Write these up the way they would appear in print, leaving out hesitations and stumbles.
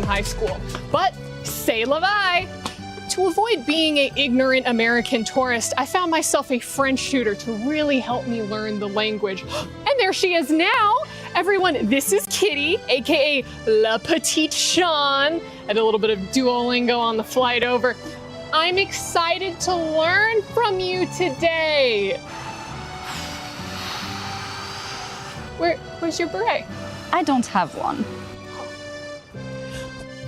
in high school. But c'est la vie. To avoid being an ignorant American tourist, I found myself a French tutor to really help me learn the language. And there she is now. Everyone, this is Kitty, aka La Petite Sean. I had a little bit of Duolingo on the flight over. I'm excited to learn from you today. Where's your beret? I don't have one.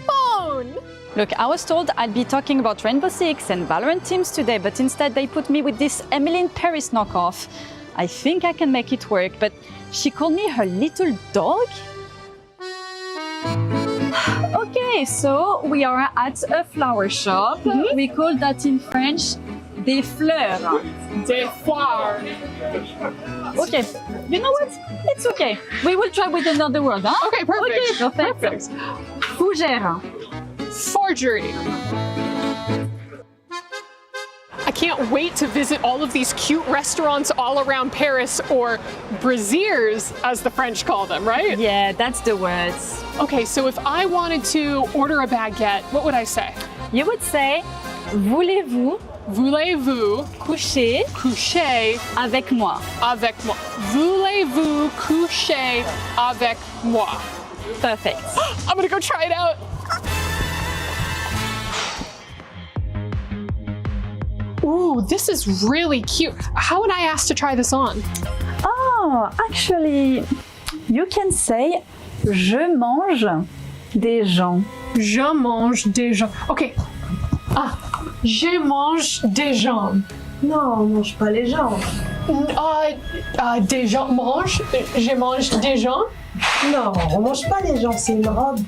Phone! Look, I was told I'd be talking about Rainbow Six and Valorant teams today, but instead they put me with this Emily in Paris knockoff. I think I can make it work, but she called me her little dog? Okay, so we are at a flower shop. We call that in French des fleurs. Des fleurs. Okay, you know what? It's okay. We will try with another word, huh? Okay, perfect. Okay, perfect. Fougère. Forgery. I can't wait to visit all of these cute restaurants all around Paris, or brasiers, as the French call them, right? Yeah, that's the words. Okay, so if I wanted to order a baguette, what would I say? You would say, voulez-vous Voulez-vous coucher avec moi? avec moi? Voulez-vous coucher avec moi? Perfect. I'm gonna go try it out. Ooh, this is really cute. How would I ask to try this on? Oh, actually, you can say, je mange des gens. Je mange des gens. Okay. Ah, je mange des gens. Non, on mange pas les gens. Des gens mange. Je mange des gens. Non, on mange pas les gens, c'est une robe.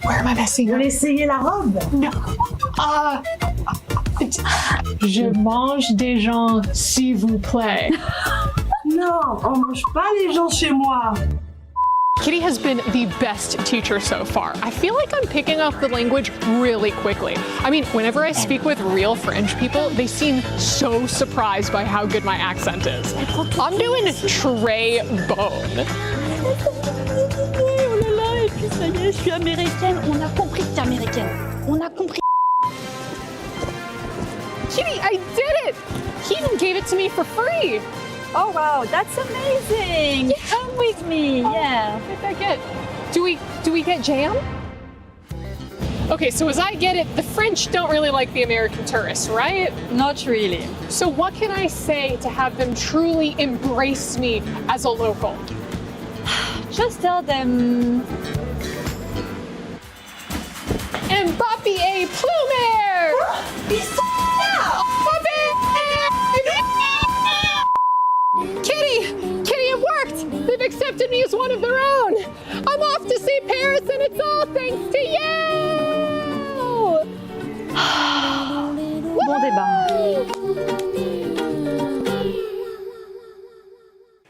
Where am I messing Vous up? voulez essayer la robe? No. Je mange des gens, s'il vous plaît. Non, on mange pas les gens chez moi. Kitty has been the best teacher so far. I feel like I'm picking up the language really quickly. I mean, whenever I speak with real French people, they seem so surprised by how good my accent is. I'm doing très bon. Oh là là, et puis ça y est, je suis américaine. On a compris que t'es américaine. On a compris. Kitty, I did it! He even gave it to me for free. Oh wow, that's amazing. Come with me, yeah. What did I get? Do we get jam? Okay, so as I get it, the French don't really like the American tourists, right? Not really. So what can I say to have them truly embrace me as a local? Just tell them. Mbappé et Plumer! Kitty, it worked! They've accepted me as one of their own! I'm off to see Paris, and it's all thanks to you! Bon débat.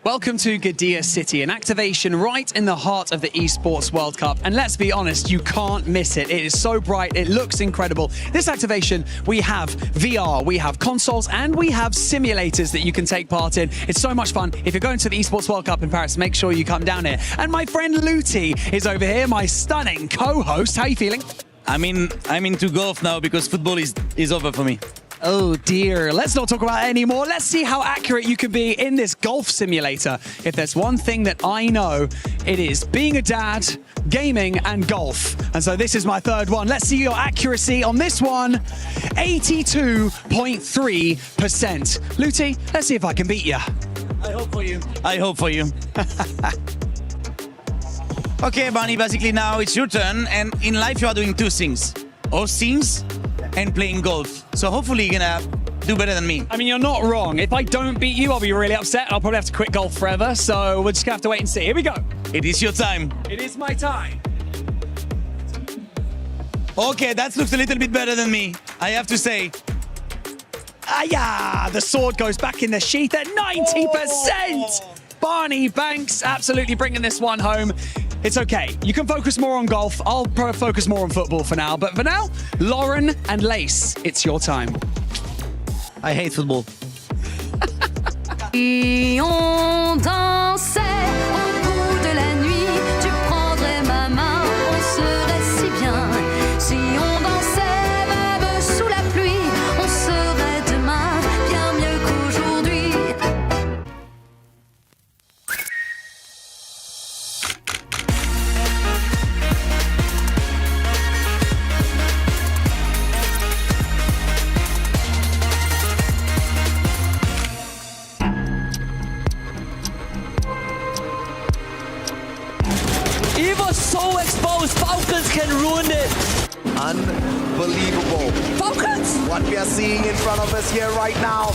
Welcome to Gdynia City, an activation right in the heart of the Esports World Cup. And let's be honest, you can't miss it. It is so bright, it looks incredible. This activation, we have VR, we have consoles, and we have simulators that you can take part in. It's so much fun. If you're going to the Esports World Cup in Paris, make sure you come down here. And my friend Luti is over here, my stunning co-host. How are you feeling? I'm into golf now because football is over for me. Oh dear, let's not talk about it anymore. Let's see how accurate you can be in this golf simulator. If there's one thing that I know, it is being a dad, gaming, and golf. And so this is my third one. Let's see your accuracy on this one. 82.3%. Luti, let's see if I can beat you. I hope for you. Okay, Barney, basically now it's your turn. And in life, you are doing two things. Hosting and playing golf. So hopefully you're gonna do better than me. I mean, you're not wrong. If I don't beat you, I'll be really upset. I'll probably have to quit golf forever. So we're just gonna have to wait and see. Here we go. It is your time. It is my time. Okay, that looks a little bit better than me, I have to say. Yeah, the sword goes back in the sheath at 90%. Barney Banks absolutely bringing this one home. It's okay. You can focus more on golf. I'll focus more on football for now. But for now, Lauren and Lace, it's your time. I hate football. Et on dansait au bout de la nuit, tu prendrais ma main, on serait so exposed. Falcons can ruin it. Unbelievable. Falcons! What we are seeing in front of us here right now.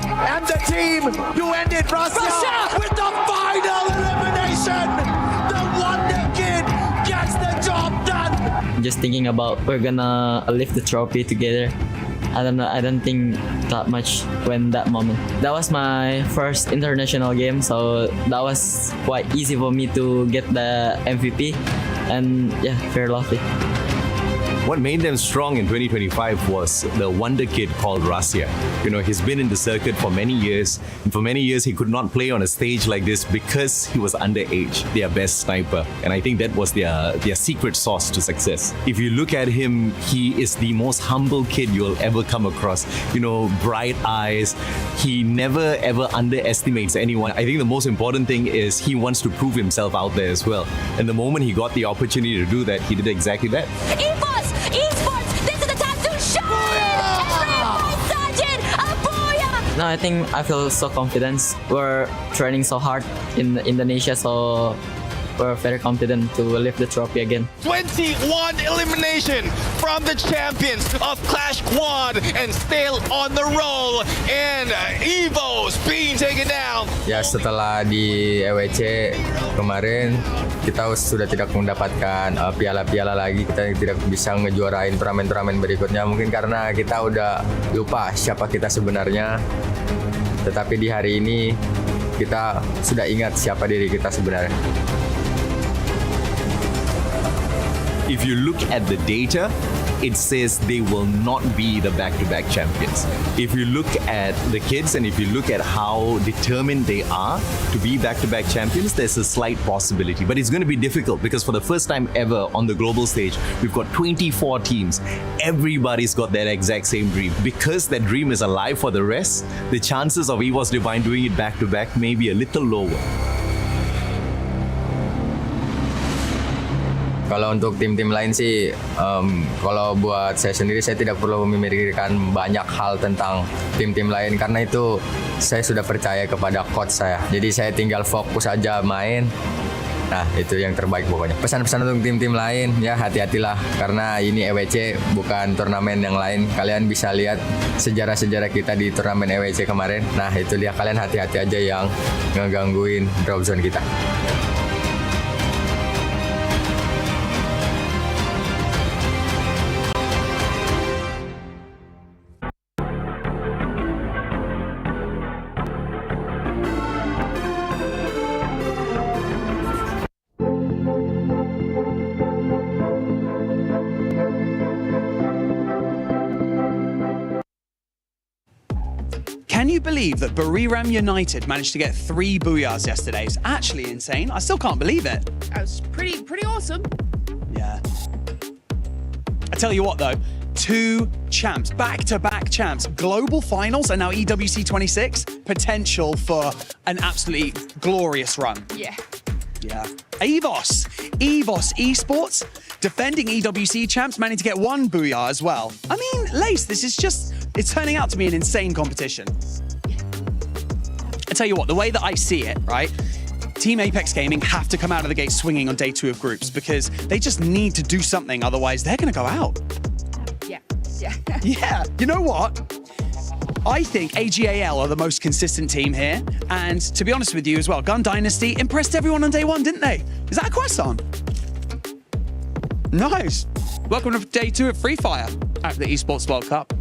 And the team to end it, Russia, with the final elimination. The Wonder Kid gets the job done. Just thinking about we're gonna lift the trophy together. I don't know. I don't think that much when that moment. That was my first international game, so that was quite easy for me to get the MVP. And yeah, very lovely. What made them strong in 2025 was the wonder kid called Russia. You know, he's been in the circuit for many years, and for many years he could not play on a stage like this because he was underage, their best sniper. And I think that was their secret sauce to success. If you look at him, he is the most humble kid you'll ever come across. You know, bright eyes. He never ever underestimates anyone. I think the most important thing is he wants to prove himself out there as well. And the moment he got the opportunity to do that, he did exactly that. Esports, this is the time to shine! Sergeant, Apoya! No, I think I feel so confident. We're training so hard in Indonesia, so we're very confident to lift the trophy again. 21 elimination from the champions of Clash Quad and still on the roll, and Evo's being taken down. Ya, setelah di EWC kemarin kita sudah tidak mendapatkan piala-piala lagi, kita tidak bisa ngejuarain turnamen-turnamen berikutnya mungkin karena kita udah lupa siapa kita sebenarnya. Tetapi di hari ini kita sudah ingat siapa diri kita sebenarnya. If you look at the data, it says they will not be the back-to-back champions. If you look at the kids and if you look at how determined they are to be back-to-back champions, there's a slight possibility. But it's going to be difficult because for the first time ever on the global stage, we've got 24 teams. Everybody's got that exact same dream. Because that dream is alive for the rest, the chances of EVOS Divine doing it back-to-back may be a little lower. Kalau untuk tim-tim lain sih, kalau buat saya sendiri saya tidak perlu memikirkan banyak hal tentang tim-tim lain karena itu saya sudah percaya kepada coach saya. Jadi saya tinggal fokus aja main. Nah, itu yang terbaik pokoknya. Pesan-pesan untuk tim-tim lain, ya hati-hatilah karena ini EWC bukan turnamen yang lain. Kalian bisa lihat sejarah-sejarah kita di turnamen EWC kemarin. Nah, itu dia, kalian hati-hati aja yang ngegangguin drop zone kita. Can you believe that Buriram United managed to get 3 booyahs yesterday? It's actually insane. I still can't believe it. That was pretty awesome. Yeah. I tell you what though, 2 champs, back-to-back champs, global finals, and now EWC 26, potential for an absolutely glorious run. Yeah. Yeah. EVOS Esports, defending EWC champs, managing to get 1 booyah as well. I mean, Lace, this is just, it's turning out to be an insane competition. I tell you what, the way that I see it, right? Team Apex Gaming have to come out of the gate swinging on day 2 of groups because they just need to do something, otherwise they're going to go out. Yeah. Yeah, you know what? I think AGAL are the most consistent team here, and to be honest with you as well, Gun Dynasty impressed everyone on day 1, didn't they? Is that a croissant? Nice. Welcome to day 2 of Free Fire at the Esports World Cup.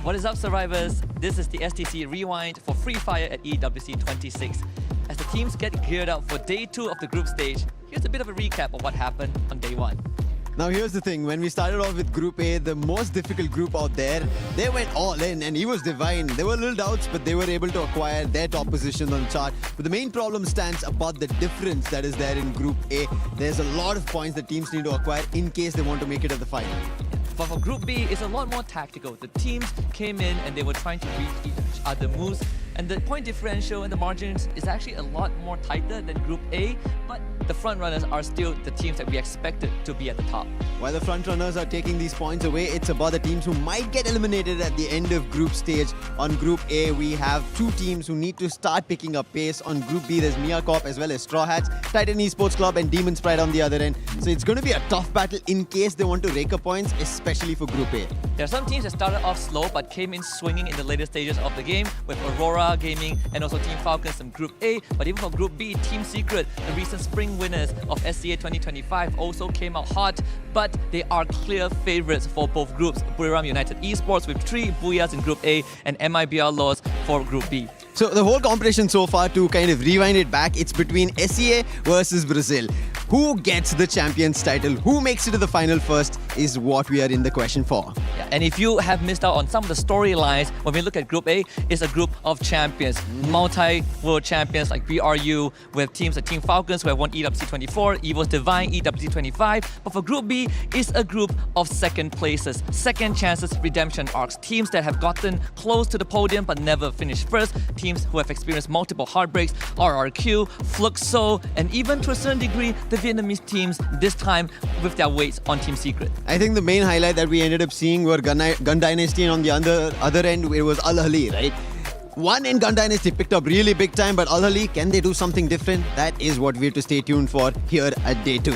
What is up, survivors? This is the STC Rewind for Free Fire at EWC 26. As the teams get geared up for day 2 of the group stage, here's a bit of a recap of what happened on day 1. Now here's the thing, when we started off with Group A, the most difficult group out there, they went all in and he was divine. There were little doubts, but they were able to acquire their top position on the chart. But the main problem stands about the difference that is there in Group A. There's a lot of points that teams need to acquire in case they want to make it at the final. But for Group B, it's a lot more tactical. The teams came in and they were trying to read each other's moves, and the point differential and the margins is actually a lot more tighter than Group A, but the front runners are still the teams that we expected to be at the top. While the front runners are taking these points away, it's about the teams who might get eliminated at the end of group stage. On Group A, we have two teams who need to start picking up pace. On Group B, there's Mia Corp as well as Straw Hats, Titan Esports Club and Demon's Pride on the other end. So it's going to be a tough battle in case they want to rake up points, especially for Group A. There are some teams that started off slow but came in swinging in the later stages of the game, with Aurora Gaming and also Team Falcons from Group A. But even for Group B, Team Secret, the recent spring winners of SCA 2025, also came out hot, but they are clear favourites for both groups. Buriram United Esports with 3 Booyahs in Group A and MIBR Laws for Group B. So the whole competition so far, to kind of rewind it back, it's between SCA versus Brazil. Who gets the champions title? Who makes it to the final first is what we are in the question for. Yeah, and if you have missed out on some of the storylines, when we look at Group A, it's a group of champions, multi-world champions like BRU, with teams like Team Falcons who have won EWC24, Evo's Divine, EWC25. But for Group B, it's a group of second places, second chances, redemption arcs, teams that have gotten close to the podium but never finished first, teams who have experienced multiple heartbreaks, RRQ, Fluxo, and even to a certain degree, the Vietnamese teams, this time with their weights on Team Secret. I think the main highlight that we ended up seeing were Gun Dynasty, and on the other end, it was Al Ahly, right? One in Gun Dynasty picked up really big time, but Al Ahly, can they do something different? That is what we have to stay tuned for here at Day 2.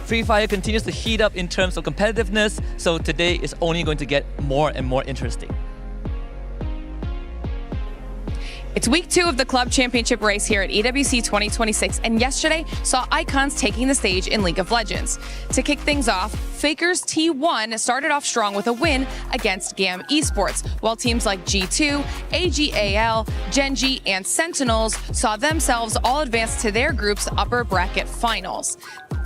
Free Fire continues to heat up in terms of competitiveness, so today is only going to get more and more interesting. It's week 2 of the club championship race here at EWC 2026, and yesterday saw icons taking the stage in League of Legends. To kick things off, Faker's T1 started off strong with a win against GAM Esports, while teams like G2, AGAL, Genji, and Sentinels saw themselves all advance to their group's upper bracket finals.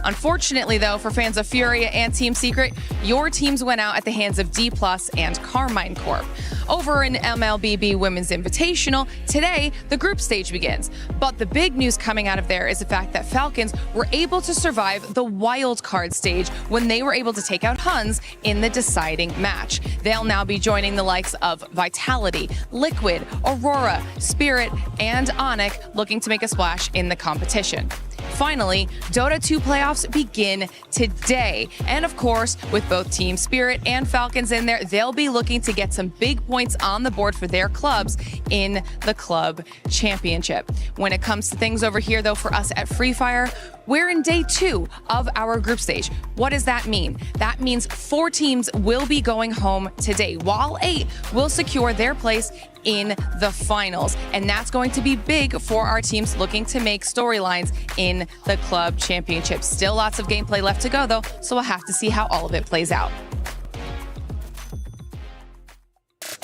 Unfortunately, though, for fans of Furia and Team Secret, your teams went out at the hands of D+ and Carmine Corp. Over in MLBB Women's Invitational, today the group stage begins. But the big news coming out of there is the fact that Falcons were able to survive the wild card stage when they were able to take out Huns in the deciding match. They'll now be joining the likes of Vitality, Liquid, Aurora, Spirit, and Onyx, looking to make a splash in the competition. Finally, Dota 2 playoffs begin today. And of course, with both Team Spirit and Falcons in there, they'll be looking to get some big points on the board for their clubs in the club championship. When it comes to things over here, though, for us at Free Fire, we're in Day 2 of our group stage. What does that mean? That means 4 teams will be going home today, while 8 will secure their place in the finals. And that's going to be big for our teams looking to make storylines in the club championship. Still lots of gameplay left to go, though, so we'll have to see how all of it plays out.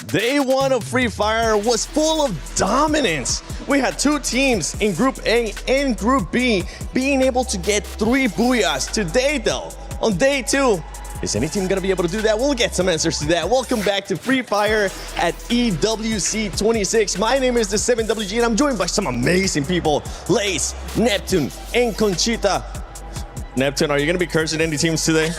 Day 1 of Free Fire was full of dominance. We had 2 teams in Group A and Group B being able to get 3 Booyahs. Today, though, on Day 2, is any team going to be able to do that? We'll get some answers to that. Welcome back to Free Fire at EWC 26. My name is the 7WG, and I'm joined by some amazing people. Lace, Neptune, and Conchita. Neptune, are you going to be cursing any teams today?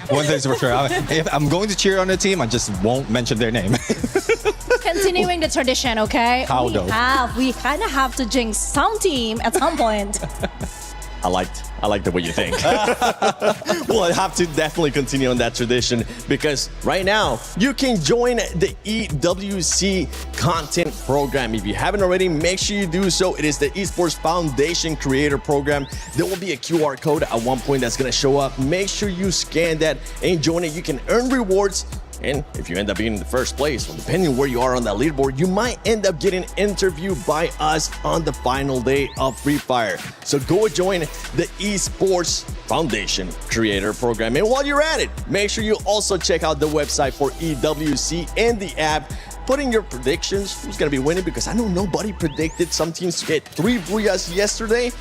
One thing's for sure. If I'm going to cheer on a team, I just won't mention their name. Continuing the tradition, okay? How though? We kind of have to jinx some team at some point. I like the way you think. Well, I have to definitely continue on that tradition, because right now you can join the EWC content program. If you haven't already, make sure you do so. It is the Esports Foundation Creator Program. There will be a QR code at one point that's going to show up. Make sure you scan that and join it. You can earn rewards. And if you end up being in the first place, well, depending on where you are on that leaderboard, you might end up getting interviewed by us on the final day of Free Fire. So go join the Esports Foundation Creator Program. And while you're at it, make sure you also check out the website for EWC and the app. Put in your predictions. Who's going to be winning? Because I know nobody predicted some teams to get 3 Booyahs yesterday.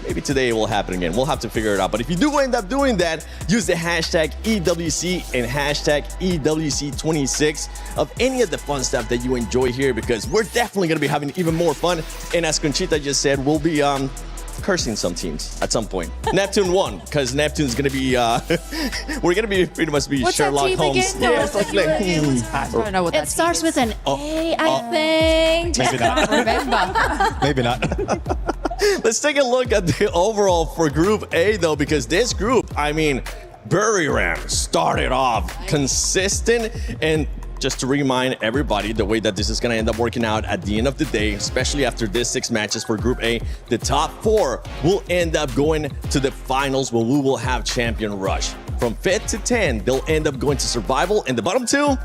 maybe today it will happen again. We'll have to figure it out. But if you do end up doing that, use the hashtag EWC and hashtag EWC26 of any of the fun stuff that you enjoy here, because we're definitely going to be having even more fun. And as Conchita just said, we'll be cursing some teams at some point. Neptune won, because Neptune's going to be, we're going to be pretty much be What's Sherlock that team Holmes. again? No, Yeah, what's that like, team? I don't know what that It starts with an Oh, A, I think. Maybe not. remember. Maybe not. Let's take a look at the overall for Group A, though, because this group, I mean, Buriram started off consistent. And just to remind everybody the way that this is going to end up working out at the end of the day, especially after this 6 matches for Group A, the top 4 will end up going to the finals where we will have Champion Rush. From 5th to 10, they'll end up going to Survival, and the bottom 2,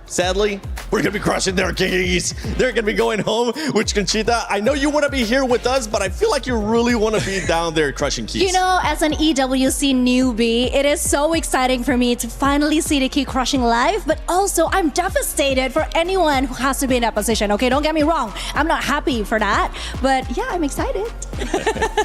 sadly, we're going to be crushing their Kings. They're going to be going home, which, Conchita, I know you want to be here with us, but I feel like you really want to be down there crushing keys. You know, as an EWC newbie, it is so exciting for me to finally see the key crushing live, but also I'm devastated for anyone who has to be in that position. Okay, don't get me wrong. I'm not happy for that, but yeah, I'm excited.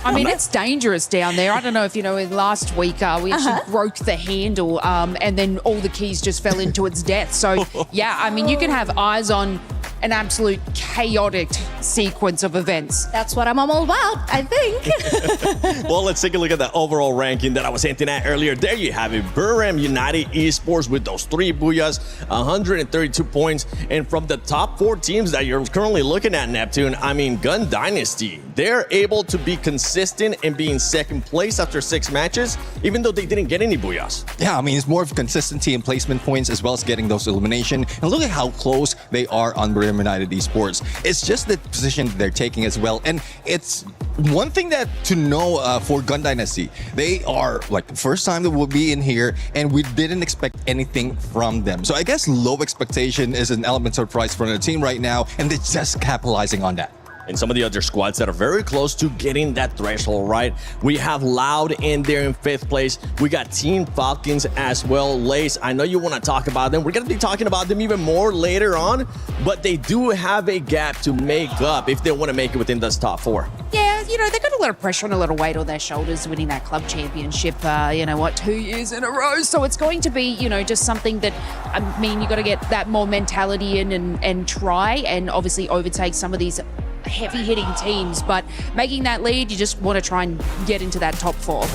I mean, it's dangerous down there. I don't know if you know, last week we actually broke the handle and then all the keys just fell into its death. So, yeah, I mean, you can have eyes on an absolute chaotic sequence of events. That's what I'm all about, I think. Well, let's take a look at the overall ranking that I was hinting at earlier. There you have it. Buriram United Esports with those 3 booyahs, 132 points. And from the top 4 teams that you're currently looking at, Neptune, I mean, Gun Dynasty, they're able to be consistent and be in 2nd place after 6 matches, even though they didn't get any booyahs. Yeah, I mean, it's more of consistency and placement points as well as getting those elimination. And look at how close they are on Buriram United Esports. It's just the position they're taking as well. And it's one thing that to know for Gun Dynasty, they are like the first time that we'll be in here, and we didn't expect anything from them. So I guess low expectation is an element surprise for the team right now, and they're just capitalizing on that. And some of the other squads that are very close to getting that threshold right. We have Loud in there in 5th place. We got Team Falcons as well. Lace, I know you want to talk about them. We're going to be talking about them even more later on, but they do have a gap to make up if they want to make it within this top 4. Yeah, you know, they got a lot of pressure and a lot of weight on their shoulders winning that club championship, 2 years in a row. So it's going to be, you know, just something that, I mean, you got to get that more mentality in and try and obviously overtake some of these heavy hitting teams, but making that lead, you just want to try and get into that top 4.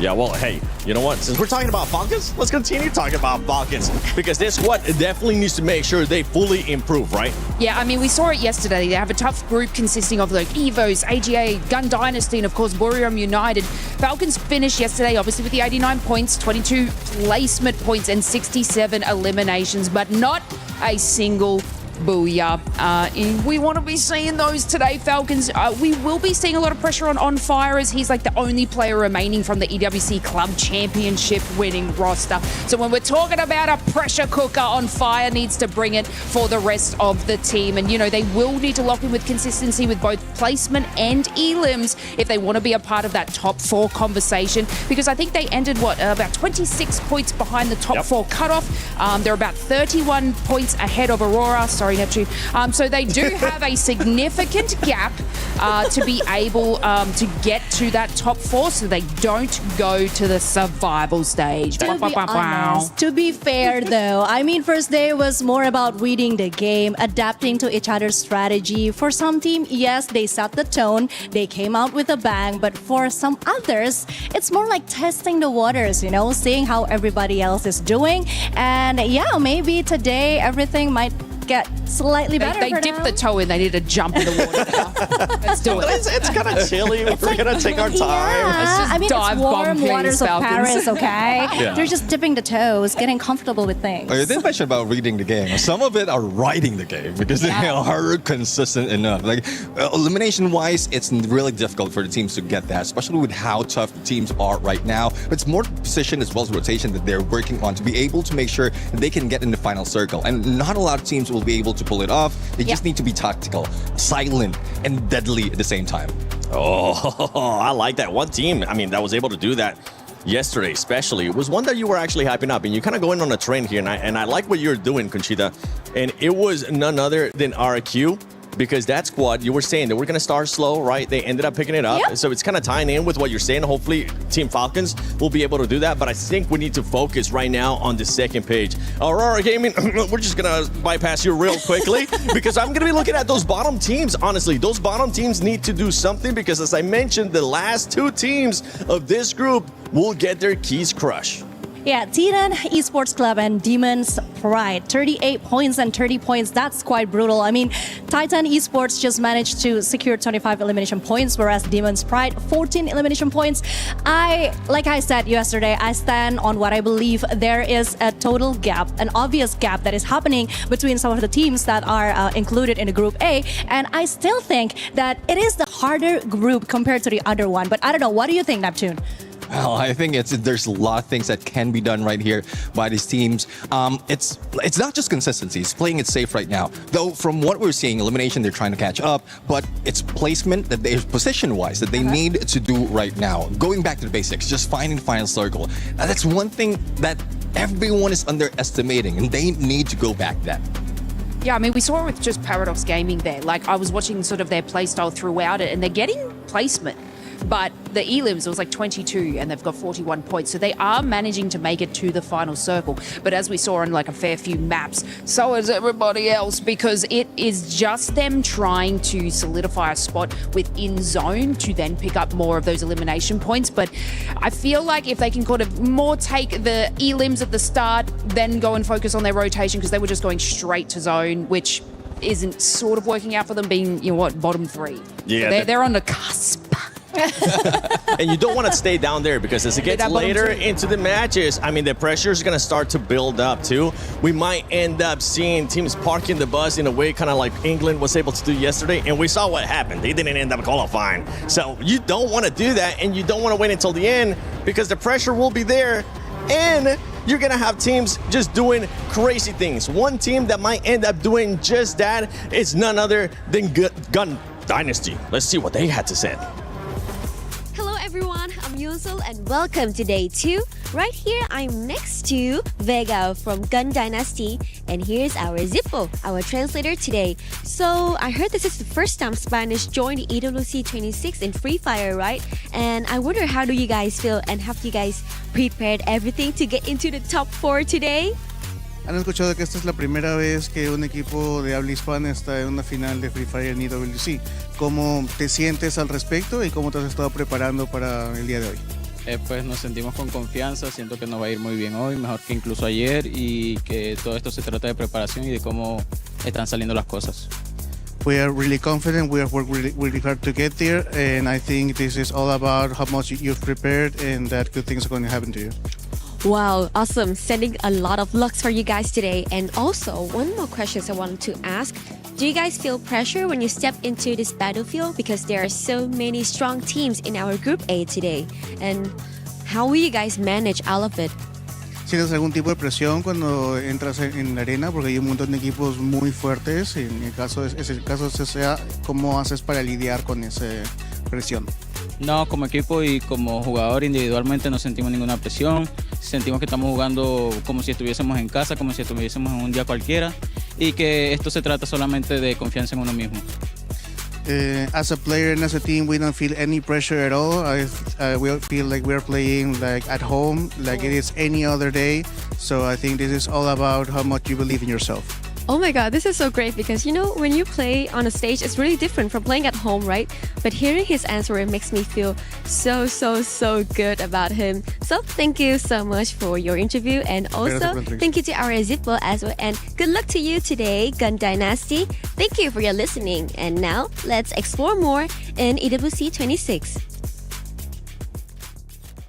Yeah, well, hey, you know what? Since we're talking about Falcons, let's continue talking about Falcons, because this squad definitely needs to make sure they fully improve, right? Yeah, I mean, we saw it yesterday. They have a tough group consisting of like Evos, AGA, Gun Dynasty, and of course Buriram United. Falcons finished yesterday, obviously, with the 89 points, 22 placement points, and 67 eliminations, but not a single booyah. We want to be seeing those today, Falcons. We will be seeing a lot of pressure on Fire, as he's like the only player remaining from the EWC Club Championship winning roster. So when we're talking about a pressure cooker, On Fire needs to bring it for the rest of the team. And, you know, they will need to lock in with consistency with both placement and elims if they want to be a part of that top 4 conversation, because I think they ended, about 26 points behind the top 4 cutoff. They're about 31 points ahead of Aurora. Sorry, Neptune. So they do have a significant gap to be able to get to that top 4 so they don't go to the survival stage. To be fair, though, I mean, first day was more about reading the game, adapting to each other's strategy. For some team, yes, they set the tone, they came out with a bang, but for some others, it's more like testing the waters, you know, seeing how everybody else is doing. And yeah, maybe today everything might get slightly better. They dipped the toe in. They need to jump in the water now. Let's do it. It's kind of chilly. We're going to take our time. Yeah, I mean, it's warm waters of Paris, okay? Yeah. They're just dipping the toes, getting comfortable with things. You didn't mention about reading the game. Some of it are writing the game because they are consistent enough. Like elimination-wise, it's really difficult for the teams to get that, especially with how tough the teams are right now. It's more position as well as rotation that they're working on to be able to make sure that they can get in the final circle. And not a lot of teams will be able to pull it off. They just need to be tactical, silent, and deadly at the same time. Oh, I like that. One team, I mean, that was able to do that yesterday especially. It was one that you were actually hyping up, and you're kind of going on a trend here, and I like what you're doing, Conchita. And it was none other than RQ because that squad, you were saying they were going to start slow, right? They ended up picking it up. Yep. So it's kind of tying in with what you're saying. Hopefully, Team Falcons will be able to do that. But I think we need to focus right now on the second page. Aurora Gaming, we're just going to bypass you real quickly because I'm going to be looking at those bottom teams. Honestly, those bottom teams need to do something because, as I mentioned, the last two teams of this group will get their keys crushed. Yeah, Titan Esports Club and Demons Pride, 38 points and 30 points. That's quite brutal. I mean, Titan Esports just managed to secure 25 elimination points, whereas Demons Pride, 14 elimination points. Like I said yesterday, I stand on what I believe there is a total gap, an obvious gap that is happening between some of the teams that are included in the Group A. And I still think that it is the harder group compared to the other one. But I don't know, what do you think, Neptune? Well, I think there's a lot of things that can be done right here by these teams. It's not just consistency; it's playing it safe right now. Though from what we're seeing, elimination they're trying to catch up, but it's placement that they position-wise that they need to do right now. Going back to the basics, just finding the final circle. That's one thing that everyone is underestimating, and they need to go back to that. Yeah, I mean, we saw it with just Paradox Gaming there. Like, I was watching sort of their playstyle throughout it, and they're getting placement. But the elims, it was like 22 and they've got 41 points. So they are managing to make it to the final circle. But as we saw in like a fair few maps, so is everybody else, because it is just them trying to solidify a spot within zone to then pick up more of those elimination points. But I feel like if they can kind of more take the elims at the start, then go and focus on their rotation, because they were just going straight to zone, which isn't sort of working out for them, being, you know what, bottom three. Yeah, So they're on the cusp. And you don't want to stay down there, because as it gets later into the matches, I mean, the pressure is going to start to build up too. We might end up seeing teams parking the bus in a way kind of like England was able to do yesterday, and we saw what happened. They didn't end up qualifying. So you don't want to do that, and you don't want to wait until the end, because the pressure will be there, and you're going to have teams just doing crazy things. One team that might end up doing just that is none other than Gun Dynasty. Let's see what they had to say. Hello everyone, I'm Yunsul and welcome to day 2. Right here, I'm next to Vega from Gun Dynasty, and here's our Zippo, our translator today. So I heard this is the first time Spanish joined the EWC 26 in Free Fire, right? And I wonder, how do you guys feel, and have you guys prepared everything to get into the top 4 today? ¿Han escuchado que esta es la primera vez que un equipo de habla hispana está en una final de Free Fire en EWC? ¿Cómo te sientes al respecto y cómo te has estado preparando para el día de hoy? Pues nos sentimos con confianza, siento que nos va a ir muy bien hoy, mejor que incluso ayer, y que todo esto se trata de preparación y de cómo están saliendo las cosas. We are really confident, we have worked really hard to get there, and I think this is all about how much you've prepared and that good things are going to happen to you. Wow, awesome. Sending a lot of lucks for you guys today. And also, one more question I wanted to ask. Do you guys feel pressure when you step into this battlefield? Because there are so many strong teams in our Group A today. And how will you guys manage all of it? ¿Sientes algún tipo de presión cuando entras en la arena? Porque hay un montón de equipos muy fuertes. En el caso sea, ¿cómo haces para lidiar con esa presión? No, como equipo y como jugador individualmente no sentimos ninguna presión. Sentimos que estamos jugando como si estuviésemos en casa, como si estuviésemos en un día cualquiera, y que esto se trata solamente de confianza en uno mismo. As a player and as a team, we don't feel any pressure at all. We feel like we're playing like at home, like it is any other day. So I think this is all about how much you believe in yourself. Oh my god, this is so great, because you know, when you play on a stage, it's really different from playing at home, right? But hearing his answer, it makes me feel so good about him. So thank you so much for your interview, and also thank you to our Zippo as well, and good luck to you today, Gun Dynasty. Thank you for your listening, and now let's explore more in EWC 26.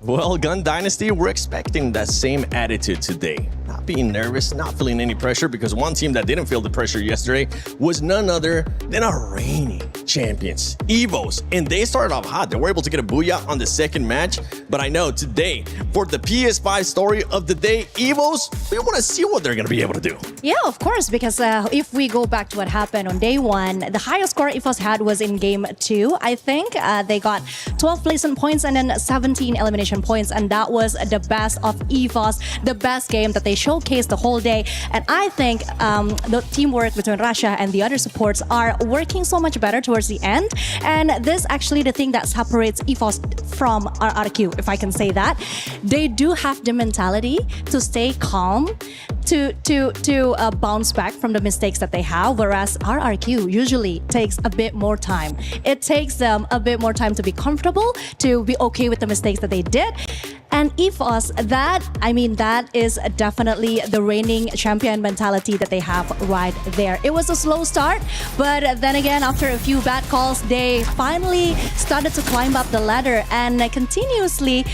Well, Gun Dynasty, we're expecting that same attitude today. Not being nervous, not feeling any pressure, because one team that didn't feel the pressure yesterday was none other than our reigning champions, Evos. And they started off hot. They were able to get a booyah on the second match. But I know today, for the PS5 story of the day, Evos, we want to see what they're going to be able to do. Yeah, of course, because if we go back to what happened on day 1, the highest score EVOS had was in game 2, I think. They got 12 placement points and then 17 elimination points, and that was the best of EVOS, the best game that they showcased showcased the whole day. And I think the teamwork between Russia and the other supports are working so much better towards the end. And this actually the thing that separates EFOS from RRQ, if I can say that. They do have the mentality to stay calm, to bounce back from the mistakes that they have, whereas RRQ usually takes a bit more time. It takes them a bit more time to be comfortable, to be okay with the mistakes that they did. And EFOS, that is definitely the reigning champion mentality that they have right there. It was a slow start, but then again, after a few bad calls, they finally started to climb up the ladder and continuously,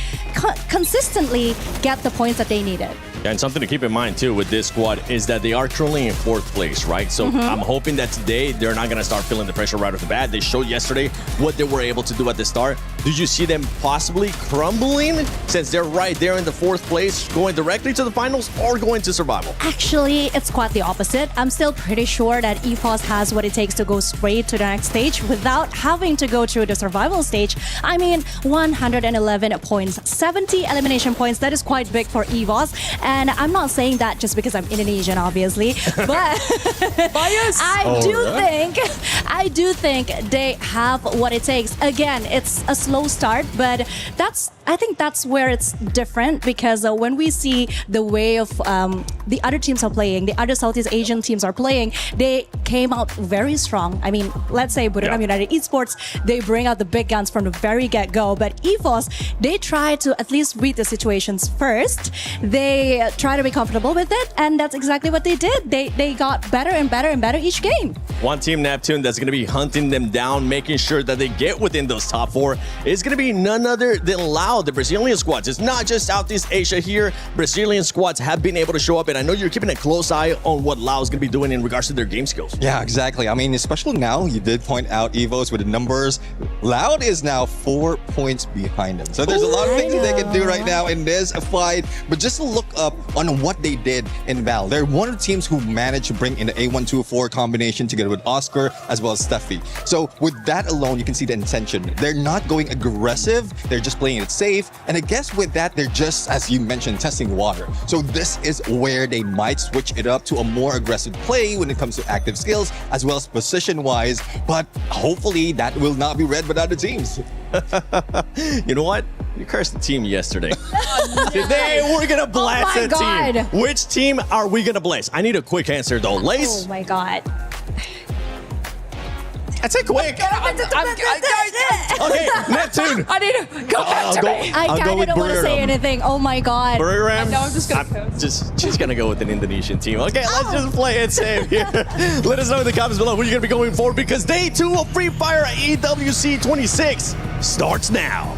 consistently get the points that they needed. Yeah, and something to keep in mind too with this squad is that they are currently in 4th place, right? So I'm hoping that today they're not going to start feeling the pressure right off the bat. They showed yesterday what they were able to do at the start. Did you see them possibly crumbling since they're right there in the 4th place, going directly to the finals or going to survival? Actually, it's quite the opposite. I'm still pretty sure that EFOS has what it takes to go straight to the next stage without having to go through the survival stage. 111 points, 70 elimination points. That is quite big for EFOS. And I'm not saying that just because I'm Indonesian, obviously, but I do think they have what it takes. Again, it's a slow start, but I think that's where it's different because when we see the way of the other teams are playing, the other Southeast Asian teams are playing, they came out very strong. Let's say Buriram United Esports, they bring out the big guns from the very get-go, but EFOS, they try to at least read the situations first. They try to be comfortable with it, and that's exactly what they did. They got better and better and better each game. One team, Neptune, that's going to be hunting them down, making sure that they get within those top 4 is going to be none other than Lao, the Brazilian squads. It's not just Southeast Asia here. Brazilian squads have been able to show up, and I know you're keeping a close eye on what Lao is going to be doing in regards to their game skills. Yeah, exactly. Especially now, you did point out EVOS with the numbers. Loud is now 4 points behind them. So there's a lot of things that they can do right now in this fight. But just to look up on what they did in Val, they're one of the teams who managed to bring in the A124 combination together with Oscar as well as Steffi. So with that alone, you can see the intention. They're not going aggressive. They're just playing it safe. And I guess with that, they're just, as you mentioned, testing water. So this is where they might switch it up to a more aggressive play when it comes to active skills as well as position-wise. But hopefully that will not be read by other teams. You know what? You cursed the team yesterday. Today, we're going to blast a team. Which team are we going to blast? I need a quick answer, though. Lace? Oh, my God. That's it, quick. Okay, Neptune. I need to go back to me. I kind of don't want to say anything. Oh, my God. Buriram? No, I'm just going to She's going to go with an Indonesian team. Okay, let's just play it safe here. Let us know in the comments below who you're going to be going for because day 2 of Free Fire at EWC 26 starts now.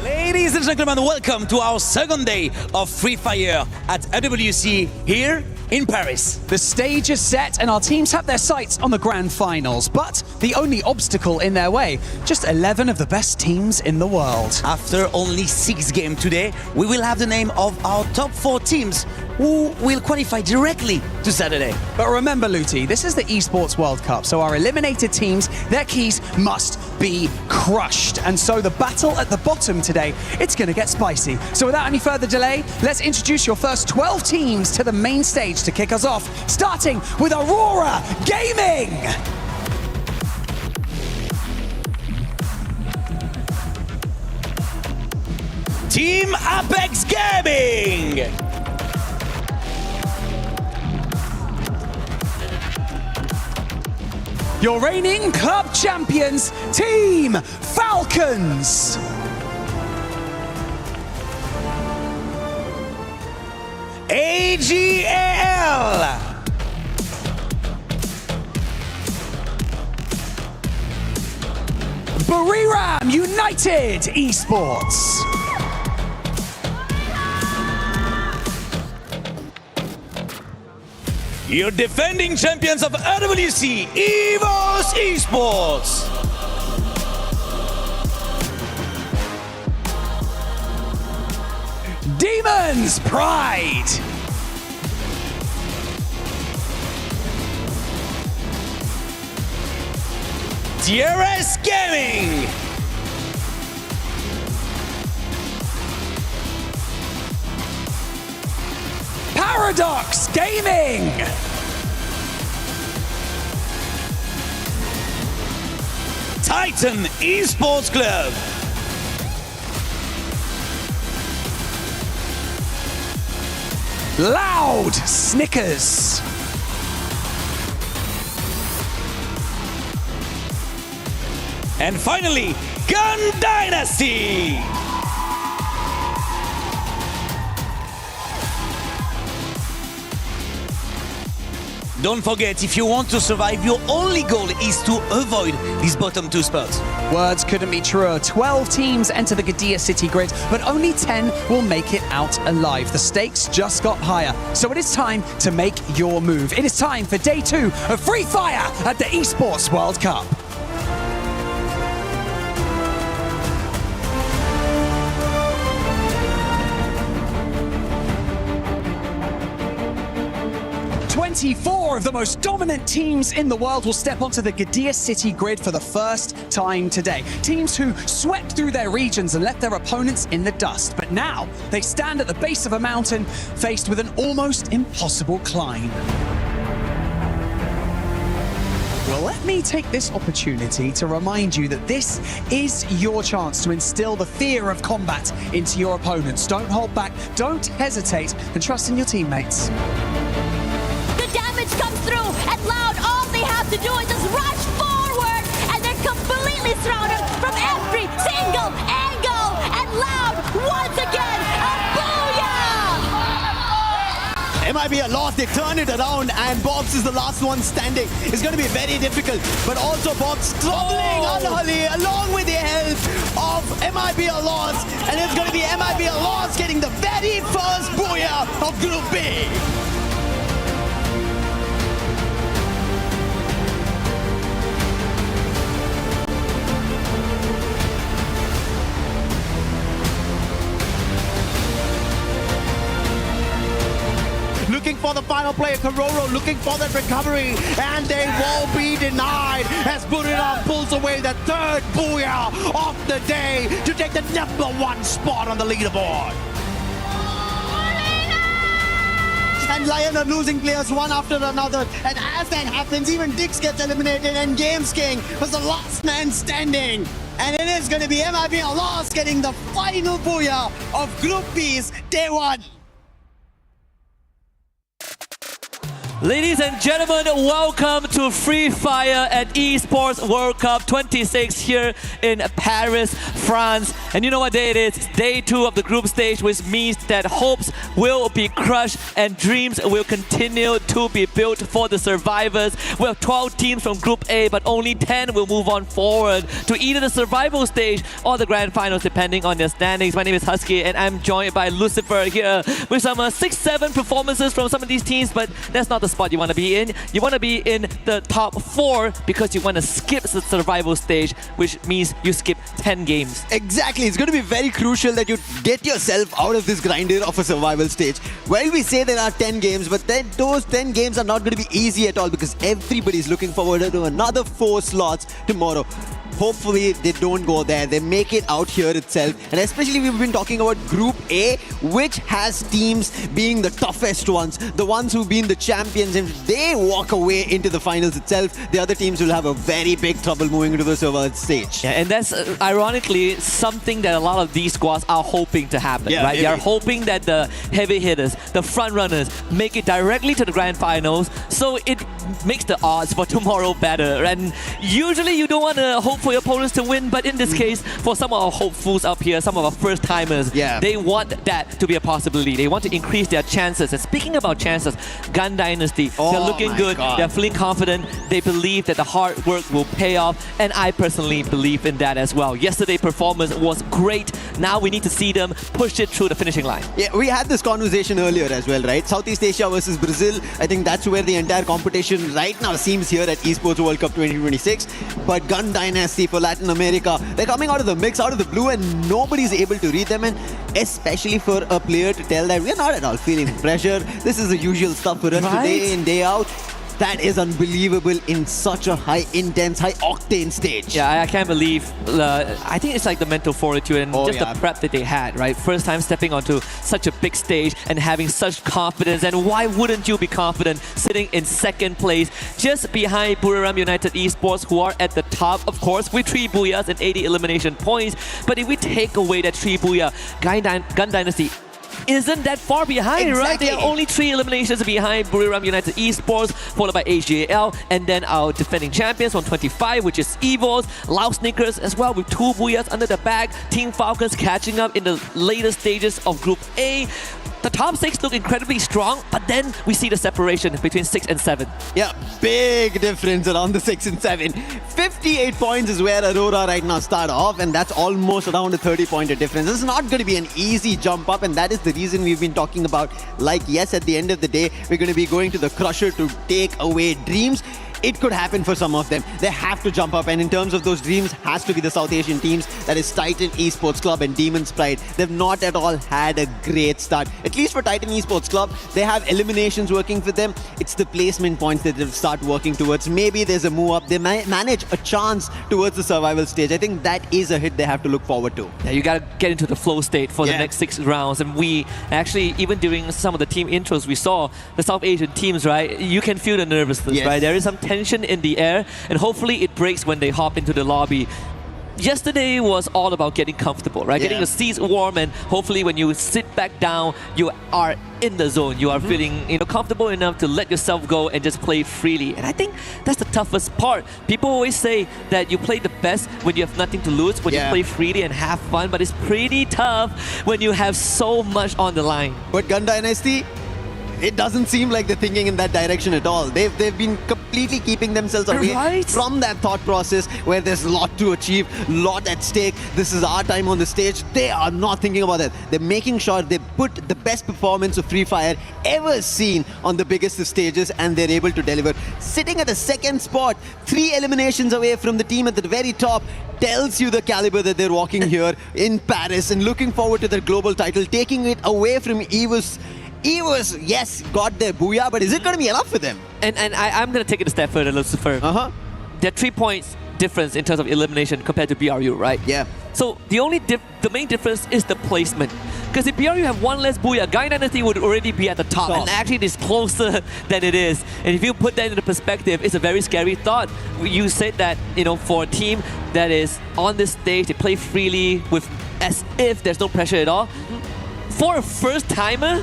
Ladies and gentlemen, welcome to our second day of Free Fire at AWC here in Paris. The stage is set and our teams have their sights on the grand finals, but the only obstacle in their way, just 11 of the best teams in the world. After only 6 games today, we will have the name of our top 4 teams who will qualify directly to Saturday. But remember, Luti, this is the Esports World Cup, so our eliminated teams, their keys must be crushed. And so the battle at the bottom today, it's going to get spicy. So without any further delay, let's introduce your first 12 teams to the main stage to kick us off, starting with Aurora Gaming. Team Apex Gaming! Your reigning club champions, Team Falcons. AGAL! Buriram United Esports. your defending champions of RWC, EVOS Esports. Demons Pride. DRS Gaming. Paradox Gaming. Titan Esports Club. Loud Snickers. And finally, Gun Dynasty. Don't forget, if you want to survive, your only goal is to avoid these bottom two spots. Words couldn't be truer. 12 teams enter the Gadia City grid, but only 10 will make it out alive. The stakes just got higher, so it is time to make your move. It is time for day 2 of Free Fire at the Esports World Cup. Four of the most dominant teams in the world will step onto the Gadia City grid for the first time today. Teams who swept through their regions and left their opponents in the dust. But now they stand at the base of a mountain faced with an almost impossible climb. Well, let me take this opportunity to remind you that this is your chance to instill the fear of combat into your opponents. Don't hold back, don't hesitate, and trust in your teammates. Damage comes through, and Loud, all they have to do is just rush forward, and they're completely surrounded from every single angle. And Loud, once again, a booyah! MIB are lost, they turn it around, and Bobs is the last one standing. It's going to be very difficult, but also Bobs struggling unholy along with the help of MIB are lost, and it's going to be MIB are lost getting the very first booyah of Group B. Looking for the final player, Kororo looking for that recovery, and they will be denied as Burira pulls away the third booyah of the day to take the #1 spot on the leaderboard. And Lion are losing players one after another, and as that happens, even Dix gets eliminated, and Games King was the last man standing. And it is going to be MIB lost getting the final booyah of Group B's Day 1. Ladies and gentlemen, welcome to Free Fire at Esports World Cup 26 here in Paris, France. And you know what day it is? It's day 2 of the group stage, which means that hopes will be crushed and dreams will continue to be built for the survivors. We have 12 teams from Group A, but only 10 will move on forward to either the survival stage or the grand finals, depending on their standings. My name is Husky, and I'm joined by Lucifer here with some 6-7 performances from some of these teams, but that's not the spot you want to be in. You want to be in the top 4 because you want to skip the survival stage, which means you skip 10 games. Exactly. It's going to be very crucial that you get yourself out of this grinder of a survival stage. Well, we say there are 10 games, but then those 10 games are not going to be easy at all because everybody's looking forward to another 4 slots tomorrow. Hopefully they don't go there, they make it out here itself. And especially we've been talking about Group A, which has teams being the toughest ones, the ones who've been the champions. And if they walk away into the finals itself, the other teams will have a very big trouble moving into the survival stage. Yeah, and that's ironically something that a lot of these squads are hoping to happen, right? Maybe. They are hoping that the heavy hitters, the front runners, make it directly to the grand finals. So it makes the odds for tomorrow better. And usually you don't want to hope for your opponents to win, but in this case, for some of our hopefuls up here, some of our first timers, they want that to be a possibility. They want to increase their chances. And speaking about chances, Gun Dynasty, they're looking good, they're feeling confident, they believe that the hard work will pay off, and I personally believe in that as well. Yesterday's performance was great. Now we need to see them push it through the finishing line. Yeah, we had this conversation earlier as well, right? Southeast Asia versus Brazil. I think that's where the entire competition right now seems here at Esports World Cup 2026. But Gun Dynasty for Latin America, they're coming out of the mix, out of the blue, and nobody's able to read them. And especially for a player to tell that we're not at all feeling pressure. This is the usual stuff for us day in, day out. That is unbelievable in such a high intense, high octane stage. Yeah, I can't believe, I think it's like the mental fortitude and just the prep that they had, right? First time stepping onto such a big stage and having such confidence. And why wouldn't you be confident sitting in second place, just behind Buriram United Esports, who are at the top, of course, with 3 Booyahs and 80 elimination points. But if we take away that 3 Booyah, Gun Dynasty isn't that far behind, right? They are only 3 eliminations behind Buriram United Esports, followed by HJL, and then our defending champions on 25, which is Evos, Lao Snickers as well, with 2 Booyahs under the bag. Team Falcons catching up in the later stages of Group A. The top 6 look incredibly strong, but then we see the separation between 6 and 7. Yeah, big difference around the 6 and 7. 58 points is where Aurora right now start off, and that's almost around a 30-pointer difference. This is not going to be an easy jump up, and that is the reason we've been talking about, like, yes, at the end of the day, we're going to be going to the Crusher to take away dreams. It could happen for some of them. They have to jump up, and in terms of those dreams, has to be the South Asian teams. That is Titan Esports Club and Demon's Pride. They've not at all had a great start. At least for Titan Esports Club, they have eliminations working for them. It's the placement points that they'll start working towards. Maybe there's a move up. They might manage a chance towards the survival stage. I think that is a hit they have to look forward to. Yeah, you got to get into the flow state for the next 6 rounds. And we actually, even during some of the team intros, we saw the South Asian teams, right? You can feel the nervousness, right? There is some tension in the air, and hopefully it breaks when they hop into the lobby. Yesterday was all about getting comfortable, right? Getting the seats warm, and hopefully when you sit back down, you are in the zone. You are feeling, comfortable enough to let yourself go and just play freely. And I think that's the toughest part. People always say that you play the best when you have nothing to lose, when you play freely and have fun, but it's pretty tough when you have so much on the line. But Gun Dynasty, it doesn't seem like they're thinking in that direction at all. They've been completely keeping themselves away from that thought process where there's a lot to achieve, lot at stake. This is our time on the stage. They are not thinking about that. They're making sure they put the best performance of Free Fire ever seen on the biggest of stages, and they're able to deliver. Sitting at the second spot, 3 eliminations away from the team at the very top, tells you the caliber that they're walking here in Paris and looking forward to their global title, taking it away from Evos. Evos, yes, got their booyah, but is it going to be enough for them? And I'm going to take it a step further, Lucifer. There are 3 points difference in terms of elimination compared to BRU, right? Yeah. So the main difference is the placement. Because if BRU have 1 less booyah, Gun Dynasty would already be at the top. And actually it is closer than it is. And if you put that into perspective, it's a very scary thought. You said that, for a team that is on this stage, they play freely with as if there's no pressure at all. For a first timer,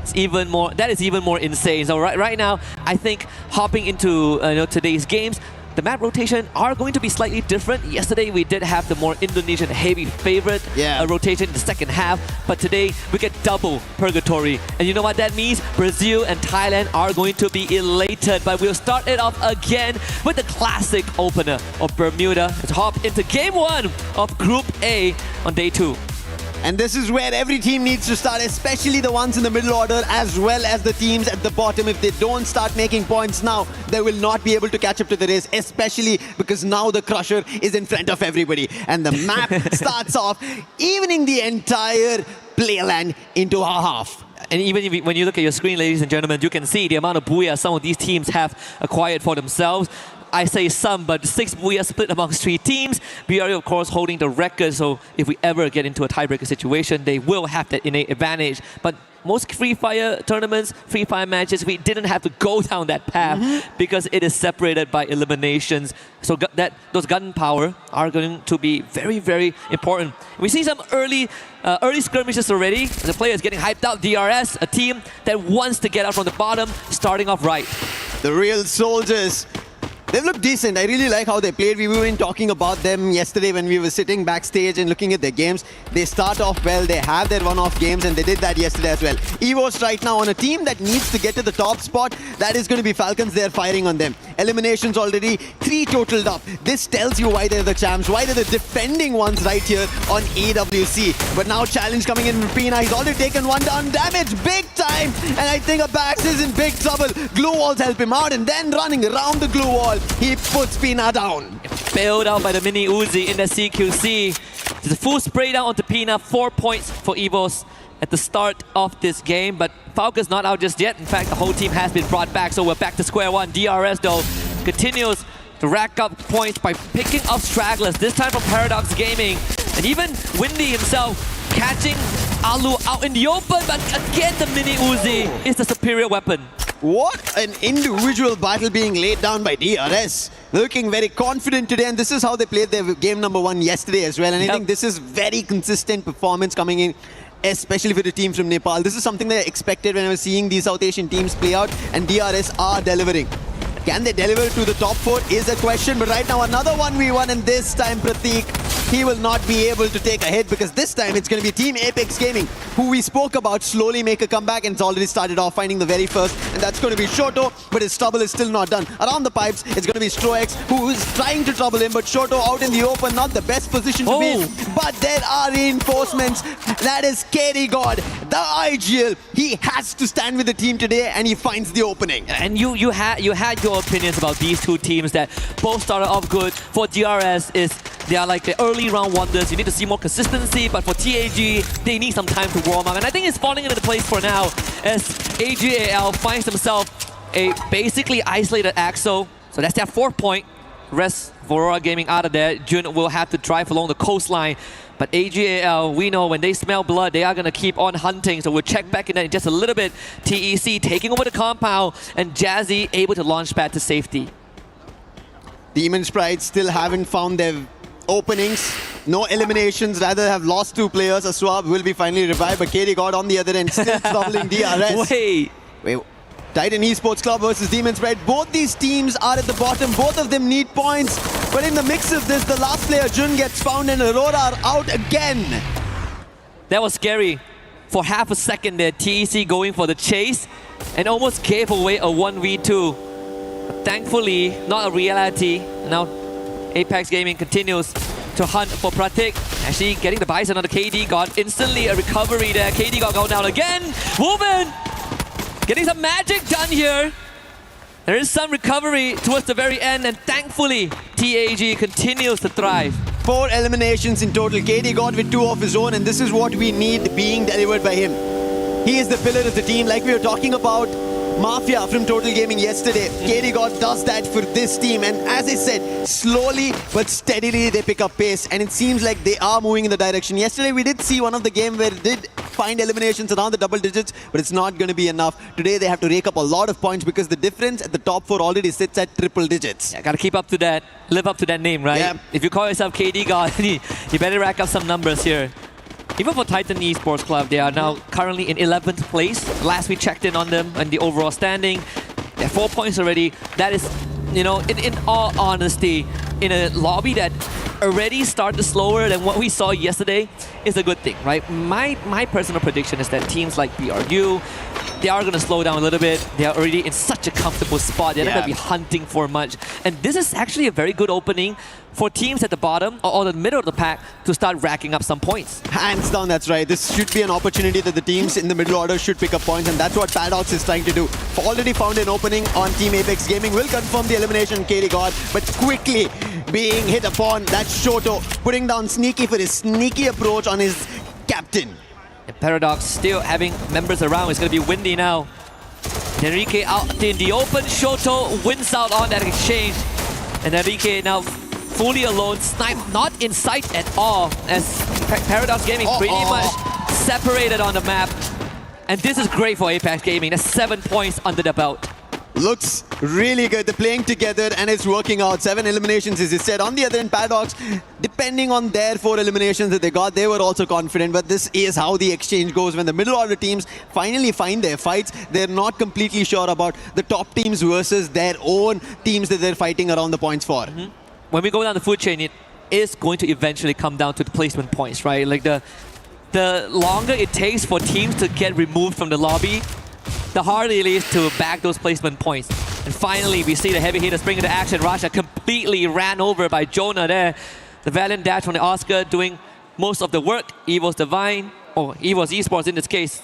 that is even more insane. So right now, I think hopping into today's games, the map rotation are going to be slightly different. Yesterday we did have the more Indonesian heavy favorite rotation in the second half, but today we get double purgatory. And you know what that means? Brazil and Thailand are going to be elated, but we'll start it off again with the classic opener of Bermuda. Let's hop into game 1 of Group A on day 2. And this is where every team needs to start, especially the ones in the middle order as well as the teams at the bottom. If they don't start making points now, they will not be able to catch up to the race, especially because now the Crusher is in front of everybody. And the map starts off evening the entire playland into a half. And even when you look at your screen, ladies and gentlemen, you can see the amount of booyah some of these teams have acquired for themselves. I say some, but 6 booyah split amongst 3 teams. BRU, of course, holding the record, so if we ever get into a tiebreaker situation, they will have that innate advantage. But most Free Fire tournaments, Free Fire matches, we didn't have to go down that path because it is separated by eliminations. So those gun power are going to be very, very important. We see some early skirmishes already. The player is getting hyped out. DRS, a team that wants to get out from the bottom, starting off right. The real soldiers. They've looked decent. I really like how they played. We were talking about them yesterday when we were sitting backstage and looking at their games. They start off well. They have their one-off games, and they did that yesterday as well. Evo's right now on a team that needs to get to the top spot. That is going to be Falcons. They're firing on them. Eliminations already, 3 totaled up. This tells you why they're the champs, why they're the defending ones right here on EWC. But now challenge coming in from Pina. He's already taken 1 down. Damage big time. And I think Abax is in big trouble. Glue walls help him out, and then running around the glue wall, he puts Pina down. Bailed out by the mini Uzi in the CQC. It's a full spray down onto Pina. 4 points for Evos at the start of this game, but Falcons not out just yet. In fact, the whole team has been brought back, so we're back to square one. DRS though continues to rack up points by picking up stragglers, this time from Paradox Gaming. And even Windy himself catching Alu out in the open, but again the mini Uzi is the superior weapon. What an individual battle being laid down by DRS. Looking very confident today, and this is how they played their game number 1 yesterday as well. And I think this is very consistent performance coming in, especially for the team from Nepal. This is something that I expected when I was seeing these South Asian teams play out, and DRS are delivering. Can they deliver to the top 4 is a question, but right now another 1v1, and this time Prateek, he will not be able to take a hit, because this time it's going to be Team Apex Gaming, who we spoke about, slowly make a comeback, and it's already started off finding the very first, and that's going to be Shoto, but his trouble is still not done. Around the pipes, it's going to be Stroex, who is trying to trouble him, but Shoto out in the open, not the best position to be in, but there are reinforcements. That is KD God, the IGL. He has to stand with the team today, and he finds the opening. And you had your opinions about these two teams that both started off good. For DRS, they are like the early round wonders. You need to see more consistency, but for TAG, they need some time to warm up. And I think it's falling into place for now as AGAL finds himself a basically isolated Axo. So that's their 4th point. Rest of Aurora Gaming out of there. Jun will have to drive along the coastline. But AGAL, we know when they smell blood, they are going to keep on hunting. So we'll check back in just a little bit. TEC taking over the compound, and Jazzy able to launch pad to safety. Demon Sprites still haven't found their openings. No eliminations, rather have lost 2 players. Aswab will be finally revived, but KD God on the other end still troubling DRS. Wait. Titan Esports Club versus Demon Sprite. Both these teams are at the bottom. Both of them need points. But in the mix of this, the last player, Jun, gets found, and Aurora are out again. That was scary. For half a second there, TEC going for the chase and almost gave away a 1v2. But thankfully, not a reality. Now, Apex Gaming continues to hunt for Pratik. Actually getting the Bison on the KD God. Instantly a recovery there. KD God going down again. Woven! Getting some magic done here. There is some recovery towards the very end, and thankfully, TAG continues to thrive. 4 eliminations in total. KD God with 2 of his own, and this is what we need being delivered by him. He is the pillar of the team, like we were talking about Mafia from Total Gaming yesterday. KD God does that for this team, and as I said, slowly but steadily they pick up pace, and it seems like they are moving in the direction. Yesterday we did see one of the game where it did find eliminations around the double digits, but it's not going to be enough. Today they have to rake up a lot of points because the difference at the top 4 already sits at triple digits. Yeah, gotta keep up to that, live up to that name, right? Yeah. If you call yourself KD God, you better rack up some numbers here. Even for Titan Esports Club, they are now currently in 11th place. Last we checked in on them and the overall standing, they're 4 points already. That is, in all honesty, in a lobby that already started slower than what we saw yesterday is a good thing, right? My personal prediction is that teams like BRU, they are going to slow down a little bit. They are already in such a comfortable spot. They're not going to be hunting for much. And this is actually a very good opening for teams at the bottom or the middle of the pack to start racking up some points. Hands down, that's right. This should be an opportunity that the teams in the middle order should pick up points, and that's what Paradox is trying to do. Already found an opening on Team Apex Gaming. Will confirm the elimination, KD God, but quickly being hit upon. That's Shoto putting down Sneaky for his sneaky approach on his captain. And Paradox still having members around. It's going to be Windy now. Enrique out in the open. Shoto wins out on that exchange. And Enrique now fully alone. Snipe not in sight at all, as Paradox Gaming pretty much separated on the map. And this is great for Apex Gaming. That's 7 points under the belt. looks really good. They're playing together and it's working out. 7 eliminations, as you said. On the other end, Paradox, depending on their 4 eliminations that they got, they were also confident. But this is how the exchange goes. When the middle order teams finally find their fights, they're not completely sure about the top teams versus their own teams that they're fighting around the points for. When we go down the food chain, it is going to eventually come down to the placement points, right? Like the longer it takes for teams to get removed from the lobby, the harder it is to back those placement points. And finally, we see the heavy hitter spring into action. Rasha completely ran over by Jonah there. The valiant dash from the Oscar doing most of the work. Evo's Divine, or Evo's Esports in this case,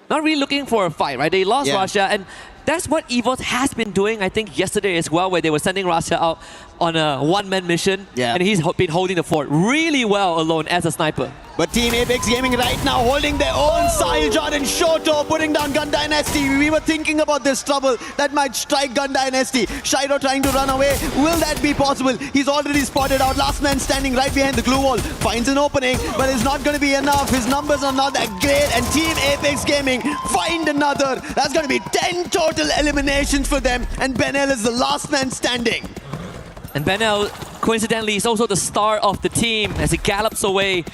not really looking for a fight, right? They lost Rasha, and that's what Evo's has been doing, I think, yesterday as well, where they were sending Rasha out on a one-man mission, and he's been holding the fort really well alone as a sniper. But Team Apex Gaming right now holding their own. Sahil and Shoto putting down Gun Dynasty. We were thinking about this trouble that might strike Gun Dynasty. Shiro trying to run away. Will that be possible? He's already spotted out. Last man standing right behind the glue wall. Finds an opening, but it's not going to be enough. His numbers are not that great. And Team Apex Gaming find another. That's going to be 10 total eliminations for them. And Benel is the last man standing. And Benel, coincidentally, is also the star of the team as he gallops away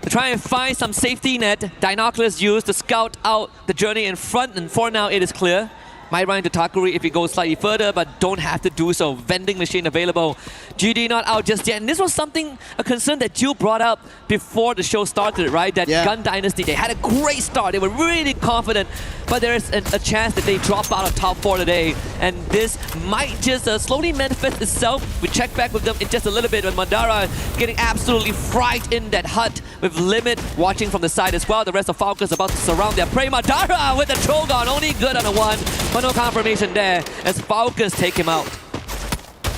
to try and find some safety net. Dinoculus used to scout out the journey in front, and for now it is clear. Might run into Takuri if he goes slightly further, but don't have to do so. Vending machine available. GD not out just yet. And this was something, a concern that you brought up before the show started, right? That Gun Dynasty, they had a great start. They were really confident, but there is a chance that they drop out of top 4 today. And this might just slowly manifest itself. We check back with them in just a little bit when Mandara getting absolutely fried in that hut with Limit watching from the side as well. The rest of Falcons about to surround their prey. Mandara with the Trogon, only good on a 1. But no confirmation there as Falcons take him out.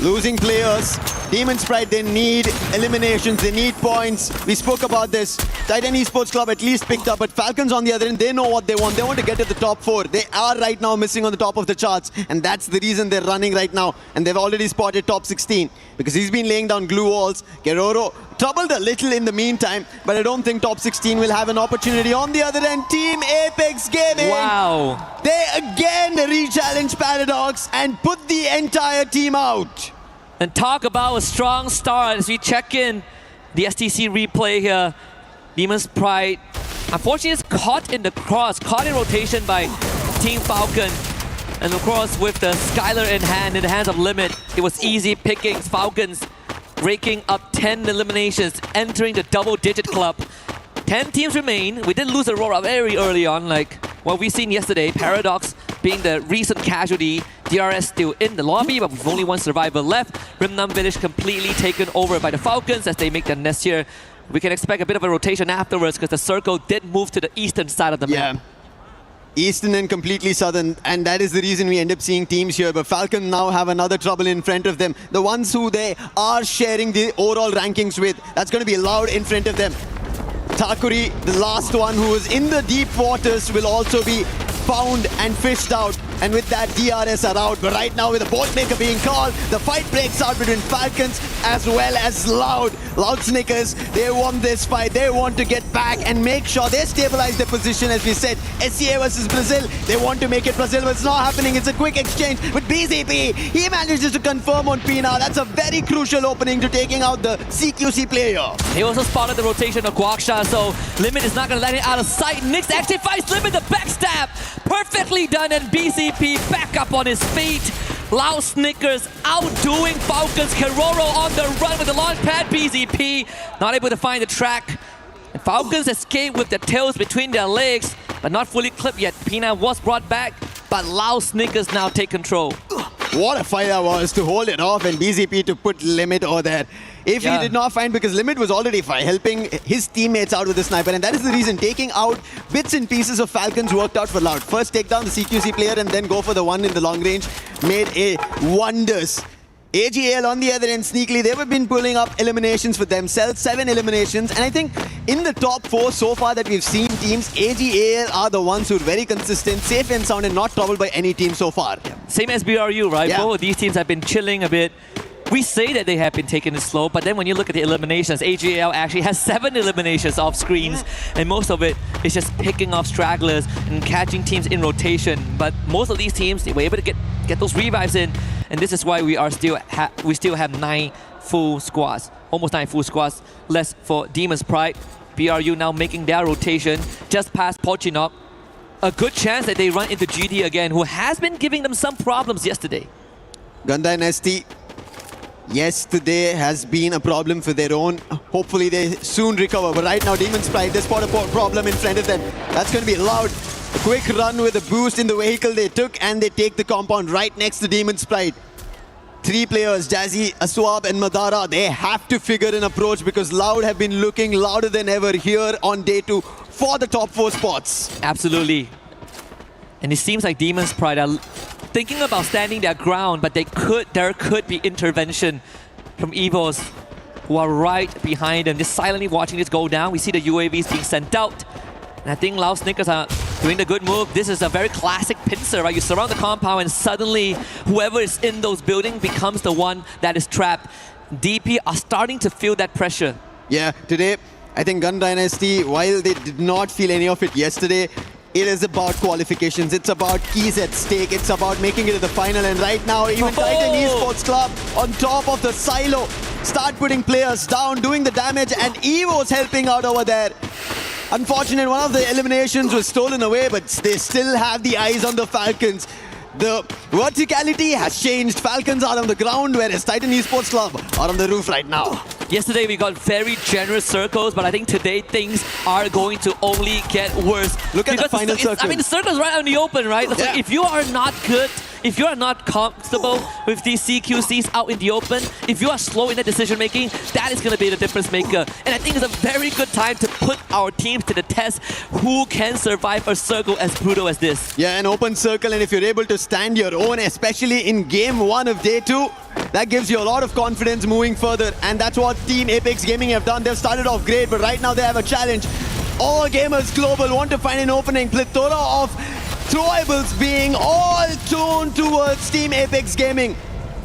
Losing players. Demon Sprite, they need eliminations, they need points. We spoke about this. Titan Esports Club at least picked up, but Falcons on the other end, they know what they want. They want to get to the top 4. They are right now missing on the top of the charts, and that's the reason they're running right now. And they've already spotted top 16 because he's been laying down glue walls. Guerrero troubled a little in the meantime, but I don't think top 16 will have an opportunity. On the other end, Team Apex Gaming. Wow. They again re-challenge Paradox and put the entire team out. And talk about a strong start as we check in the STC replay here. Demon's Pride, unfortunately, is caught in the cross, caught in rotation by Team Falcon. And of course, with the Skylar in hand, in the hands of Limit, it was easy pickings. Falcons raking up 10 eliminations, entering the double-digit club. 10 teams remain. We did lose Aurora very early on, like what we seen yesterday. Paradox being the recent casualty. DRS still in the lobby, but with only 1 survivor left. Rimnam Village completely taken over by the Falcons as they make their nest here. We can expect a bit of a rotation afterwards because the circle did move to the eastern side of the map. Eastern and completely southern, and that is the reason we end up seeing teams here. But Falcon now have another trouble in front of them. The ones who they are sharing the overall rankings with, that's going to be Loud in front of them. Takuri, the last one who is in the deep waters, will also be found and fished out. And with that, DRS are out. But right now, with the bolt maker being called, the fight breaks out between Falcons as well as Loud. Loud Snickers, they want this fight. They want to get back and make sure they stabilize their position. As we said, SCA versus Brazil, they want to make it Brazil, but it's not happening. It's a quick exchange with BZP. He manages to confirm on Pina. That's a very crucial opening to taking out the CQC player. He also spotted the rotation of Guaksha, so Limit is not going to let it out of sight. Nyx actually fights Limit, the backstab. Perfectly done, and BCP back up on his feet. Loud Snickers outdoing Falcons. Keroro on the run with the launch pad. BZP not able to find the track. And Falcons escape with their tails between their legs, but not fully clipped yet. Pina was brought back, but Loud Snickers now take control. What a fight that was to hold it off and BZP to put Limit over there. If he did not find, because Limit was already helping his teammates out with the sniper, and that is the reason taking out bits and pieces of Falcons worked out for Loud. First take down the CQC player and then go for the one in the long range made wonders. AGL on the other end, sneakily, they have been pulling up eliminations for themselves, 7 eliminations, and I think in the top 4 so far that we've seen teams, AGL are the ones who are very consistent, safe and sound, and not troubled by any team so far. Same as BRU, right? Yeah. Both of these teams have been chilling a bit. we say that they have been taking it slow, but then when you look at the eliminations, AGL actually has 7 eliminations off screens, and most of it is just picking off stragglers and catching teams in rotation. But most of these teams, they were able to get those revives in, and this is why we still have 9 full squads, almost 9 full squads less for Demon's Pride. BRU now making their rotation just past Pochinok. A good chance that they run into GD again, who has been giving them some problems yesterday. Gun Dynasty, yesterday has been a problem for their own. Hopefully they soon recover. But right now, Demon's Pride, they spot a problem in front of them. That's going to be Loud. A quick run with a boost in the vehicle they took, and they take the compound right next to Demon's Pride. 3 players, Jazzy, Aswab and Madara, they have to figure an approach because Loud have been looking louder than ever here on day 2 for the top 4 spots. Absolutely. And it seems like Demon's Pride are thinking about standing their ground, but there could be intervention from Evos, who are right behind them, just silently watching this go down. We see the UAVs being sent out. And I think Loud Snickers are doing the good move. This is a very classic pincer, right? You surround the compound and suddenly whoever is in those buildings becomes the one that is trapped. DP are starting to feel that pressure. Yeah, today, I think Gun Dynasty, while they did not feel any of it yesterday, it is about qualifications. It's about keys at stake. It's about making it to the final. And right now, even Titan Esports Club on top of the silo start putting players down, doing the damage, and Evo's helping out over there. Unfortunate, one of the eliminations was stolen away, but they still have the eyes on the Falcons. The verticality has changed. Falcons are on the ground, whereas Titan Esports Club are on the roof right now. Yesterday we got very generous circles, but I think today things are going to only get worse. Look at the final circle. I mean, the circle's right out in the open, right? It's Yeah. like if you are not good, if you are not comfortable with these CQCs out in the open, if you are slow in that decision making, that is going to be the difference maker. And I think it's a very good time to put our teams to the test. Who can survive a circle as brutal as this? Yeah, an open circle, and if you're able to stand your own, especially in game 1 of day 2, that gives you a lot of confidence moving further. And that's what Team Apex Gaming have done. They've started off great, but right now they have a challenge. All gamers global want to find an opening. Plethora of throwables being all tuned towards Team Apex Gaming.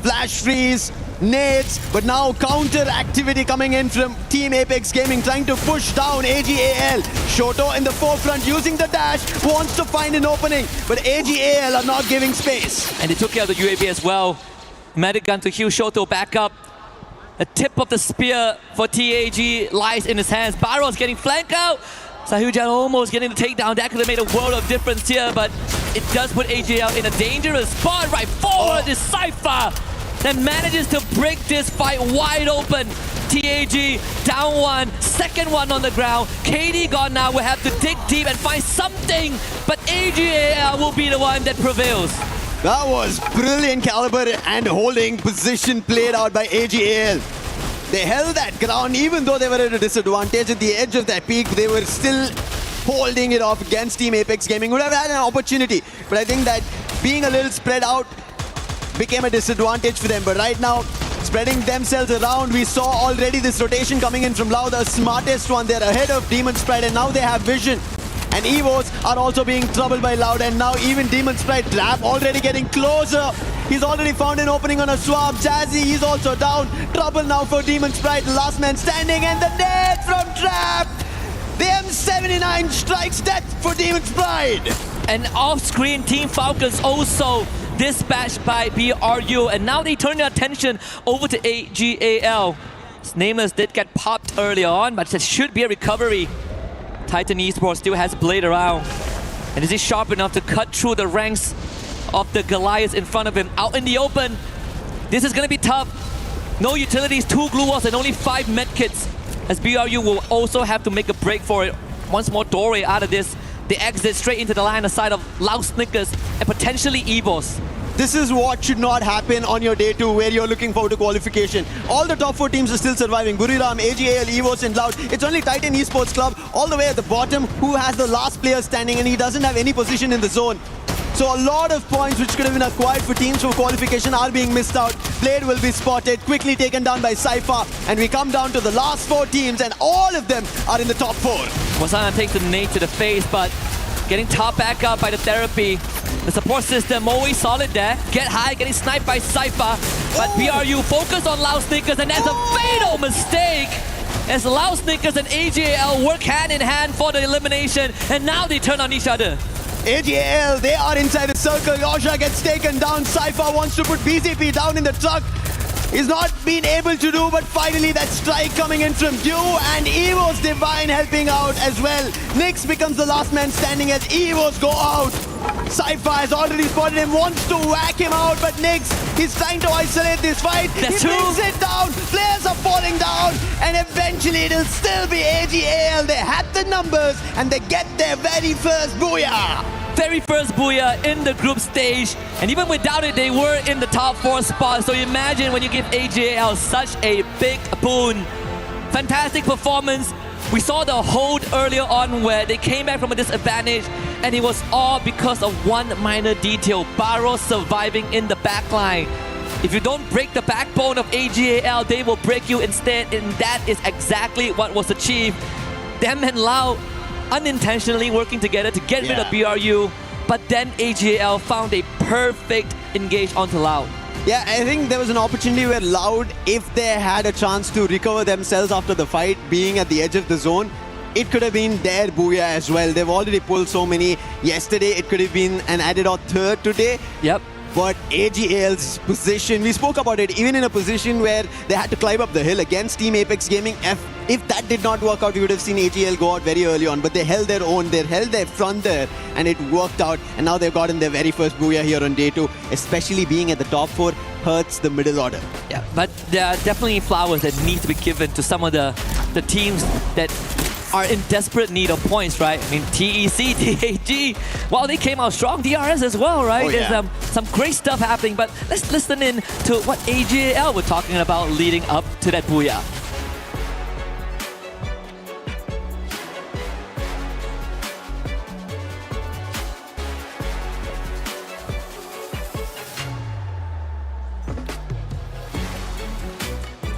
Flash freeze, nades, but now counter activity coming in from Team Apex Gaming, trying to push down AGAL. Shoto in the forefront using the dash, wants to find an opening, but AGAL are not giving space. And they took care of the UAV as well. Medic gun to heal Shoto back up. The tip of the spear for TAG lies in his hands. Barrow's getting flanked out. Sahujan almost getting the takedown. That could have made a world of difference here, but it does put AGL in a dangerous spot. Right forward is Cypher that manages to break this fight wide open. TAG down 1, second one on the ground. KD gone now. We'll have to dig deep and find something, but AGL will be the one that prevails. That was brilliant caliber and holding position played out by AGAL. They held that ground even though they were at a disadvantage. At the edge of that peak, they were still holding it off against Team Apex Gaming. Would have had an opportunity, but I think that being a little spread out became a disadvantage for them. But right now, spreading themselves around, we saw already this rotation coming in from Loud, the smartest one. They're ahead of Demon's Pride, and now they have vision. And Evos are also being troubled by Loud, and now even Demon's Pride Trap already getting closer. He's already found an opening on a swap. Jazzy, he's also down. Trouble now for Demon's Pride. Last man standing, and the net from Trap. The M79 strikes death for Demon's Pride. And off-screen, Team Falcons also dispatched by BRU, and now they turn their attention over to AGAL. Nameless did get popped earlier on, but there should be a recovery. Titan Esports still has Blade around. And is he sharp enough to cut through the ranks of the Goliaths in front of him? Out in the open, this is going to be tough. No utilities, 2 glue walls, and only 5 medkits. As BRU will also have to make a break for it. Once more doorway out of this. They exit straight into the line aside of Loud Snickers and potentially Evos. This is what should not happen on your day 2 where you're looking forward to qualification. All the top 4 teams are still surviving. Buriram, AGAL, Evos and Loud. It's only Titan Esports Club all the way at the bottom who has the last player standing, and he doesn't have any position in the zone. So a lot of points which could have been acquired for teams for qualification are being missed out. Blade will be spotted, quickly taken down by Cypher, and we come down to the last 4 teams, and all of them are in the top 4. Wasana takes the nade to the face, but getting top back up by the therapy. The support system always solid there. Get high, getting sniped by Cypher. But BRU focus on Loud Snickers, and that's a fatal mistake. As Loud Snickers and AJL work hand in hand for the elimination, and now they turn on each other. AJL, they are inside the circle. Yosha gets taken down. Cypher wants to put BCP down in the truck. He's not been able to do, but finally that strike coming in from Dew, and Evo's Divine helping out as well. Nyx becomes the last man standing as Evos go out. Cypher has already spotted him, wants to whack him out, but Nyx, he's trying to isolate this fight. He brings it down, players are falling down, and eventually it'll still be AGAL. They have the numbers, and they get their very first booyah. Very first booyah in the group stage, and even without it, they were in the top 4 spot. So imagine when you give AJL such a big boon. Fantastic performance. We saw the hold earlier on where they came back from a disadvantage, and it was all because of one minor detail: Barros surviving in the backline. If you don't break the backbone of AGAL, they will break you instead, and that is exactly what was achieved. Them and Lau unintentionally working together to get rid of BRU, but then AGAL found a perfect engage onto Loud. Yeah, I think there was an opportunity where Loud, if they had a chance to recover themselves after the fight, being at the edge of the zone, it could have been their booyah as well. They've already pulled so many yesterday. It could have been an added or third today. Yep. But AGL's position, we spoke about it, even in a position where they had to climb up the hill against Team Apex Gaming. If that did not work out, we would have seen AGL go out very early on. But they held their own, they held their front there, and it worked out. And now they've gotten their very first booyah here on day 2. Especially being at the top 4 hurts the middle order. Yeah, but there are definitely flowers that need to be given to some of the teams that are in desperate need of points, right? I mean, TEC, TAG, well, they came out strong. DRS as well, right? Oh, yeah. There's some great stuff happening, but let's listen in to what AGAL were talking about leading up to that booyah.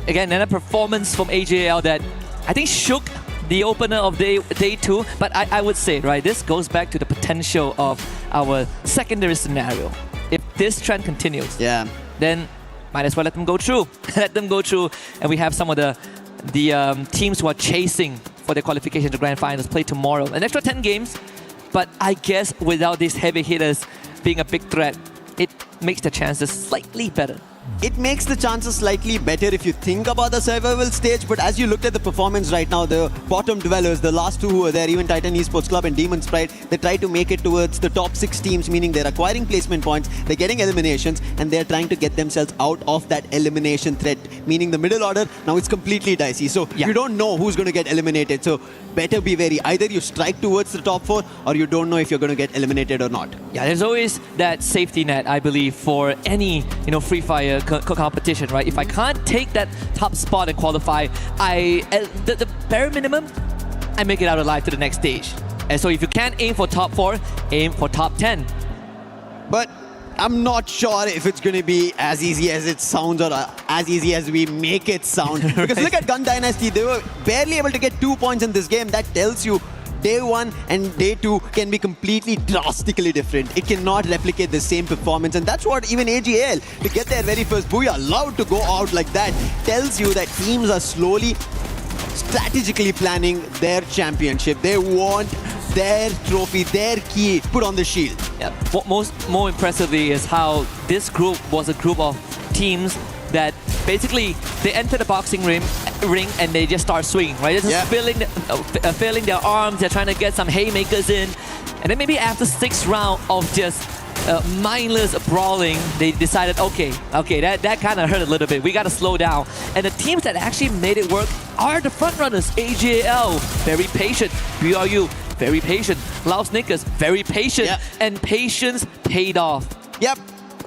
Again, another performance from AGAL that I think shook the opener of day 2, but I would say, right, this goes back to the potential of our secondary scenario. If this trend continues, then might as well let them go through. Let them go through, and we have some of the teams who are chasing for their qualification to Grand Finals play tomorrow. An extra 10 games, but I guess without these heavy hitters being a big threat, it makes the chances slightly better. It makes the chances slightly better if you think about the survival stage, but as you looked at the performance right now, the bottom dwellers, the last 2 who were there, even Titan Esports Club and Demon Sprite, they try to make it towards the top 6 teams, meaning they're acquiring placement points, they're getting eliminations, and they're trying to get themselves out of that elimination threat, meaning the middle order, now it's completely dicey. So you don't know who's going to get eliminated, so better be wary. Either you strike towards the top 4, or you don't know if you're going to get eliminated or not. Yeah, there's always that safety net, I believe, for any Free Fire competition, right? If I can't take that top spot and qualify, the bare minimum, I make it out alive to the next stage. And so if you can't aim for top 4, aim for top 10. But I'm not sure if it's going to be as easy as it sounds or as easy as we make it sound. Because look at Gun Dynasty, they were barely able to get 2 points in this game. That tells you day 1 and day 2 can be completely drastically different. It cannot replicate the same performance, and that's what even AGL, to get their very first booyah, allowed to go out like that, tells you that teams are slowly, strategically planning their championship. They want their trophy, their key put on the shield. Yeah. More impressively is how this group was a group of teams that basically they enter the boxing ring and they just start swinging, right? They're just filling their arms, they're trying to get some haymakers in, and then maybe after 6th round of just mindless brawling, they decided, okay, that kind of hurt a little bit. We got to slow down. And the teams that actually made it work are the front runners. AJL, very patient. BRU, very patient. Loud Snickers, very patient. And patience paid off. Yep.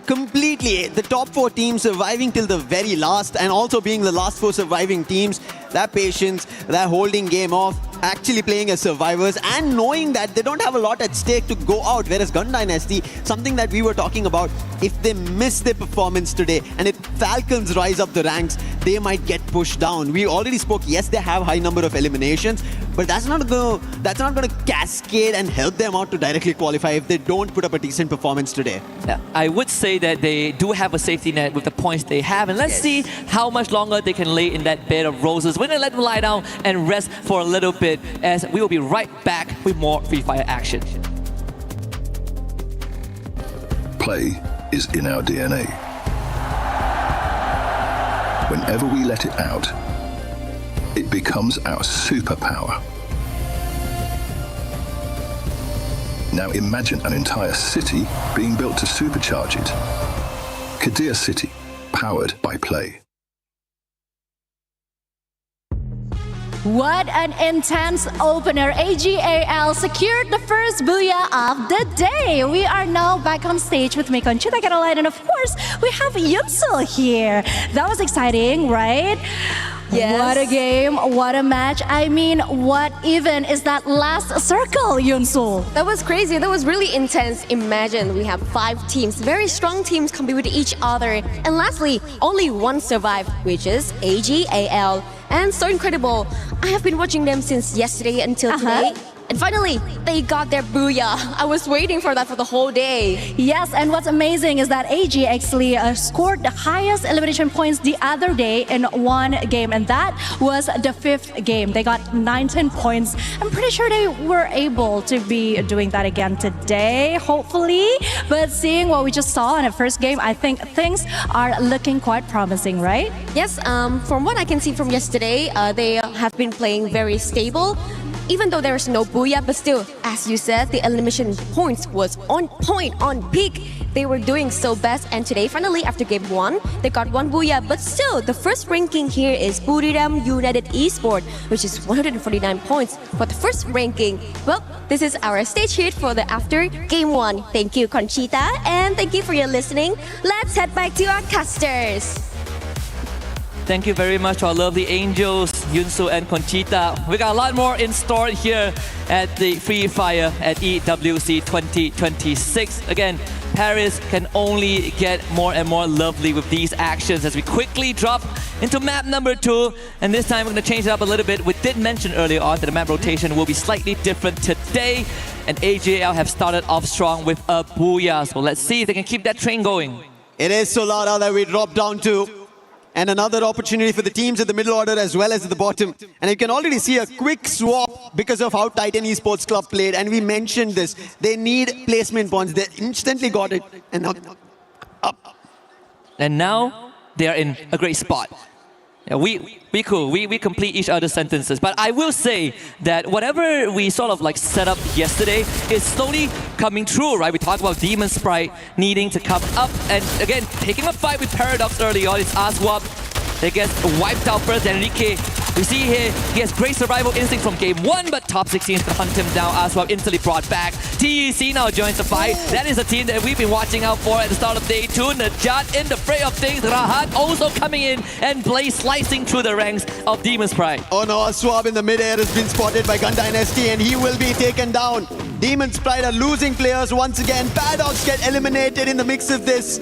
Completely. The top 4 teams surviving till the very last, and also being the last 4 surviving teams, that patience, that holding game off, actually playing as survivors and knowing that they don't have a lot at stake to go out. Whereas Gun Dynasty, something that we were talking about, if they miss their performance today and if Falcons rise up the ranks, they might get pushed down. We already spoke, yes, they have high number of eliminations, but that's not going to cascade and help them out to directly qualify if they don't put up a decent performance today. I would say that they do have a safety net with the points they have, and let's see how much longer they can lay in that bed of roses. We're going to let them lie down and rest for a little bit, as we will be right back with more Free Fire action. Play is in our DNA. Whenever we let it out, it becomes our superpower. Now imagine an entire city being built to supercharge it. Kadir City, powered by play. What an intense opener. AGAL secured the first booyah of the day. We are now back on stage with me, Conchita Caroline, and of course, we have Yunsul here. That was exciting, right? Yes. What a game, what a match. I mean, what even is that last circle, Yunsul? That was crazy. That was really intense. Imagine we have 5 teams, very strong teams compete with each other. And lastly, only one survived, which is AGAL. And so incredible. I have been watching them since yesterday until today. And finally, they got their booyah. I was waiting for that for the whole day. Yes, and what's amazing is that AG actually scored the highest elimination points the other day in one game, and that was the 5th game. They got 19 points. I'm pretty sure they were able to be doing that again today, hopefully. But seeing what we just saw in the first game, I think things are looking quite promising, right? Yes, from what I can see from yesterday, they have been playing very stable. Even though there is no booyah, but still, as you said, the elimination points was on point, on peak. They were doing so best, and today, finally, after game 1, they got 1 booyah. But still, the first ranking here is Buriram United Esports, which is 149 points for the first ranking. Well, this is our stage hit for the after game 1. Thank you, Conchita, and thank you for your listening. Let's head back to our casters. Thank you very much to our lovely angels, Yunsu and Conchita. We got a lot more in store here at the Free Fire at EWC 2026. Again, Paris can only get more and more lovely with these actions as we quickly drop into map number 2. And this time we're going to change it up a little bit. We did mention earlier on that the map rotation will be slightly different today. And AGL have started off strong with a booyah. So let's see if they can keep that train going. It is Solara that we drop down to. And another opportunity for the teams at the middle order as well as at the bottom. And you can already see a quick swap because of how Titan Esports Club played. And we mentioned this. They need placement points. They instantly got it. And now up. And now they are in a great spot. Yeah, we complete each other's sentences. But I will say that whatever we sort of like set up yesterday is slowly coming true, right? We talked about Demon Sprite needing to come up and again, taking a fight with Paradox early on. It's Aswap that gets wiped out first. Enrique, we see here, he has great survival instinct from game 1, but top 16 is going to hunt him down. Aswap instantly brought back. TEC now joins the fight. That is a team that we've been watching out for at the start of day 2. Najat in the fray of things. Rahat also coming in and Blaze slicing through the ranks of Demon Sprite. Oh no, Aswap in the mid-air has been spotted by Gun Dynasty and he will be taken down. Demon Sprite are losing players once again. Paradox get eliminated in the mix of this.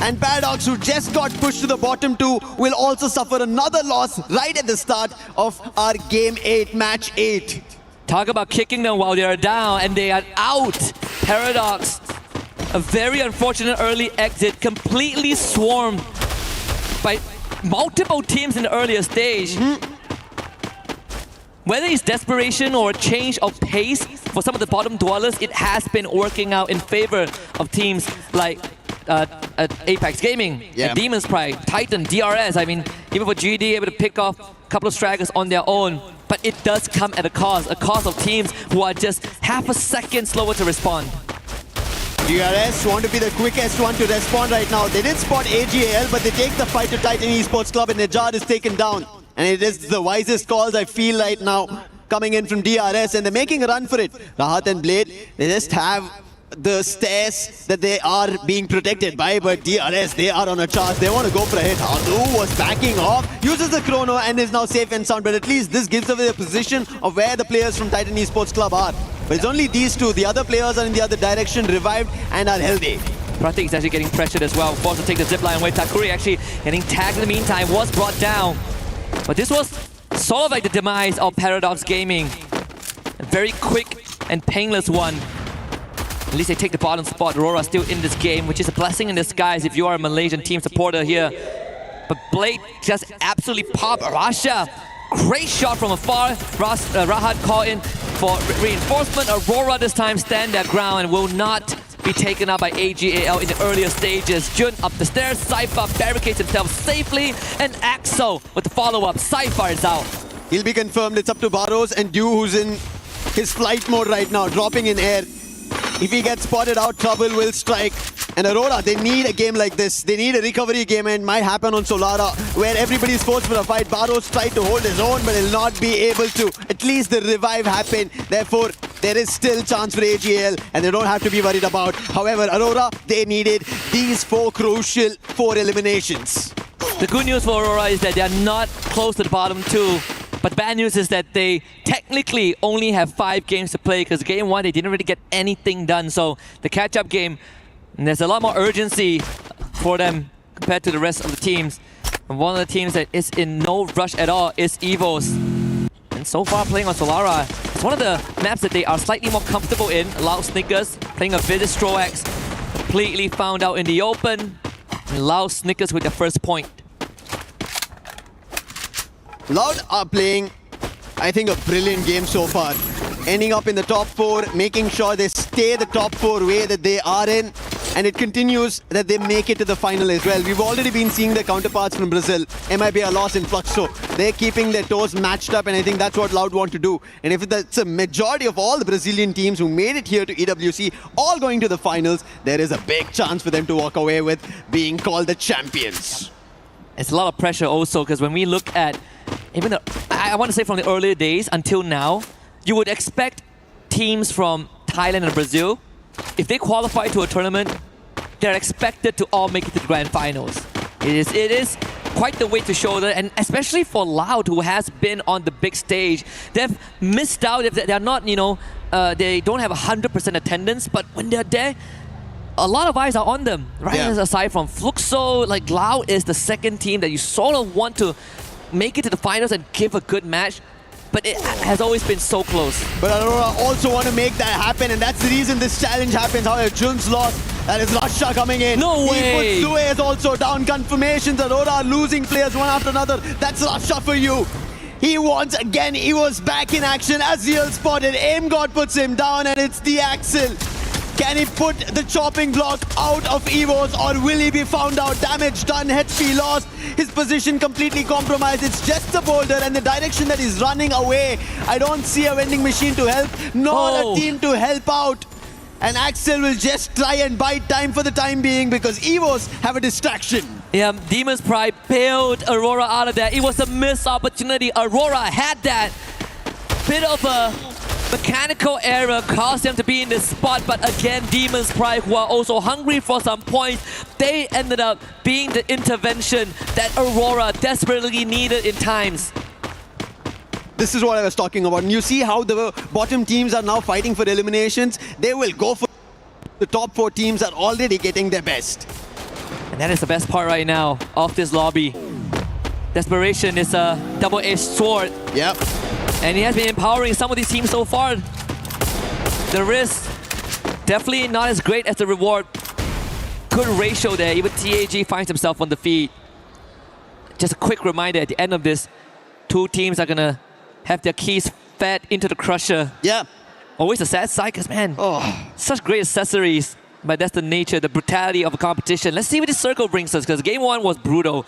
And Paradox, who just got pushed to the bottom 2, will also suffer another loss right at the start of our Game 8, Match 8. Talk about kicking them while they are down and they are out. Paradox, a very unfortunate early exit, completely swarmed by multiple teams in the earlier stage. Whether it's desperation or a change of pace for some of the bottom dwellers, it has been working out in favor of teams like Apex Gaming, and Demon Sprite, Titan, DRS. I mean, even for GD, able to pick off a couple of stragglers on their own. But it does come at a cost of teams who are just half a second slower to respond. DRS want to be the quickest one to respond right now. They did spot AGAL, but they take the fight to Titan Esports Club and Najad is taken down. And it is the wisest calls I feel right now coming in from DRS, and they're making a run for it. Rahat and Blade, they just have the stairs that they are being protected by, but DRS, they are on a charge. They want to go for a hit. Hadu was backing off, uses the chrono and is now safe and sound, but at least this gives away the position of where the players from Titan Esports Club are. But it's only these two. The other players are in the other direction, revived and are healthy. Pratik is actually getting pressured as well. Forced to take the zip line away. Takuri actually getting tagged in the meantime, was brought down. But this was sort of like the demise of Paradox Gaming. A very quick and painless one. At least they take the bottom spot. Aurora still in this game, which is a blessing in disguise if you are a Malaysian team supporter here. But Blade just absolutely popped Rasha. Great shot from afar. Rahat called in for reinforcement. Aurora this time stand their ground and will not be taken out by AGAL in the earlier stages. Jun up the stairs. Cypher barricades himself safely. And Axel with the follow-up. Cypher is out. He'll be confirmed. It's up to Barros and Dew, who's in his flight mode right now, dropping in air. If he gets spotted out, trouble will strike. And Aurora, they need a game like this. They need a recovery game, and it might happen on Solara, where everybody's forced for a fight. Barros tried to hold his own, but he'll not be able to. At least the revive happened. Therefore, there is still chance for AGL, and they don't have to be worried about. However, Aurora, they needed these crucial 4 eliminations. The good news for Aurora is that they are not close to the bottom 2. But the bad news is that they technically only have 5 games to play, because game 1 they didn't really get anything done. So the catch-up game, and there's a lot more urgency for them compared to the rest of the teams. And one of the teams that is in no rush at all is EVOS. And so far playing on Solara, it's one of the maps that they are slightly more comfortable in. Loud Snickers playing a bit of Stroax, completely found out in the open. And Loud Snickers with the first point. Loud are playing, I think, a brilliant game so far. Ending up in the top 4, making sure they stay the top 4 way that they are in. And it continues that they make it to the final as well. We've already been seeing their counterparts from Brazil. MIB lost in Fluxo. They're keeping their toes matched up, and I think that's what Loud want to do. And if that's a majority of all the Brazilian teams who made it here to EWC, all going to the finals, there is a big chance for them to walk away with being called the champions. It's a lot of pressure also, because when we look at even I want to say from the earlier days until now, you would expect teams from Thailand and Brazil, if they qualify to a tournament, they're expected to all make it to the grand finals. It is quite the weight to shoulder, and especially for Loud, who has been on the big stage, they've missed out if they're not, they don't have 100% attendance, but when they're there, a lot of eyes are on them, right? Yeah. Aside from Fluxo, like Loud is the second team that you sort of want to make it to the finals and give a good match, but it has always been so close. But Aurora also want to make that happen, and that's the reason this challenge happens. However, Jun's lost. That is Rasha coming in. No way! He puts Suez also down. Confirmations. Aurora are losing players one after another. That's Rasha for you. He once again, he was back in action. Aziel spotted. Aim God puts him down, and it's the Axel. Can he put the chopping block out of EVOS, or will he be found out? Damage done, HP lost, his position completely compromised. It's just a boulder, and the direction that he's running away, I don't see a vending machine to help, nor a team to help out. And Axel will just try and buy time for the time being, because EVOS have a distraction. Yeah, Demon's Pride bailed Aurora out of that. It was a missed opportunity. Aurora had that bit of a mechanical error, caused them to be in this spot, but again, Demon's Pride, who are also hungry for some points, they ended up being the intervention that Aurora desperately needed in times. This is what I was talking about. And you see how the bottom teams are now fighting for eliminations. They will go for the top 4 teams are already getting their best. And that is the best part right now of this lobby. Desperation is a double-edged sword. Yep. And he has been empowering some of these teams so far. The risk, definitely not as great as the reward. Good ratio there. Even TAG finds himself on the feed. Just a quick reminder, at the end of this, 2 teams are going to have their keys fed into the crusher. Yeah. Always a sad sight, because man, such great accessories. But that's the nature, the brutality of a competition. Let's see what this circle brings us, because game 1 was brutal.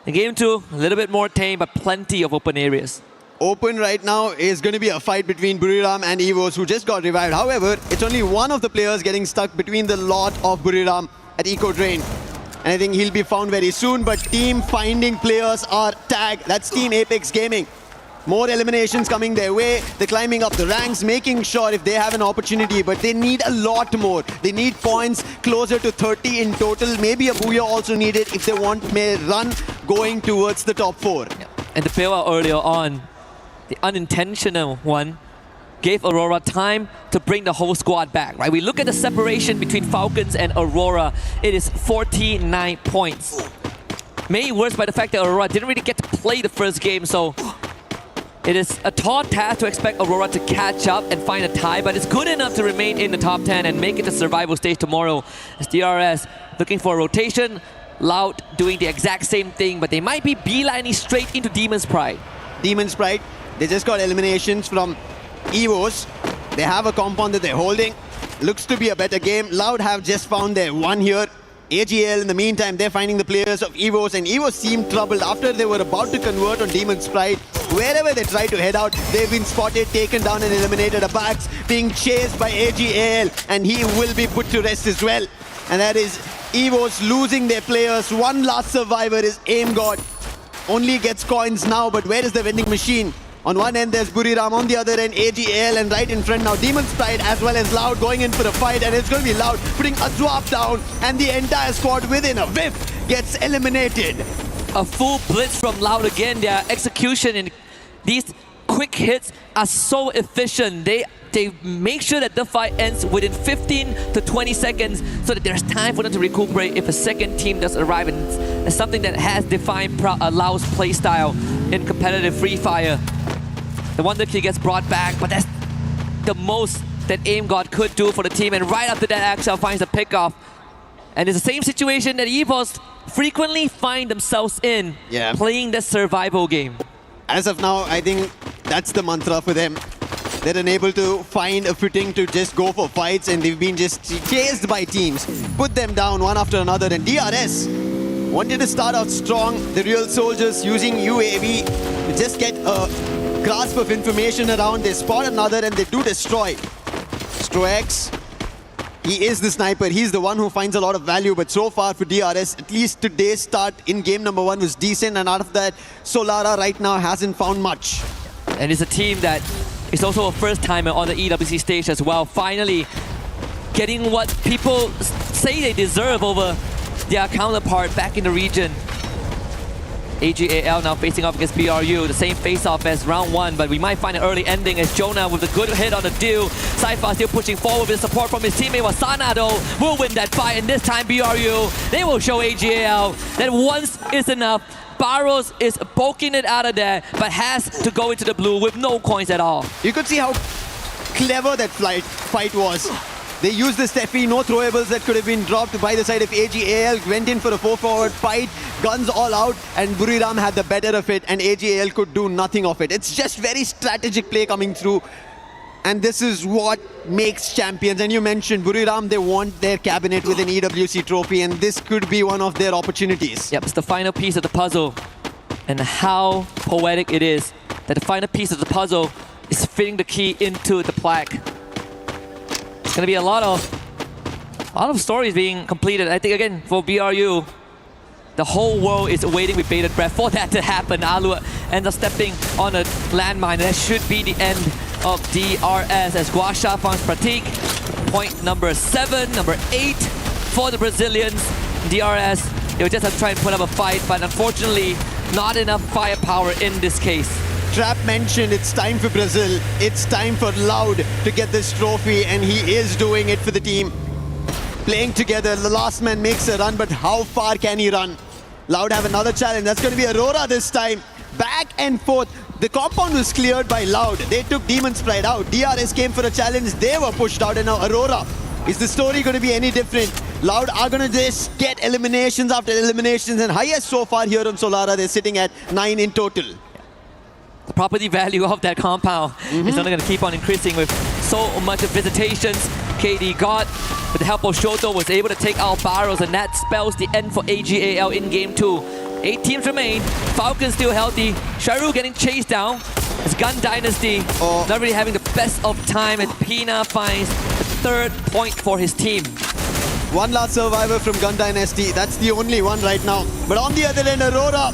In game 2, a little bit more tame, but plenty of open areas. Open right now is going to be a fight between Buriram and EVOS, who just got revived. However, it's only one of the players getting stuck between the lot of Buriram at Eco Drain. And I think he'll be found very soon, but team finding players are tagged. That's Team Apex Gaming. More eliminations coming their way. They're climbing up the ranks, making sure if they have an opportunity, but they need a lot more. They need points closer to 30 in total. Maybe a Booyah also needed if they want a run going towards the top 4. And the bailout earlier on, the unintentional one, gave Aurora time to bring the whole squad back, right? We look at the separation between Falcons and Aurora. It is 49 points. Made worse by the fact that Aurora didn't really get to play the first game, so it is a tall task to expect Aurora to catch up and find a tie, but it's good enough to remain in the top 10 and make it to survival stage tomorrow. As DRS looking for a rotation, Loud doing the exact same thing, but they might be beelining straight into Demon's Pride. Demon's Pride, they just got eliminations from EVOs. They have a compound that they're holding. Looks to be a better game. Loud have just found their one here. AGL, in the meantime, they're finding the players of EVOs, and EVOs seem troubled after they were about to convert on Demon's Pride. Wherever they try to head out, they've been spotted, taken down, and eliminated. Abax being chased by AGL, and he will be put to rest as well. And that is EVOs losing their players. One last survivor is Aim God. Only gets coins now, but where is the vending machine? On one end, there's Buriram. On the other end, AGL. And right in front now, Demon's Pride as well as Loud going in for a fight. And it's going to be Loud putting a drop down. And the entire squad within a whiff gets eliminated. A full blitz from Loud again. Their execution and these quick hits are so efficient. They make sure that the fight ends within 15 to 20 seconds so that there's time for them to recuperate if a second team does arrive. And it's something that has defined Loud's playstyle in competitive Free Fire. The Wonder Key gets brought back, but that's the most that Aim God could do for the team. And right after that, Axel finds a pickoff. And it's the same situation that EVOs frequently find themselves in, playing the survival game. As of now, I think that's the mantra for them. They're unable to find a footing to just go for fights, and they've been just chased by teams. Put them down one after another, and DRS wanted to start out strong. The real soldiers using UAV to just get a grasp of information around. They spot another and they do destroy. Strox, he is the sniper. He's the one who finds a lot of value, but so far for DRS, at least today's start in game number 1 was decent, and out of that, Solara right now hasn't found much. And it's a team that is also a first-timer on the EWC stage as well. Finally getting what people say they deserve over their counterpart back in the region. AGAL now facing off against BRU, the same face-off as round 1, but we might find an early ending as Jonah with a good hit on the deal. Saifa still pushing forward with support from his teammate Wasana though will win that fight, and this time BRU, they will show AGAL that once is enough. Barros is poking it out of there, but has to go into the blue with no coins at all. You could see how clever that fight was. They used the Steffi, no throwables that could have been dropped by the side of AGAL, went in for a 4-forward fight, guns all out, and Buriram had the better of it, and AGAL could do nothing of it. It's just very strategic play coming through, and this is what makes champions. And you mentioned Buriram, they want their cabinet with an EWC trophy, and this could be one of their opportunities. Yep, it's the final piece of the puzzle, and how poetic it is that the final piece of the puzzle is fitting the key into the plaque. It's going to be a lot of stories being completed. I think, again, for BRU, the whole world is waiting with bated breath for that to happen. Alu ends up stepping on a landmine. That should be the end of DRS as Guasha finds Pratik. Point number 7, number 8 for the Brazilians. DRS, they will just have to try and put up a fight, but unfortunately, not enough firepower in this case. Trap mentioned it's time for Brazil. It's time for Loud to get this trophy, and he is doing it for the team. Playing together, the last man makes a run, but how far can he run? Loud have another challenge. That's going to be Aurora this time. Back and forth. The compound was cleared by Loud. They took Demon's Pride out. DRS came for a challenge. They were pushed out, and now Aurora. Is the story going to be any different? Loud are going to just get eliminations after eliminations, and highest so far here on Solara, they're sitting at 9 in total. The property value of that compound is only going to keep on increasing with so much of visitations. KD God, with the help of Shoto, was able to take out Barros, and that spells the end for AGAL in game 2. 8 teams remain. Falcons still healthy. Sharu getting chased down. It's Gun Dynasty not really having the best of time, and Pina finds the 3rd point for his team. One last survivor from Gun Dynasty. That's the only one right now. But on the other end, Aurora.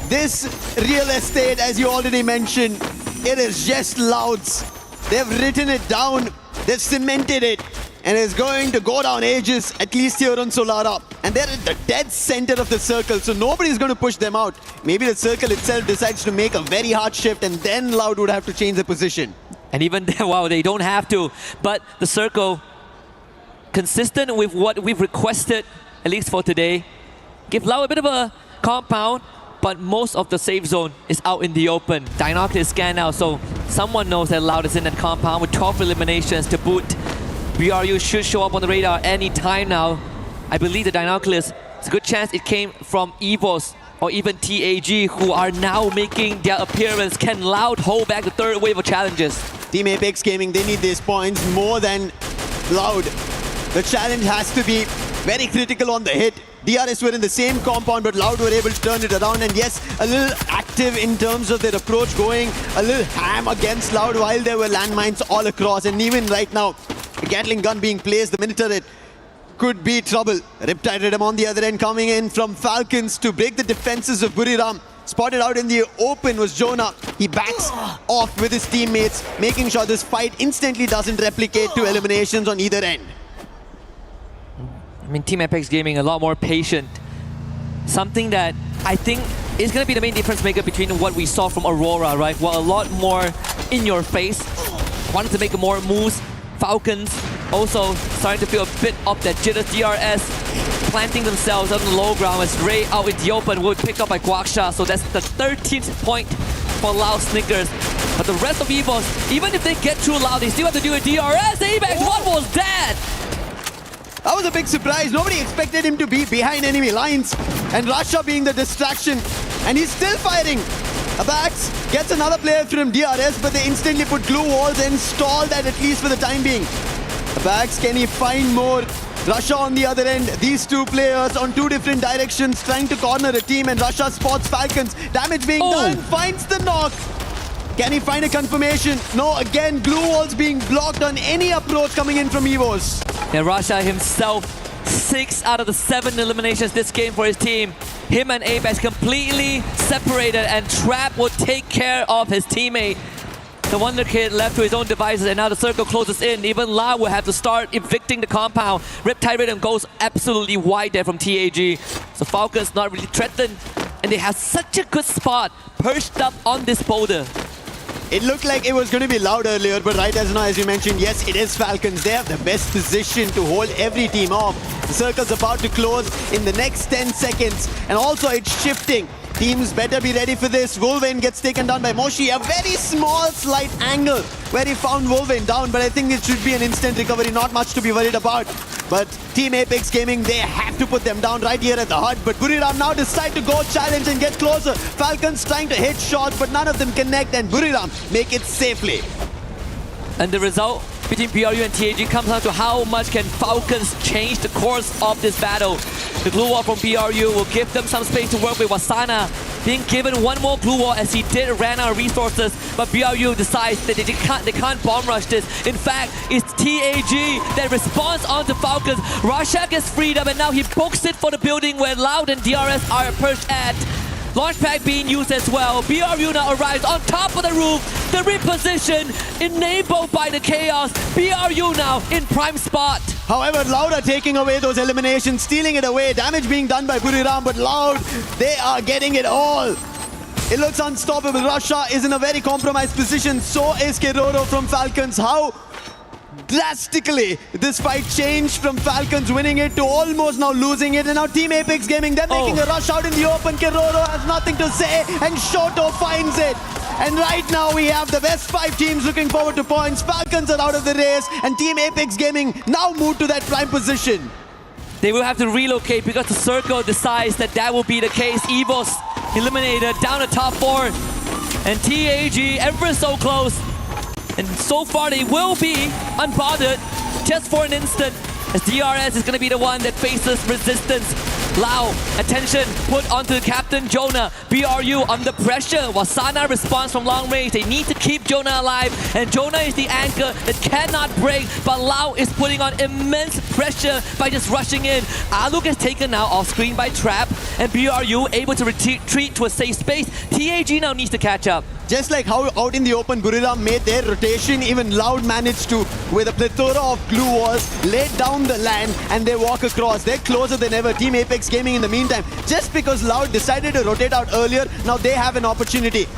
This real estate, as you already mentioned, it is just Loud's. They've written it down, they've cemented it, and it's going to go down ages, at least here on Solara. And they're at the dead center of the circle, so nobody's going to push them out. Maybe the circle itself decides to make a very hard shift, and then Loud would have to change the position. And even then, wow, they don't have to. But the circle, consistent with what we've requested, at least for today, give Lau a bit of a compound, but most of the safe zone is out in the open. Dinoculus is scanned now, so someone knows that Loud is in that compound with 12 eliminations to boot. BRU should show up on the radar any time now. I believe the Dinoculus, it's a good chance it came from EVOS or even TAG, who are now making their appearance. Can Loud hold back the third wave of challenges? Team Apex Gaming, they need these points more than Loud. The challenge has to be very critical on the hit. DRS were in the same compound, but Loud were able to turn it around. And yes, a little active in terms of their approach, going a little ham against Loud while there were landmines all across. And even right now, a Gatling gun being placed, the minute turret could be trouble. Riptide Rhythm on the other end coming in from Falcons to break the defenses of Buriram. Spotted out in the open was Jonah. He backs off with his teammates, making sure this fight instantly doesn't replicate to eliminations on either end. I mean, Team Apex Gaming a lot more patient. Something that I think is going to be the main difference maker between what we saw from Aurora, right? Well, a lot more in your face. Wanted to make more moves. Falcons also starting to feel a bit of that jitters. DRS planting themselves on the low ground as Ray out in the open will be picked up by Guaksha. So that's the 13th point for Loud Snickers. But the rest of EVOS, even if they get through Loud, they still have to do a DRS. Apex, what was that? That was a big surprise. Nobody expected him to be behind enemy lines. And Rasha being the distraction. And he's still firing. Abax gets another player from DRS, but they instantly put glue walls and stall that at least for the time being. Abax, can he find more? Rasha on the other end. These two players on two different directions trying to corner a team, and Rasha spots Falcons. Damage being done, finds the knock. Can he find a confirmation? No, again, glue walls being blocked on any approach coming in from EVOS. And Rasha himself, 6 out of the 7 eliminations this game for his team. Him and Apex completely separated, and Trap will take care of his teammate. The Wonder Kid left to his own devices, and now the circle closes in. Even La will have to start evicting the compound. Riptide Rhythm goes absolutely wide there from TAG. So Falcons not really threatened, and they have such a good spot perched up on this boulder. It looked like it was going to be Loud earlier, but right as now, as you mentioned, yes, it is Falcons. They have the best position to hold every team off. The circle's about to close in the next 10 seconds, and also it's shifting. Teams better be ready for this. Wolverine gets taken down by Moshi. A very small, slight angle where he found Wolverine down, but I think it should be an instant recovery, not much to be worried about. But Team Apex Gaming, they have to put them down right here at the hut. But Buriram now decide to go challenge and get closer. Falcons trying to hit shots, but none of them connect, and Buriram make it safely. And the result between BRU and TAG comes down to how much can Falcons change the course of this battle. The glue wall from BRU will give them some space to work with. Wasana being given one more glue wall as he ran out of resources, but BRU decides that they can't bomb rush this. In fact, it's TAG that responds onto Falcons. Rasha gets freed up, and now he books it for the building where Loud and DRS are perched at. Launchpad being used as well. BRU now arrives on top of the roof. The reposition enabled by the chaos. BRU now in prime spot. However, Loud are taking away those eliminations, stealing it away. Damage being done by Buriram, but Loud, they are getting it all. It looks unstoppable. Rasha is in a very compromised position. So is Keroro from Falcons. How drastically this fight changed from Falcons winning it to almost now losing it, and now Team Apex Gaming, they're making a rush out in the open. Keroro has nothing to say, and Shoto finds it. And right now we have the best 5 teams looking forward to points. Falcons are out of the race, and Team Apex Gaming now move to that prime position. They will have to relocate because the circle decides that will be the case. EVOS eliminated down to top 4, and TAG ever so close. And so far they will be unbothered just for an instant, as DRS is going to be the one that faces resistance. Lau, attention put onto Captain Jonah. BRU under pressure. Wasana responds from long range. They need to keep Jonah alive, and Jonah is the anchor that cannot break, but Lau is putting on immense pressure by just rushing in. Aluk is taken now off screen by Trap, and BRU able to retreat to a safe space. TAG now needs to catch up. Just like how out in the open Buriram made their rotation, even Loud managed to, with a plethora of glue walls, lay down the land and they walk across. They're closer than ever. Team Apex Gaming in the meantime, just because Loud decided to rotate out earlier, now they have an opportunity.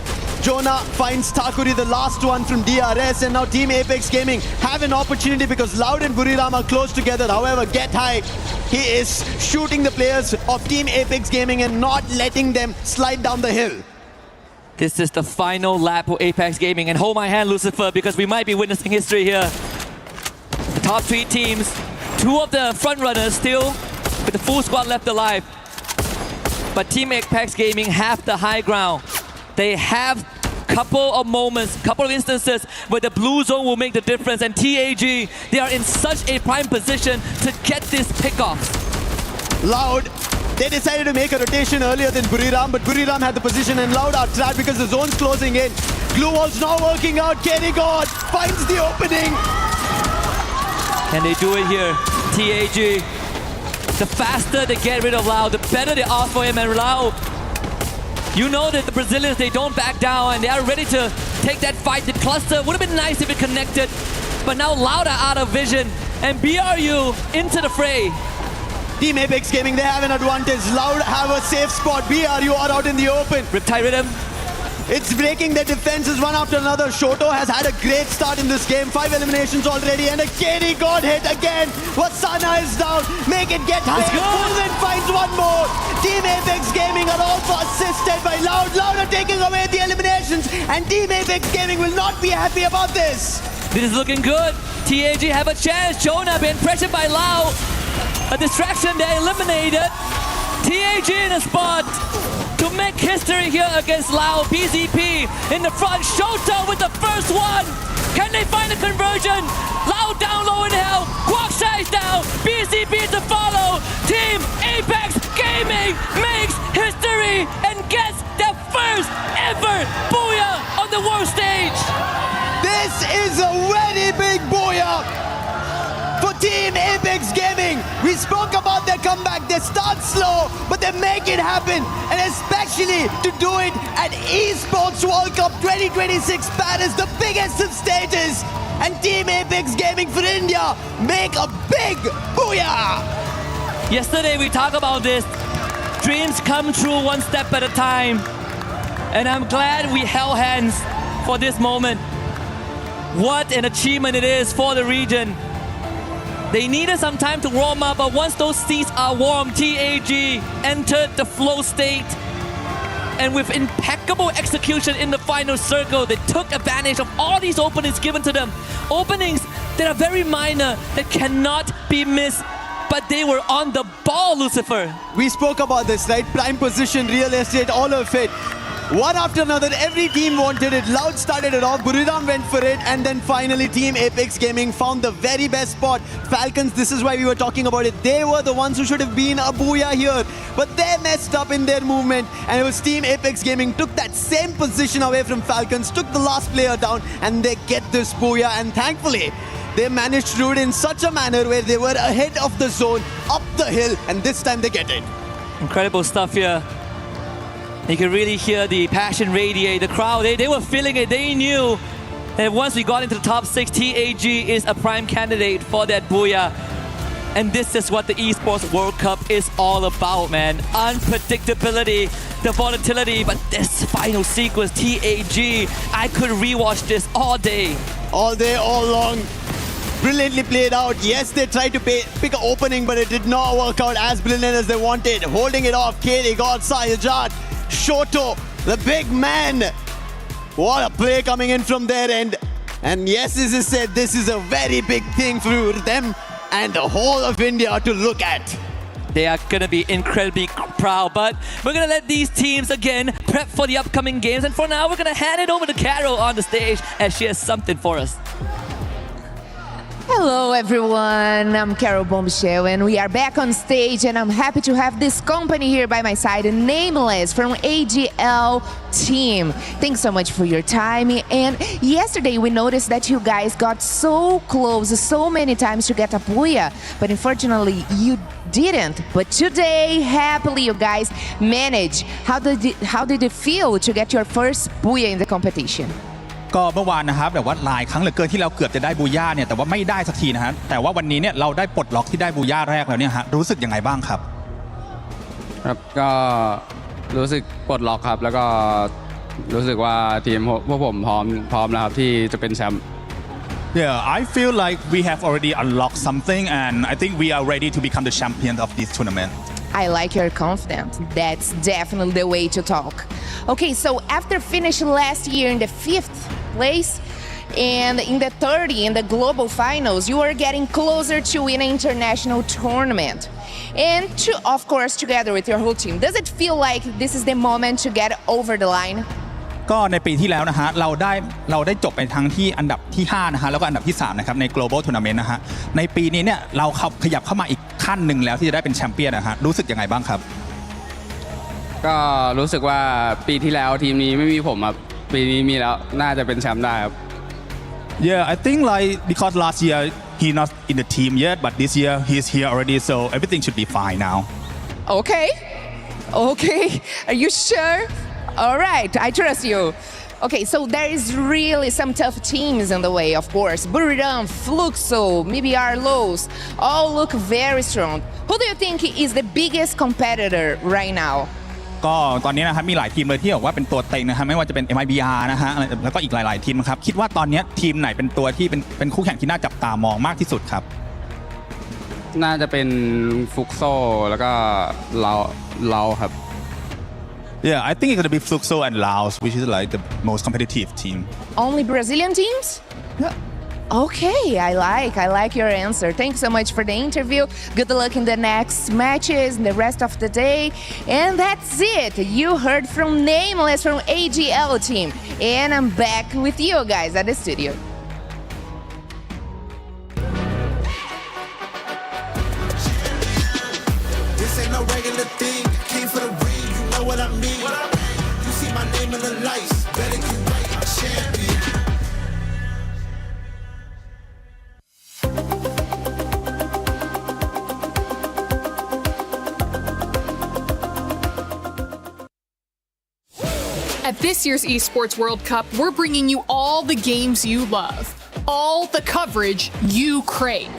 Jonah finds Thakuri, the last one from DRS, and now Team Apex Gaming have an opportunity because Loud and Buriram are close together. However, Get High, he is shooting the players of Team Apex Gaming and not letting them slide down the hill. This is the final lap for Apex Gaming, and hold my hand, Lucifer, because we might be witnessing history here. Top 3 teams, 2 of the front runners still with the full squad left alive. But Team Apex Gaming have the high ground. They have couple of moments, couple of instances where the blue zone will make the difference, and TAG, they are in such a prime position to get this pickoff. Loud, they decided to make a rotation earlier than Buriram, but Buriram had the position and Loud are trapped because the zone's closing in. Glue wall's not working out. Kenny God finds the opening. Can they do it here? TAG, the faster they get rid of Loud, the better they are for him, and Loud, you know that the Brazilians, they don't back down and they are ready to take that fight. The cluster would have been nice if it connected, but now Loud are out of vision, and BRU into the fray. Team Apex Gaming, they have an advantage. Loud have a safe spot. BRU are out in the open. Riptide Rhythm. It's breaking their defenses one after another. Shoto has had a great start in this game. 5 eliminations already, and a KD got hit again. Wasana is down. Make it Get High. Fulvin finds one more. Team Apex Gaming are also assisted by Loud. Loud are taking away the eliminations, and Team Apex Gaming will not be happy about this. This is looking good. TAG have a chance. Jonah being pressured by Loud. A distraction, they're eliminated. TAG in a spot to make history here against Loud. PZP in the front. Shoto with the first one. Can they find a conversion? Loud down low in hell. Guaksha is down. PZP to follow. Team Apex Gaming makes history and gets their first ever booyah on the world stage. This is a very big booyah for Team Apex Gaming. We spoke about their comeback. They start slow, but they make it happen. And especially to do it at Esports World Cup 2026 Paris, the biggest of stages. And Team Apex Gaming for India make a big booyah. Yesterday we talked about this. Dreams come true one step at a time. And I'm glad we held hands for this moment. What an achievement it is for the region. They needed some time to warm up, but once those seats are warm, TAG entered the flow state. And with impeccable execution in the final circle, they took advantage of all these openings given to them. Openings that are very minor, that cannot be missed. But they were on the ball, Lucifer. We spoke about this, right? Prime position, real estate, all of it. One after another, every team wanted it. Loud started it off, Buriram went for it, and then finally Team Apex Gaming found the very best spot. Falcons, this is why we were talking about it. They were the ones who should have been a booyah here, but they messed up in their movement, and it was Team Apex Gaming took that same position away from Falcons, took the last player down, and they get this booyah, and thankfully, they managed to do it in such a manner where they were ahead of the zone, up the hill, and this time they get it. Incredible stuff here. You can really hear the passion radiate. The crowd, they were feeling it. They knew that once we got into the top 6, TAG is a prime candidate for that booyah. And this is what the Esports World Cup is all about, man. Unpredictability, the volatility, but this final sequence, TAG, I could rewatch this all day. All day, all long. Brilliantly played out. Yes, they tried to pick an opening, but it did not work out as brilliant as they wanted. Holding it off, KD, God, Sayajat, Shoto, the big man. What a play coming in from their end. And yes, as I said, this is a very big thing for them and the whole of India to look at. They are going to be incredibly proud, but we're going to let these teams again prep for the upcoming games. And for now, we're going to hand it over to Carol on the stage as she has something for us. Hello everyone, I'm Carol Bombshell and we are back on stage and I'm happy to have this company here by my side, Nameless from AGL team. Thanks so much for your time. And yesterday we noticed that you guys got so close so many times to get a booyah, but unfortunately you didn't. But today, happily you guys managed. How did it feel to get your first booyah in the competition? ก็เมื่อวานนะครับแบบว่าหลายครั้งเหลือเกินที่เราเกือบจะได้บูย่าเนี่ยแต่ว่าไม่ได้สักทีนะฮะแต่ว่าวันนี้เนี่ยเราได้ปลดล็อกที่ได้บูย่าแรกแล้วเนี่ยฮะรู้สึกยังไงบ้างครับครับก็รู้สึกปลดล็อกครับแล้วก็ รู้สึกว่าทีมพวกผมพร้อมแล้วครับที่จะเป็นแชมป์ Yeah, I feel like we have already unlocked something, and I think we are ready to become the champion of this tournament. I like your confidence. That's definitely the way to talk. Okay, so after finishing last year in the 5th place and in the 30 in the global finals, you are getting closer to win an international tournament. And to, of course, together with your whole team, does it feel like this is the moment to get over the line? ก็ในปีที่แล้วนะฮะเราได้จบไปทั้งที่อันดับที่5นะฮะแล้วก็อันดับที่3นะครับใน global tournament นะฮะในปีนี้เนี่ยเราขยับเข้ามาอีกขั้นหนึ่งแล้วที่จะได้เป็นแชมเปี้ยนนะฮะรู้สึกยังไงบ้างครับ ก็รู้สึกว่าปีที่แล้วทีมนี้ไม่มีผมครับปีนี้มีแล้วน่าจะเป็นแชมป์ได้ครับ Yeah, I think like because last year he not in the team yet, but this year he's here already, so everything should be fine now. Okay. Are you sure? All right, I trust you. Okay, so there is really some tough teams in the way, of course. Buriram, Fluxo, maybe Arlos, all look very strong. Who do you think is the biggest competitor right now? ก็ตอนนี้นะครับมีหลายทีมเลยที่บอกว่าเป็นตัวเต็งนะครับไม่ว่าจะเป็น MIBR นะฮะแล้วก็อีกหลายๆทีมครับคิดว่าตอนนี้ทีมไหนเป็นตัวที่เป็นคู่แข่งที่น่าจับตามองมากที่สุดครับน่าจะเป็นฟุกโซแล้วก็เราครับ Yeah, I think it's gonna be Fluxo and Laos, which is like the most competitive team. Only Brazilian teams? Okay, I like your answer. Thanks so much for the interview. Good luck in the next matches and the rest of the day. And that's it. You heard from Nameless from AGL team. And I'm back with you guys at the studio. This ain't no regular thing. Came for the ring, you know what I mean. You see my name in the lights. Better get right, I'm champion. At this year's Esports World Cup, we're bringing you all the games you love, all the coverage you crave.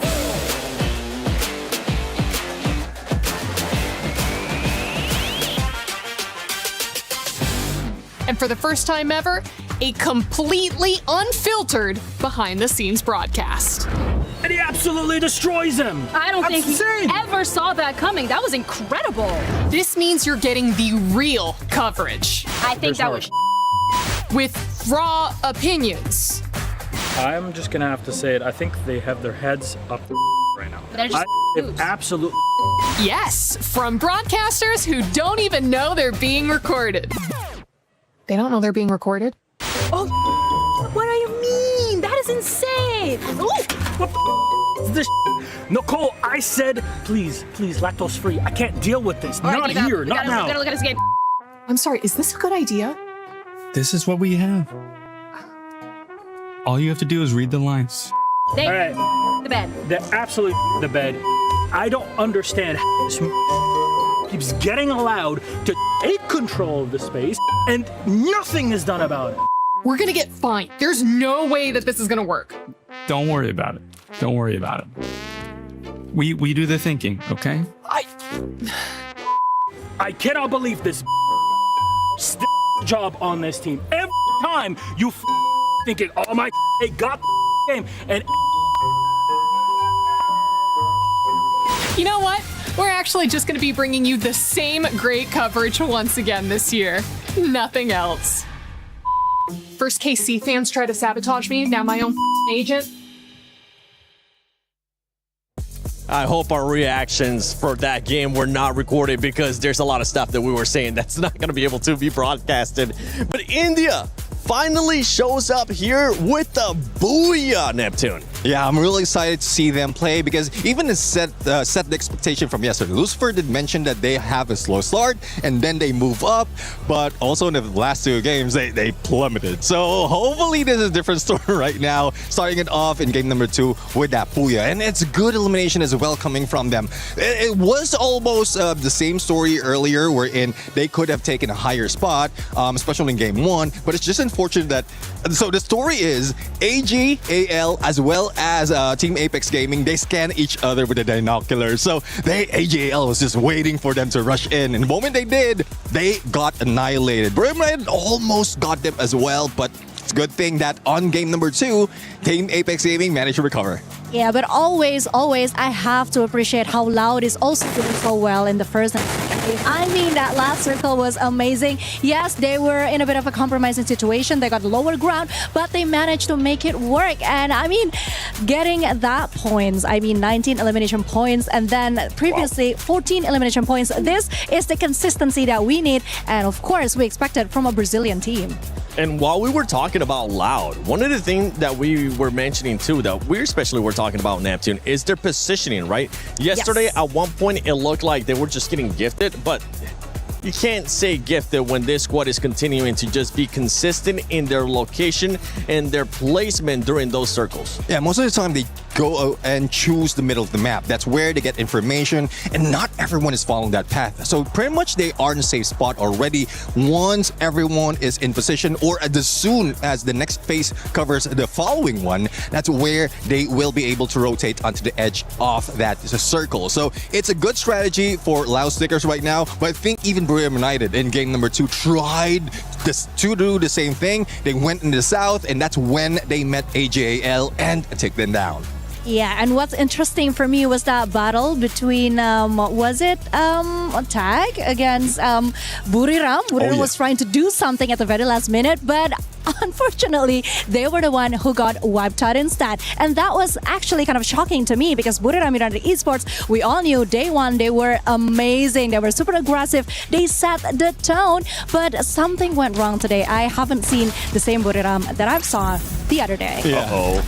And for the first time ever, a completely unfiltered behind-the-scenes broadcast. And he absolutely destroys him. I don't think he ever saw that coming. That was incredible. This means you're getting the real coverage. I think that was with raw opinions. I'm just gonna have to say it. I think they have their heads up right now. They're just absolute. Yes, from broadcasters who don't even know they're being recorded. They don't know they're being recorded? Oh, what do you mean? That is insane. What is this? Nicole, I said, please, lactose free. I can't deal with this. All right, not here, not now. We gotta look at his game. I'm sorry, is this a good idea? This is what we have. All you have to do is read the lines. They All right. the bed. They're absolutely the bed. I don't understand how this keeps getting allowed to take control of the space and nothing is done about it. We're gonna get fined. There's no way that this is gonna work. Don't worry about it. Don't worry about it. We do the thinking, okay? I cannot believe this job on this team. Every time you thinking, oh my, they got the game, and You know what? We're actually just going to be bringing you the same great coverage once again this year. Nothing else. First KC fans try to sabotage me, now my own agent. I hope our reactions for that game were not recorded because there's a lot of stuff that we were saying that's not going to be able to be broadcasted. But India finally shows up here with the Booyah, Neptune. Yeah, I'm really excited to see them play because even set the expectation from yesterday. Lucifer did mention that they have a slow start and then they move up, but also in the last two games, they plummeted. So hopefully this is a different story right now, starting it off in game number 2 with that Booyah. And it's good elimination as well coming from them. It was almost the same story earlier wherein they could have taken a higher spot, especially in game 1, but it's just unfortunate that, so the story is AG, AL, as well well as Team Apex Gaming, they scan each other with the binoculars. So AJL was just waiting for them to rush in. And the moment they did, they got annihilated. Brimred almost got them as well, but it's a good thing that on game number 2, Team Apex Gaming managed to recover. Yeah, but always, I have to appreciate how Loud is also doing so well in the first and second game. I mean, that last circle was amazing. Yes, they were in a bit of a compromising situation. They got lower ground, but they managed to make it work. And I mean, getting that points, 19 elimination points, and then previously 14 elimination points. This is the consistency that we need. And of course, we expected from a Brazilian team. And while we were talking about Loud, one of the things that we were mentioning too, that we especially were talking about Neptune, is their positioning, right? Yesterday, at one point, it looked like they were just getting gifted, but you can't say gifted when this squad is continuing to just be consistent in their location and their placement during those circles. Yeah, most of the time they go and choose the middle of the map. That's where they get information, and not everyone is following that path. So pretty much they are in a safe spot already once everyone is in position, or as soon as the next phase covers the following one, that's where they will be able to rotate onto the edge of that circle. So it's a good strategy for Loud Stickers right now, but I think even Brilliant United in game number 2 tried to do the same thing. They went in the south, and that's when they met AJL and take them down. Yeah, and what's interesting for me was that battle between, Tag against Buriram. Buriram was trying to do something at the very last minute, but unfortunately, they were the one who got wiped out instead. And that was actually kind of shocking to me because Buriram United Esports, we all knew day one, they were amazing. They were super aggressive. They set the tone, but something went wrong today. I haven't seen the same Buriram that I saw the other day. Yeah.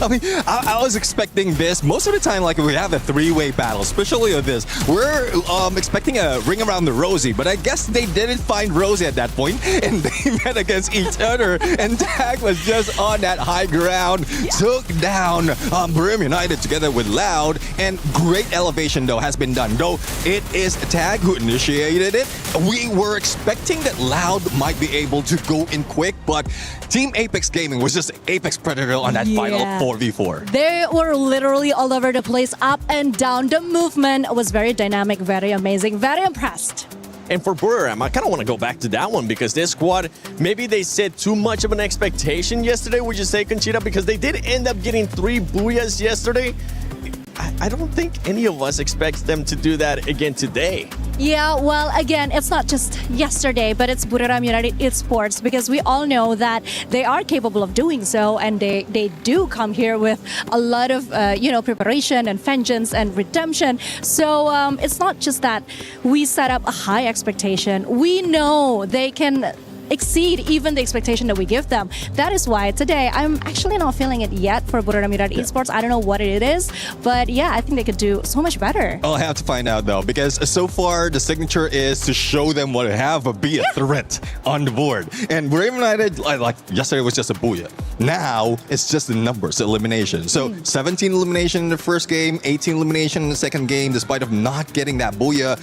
I mean, I was expecting this. Most of the time, like, we have a three-way battle, especially of this. We're expecting a ring around the Rosie, but I guess they didn't find Rosie at that point, and they met against each other, and Tag was just on that high ground, took down Brim United together with Loud, and great elevation, though, has been done. Though it is Tag who initiated it, we were expecting that Loud might be able to go in quick, but Team Apex Gaming was just Apex Predator on that final 4v4. They were literally all over the place, up and down. The movement was very dynamic, very amazing, very impressed. And for Buriram, I kind of want to go back to that one because this squad, maybe they set too much of an expectation yesterday, would you say, Conchita? Because they did end up getting 3 booyahs yesterday. I don't think any of us expects them to do that again today. Yeah, well, again, it's not just yesterday, but it's Buriram United Esports, because we all know that they are capable of doing so, and they do come here with a lot of, preparation and vengeance and redemption. So it's not just that we set up a high expectation. We know they can exceed even the expectation that we give them. That is why today I'm actually not feeling it yet for Buriram United Esports. I don't know what it is, but yeah, I think they could do so much better. I'll have to find out though, because so far the signature is to show them what they have, but be a threat on the board. And Buriram United, like yesterday was just a booyah. Now it's just the numbers, elimination. So 17 elimination in the first game, 18 elimination in the second game, despite of not getting that booyah,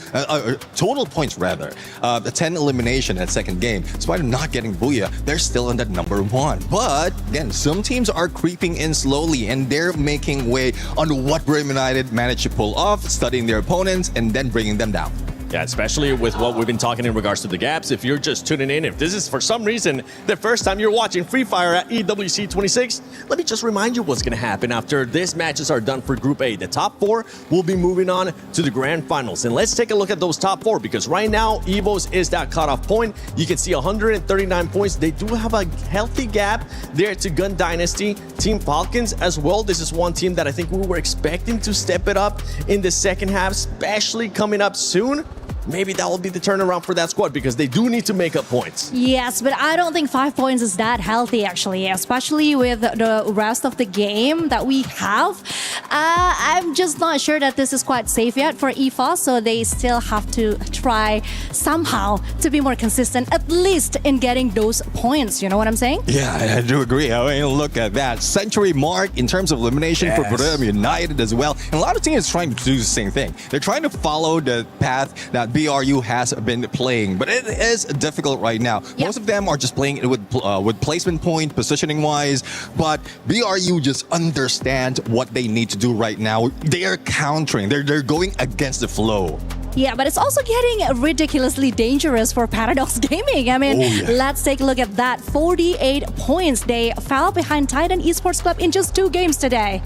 total points rather. The 10 elimination at second game. Despite of not getting booyah, they're still in that number 1. But again, some teams are creeping in slowly, and they're making way on what Brim United managed to pull off, studying their opponents and then bringing them down. Yeah, especially with what we've been talking in regards to the gaps. If you're just tuning in, if this is for some reason the first time you're watching Free Fire at EWC 26, let me just remind you what's going to happen after these matches are done for Group A. The top 4 will be moving on to the grand finals. And let's take a look at those top 4, because right now EVOS is that cutoff point. You can see 139 points. They do have a healthy gap there to Gun Dynasty, Team Falcons as well. This is one team that I think we were expecting to step it up in the second half, especially coming up soon. Maybe that will be the turnaround for that squad, because they do need to make up points. Yes, but I don't think 5 points is that healthy, actually, especially with the rest of the game that we have. I'm just not sure that this is quite safe yet for EFOS, so they still have to try somehow to be more consistent, at least in getting those points. You know what I'm saying? Yeah, I do agree. I mean, look at that century mark in terms of elimination for Brim United as well. And a lot of teams are trying to do the same thing. They're trying to follow the path that BRU has been playing, but it is difficult right now. Most of them are just playing it with placement point, positioning wise, but BRU just understand what they need to do right now. They are countering. They're going against the flow. Yeah, but it's also getting ridiculously dangerous for Paradox Gaming. I mean, let's take a look at that. 48 points. They fell behind Titan Esports Club in just 2 games today.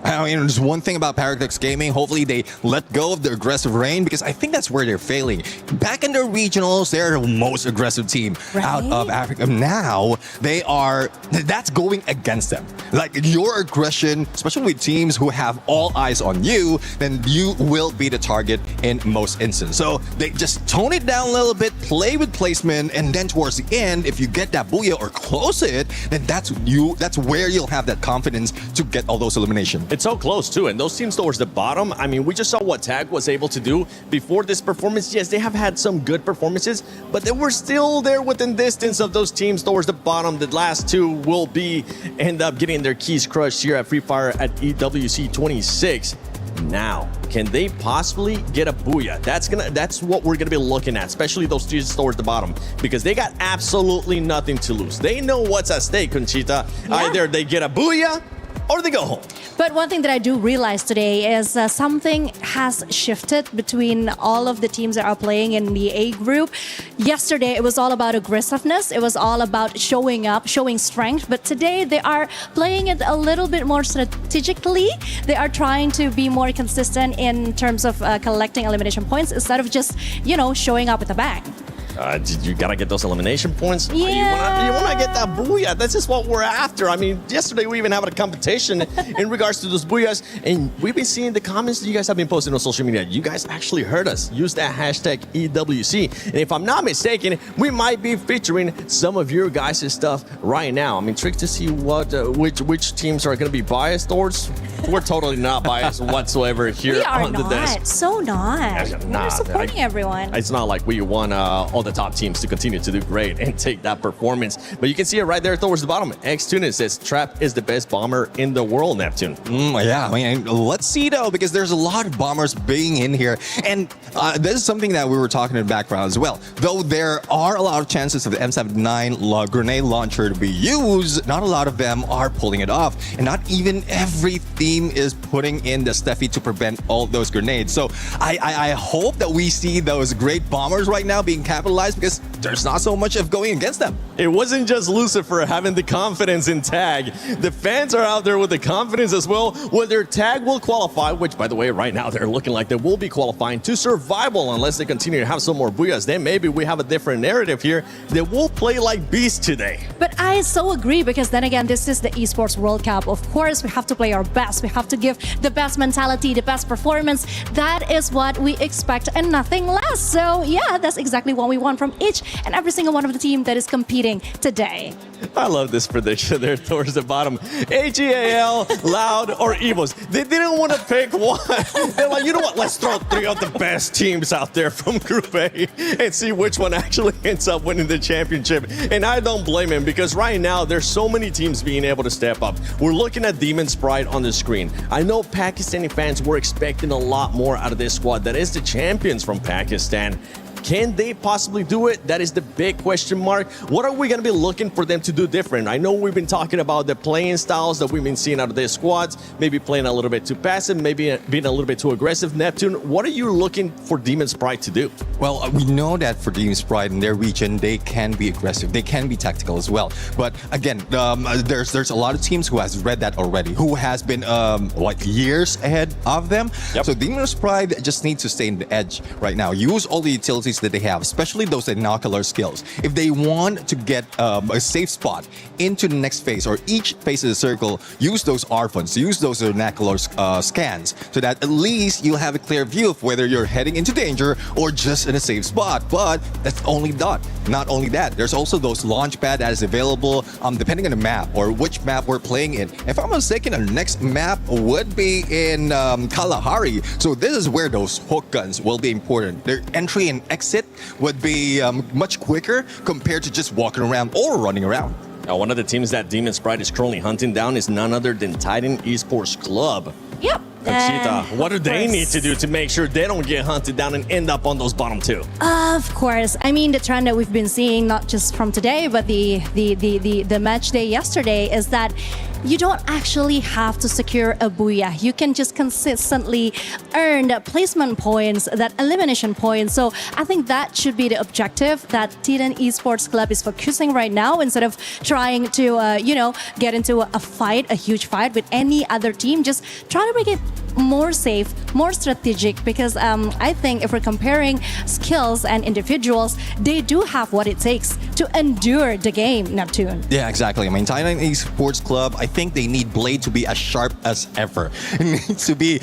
I mean, there's one thing about Paradox Gaming. Hopefully, they let go of the aggressive reign because I think that's where they're failing. Back in the regionals, they're the most aggressive team out of Africa. Now, that's going against them. Like, your aggression, especially with teams who have all eyes on you, then you will be the target in most instances. So, they just tone it down a little bit, play with placement, and then towards the end, if you get that booyah or close it, then that's where you'll have that confidence to get all those eliminations. It's so close too, and those teams towards the bottom, I mean, we just saw what TAG was able to do before this performance. Yes, they have had some good performances, but they were still there within distance of those teams towards the bottom. The last 2 will end up getting their keys crushed here at Free Fire at EWC 26. Now, can they possibly get a booyah? That's what we're gonna be looking at, especially those teams towards the bottom, because they got absolutely nothing to lose. They know what's at stake, Conchita. Either they get a booyah or they go home. But one thing that I do realize today is something has shifted between all of the teams that are playing in the A group. Yesterday, it was all about aggressiveness. It was all about showing up, showing strength. But today, they are playing it a little bit more strategically. They are trying to be more consistent in terms of collecting elimination points instead of just, showing up with a bang. You gotta get those elimination points. Yeah. You wanna get that booyah. That's just what we're after. I mean, yesterday we even had a competition in regards to those booyahs, and we've been seeing the comments that you guys have been posting on social media. You guys actually heard us use that hashtag EWC, and if I'm not mistaken, we might be featuring some of your guys' stuff right now. I mean, trick to see which teams are gonna be biased towards. We're totally not biased whatsoever here We are on the desk. So not. We're supporting everyone. It's not like we want all the top teams to continue to do great and take that performance. But you can see it right there towards the bottom. X-Tunis says Trap is the best bomber in the world, Neptune. Yeah, I mean, let's see though, because there's a lot of bombers being in here. And this is something that we were talking in the background as well. Though there are a lot of chances of the M79 grenade launcher to be used, not a lot of them are pulling it off. And not even every team is putting in the Steffi to prevent all those grenades. So I hope that we see those great bombers right now being capitalized, because there's not so much of going against them. It wasn't just Lucifer having the confidence in TAG. The fans are out there with the confidence as well. Whether TAG will qualify, which by the way, right now they're looking like they will be qualifying to survival unless they continue to have some more booyahs. Then maybe we have a different narrative here. They will play like beasts today. But I so agree, because then again, this is the Esports World Cup. Of course, we have to play our best. We have to give the best mentality, the best performance. That is what we expect and nothing less. So yeah, that's exactly what we want from each and every single one of the team that is competing today. I love this prediction there towards the bottom. AGAL, Loud, or Evos. They didn't want to pick one. They're like, you know what? Let's throw 3 of the best teams out there from Group A and see which one actually ends up winning the championship. And I don't blame him, because right now there's so many teams being able to step up. We're looking at Demon's Pride on the screen. I know Pakistani fans were expecting a lot more out of this squad that is the champions from Pakistan. Can they possibly do it? That is the big question mark. What are we going to be looking for them to do different? I know we've been talking about the playing styles that we've been seeing out of their squads, maybe playing a little bit too passive, maybe being a little bit too aggressive. Neptune, what are you looking for Demon's Pride to do? Well, we know that for Demon's Pride in their region, they can be aggressive. They can be tactical as well. But again, there's a lot of teams who has read that already, who has been years ahead of them. So Demon's Pride just needs to stay in the edge right now. Use all the utilities abilities that they have, especially those binocular skills, if they want to get a safe spot into the next phase or each phase of the circle, use those R-funds, use those binocular scans, so that at least you'll have a clear view of whether you're heading into danger or just in a safe spot. But that's only not only that, there's also those launch pad that is available depending on the map or which map we're playing in. If I'm not mistaken, the next map would be in Kalahari. So this is where those hook guns will be important. Their entry and exit would be much quicker compared to just walking around or running around. Now, one of the teams that Demon Sprite is currently hunting down is none other than Titan Esports Club. Yep. Conchita, what do they course. need to do to make sure they don't get hunted down and end up on those bottom two? Of course. I mean, the trend that we've been seeing, not just from today, but the match day yesterday, is that you don't actually have to secure a booyah. You can just consistently earn the placement points, that elimination points. So I think that should be the objective that Titan Esports Club is focusing right now, instead of trying to, get into a fight, a huge fight with any other team. Just try to make it more safe, more strategic, because I think if we're comparing skills and individuals, they do have what it takes to endure the game, Neptune. Yeah, exactly. I mean, Titan Esports Club, I think they need Blade to be as sharp as ever. It needs to be...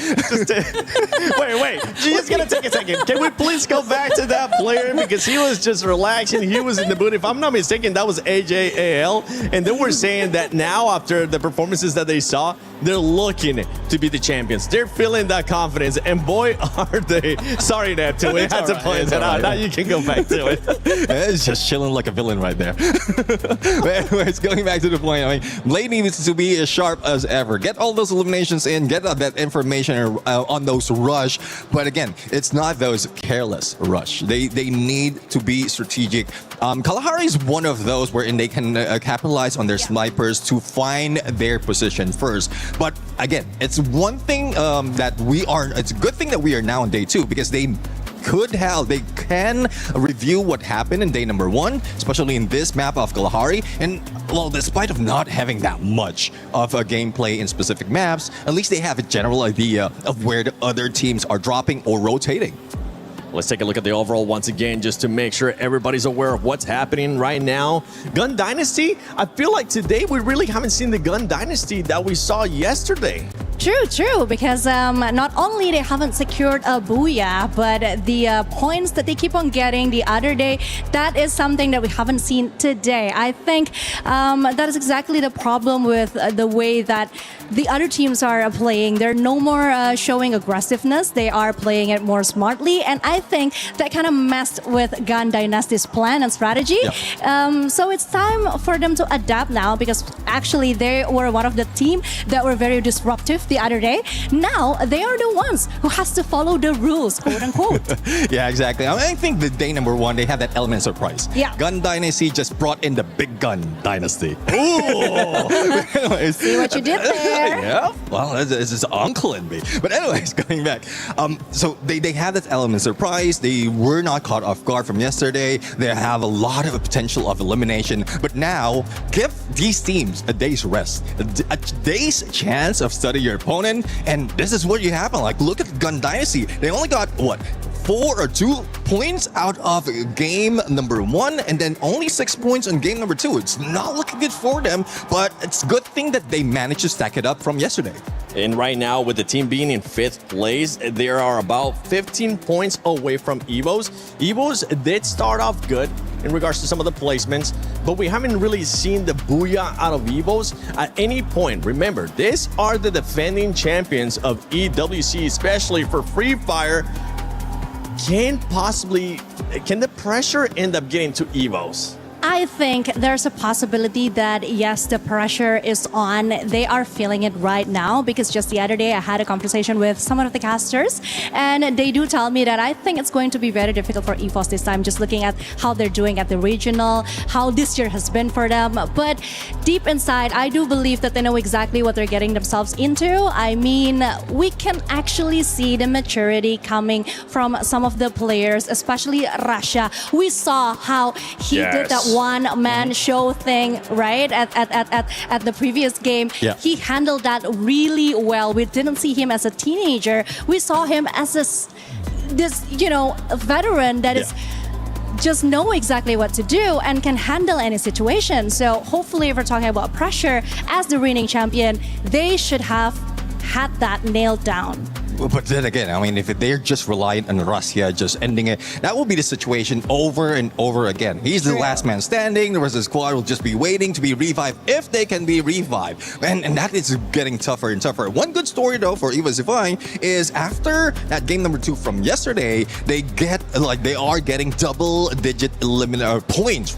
Wait. Just gonna take a second. Can we please go back to that player? Because he was just relaxing. He was in the mood. If I'm not mistaken, that was AJAL. And they were saying that now, after the performances that they saw, they're looking to be the champions. They're feeling that confidence. And boy, are they. Sorry, Neptune. We had to point that out. Now you can go back to it. It's just chilling like a villain right there. But anyways, going back to the point, I mean, Blade needs to be as sharp as ever. Get all those eliminations in, get that information on those rush. But again, it's not those careless rush. They need to be strategic. Kalahari is one of those wherein they can capitalize on their snipers to find their position first. But again, it's one thing it's a good thing that we are now on day 2, because they can review what happened in day number 1, especially in this map of Kalahari. And well, despite of not having that much of a gameplay in specific maps, at least they have a general idea of where the other teams are dropping or rotating. Let's take a look at the overall once again, just to make sure everybody's aware of what's happening right now. Gun Dynasty, I feel like today we really haven't seen the Gun Dynasty that we saw yesterday. True, because not only they haven't secured a booyah, but the points that they keep on getting the other day, that is something that we haven't seen today. I think that is exactly the problem with the way that the other teams are playing. They're no more showing aggressiveness. They are playing it more smartly, and I think that kind of messed with Gun Dynasty's plan and strategy. Yeah. So it's time for them to adapt now, because actually they were one of the team that were very disruptive the other day. Now they are the ones who has to follow the rules, quote unquote. Yeah, exactly. I think the day number 1, they have that element of surprise. Yeah. Gun Dynasty just brought in the big gun dynasty. Ooh! Anyways, see what you did there? Yeah. Well, this is uncle in me. But anyways, going back. So they have that element of surprise. They were not caught off guard from yesterday. They have a lot of potential of elimination. But now, give these teams a day's rest, a day's chance of studying your opponent, and this is what you happen. Like, look at Gun Dynasty. They only got 4 or 2 points out of game number 1, and then only 6 points on game number 2. It's not looking good for them, but it's a good thing that they managed to stack it up from yesterday. And right now, with the team being in 5th place, they are about 15 points away from Evos. Evos did start off good in regards to some of the placements, but we haven't really seen the booyah out of Evos at any point. Remember, these are the defending champions of EWC, especially for Free Fire. Can the pressure end up getting to Evos? I think there's a possibility that, yes, the pressure is on. They are feeling it right now, because just the other day I had a conversation with some of the casters, and they do tell me that I think it's going to be very difficult for EVOS this time, just looking at how they're doing at the regional, how this year has been for them. But deep inside, I do believe that they know exactly what they're getting themselves into. I mean, we can actually see the maturity coming from some of the players, especially Russia. We saw how he did that one-man show thing, right, at the previous game. Yeah. He handled that really well. We didn't see him as a teenager. We saw him as this veteran that is just know exactly what to do and can handle any situation. So hopefully, if we're talking about pressure as the reigning champion, they should have had that nailed down. But then again, I mean, if they're just reliant on Russia just ending it, that will be the situation over and over again. He's the last man standing. The rest of the squad will just be waiting to be revived if they can be revived. And that is getting tougher and tougher. One good story, though, for Eva Zivine is after that game number 2 from yesterday, they are getting double-digit points,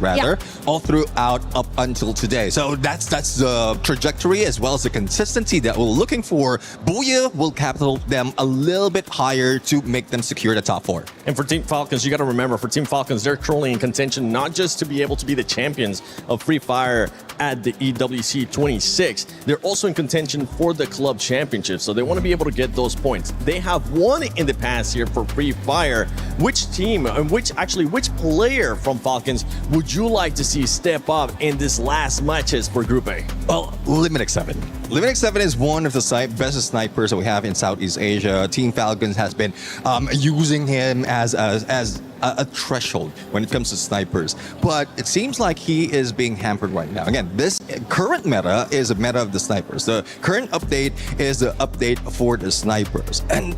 all throughout up until today. So that's the trajectory as well as the consistency that we're looking for. Booyah will catapult them a little bit higher to make them secure the top 4. And for Team Falcons, you got to remember, for Team Falcons, they're currently in contention not just to be able to be the champions of Free Fire at the EWC 26, they're also in contention for the club championship. So they want to be able to get those points. They have won in the past year for Free Fire. Which team and which player from Falcons would you like to see step up in this last matches for Group A? Well, Limit X7. Limit X7 is one of the best snipers that we have in Southeast Asia. Team Falcons has been using him as a threshold when it comes to snipers. But it seems like he is being hampered right now. Again, this current meta is a meta of the snipers. The current update is the update for the snipers. And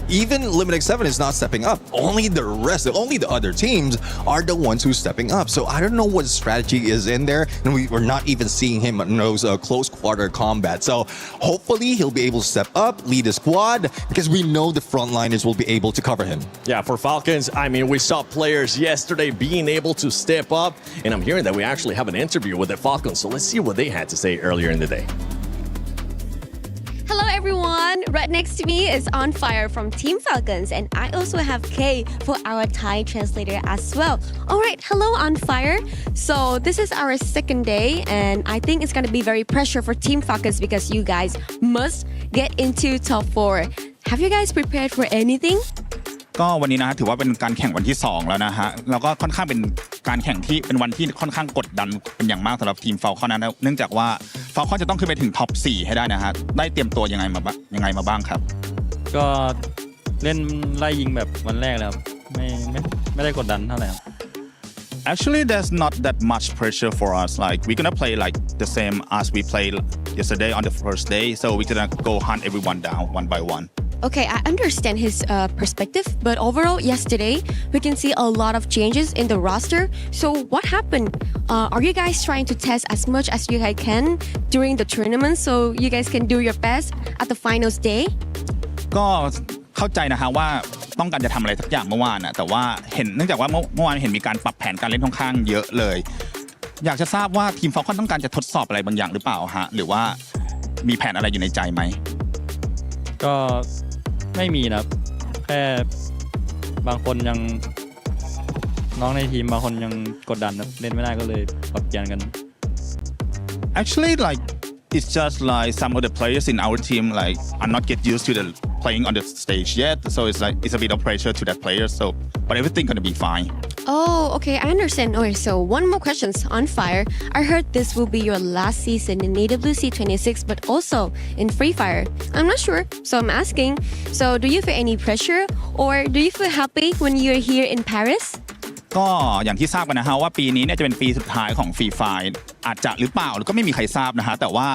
even Limit X7 is not stepping up. Only the other teams are the ones who's stepping up. So I don't know what strategy is in there, and we're not even seeing him in those close quarter combat. So hopefully he'll be able to step up, lead the squad, because we know the frontliners will be able to cover him. Yeah, for Falcons, I mean, we saw players yesterday being able to step up, and I'm hearing that we actually have an interview with the Falcons. So let's see what they had to say earlier in the day. Hello everyone! Right next to me is On Fire from Team Falcons, and I also have Kay for our Thai translator as well. Alright, hello On Fire. So this is our second day, and I think it's gonna be very pressure for Team Falcons because you guys must get into top 4. Have you guys prepared for anything? ก็วันนี้นะถือว่าเป็นการแข่งวันที่2แล้วนะฮะแล้วก็ค่อนข้างเป็นการแข่งที่เป็นวันที่ค่อนข้างกดดันเป็นอย่างมากสำหรับทีมฟอลคอนนะเนื่องจากว่าฟอลคอนจะต้องขึ้นไปถึงท็อป4ให้ได้นะฮะได้เตรียมตัวยังไงมาบ้างครับก็เล่นไล่ยิงแบบวันแรกแล้วไม่ได้กดดันเท่าไหร่ครับ Actually, there's not that much pressure for us. Like we're gonna play like the same as we played yesterday on the first day. So we're gonna go hunt everyone down one by one. Okay, I understand his perspective, but overall, yesterday, we can see a lot of changes in the roster. So what happened? Are you guys trying to test as much as you guys can during the tournament so you guys can do your best at the finals day? ก็เข้าใจนะฮะว่าต้องการจะทำอะไรสักอย่างเมื่อวานนะแต่ว่าเนื่องจากว่าเมื่อวานเห็นมีการปรับแผนการเล่นค่อนข้างเยอะเลยอยากจะทราบว่าทีมฟอลคอนต้องการจะทดสอบอะไรบางอย่างหรือเปล่าฮะหรือว่ามีแผนอะไรอยู่ในใจไหมก็ไม่มีนะแค่บางคนยังน้องในทีมบางคนยังกดดันเล่นไม่ได้ก็เลยปรับเปลี่ยนกัน Actually, like it's just like some of the players in our team like are not get used to the playing on the stage yet, so it's like it's a bit of pressure to that player. So, but everything gonna be fine. Oh, okay, I understand. Okay, so one more question On Fire. I heard this will be your last season in AWC 26, but also in Free Fire. I'm not sure, so I'm asking. So, do you feel any pressure, or do you feel happy when you're here in Paris? ก็อย่างที่ทราบกันนะฮะว่าปีนี้เนี่ยจะเป็นปีสุดท้ายของฟรีไฟร์อาจจะหรือเปล่าก็ไม่มีใครทราบนะฮะแต่ว่า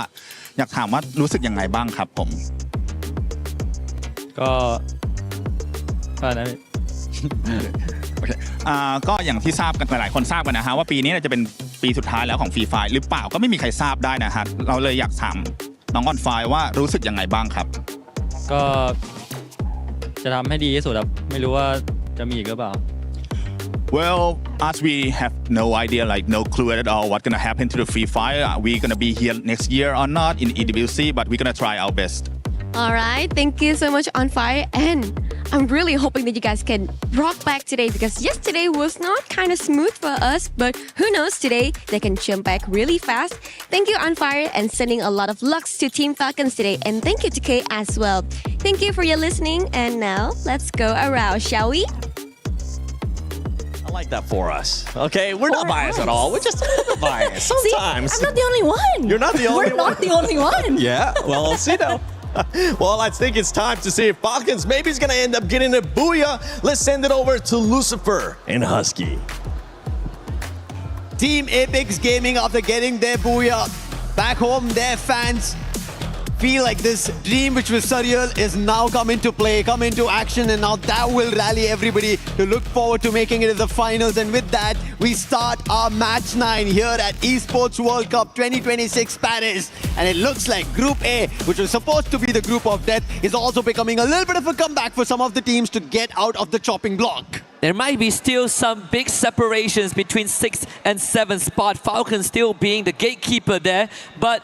อยากถามว่ารู้สึกยังไงบ้างครับผมก็นั้นก็อย่างที่ทราบกันหลายคนทราบกันนะฮะว่าปีนี้จะเป็นปีสุดท้ายแล้วของฟรีไฟร์หรือเปล่าก็ไม่มีใครทราบได้นะฮะเราเลยอยากถามน้องออนไฟร์ว่ารู้สึกยังไงบ้างครับก็จะทำให้ดีที่สุดครับไม่รู้ว่าจะมีอีกหรือเปล่าWell, as we have no idea, like no clue at all what's gonna happen to the Free Fire, are we gonna be here next year or not in EWC, but we're gonna try our best. Alright, thank you so much On Fire, and I'm really hoping that you guys can rock back today because yesterday was not kind of smooth for us, but who knows, today they can jump back really fast. Thank you On Fire and sending a lot of lucks to Team Falcons today, and thank you to Kay as well. Thank you for your listening, and now let's go around, shall we? I like that for us. Okay, we're not biased at all. We're just a little bit biased sometimes. See, I'm not the only one. You're not the only one. one. We're not the only one. Yeah, well, see now. Well, I think it's time to see if Falcons maybe is going to end up getting a booyah. Let's send it over to Lucifer and Husky. Team Apex Gaming, after getting their booyah back home, their fans feel like this dream which was surreal is now come into play, come into action, and now that will rally everybody to look forward to making it to the finals. And with that, we start our match 9 here at Esports World Cup 2026 Paris. And it looks like Group A, which was supposed to be the group of death, is also becoming a little bit of a comeback for some of the teams to get out of the chopping block. There might be still some big separations between 6th and 7th spot. Falcons still being the gatekeeper there, but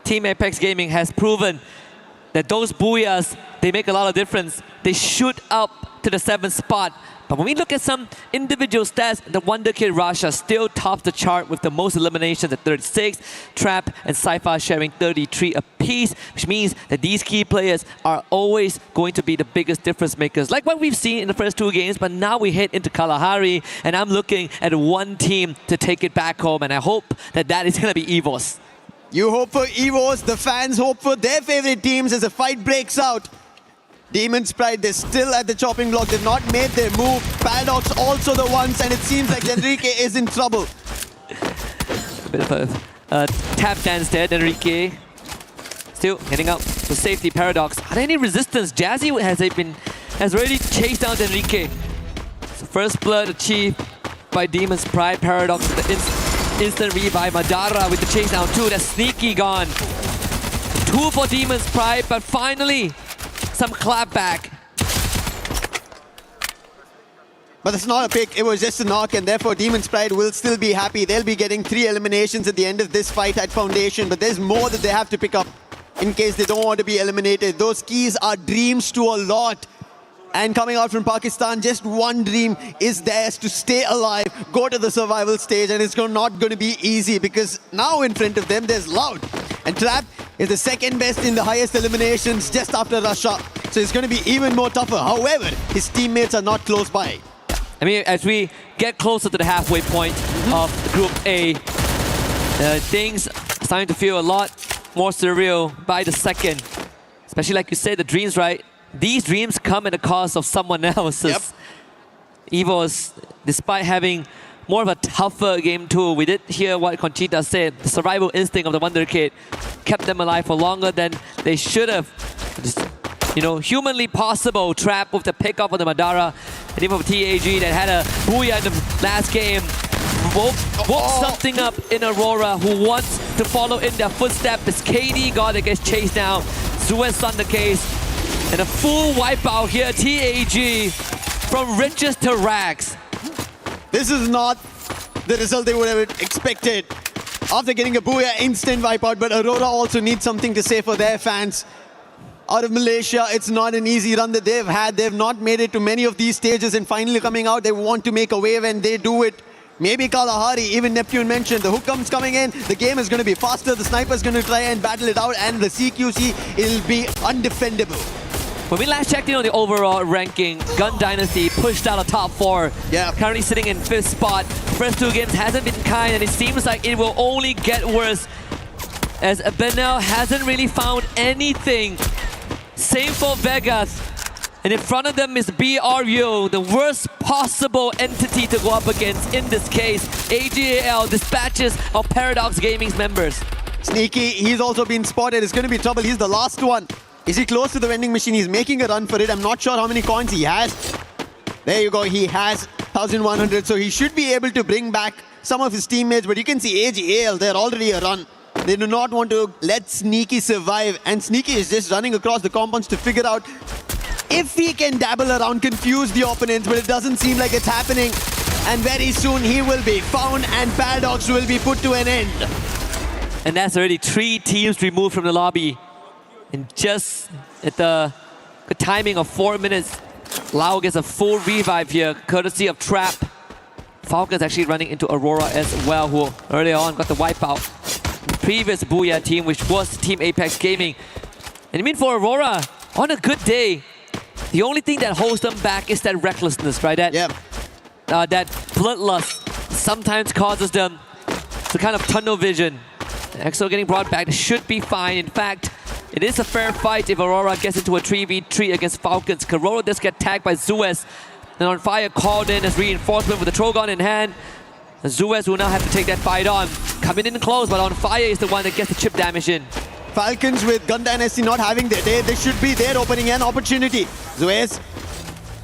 Team Apex Gaming has proven that those booyahs, they make a lot of difference. They shoot up to the 7th spot. But when we look at some individual stats, the Wonder Kid Rasha still tops the chart with the most eliminations at 36, Trap and Sci-Fi sharing 33 apiece, which means that these key players are always going to be the biggest difference makers, like what we've seen in the first 2 games. But now we head into Kalahari, and I'm looking at one team to take it back home, and I hope that that is going to be EVOS. You hope for EVOS, the fans hope for their favorite teams as the fight breaks out. Demon's Pride, they're still at the chopping block. They've not made their move. Paradox also the ones, and it seems like Enrique is in trouble. Bit of a tap dance there, Enrique. Still heading up to safety. Paradox. Are there any resistance? Jazzy has already chased down Enrique. So first blood achieved by Demon's Pride. Paradox with the instant revive. Madara with the chase down too. That's sneaky gone. 2 for Demon's Pride, but finally some clapback. But it's not a pick, it was just a knock, and therefore Demon's Pride will still be happy. They'll be getting 3 eliminations at the end of this fight at Foundation, but there's more that they have to pick up in case they don't want to be eliminated. Those keys are dreams to a lot. And coming out from Pakistan, just one dream is theirs: to stay alive, go to the survival stage, and it's not going to be easy because now in front of them there's Loud. And Trap is the 2nd best in the highest eliminations just after Russia. So it's going to be even more tougher. However, his teammates are not close by. I mean, as we get closer to the halfway point of Group A, things are starting to feel a lot more surreal by the second. Especially like you said, the dreams, right? These dreams come at the cost of someone else's. Yep. EVOS, despite having more of a tougher game too, we did hear what Conchita said. The survival instinct of the Wonder Kid kept them alive for longer than they should have. Just, humanly possible. Trap with the pickup on the Madara. And even for TAG that had a booyah in the last game. Woke something up in Aurora, who wants to follow in their footsteps. This KD god that gets chased down. Suez on the case. And a full wipeout here, TAG, from riches to rags. This is not the result they would have expected. After getting a booyah, instant wipeout, but Aurora also needs something to say for their fans. Out of Malaysia, it's not an easy run that they've had. They've not made it to many of these stages, and finally coming out, they want to make a wave, and they do it. Maybe Kalahari, even Neptune mentioned, the hook comes coming in, the game is going to be faster, the sniper's going to try and battle it out, and the CQC, it'll be undefendable. When we last checked in on the overall ranking, Gun Dynasty pushed out a top 4. Yeah. Currently sitting in 5th spot. First 2 games hasn't been kind, and it seems like it will only get worse as Benel hasn't really found anything. Same for Vegas. And in front of them is BRU, the worst possible entity to go up against in this case. AGAL dispatches of Paradox Gaming's members. Sneaky, he's also been spotted. It's going to be trouble. He's the last one. Is he close to the vending machine? He's making a run for it. I'm not sure how many coins he has. There you go. He has 1,100. So he should be able to bring back some of his teammates. But you can see AGAL, they're already a run. They do not want to let Sneaky survive. And Sneaky is just running across the compounds to figure out if he can dabble around, confuse the opponents. But it doesn't seem like it's happening. And very soon he will be found and Paradox will be put to an end. And that's already 3 teams removed from the lobby. And just at the timing of 4 minutes, Lau gets a full revive here, courtesy of Trap. Falcons actually running into Aurora as well, who earlier on got the wipeout. The previous Booyah team, which was Team Apex Gaming. And I mean, for Aurora, on a good day, the only thing that holds them back is that recklessness, right? That bloodlust sometimes causes them to kind of tunnel vision. EXO getting brought back, should be fine. In fact, It is a fair fight if Aurora gets into a 3v3 against Falcons. Corona does get tagged by Zuez. And On Fire called in as reinforcement with the Trogon in hand. Zuez will now have to take that fight on. Coming in close, but On Fire is the one that gets the chip damage in. Falcons with Gun Dynasty not having their day, this should be their opening an opportunity. Zuez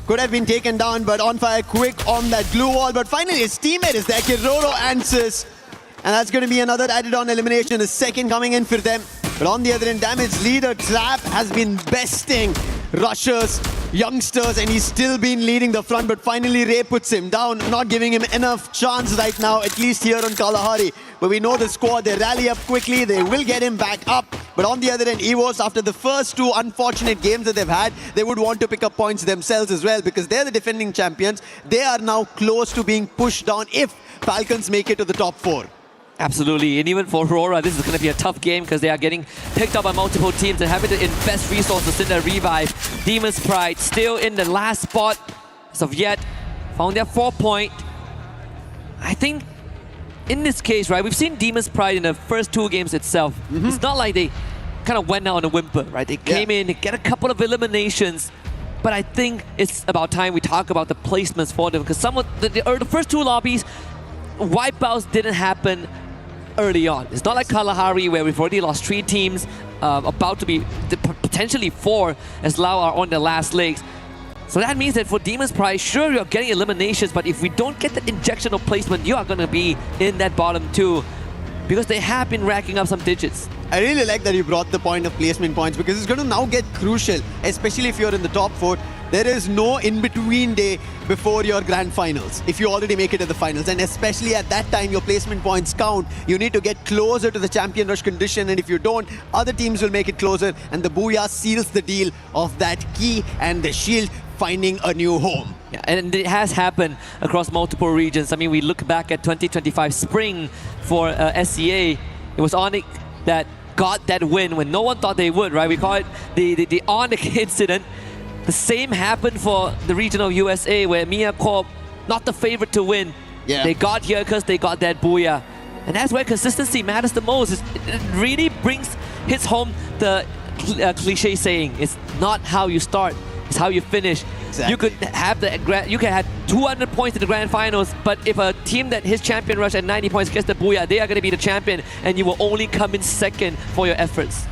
could have been taken down, but On Fire quick on that glue wall. But finally, his teammate is there. Kiroro answers. And that's going to be another added on elimination. The second coming in for them. But on the other end, Damage leader Trap has been besting rushers, youngsters, and he's still been leading the front. But finally, Ray puts him down, not giving him enough chance right now, at least here on Kalahari. But we know the squad, they rally up quickly, they will get him back up. But on the other end, EVOS, after the first two unfortunate games that they've had, they would want to pick up points themselves as well because they're the defending champions. They are now close to being pushed down if Falcons make it to the top 4. Absolutely, and even for Aurora, this is going to be a tough game because they are getting picked up by multiple teams and having to invest resources in their revive. Demon's Pride still in the last spot as of yet, found their 4-point. I think in this case, right, we've seen Demon's Pride in the first 2 games itself. It's not like they kind of went out on a whimper, right? They came in, they get a couple of eliminations. But I think it's about time we talk about the placements for them because some of the first 2 lobbies, wipeouts didn't happen early on. It's not like Kalahari where we've already lost 3 teams, about to be potentially 4 as Lao are on the last legs. So that means that for Demon's Pride, sure you're getting eliminations, but if we don't get the injection of placement, you are going to be in that bottom 2 because they have been racking up some digits. I really like that you brought the point of placement points because it's going to now get crucial, especially if you're in the top 4. There is no in-between day before your grand finals if you already make it to the finals, and especially at that time your placement points count. You need to get closer to the champion rush condition, and if you don't, other teams will make it closer, and the Booyah seals the deal of that key and the shield finding a new home. Yeah, and it has happened across multiple regions. I mean, we look back at 2025 spring for SCA. It was Onyx that got that win when no one thought they would, right? We call it the Onyx incident. The same happened for the region of USA where Mia Corp, not the favorite to win. Yeah. They got here because they got that Booyah. And that's where consistency matters the most. It really hits home the cliche saying, it's not how you start, it's how you finish. Exactly. You can have 200 points in the grand finals, but if a team that hits champion rush at 90 points gets the Booyah, they are going to be the champion, and you will only come in second for your efforts.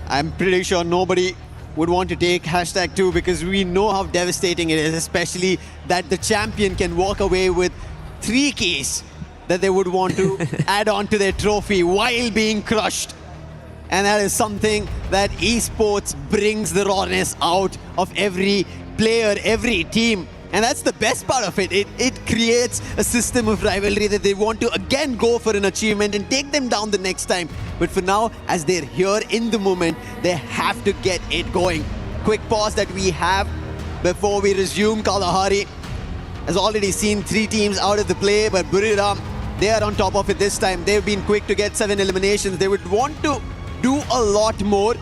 I'm pretty sure nobody would want to take #2 because we know how devastating it is, especially that the champion can walk away with 3 keys that they would want to add on to their trophy while being crushed. And that is something that esports brings the rawness out of every player, every team. And that's the best part of it. It creates a system of rivalry that they want to again go for an achievement and take them down the next time. But for now, as they're here in the moment, they have to get it going. Quick pause that we have before we resume. Kalahari has already seen 3 teams out of the play, but Buriram, they are on top of it this time. They've been quick to get 7 eliminations. They would want to do a lot more,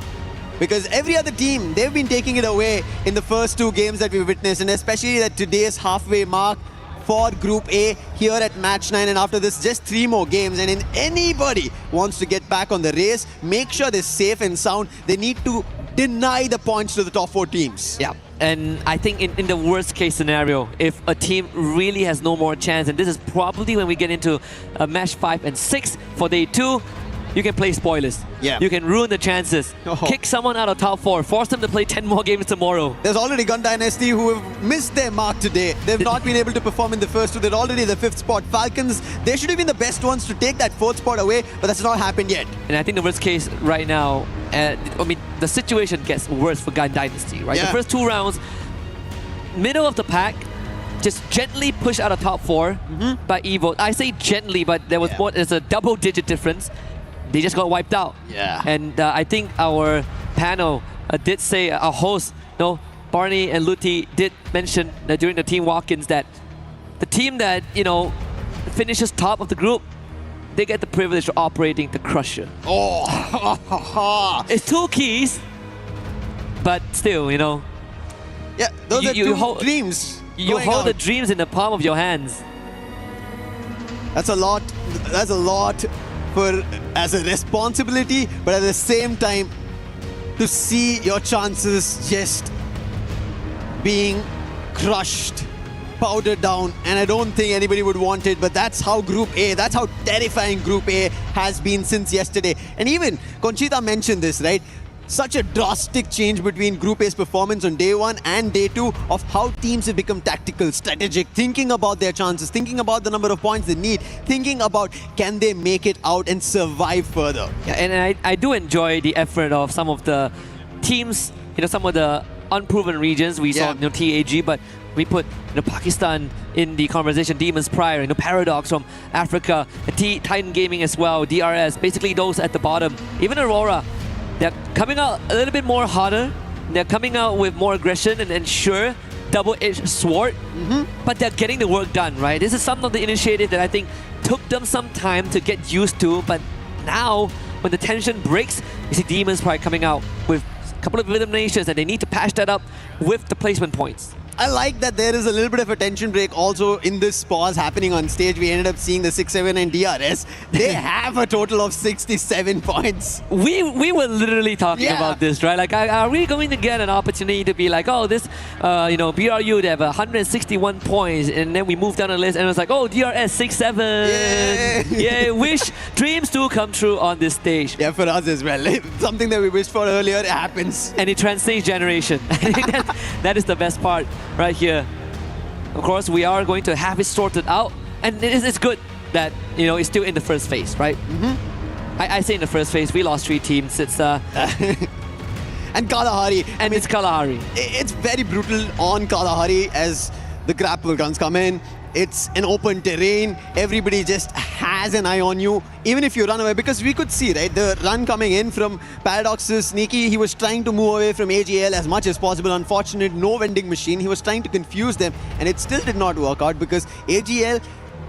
because every other team, they've been taking it away in the first 2 games that we witnessed, and especially at today's halfway mark for Group A here at Match 9, and after this, just 3 more games. And if anybody wants to get back on the race, make sure they're safe and sound. They need to deny the points to the top 4 teams. Yeah, and I think in the worst case scenario, if a team really has no more chance, and this is probably when we get into match 5 and 6 for day 2, you can play spoilers. Yeah. You can ruin the chances. Kick someone out of top 4. Force them to play 10 more games tomorrow. There's already Gun Dynasty who have missed their mark today. They've not been able to perform in the first 2. They're already the 5th spot. Falcons, they should have been the best ones to take that 4th spot away, but that's not happened yet. And I think the worst case right now, I mean, the situation gets worse for Gun Dynasty, right? Yeah. The first 2 rounds, middle of the pack, just gently pushed out of top 4 by EVO. I say gently, but there was more, there's a double-digit difference. They just got wiped out. Yeah. And I think our panel did say, our host, Barney and Luti did mention that during the team walk-ins that the team that, finishes top of the group, they get the privilege of operating the Crusher. Oh! It's 2 keys, but still, Yeah, those are 2 dreams. You hold the dreams in the palm of your hands. That's a lot. That's a lot as a responsibility, but at the same time, to see your chances just being crushed, powdered down, and I don't think anybody would want it, but that's how Group A, that's how terrifying Group A has been since yesterday. And even Conchita mentioned this, right? Such a drastic change between Group A's performance on day 1 and day 2 of how teams have become tactical, strategic, thinking about their chances, thinking about the number of points they need, thinking about can they make it out and survive further. Yeah, and I do enjoy the effort of some of the teams, some of the unproven regions. We saw TAG, but we put Pakistan in the conversation, Demons Prior, Paradox from Africa, Titan Gaming as well, DRS, basically those at the bottom. Even Aurora, they're coming out a little bit more harder. They're coming out with more aggression and ensure double-edged sword, but they're getting the work done, right? This is some of the initiative that I think took them some time to get used to, but now when the tension breaks, you see Demons Pride coming out with a couple of eliminations and they need to patch that up with the placement points. I like that there is a little bit of a tension break also in this pause happening on stage. We ended up seeing the 6-7 and DRS. They have a total of 67 points. We were literally talking about this, right? Like, are we going to get an opportunity to be like, oh, this, BRU, they have 161 points, and then we moved down the list, and it was like, oh, DRS 6-7. Yeah, wish dreams do come true on this stage. Yeah, for us as well. Something that we wished for earlier, it happens. And it transcends generation. I think that is the best part. Right here. Of course, we are going to have it sorted out, and it's good that it's still in the first phase, right? I say in the first phase, we lost 3 teams. It's and Kalahari, and it's Kalahari. It's very brutal on Kalahari as the grapple guns come in. It's an open terrain. Everybody just has an eye on you, even if you run away. Because we could see, right, the run coming in from Paradox's Sneaky. He was trying to move away from AGL as much as possible. Unfortunate, no vending machine. He was trying to confuse them, and it still did not work out because AGL,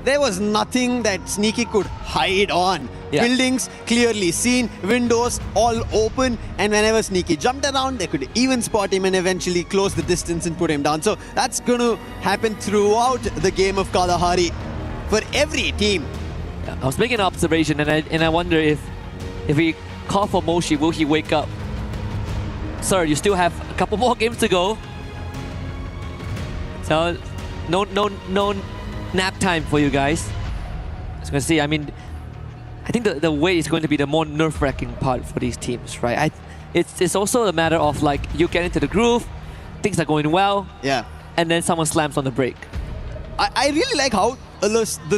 there was nothing that Sneaky could hide on. Buildings clearly seen, windows all open, and whenever Sneaky jumped around, they could even spot him and eventually close the distance and put him down. So that's going to happen throughout the game of Kalahari for every team. I was making an observation, and I wonder if we call for Moshi, will he wake up? Sir, you still have a couple more games to go. So no nap time for you guys. As you can see, I mean, I think the wait is going to be the more nerve-wracking part for these teams, right? It's also a matter of like you get into the groove, things are going well, and then someone slams on the brake. I really like how the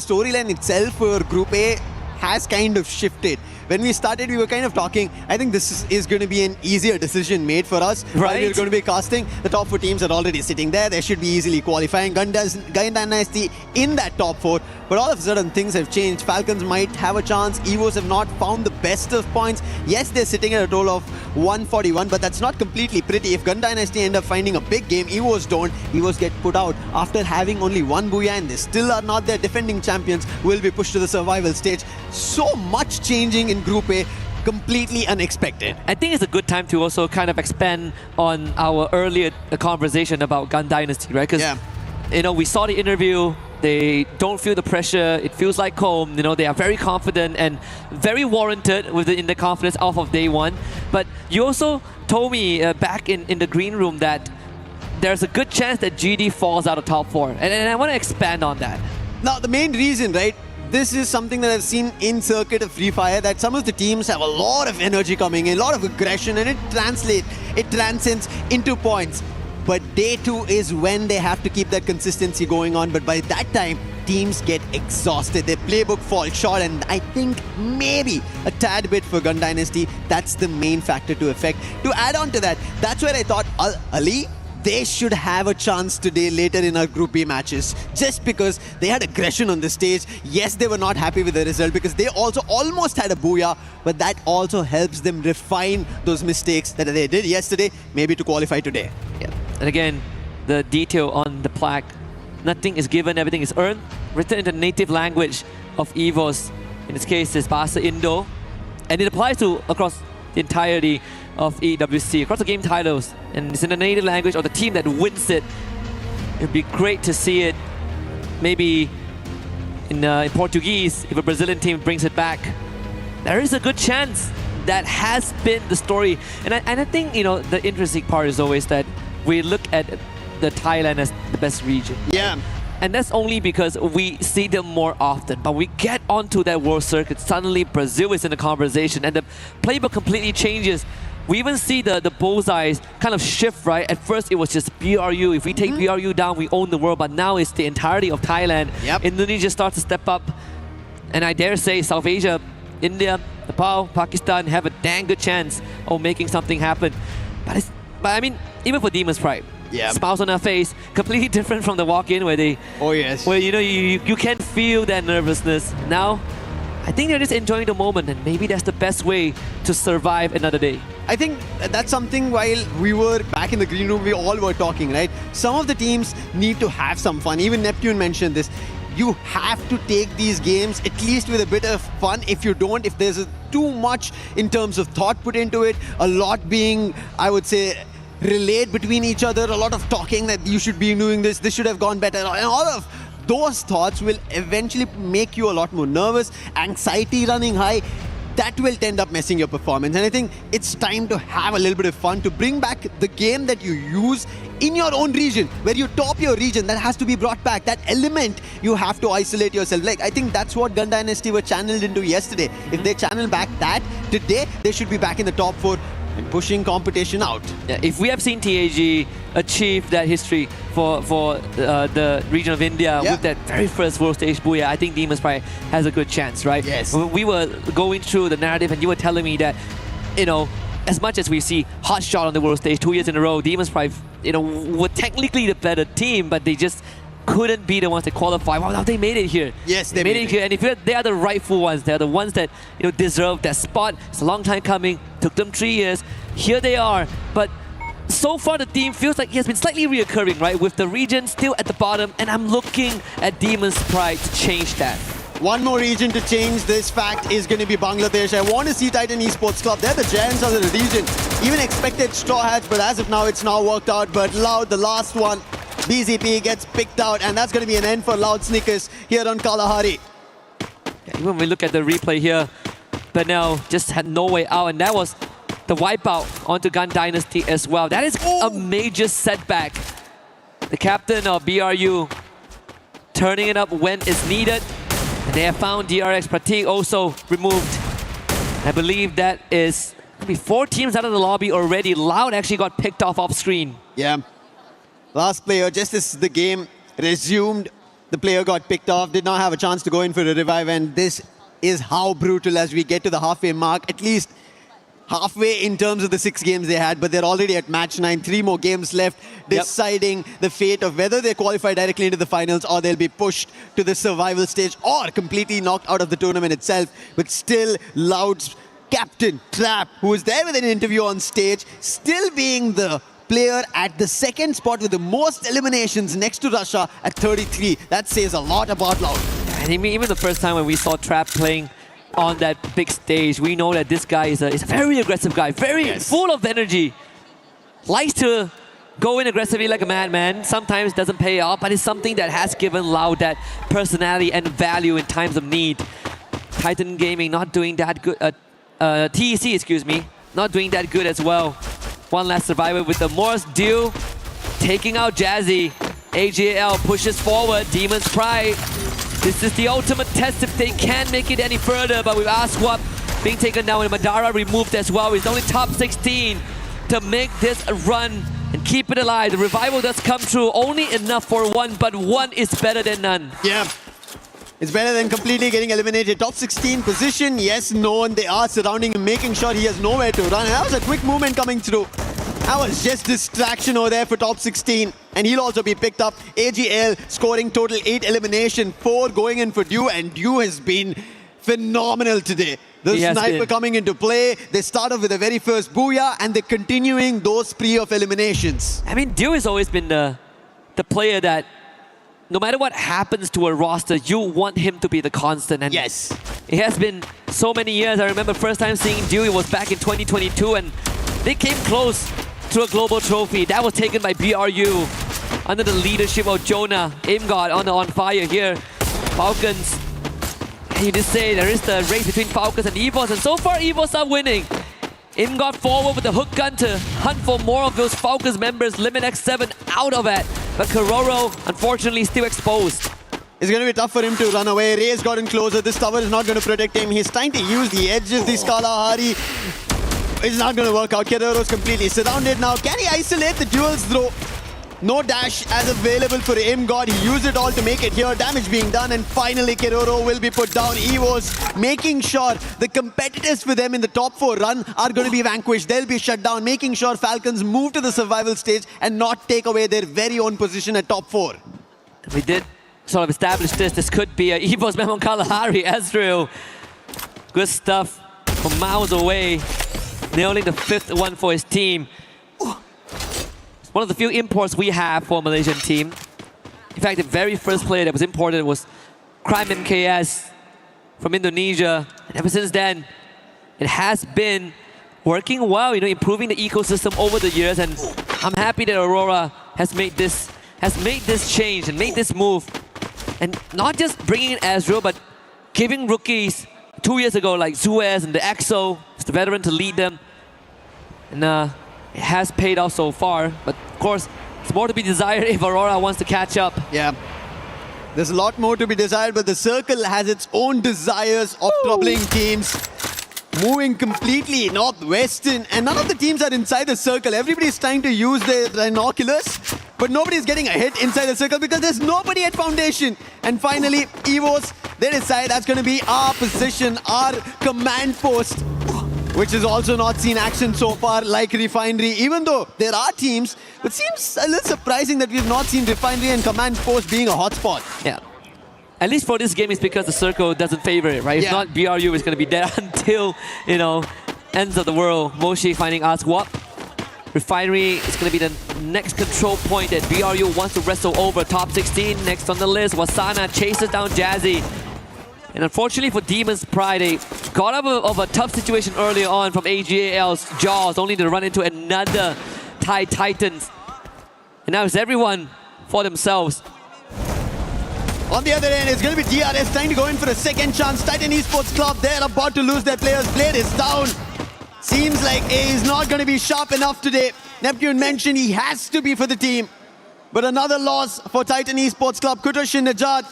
storyline itself for Group A has kind of shifted. When we started, we were kind of talking, I think this is going to be an easier decision made for us. Right. We're going to be casting. The top 4 teams are already sitting there. They should be easily qualifying. Gun Dynasty in that top 4. But all of a sudden, things have changed. Falcons might have a chance. Evos have not found the best of points. Yes, they're sitting at a total of 141, but that's not completely pretty. If Gun Dynasty end up finding a big game, Evos don't. Evos get put out after having only 1 Booyah, and they still are not their defending champions, will be pushed to the survival stage. So much changing in Group A, completely unexpected. I think it's a good time to also kind of expand on our earlier conversation about Gun Dynasty, right? Because we saw the interview. They don't feel the pressure. It feels like home. They are very confident and very warranted in the confidence off of day 1. But you also told me back in the green room that there's a good chance that GD falls out of top 4. And I want to expand on that. Now, the main reason, right? This is something that I've seen in circuit of Free Fire, that some of the teams have a lot of energy coming in, a lot of aggression, and it transcends into points. But day 2 is when they have to keep that consistency going on. But by that time, teams get exhausted. Their playbook falls short, and I think maybe a tad bit for Gun Dynasty, that's the main factor to affect. To add on to that, that's where I thought Ali, they should have a chance today later in our Group B matches, just because they had aggression on the stage. Yes, they were not happy with the result because they also almost had a Booyah, but that also helps them refine those mistakes that they did yesterday, maybe to qualify today. Yeah. And again, the detail on the plaque, nothing is given, everything is earned, written in the native language of EVOS. In this case, it's Bahasa Indo, and it applies to across the entirety of EWC, across the game titles, and it's in the native language of the team that wins it. It'd be great to see it maybe in Portuguese if a Brazilian team brings it back. There is a good chance that has been the story. And I think, the interesting part is always that we look at the Thailand as the best region. Yeah. And that's only because we see them more often. But we get onto that world circuit, suddenly Brazil is in the conversation and the playbook completely changes. We even see the bullseyes kind of shift, right? At first it was just BRU. If we take BRU down, we own the world. But now it's the entirety of Thailand. Indonesia starts to step up. And I dare say South Asia, India, Nepal, Pakistan have a dang good chance of making something happen. But I mean, even for Demon's Pride, smiles on their face, completely different from the walk-in where they... Oh yes. Where you can feel that nervousness. Now, I think they're just enjoying the moment, and maybe that's the best way to survive another day. I think that's something while we were back in the green room, we all were talking, right? Some of the teams need to have some fun. Even Neptune mentioned this. You have to take these games at least with a bit of fun. If you don't, if there's too much in terms of thought put into it, a lot being, I would say, relayed between each other, a lot of talking that you should be doing this should have gone better, and all of those thoughts will eventually make you a lot more nervous, anxiety running high. That will end up messing your performance. And I think it's time to have a little bit of fun, to bring back the game that you use in your own region, where you top your region. That has to be brought back. That element, you have to isolate yourself. Like, I think that's what Gun Dynasty were channeled into yesterday. If they channel back that today, they should be back in the top 4 and pushing competition out. Yeah, if we have seen TAG achieve that history for the region of India with that very first world stage booyah, I think Demon's Pride has a good chance, right? Yes. We were going through the narrative and you were telling me that, as much as we see hot shot on the world stage 2 years in a row, Demon's Pride, were technically the better team, but they just couldn't be the ones that qualify. Wow, now they made it here. Yes, they made it here. And if they are the rightful ones, they're the ones that deserve that spot. It's a long time coming. Took them 3 years. Here they are. But so far the team feels like it has been slightly reoccurring, right? With the region still at the bottom, and I'm looking at Demon's Pride to change that. One more region to change this fact is going to be Bangladesh. I want to see Titan Esports Club. They're the giants of the region. Even expected Straw Hats, but as of now, it's now worked out. But Loud, the last one, BZP gets picked out, and that's going to be an end for Loud Sneakers here on Kalahari. Yeah, even when we look at the replay here, Benel just had no way out, and that was the wipeout onto Gun Dynasty as well. That is a major setback. The captain of BRU turning it up when it's needed. And they have found DRX Pratik also removed. I believe that is maybe 4 teams out of the lobby already. Loud actually got picked off screen. Yeah. Last player, just as the game resumed, the player got picked off, did not have a chance to go in for a revive, and this is how brutal as we get to the halfway mark, at least halfway in terms of the 6 games they had, but they're already at match 9, 3 more games left, deciding the fate of whether they qualify directly into the finals or they'll be pushed to the survival stage or completely knocked out of the tournament itself. But still, Loud's captain, Trap, who was there with an interview on stage, still being the player at the 2nd spot with the most eliminations next to Russia at 33. That says a lot about Loud. And even the first time when we saw Trap playing on that big stage, we know that this guy is a very aggressive guy, very full of energy. Likes to go in aggressively like a madman. Sometimes doesn't pay off, but it's something that has given Loud that personality and value in times of need. Titan Gaming not doing that good. TEC, excuse me, not doing that good as well. One last survivor with the Morse deal, taking out Jazzy. AJL pushes forward, Demon's Pride. This is the ultimate test if they can make it any further, but with Aswap being taken down and Madara removed as well. He's only top 16 to make this a run and keep it alive. The revival does come true, only enough for 1, but 1 is better than none. Yeah. It's better than completely getting eliminated. Top 16 position, yes, no, and they are surrounding him, making sure he has nowhere to run. And that was a quick movement coming through. That was just distraction over there for top 16. And he'll also be picked up. AGL scoring total 8 elimination, 4 going in for Dew, and Dew has been phenomenal today. The sniper coming into play. They start off with the very first booyah, and they're continuing those spree of eliminations. I mean, Dew has always been the player that no matter what happens to a roster, you want him to be the constant. And yes, it has been so many years. I remember first time seeing Dew, it was back in 2022, and they came close to a global trophy. That was taken by BRU under the leadership of Jonah. Aim God on fire here. Falcons You did say there is the race between Falcons and Esports, and so far Esports are winning. Im got forward with the hook gun to hunt for more of those Falcons members. Limit X7 out of it, but Kororo unfortunately still exposed. It's going to be tough for him to run away. Ray's gotten closer. This tower is not going to protect him. He's trying to use the edges. This Kalahari is not going to work out. Kororo's completely surrounded now. Can he isolate the duels though? No dash as available for Imgod. He used it all to make it here. Damage being done, and finally Kororo will be put down. Evo's making sure the competitors for them in the top 4 run are going to be vanquished. They'll be shut down, making sure Falcons move to the survival stage and not take away their very own position at top 4. We did sort of establish this. This could be a Evo's Memon Kalahari. Ezreal. Good stuff from miles away. Nailing the 5th one for his team. One of the few imports we have for a Malaysian team. In fact, the very first player that was imported was Crime MKS from Indonesia. And ever since then, it has been working well, improving the ecosystem over the years. And I'm happy that Aurora has made this change and made this move. And not just bringing in Ezreal, but giving rookies 2 years ago like Zuez and the EXO, the veteran, to lead them. And it has paid off so far, but of course, it's more to be desired if Aurora wants to catch up. Yeah. There's a lot more to be desired, but the circle has its own desires of troubling teams. Moving completely northwestern, and none of the teams are inside the circle. Everybody's trying to use their binoculars, but nobody's getting a hit inside the circle because there's nobody at foundation. And finally, Evos, they decide that's going to be our position, our command post, which has also not seen action so far like Refinery, even though there are teams. It seems a little surprising that we've not seen Refinery and Command Post being a hotspot. Yeah. At least for this game, it's because the circle doesn't favor it, right? Yeah. If not, BRU is going to be there until, ends of the world. Moshi finding Aswap. Refinery is going to be the next control point that BRU wants to wrestle over. Top 16 next on the list. Wasana chases down Jazzy. And unfortunately for Demon's Pride, they got out of a tough situation earlier on from AGAL's Jaws, only to run into another Thai Titans. And now it's everyone for themselves. On the other end, it's going to be DRS trying to go in for a second chance. Titan Esports Club, they're about to lose their players. Blade is down. Seems like A is not going to be sharp enough today. Neptune mentioned he has to be for the team. But another loss for Titan Esports Club. Kutosh and Najat,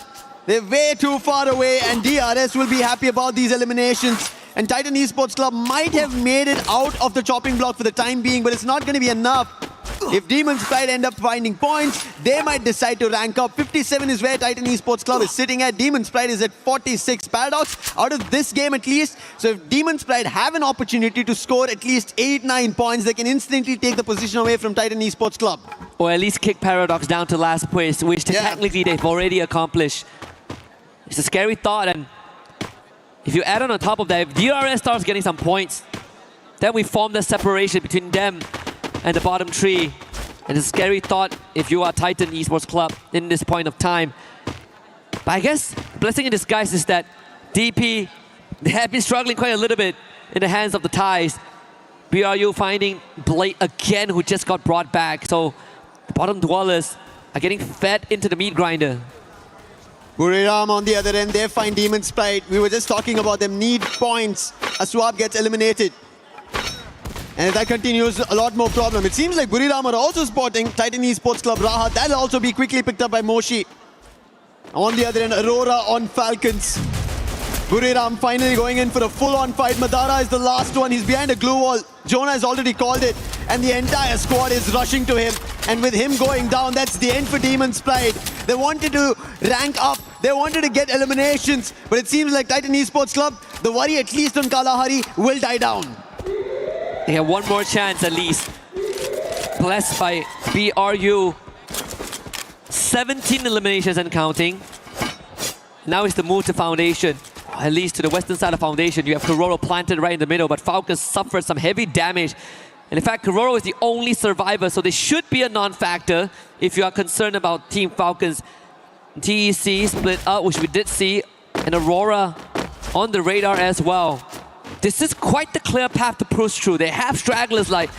they're way too far away, and DRS will be happy about these eliminations. And Titan Esports Club might have made it out of the chopping block for the time being, but it's not going to be enough. If Demon's Pride end up finding points, they might decide to rank up. 57 is where Titan Esports Club is sitting at. Demon's Pride is at 46. Paradox out of this game at least. So if Demon's Pride have an opportunity to score at least 8-9 points, they can instantly take the position away from Titan Esports Club. Or at least kick Paradox down to last place, which technically they've already accomplished. It's a scary thought, and if you add on top of that, if DRS starts getting some points, then we form the separation between them and the bottom three. And it's a scary thought if you are Titan Esports Club in this point of time. But I guess the blessing in disguise is that DP, they have been struggling quite a little bit in the hands of the Thais. BRU finding Blade again, who just got brought back. So the bottom dwellers are getting fed into the meat grinder. Buriram on the other end, they find Demon's Pride. We were just talking about them need points. Aswab gets eliminated. And if that continues, a lot more problem. It seems like Buriram are also spotting Titan Esports Club Rahat. That'll also be quickly picked up by Moshi. On the other end, Aurora on Falcons. Buriram finally going in for a full-on fight. Madara is the last one. He's behind a glue wall. Jonah has already called it. And the entire squad is rushing to him. And with him going down, that's the end for Demon's Pride. They wanted to rank up. They wanted to get eliminations. But it seems like Titan Esports Club, the worry at least on Kalahari, will die down. They have one more chance at least. Blessed by BRU. 17 eliminations and counting. Now it's the move to Foundation. At least to the western side of Foundation. You have Kororo planted right in the middle, but Falcons suffered some heavy damage. And in fact, Kororo is the only survivor, so they should be a non-factor if you are concerned about Team Falcons. TEC split up, which we did see, and Aurora on the radar as well. This is quite the clear path to push through. They have stragglers like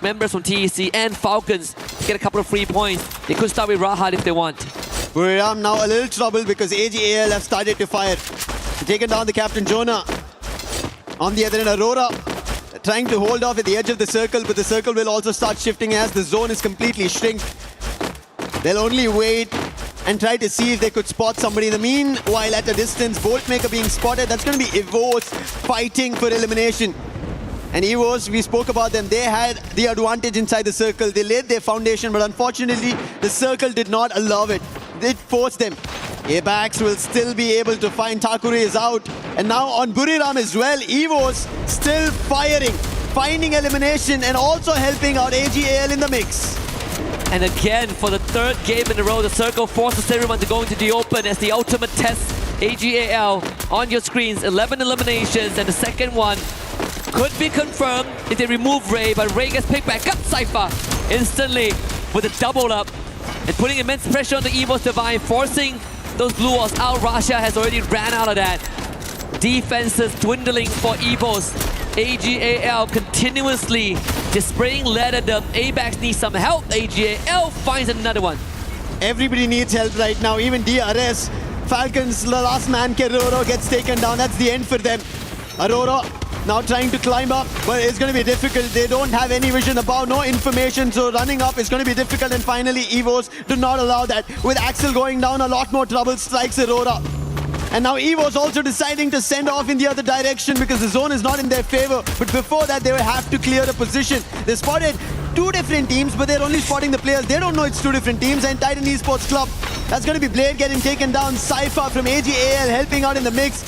members from TEC and Falcons to get a couple of free points. They could start with Rahat if they want. Buriram now a little trouble because AGAL have started to fire. Taken down the captain Jonah. On the other end, Aurora trying to hold off at the edge of the circle, but the circle will also start shifting as the zone is completely shrink. They'll only wait and try to see if they could spot somebody. In the meanwhile, at a distance, Boltmaker being spotted. That's going to be Evos fighting for elimination. And Evos, we spoke about them. They had the advantage inside the circle. They laid their foundation, but unfortunately, the circle did not allow it. It forced them. Abax will still be able to find Thakure is out. And now on Buriram as well, Evos still firing, finding elimination and also helping out AGAL in the mix. And again, for the third game in a row, the circle forces everyone to go into the open as the ultimate test. AGAL on your screens, 11 eliminations, and the second one could be confirmed if they remove Ray, but Ray gets picked back up Cypher instantly with a double up and putting immense pressure on the Evos Divine, forcing those blue walls out. Rasha has already ran out of that. Defenses dwindling for Evos. AGAL continuously just spraying lead at them. Abax needs some help. AGAL finds another one. Everybody needs help right now, even DRS. Falcons, the last man, Keroro gets taken down. That's the end for them. Aurora now trying to climb up, but it's going to be difficult. They don't have any vision above, no information, so running up is going to be difficult. And finally, Evos do not allow that. With Axel going down, a lot more trouble strikes Aurora. And now Evos also deciding to send off in the other direction because the zone is not in their favor. But before that, they will have to clear a position. They spotted two different teams, but they're only spotting the players. They don't know it's two different teams. And Titan Esports Club, that's going to be Blade getting taken down. Cypher from AGAL helping out in the mix.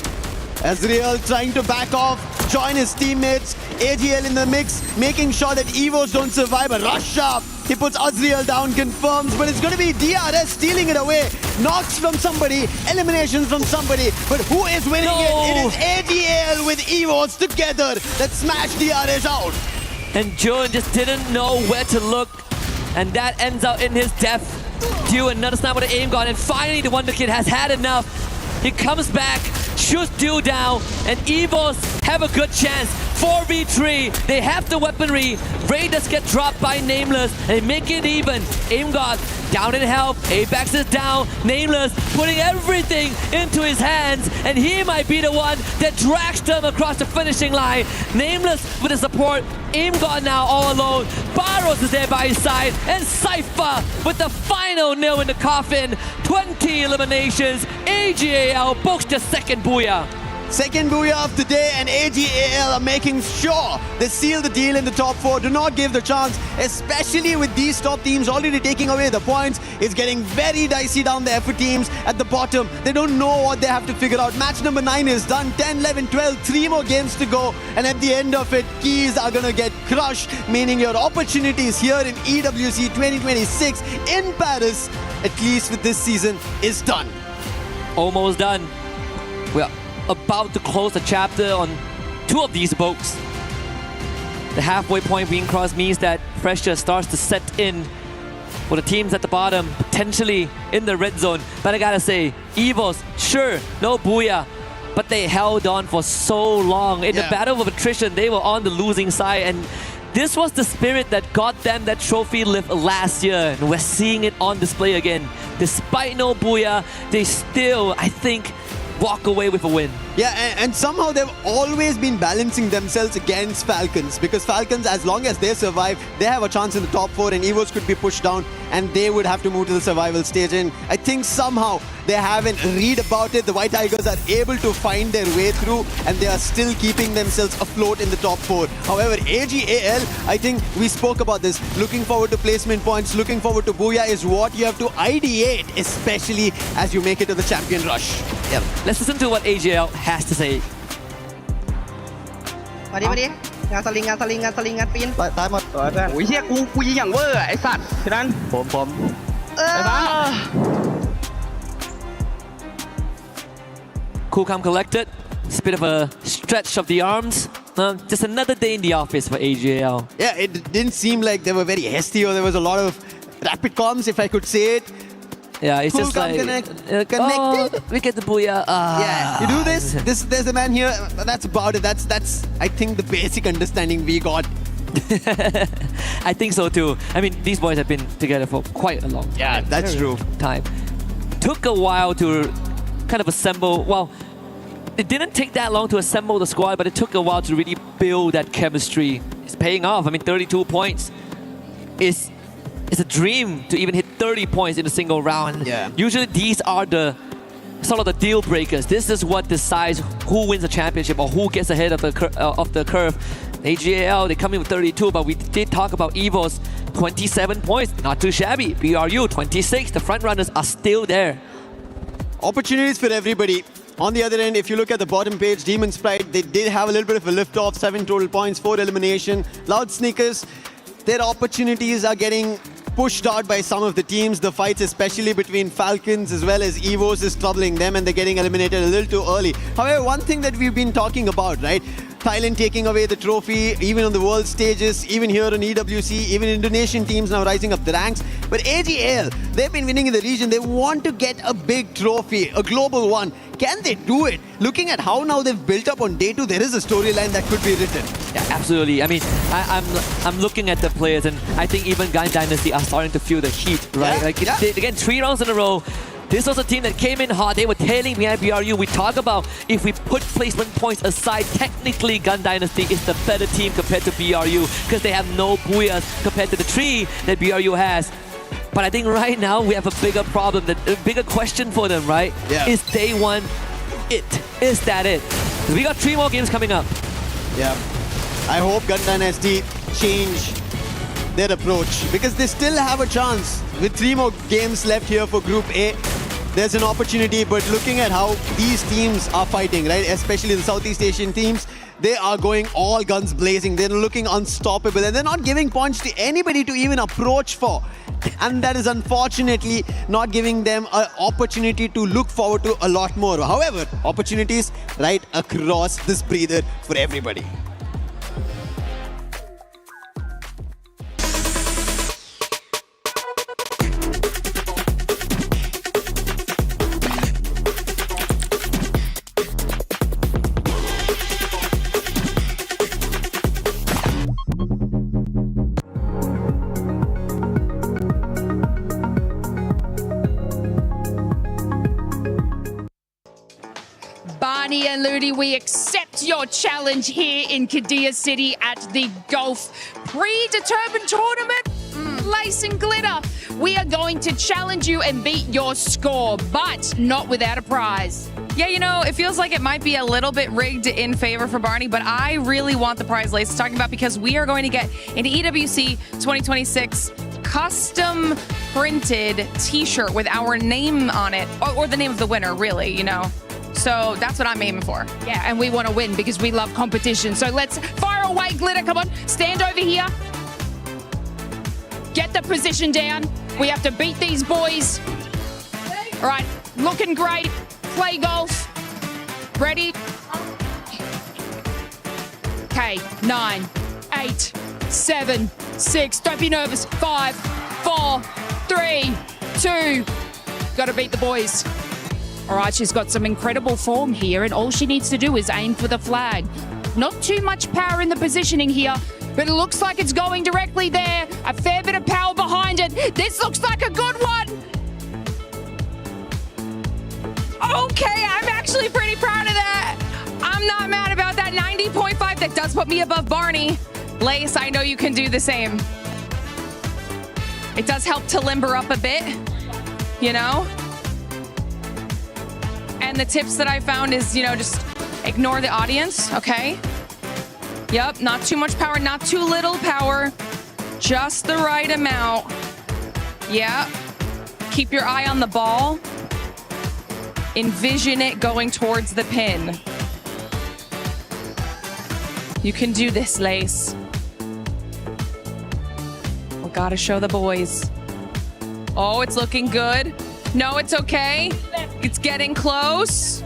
Azriel trying to back off, join his teammates. AGL in the mix, making sure that Evos don't survive. A rush up. He puts Azriel down, confirms, but it's going to be DRS stealing it away. Knocks from somebody, eliminations from somebody, but who is winning it? It is AGL with Evos together that smash DRS out. And Jun just didn't know where to look, and that ends out in his death. Dew another snap with an aim gun, and finally the Wonder Kid has had enough. He comes back, shoots Dew down, and Evos have a good chance. 4v3, they have the weaponry. Ray does get dropped by Nameless, and they make it even. Aim God down in health, Apex is down. Nameless putting everything into his hands, and he might be the one that drags them across the finishing line. Nameless with the support, Aim God now all alone. Barros is there by his side, and Cypher with the final nail in the coffin. 20 eliminations, AGAL books the second booyah. Second booyah of the day, and AGAL are making sure they seal the deal in the top 4. Do not give the chance, especially with these top teams already taking away the points. It's getting very dicey down there for teams at the bottom. They don't know what they have to figure out. Match number 9 is done. 10, 11, 12, 3 more games to go. And at the end of it, keys are going to get crushed, meaning your opportunities here in EWC 2026 in Paris, at least with this season, is done. Almost done. We're about to close the chapter on 2 of these boats. The halfway point being crossed means that pressure starts to set in for the teams at the bottom, potentially in the red zone. But I gotta say, Evos, sure, no booyah, but they held on for so long. In the battle of attrition, they were on the losing side, and this was the spirit that got them that trophy lift last year, and we're seeing it on display again. Despite no booyah, they still, I think, walk away with a win. Yeah, and somehow they've always been balancing themselves against Falcons, because Falcons, as long as they survive, they have a chance in the top 4, and Evos could be pushed down and they would have to move to the survival stage. And I think somehow they haven't read about it. The White Tigers are able to find their way through, and they are still keeping themselves afloat in the top 4. However, AGAL, I think we spoke about this, looking forward to placement points, looking forward to booyah is what you have to ideate, especially as you make it to the champion rush. Yep. Let's listen to what AGL has to say. มาดิงานสลิงงานปีนตายหมดเพื่อนโอ้ยเฮียกูยิงอย่างเวอร์ไอ้สัตว์ฉะนั้นผมไอ้บ้า Cool, calm, collected. It's a bit of a stretch of the arms. Just another day in the office for AGL. Yeah, it didn't seem like they were very hasty or there was a lot of rapid comms, if I could say it. Yeah, it's cool, just calm, like connected. Oh, we get the booyah. Yeah, you do this. There's a man here. That's about it. That's I think the basic understanding we got. I think so too. I mean, these boys have been together for quite a long time. Yeah, that's true. Time. took a while to kind of assemble. Well, it didn't take that long to assemble the squad, but it took a while to really build that chemistry. It's paying off. I mean, 32 points is a dream to even hit 30 points in a single round. Yeah. Usually these are the sort of the deal breakers. This is what decides who wins the championship or who gets ahead of the curve. AGAL, they come in with 32, but we did talk about EVO's 27 points. Not too shabby. BRU, 26. The front runners are still there. Opportunities for everybody. On the other end, if you look at the bottom page, Demon Sprite, they did have a little bit of a lift-off, 7 total points, 4 elimination. Loud Sneakers, their opportunities are getting pushed out by some of the teams. The fights, especially between Falcons as well as EVOs, is troubling them and they're getting eliminated a little too early. However, one thing that we've been talking about, right? Thailand taking away the trophy, even on the world stages, even here in EWC, even Indonesian teams now rising up the ranks. But AGL, they've been winning in the region. They want to get a big trophy, a global one. Can they do it? Looking at how now they've built up on day 2, there is a storyline that could be written. Yeah, absolutely. I mean, I'm looking at the players, and I think even Gun Dynasty are starting to feel the heat, right? Yeah, like yeah. again, 3 rounds in a row. This was a team that came in hot. They were tailing behind BRU. We talk about if we put placement points aside, technically Gun Dynasty is the better team compared to BRU because they have no booyahs compared to the 3 that BRU has. But I think right now we have a bigger problem, a bigger question for them, right? Yeah. Is day 1 it? Is that it? We got 3 more games coming up. Yeah. I hope Gun Dynasty change their approach because they still have a chance. With 3 more games left here for Group A, there's an opportunity, but looking at how these teams are fighting, right, especially the Southeast Asian teams, they are going all guns blazing. They're looking unstoppable and they're not giving points to anybody to even approach for. And that is unfortunately not giving them an opportunity to look forward to a lot more. However, opportunities right across this breather for everybody. Barney and Ludi, we accept your challenge here in Kadia City at the Golf Predetermined Tournament. Lace and glitter. We are going to challenge you and beat your score, but not without a prize. Yeah, you know, it feels like it might be a little bit rigged in favor for Barney, but I really want the prize Lace is talking about because we are going to get an EWC 2026 custom printed t-shirt with our name on it, or the name of the winner, really, you know. So that's what I'm aiming for. Yeah, and we want to win because we love competition. So let's fire away, Glitter. Come on, stand over here. Get the position down. We have to beat these boys. All right, looking great. Play golf. Ready? Okay, 9, 8, 7, 6. Don't be nervous. 5, 4, 3, 2. Got to beat the boys. All right, she's got some incredible form here, and all she needs to do is aim for the flag. Not too much power in the positioning here, but it looks like it's going directly there. A fair bit of power behind it. This looks like a good one. Okay, I'm actually pretty proud of that. I'm not mad about that. 90.5, that does put me above Barney. Lace, I know you can do the same. It does help to limber up a bit, you know? And the tips that I found is, you know, just ignore the audience, okay? Yep, not too much power, not too little power. Just the right amount. Yeah. Keep your eye on the ball. Envision it going towards the pin. You can do this, Lace. We gotta show the boys. Oh, it's looking good. No, it's okay. It's getting close.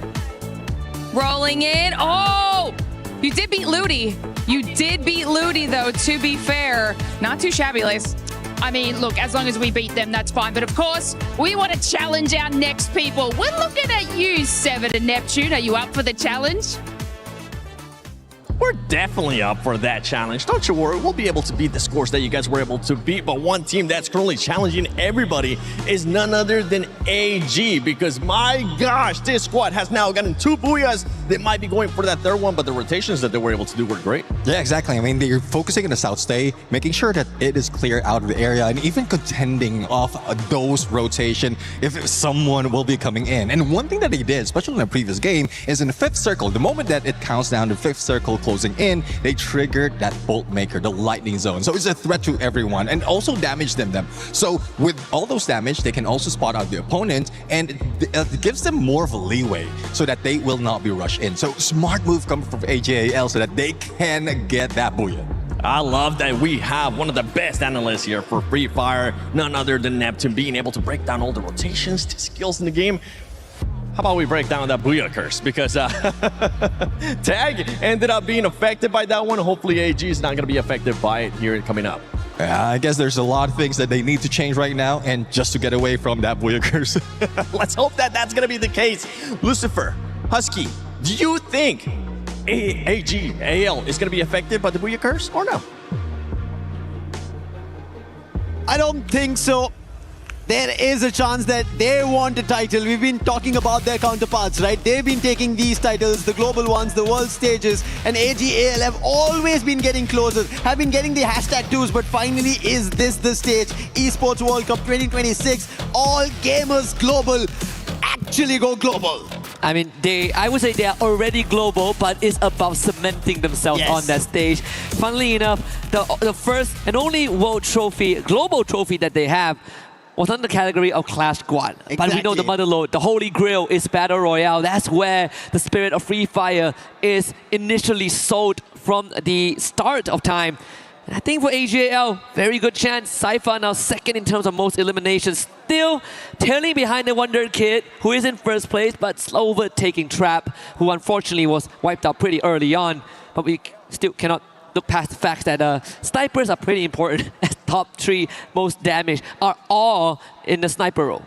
Rolling in. Oh, you did beat Ludi. You did beat Ludi, though, to be fair. Not too shabby, Lace. I mean, look, as long as we beat them, that's fine. But of course, we want to challenge our next people. We're looking at you, Seven and Neptune. Are you up for the challenge? we're definitely up for that challenge. Don't you worry, we'll be able to beat the scores that you guys were able to beat. But one team that's currently challenging everybody is none other than AG, because my gosh, this squad has now gotten 2 booyahs. They might be going for that third one, but the rotations that they were able to do were great. Yeah, exactly. I mean, they're focusing on the South Stay, making sure that it is clear out of the area, and even contending off those rotation if someone will be coming in. And one thing that they did, especially in the previous game, is in the 5th circle, the moment that it counts down to 5th circle closing in, they triggered that bolt maker, the lightning zone. So it's a threat to everyone and also damage them. So with all those damage, they can also spot out the opponent, and it gives them more of a leeway so that they will not be rushed in. So smart move coming from AJAL so that they can get that booyah. I love that we have one of the best analysts here for Free Fire, none other than Neptune, being able to break down all the rotations, the skills in the game. How about we break down that booyah curse? Because Tag ended up being affected by that one. Hopefully AG is not going to be affected by it here coming up. I guess there's a lot of things that they need to change right now, and just to get away from that booyah curse. Let's hope that that's going to be the case. Lucifer, Husky, do you think AL is going to be affected by the booyah curse or no? I don't think so. There is a chance that they want a title. We've been talking about their counterparts, right? They've been taking these titles, the global ones, the world stages, and AGAL have always been getting closer, have been getting the #2s, but finally is this the stage? Esports World Cup 2026, all gamers global, actually go global. I mean, I would say they are already global, but it's about cementing themselves on that stage. Funnily enough, the first and only world trophy, global trophy that they have was under the category of Clash Squad. Exactly. But we know the motherlode, the holy grail is Battle Royale. That's where the spirit of Free Fire is initially sold from the start of time. And I think for AGAL, very good chance. Cypher now second in terms of most eliminations. Still tailing behind the Wonder Kid, who is in first place, but slower taking Trap, who unfortunately was wiped out pretty early on. But we still cannot look past the fact that snipers are pretty important. Top 3 most damage are all in the sniper role.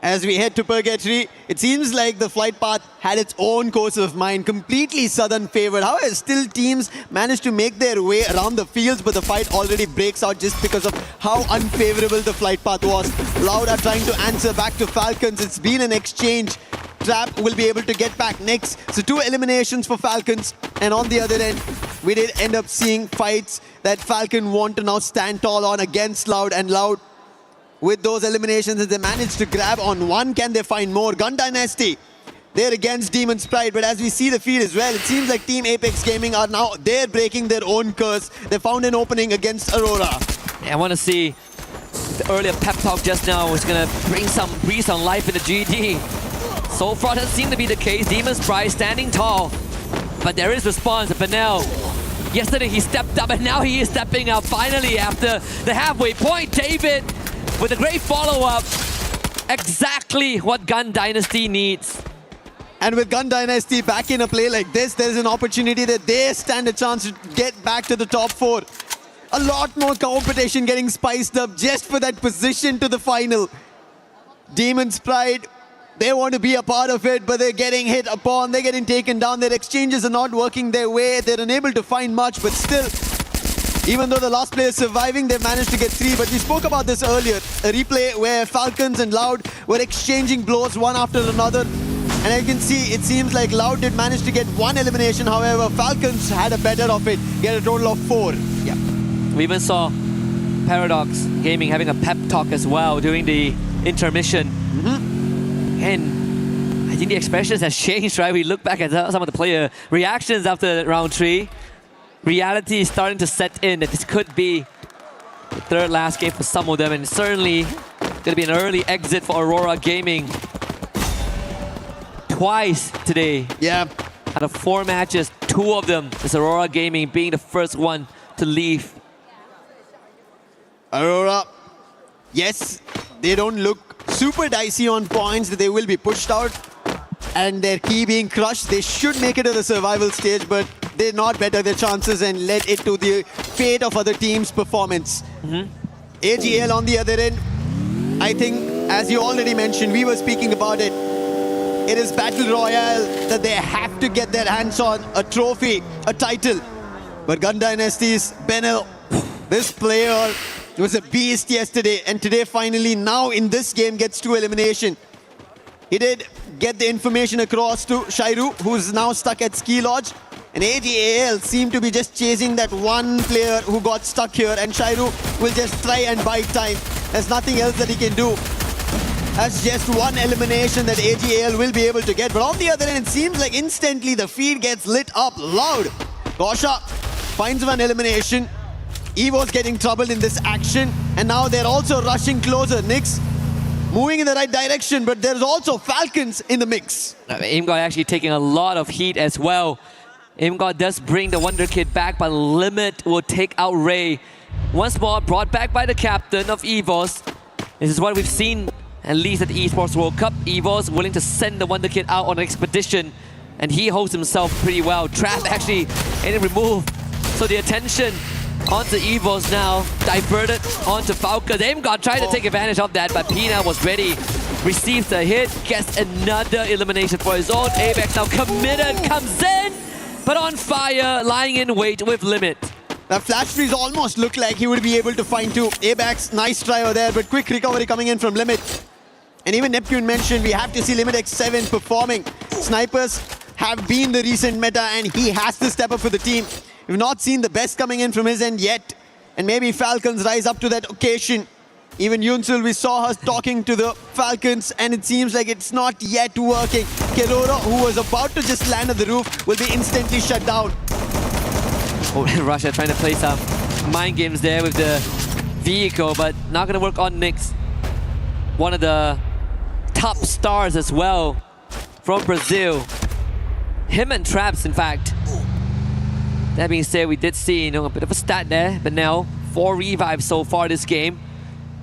As we head to Purgatory, it seems like the flight path had its own course of mind, completely southern favored. However, still teams managed to make their way around the fields, but the fight already breaks out just because of how unfavorable the flight path was. Loud are trying to answer back to Falcons. It's been an exchange. Trap will be able to get back next. So 2 eliminations for Falcons. And on the other end, we did end up seeing fights that Falcon want to now stand tall on against Loud. And Loud, with those eliminations, they managed to grab on one. Can they find more? Gun Dynasty, they're against Demon's Pride. But as we see the feed as well, it seems like Team Apex Gaming are now, they're breaking their own curse. They found an opening against Aurora. Yeah, I want to see the earlier pep talk just now is going to bring some breeze on life in the GD. So far, that seemed to be the case. Demon's Pride standing tall. But there is response. Benel, yesterday he stepped up, and now he is stepping up finally after the halfway point. David with a great follow-up. Exactly what Gun Dynasty needs. And with Gun Dynasty back in a play like this, there's an opportunity that they stand a chance to get back to the top 4. A lot more competition getting spiced up just for that position to the final. Demon's Pride, they want to be a part of it, but they're getting hit upon, they're getting taken down, their exchanges are not working their way, they're unable to find much, but still, even though the last player is surviving, they've managed to get 3. But we spoke about this earlier, a replay where Falcons and Loud were exchanging blows one after another. And I can see, it seems like Loud did manage to get 1 elimination, however, Falcons had a better of it, get a total of 4. Yeah. We even saw Paradox Gaming having a pep talk as well during the intermission. And I think the expressions has changed, right? We look back at some of the player reactions after round 3. Reality is starting to set in that this could be the 3rd last game for some of them, and certainly going to be an early exit for Aurora Gaming. Twice today. Yeah. Out of 4 matches, 2 of them is Aurora Gaming being the first one to leave. Aurora, yes, they don't look super dicey on points, that they will be pushed out and their key being crushed. They should make it to the survival stage, but they not better their chances and let it to the fate of other teams' performance. AGL on the other end, I think, as you already mentioned, we were speaking about it. it is Battle Royale that they have to get their hands on a trophy, a title. But Gun Dynasty's Benel, this player was a beast yesterday, and today finally now in this game gets to elimination. He did get the information across to Shairu, who's now stuck at Ski Lodge. And AGAL seem to be just chasing that one player who got stuck here, and Shairu will just try and buy time. There's nothing else that he can do. That's just one elimination that AGAL will be able to get. But on the other end, it seems like instantly the feed gets lit up loud. Gosha finds one elimination. Evo's getting troubled in this action, and now they're also rushing closer. Nyx moving in the right direction, but there's also Falcons in the mix. Aimgod actually taking a lot of heat as well. Aimgod does bring the Wonder Kid back, but Limit will take out Ray. Once more, brought back by the captain of EVOS. This is what we've seen, at least at the Esports World Cup. EVOS willing to send the Wonder Kid out on an expedition, and he holds himself pretty well. Trap actually getting removed, so the attention onto EVOS now, diverted onto Falcons. Aimgod tried to take advantage of that, but Pina was ready. Receives the hit, gets another elimination for his own. Apex now committed, comes in, but on fire, lying in wait with Limit. That flash freeze almost looked like he would be able to find two. Abax, nice try over there, but quick recovery coming in from Limit. And even Neptune mentioned we have to see Limit X7 performing. Snipers have been the recent meta, and he has to step up for the team. We've not seen the best coming in from his end yet. And maybe Falcons rise up to that occasion. Even Yunsul, we saw her talking to the Falcons, and it seems like it's not yet working. Kerora, who was about to just land at the roof, will be instantly shut down. Oh, Russia trying to play some mind games there with the vehicle, but not going to work on Nyx. One of the top stars as well from Brazil. Him and Traps, in fact. That being said, we did see a bit of a stat there, but now 4 revives so far this game.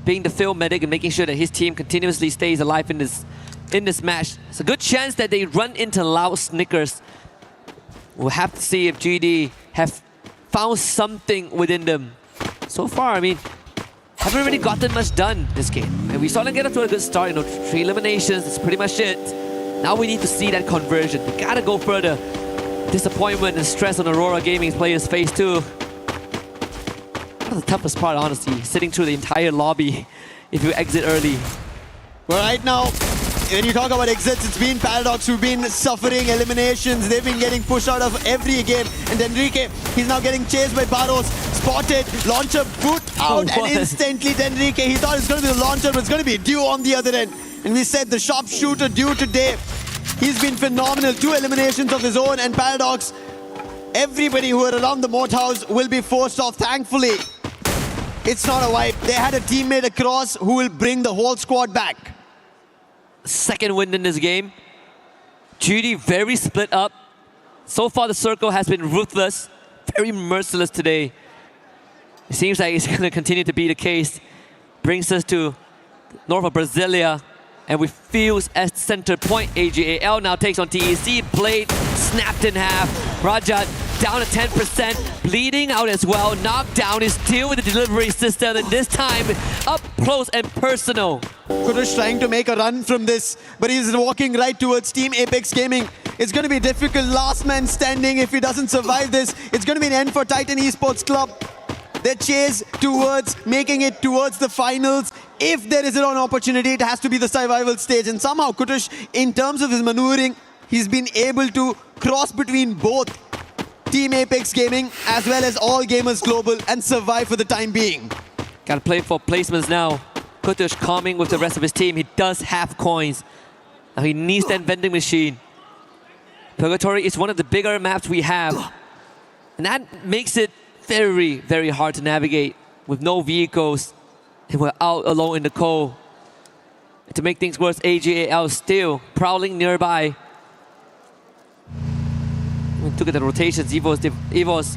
Being the field medic and making sure that his team continuously stays alive in this match. It's a good chance that they run into Loud Snickers. We'll have to see if GD have found something within them. So far, I mean, haven't really gotten much done this game. And we saw them get up to a good start, 3 eliminations, that's pretty much it. Now we need to see that conversion. We gotta go further. Disappointment and stress on Aurora Gaming's players' face too. That's the toughest part, honestly, sitting through the entire lobby if you exit early. Well, right now, when you talk about exits, it's been Paradox who've been suffering eliminations. They've been getting pushed out of every game. And Denrique, he's now getting chased by Barros. Spotted, launcher boot out, and instantly Denrique, he thought it's going to be the launcher, but it's going to be Dew on the other end. And we said the sharpshooter Dew today, he's been phenomenal. 2 eliminations of his own, and Paradox, everybody who are around the moat house will be forced off. Thankfully, it's not a wipe. They had a teammate across who will bring the whole squad back. Second win in this game. GD very split up. So far the circle has been ruthless, very merciless today. It seems like it's going to continue to be the case. Brings us to north of Brasilia, and with Fields as center point, AGAL now takes on TEC. Blade snapped in half. Rajat down to 10%, bleeding out as well. Knockdown is still with the delivery system, and this time up close and personal. Kudush trying to make a run from this, but he's walking right towards Team Apex Gaming. It's going to be difficult, last man standing. If he doesn't survive this, it's going to be an end for Titan Esports Club. Their chase towards making it towards the finals. If there is an opportunity, it has to be the survival stage. And somehow Kudush, in terms of his maneuvering, he's been able to cross between both Team Apex Gaming as well as All Gamers Global and survive for the time being. Gotta play for placements now. Kudush calming with the rest of his team. He does have coins. Now he needs that vending machine. Purgatory is one of the bigger maps we have. And that makes it very, very hard to navigate with no vehicles. And we're out alone in the cold. To make things worse, AGAL still prowling nearby. We took at the rotations, EVOS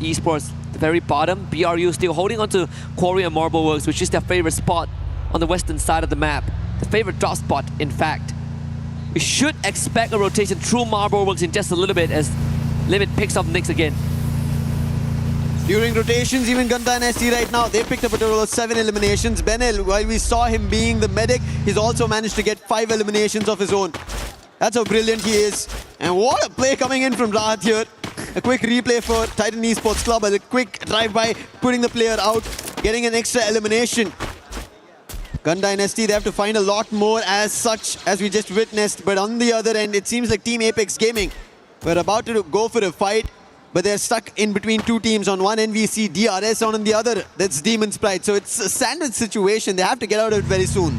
Esports, the very bottom. BRU still holding on to Quarry and Marble Works, which is their favorite spot on the western side of the map. The favorite drop spot, in fact. We should expect a rotation through Marble Works in just a little bit as Limit picks up Nyx again. During rotations, even Gun Dynasty right now, they picked up a total of 7 eliminations. Benel, while we saw him being the medic, he's also managed to get 5 eliminations of his own. That's how brilliant he is. And what a play coming in from Rahat here. A quick replay for Titan Esports Club. A quick drive-by, putting the player out, getting an extra elimination. Gun Dynasty, they have to find a lot more as such as we just witnessed. But on the other end, it seems like Team Apex Gaming were about to go for a fight, but they're stuck in between two teams. On one end, we see DRS, on the other, that's Demon's Pride. So it's a sandwich situation. They have to get out of it very soon.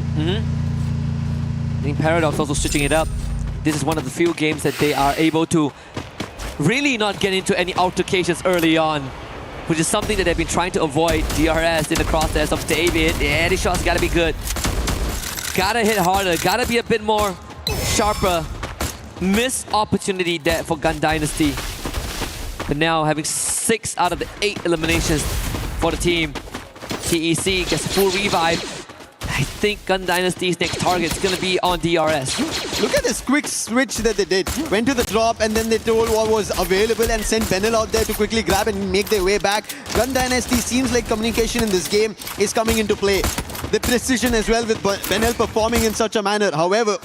I think Paradox also switching it up. This is one of the few games that they are able to really not get into any altercations early on, which is something that they've been trying to avoid. DRS in the crosshairs of David. Yeah, these shots gotta be good. Gotta hit harder, gotta be a bit more sharper. Missed opportunity there for Gun Dynasty. But now having 6 out of the 8 eliminations for the team. TEC gets full revive. I think Gun Dynasty's next target is going to be on DRS. Look at this quick switch that they did. Went to the drop and then they told what was available and sent Benel out there to quickly grab and make their way back. Gun Dynasty seems like communication in this game is coming into play. The precision as well with Benel performing in such a manner. However,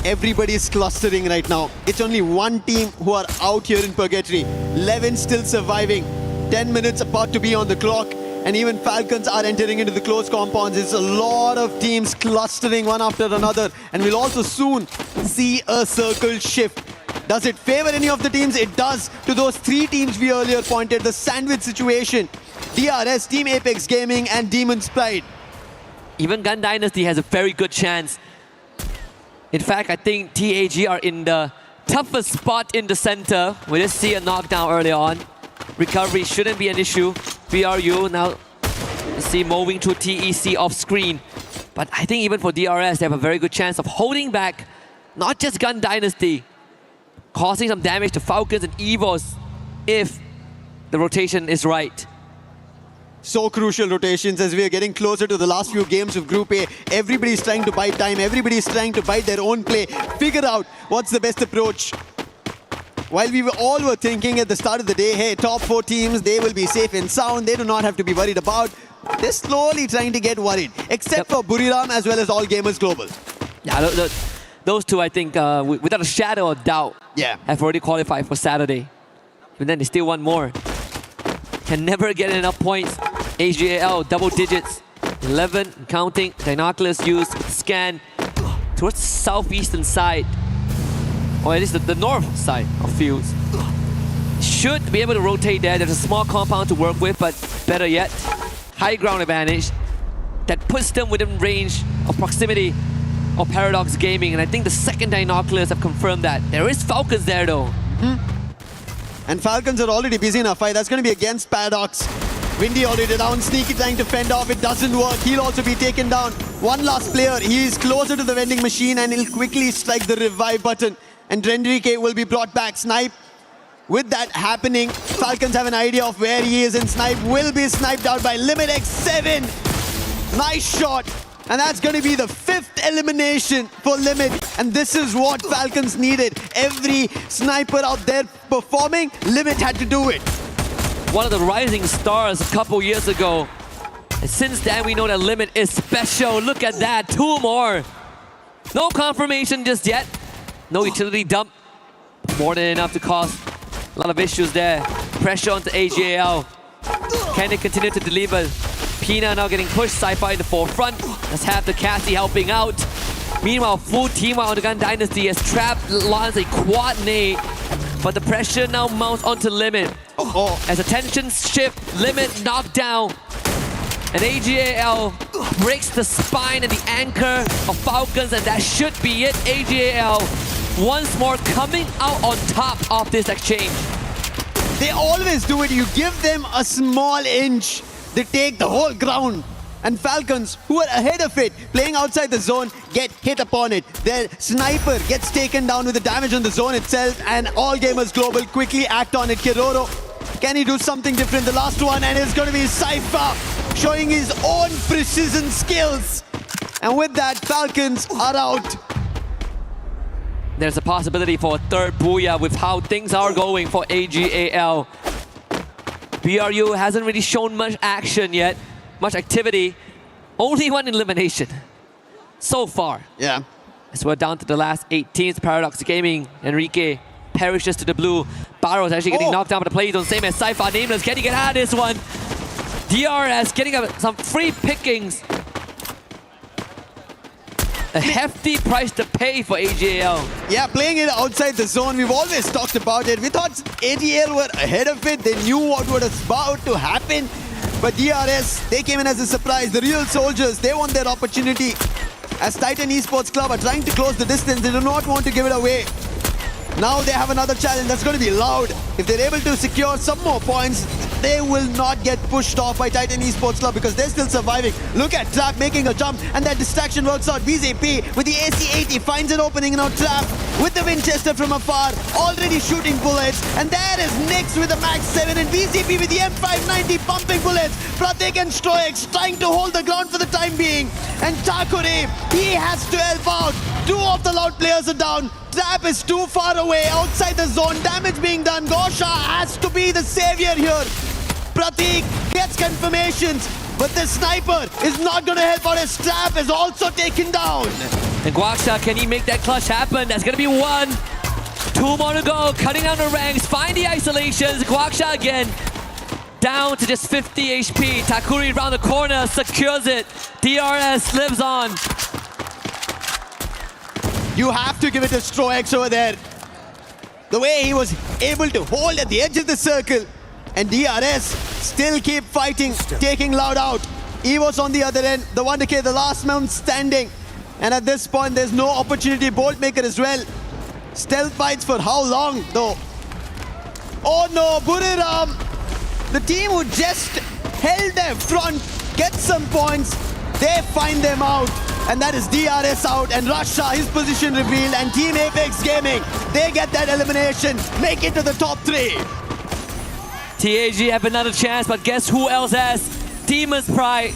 everybody is clustering right now. It's only one team who are out here in Purgatory. Levin still surviving. 10 minutes about to be on the clock. And even Falcons are entering into the close compounds. It's a lot of teams clustering one after another. And we'll also soon see a circle shift. Does it favor any of the teams? It does. To those 3 teams we earlier pointed, the sandwich situation. DRS, Team Apex Gaming, and Demon's Pride. Even Gun Dynasty has a very good chance. In fact, I think TAG are in the toughest spot in the center. We just see a knockdown early on. Recovery shouldn't be an issue. BRU now see moving to TEC off screen. But I think even for DRS, they have a very good chance of holding back not just Gun Dynasty, causing some damage to Falcons and Evos if the rotation is right. So crucial rotations as we are getting closer to the last few games of Group A. Everybody's trying to bite time. Everybody's trying to bite their own play. Figure out what's the best approach. While we all were thinking at the start of the day, hey, top 4 teams, they will be safe and sound. They do not have to be worried about. They're slowly trying to get worried, except for Buriram as well as All Gamers Global. Yeah, those two, I think, without a shadow of doubt, have already qualified for Saturday. But then they still want more. Can never get enough points. AGAL, double digits. 11, counting. Dinoculus used with scan towards the southeastern side. Or at least the north side of fields. Should be able to rotate there. There's a small compound to work with, but better yet, high ground advantage that puts them within range of proximity of Paradox Gaming. And I think the second Dinoculus have confirmed that. There is Falcons there though. And Falcons are already busy in a fight. That's going to be against Paradox. Windy already down, Sneaky trying to fend off. It doesn't work. He'll also be taken down. One last player. He is closer to the vending machine and he'll quickly strike the revive button. And Drendrike will be brought back. Snipe. With that happening, Falcons have an idea of where he is, and Snipe will be sniped out by Limit X7. Nice shot. And that's going to be the 5th elimination for Limit. And this is what Falcons needed. Every sniper out there performing, Limit had to do it. One of the rising stars a couple years ago. And since then, we know that Limit is special. Look at that, 2 more. No confirmation just yet. No utility dump. More than enough to cause a lot of issues there. Pressure onto AGAL. Can they continue to deliver? Pina now getting pushed. Sci-Fi in the forefront. Let's have the Cassie helping out. Meanwhile, full team on the Gun Dynasty as Trap lands a quad nade. But the pressure now mounts onto Limit. As attentions shift, Limit knocked down. And AGAL breaks the spine and the anchor of Falcons, and that should be it. AGAL once more coming out on top of this exchange. They always do it. You give them a small inch, they take the whole ground. And Falcons, who are ahead of it, playing outside the zone, get hit upon it. Their sniper gets taken down with the damage on the zone itself, and All Gamers Global quickly act on it. Kiroro, can he do something different? The last one, and it's going to be Cypher showing his own precision skills. And with that, Falcons are out. There's a possibility for a 3rd Booyah with how things are going for AGAL. BRU hasn't really shown much action yet, much activity. Only 1 elimination so far. Yeah. As we're down to the last 8 teams, Paradox Gaming, Enrique perishes to the blue. Barrow's actually getting knocked down by the play zone, same as Saifa. Nameless getting it out of this one. DRS getting some free pickings. A hefty price to pay for AGL. Yeah, playing it outside the zone, we've always talked about it. We thought AGL were ahead of it. They knew what was about to happen. But DRS, they came in as a surprise. The real soldiers, they want their opportunity. As Titan Esports Club are trying to close the distance, they do not want to give it away. Now they have another challenge that's going to be loud. If they're able to secure some more points, they will not get pushed off by Titan Esports Club because they're still surviving. Look at Trap making a jump and that distraction works out. VZP with the AC-80 finds an opening. Now Trap with the Winchester from afar, already shooting bullets. And there is Nyx with the Max 7 and VZP with the M590 pumping bullets. Pratik and Stroix trying to hold the ground for the time being. And Takure, he has to help out. 2 of the loud players are down. Trap is too far away, outside the zone, damage being done. Gosha has to be the savior here. Pratik gets confirmations, but the sniper is not going to help out as Trap is also taken down. And Guaksha, can he make that clutch happen? That's going to be 1. 2 more to go, cutting down the ranks, find the isolations. Guaksha again, down to just 50 HP. Takuri around the corner, secures it. DRS lives on. You have to give it to Stroix over there. The way he was able to hold at the edge of the circle. And DRS still keep fighting, taking Loud out. Evo's on the other end, the 1K, the last man standing. And at this point, there's no opportunity. Boltmaker as well. Stealth fights for how long, though? Oh no, Buriram. The team who just held their front, get some points. They find them out. And that is DRS out and Russia, his position revealed. And Team Apex Gaming, they get that elimination, make it to the top 3. TAG have another chance, but guess who else has? Demon's Pride.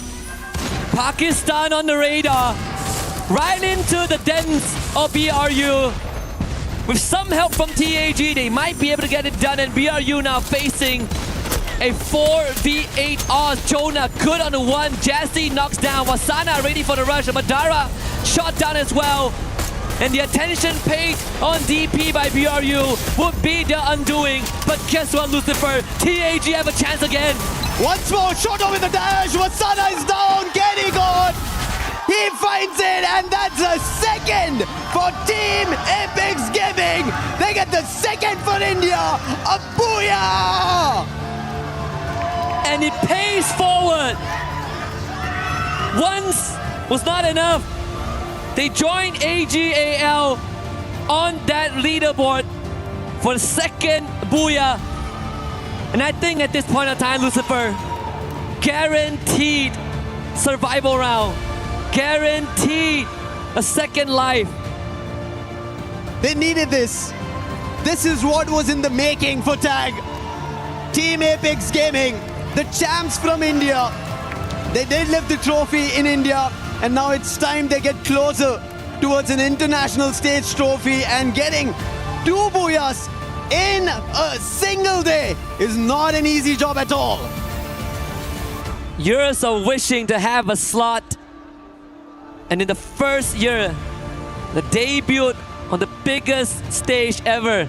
Pakistan on the radar. Right into the dens of BRU. With some help from TAG, they might be able to get it done. And BRU now facing a 4v8 odds. Jonah good on the 1. Jassy knocks down. Wasana ready for the rush. Madara shot down as well. And the attention paid on DP by BRU would be the undoing. But guess what, Lucifer? TAG have a chance again. Once more, shot over the dash. Wasana is down. Getting on. He finds it, and that's a second for Team Apex Gaming. They get the second for India. A booyah! And it pays forward. Once was not enough. They joined AGAL on that leaderboard for the second booyah. And I think at this point in time, Lucifer, guaranteed survival round. Guaranteed a second life. They needed this. This is what was in the making for TAG. Team Apex Gaming, the champs from India. They did lift the trophy in India, and now it's time they get closer towards an international stage trophy, and getting 2 booyahs in a single day is not an easy job at all. Years of wishing to have a slot, and in the first year, the debut on the biggest stage ever,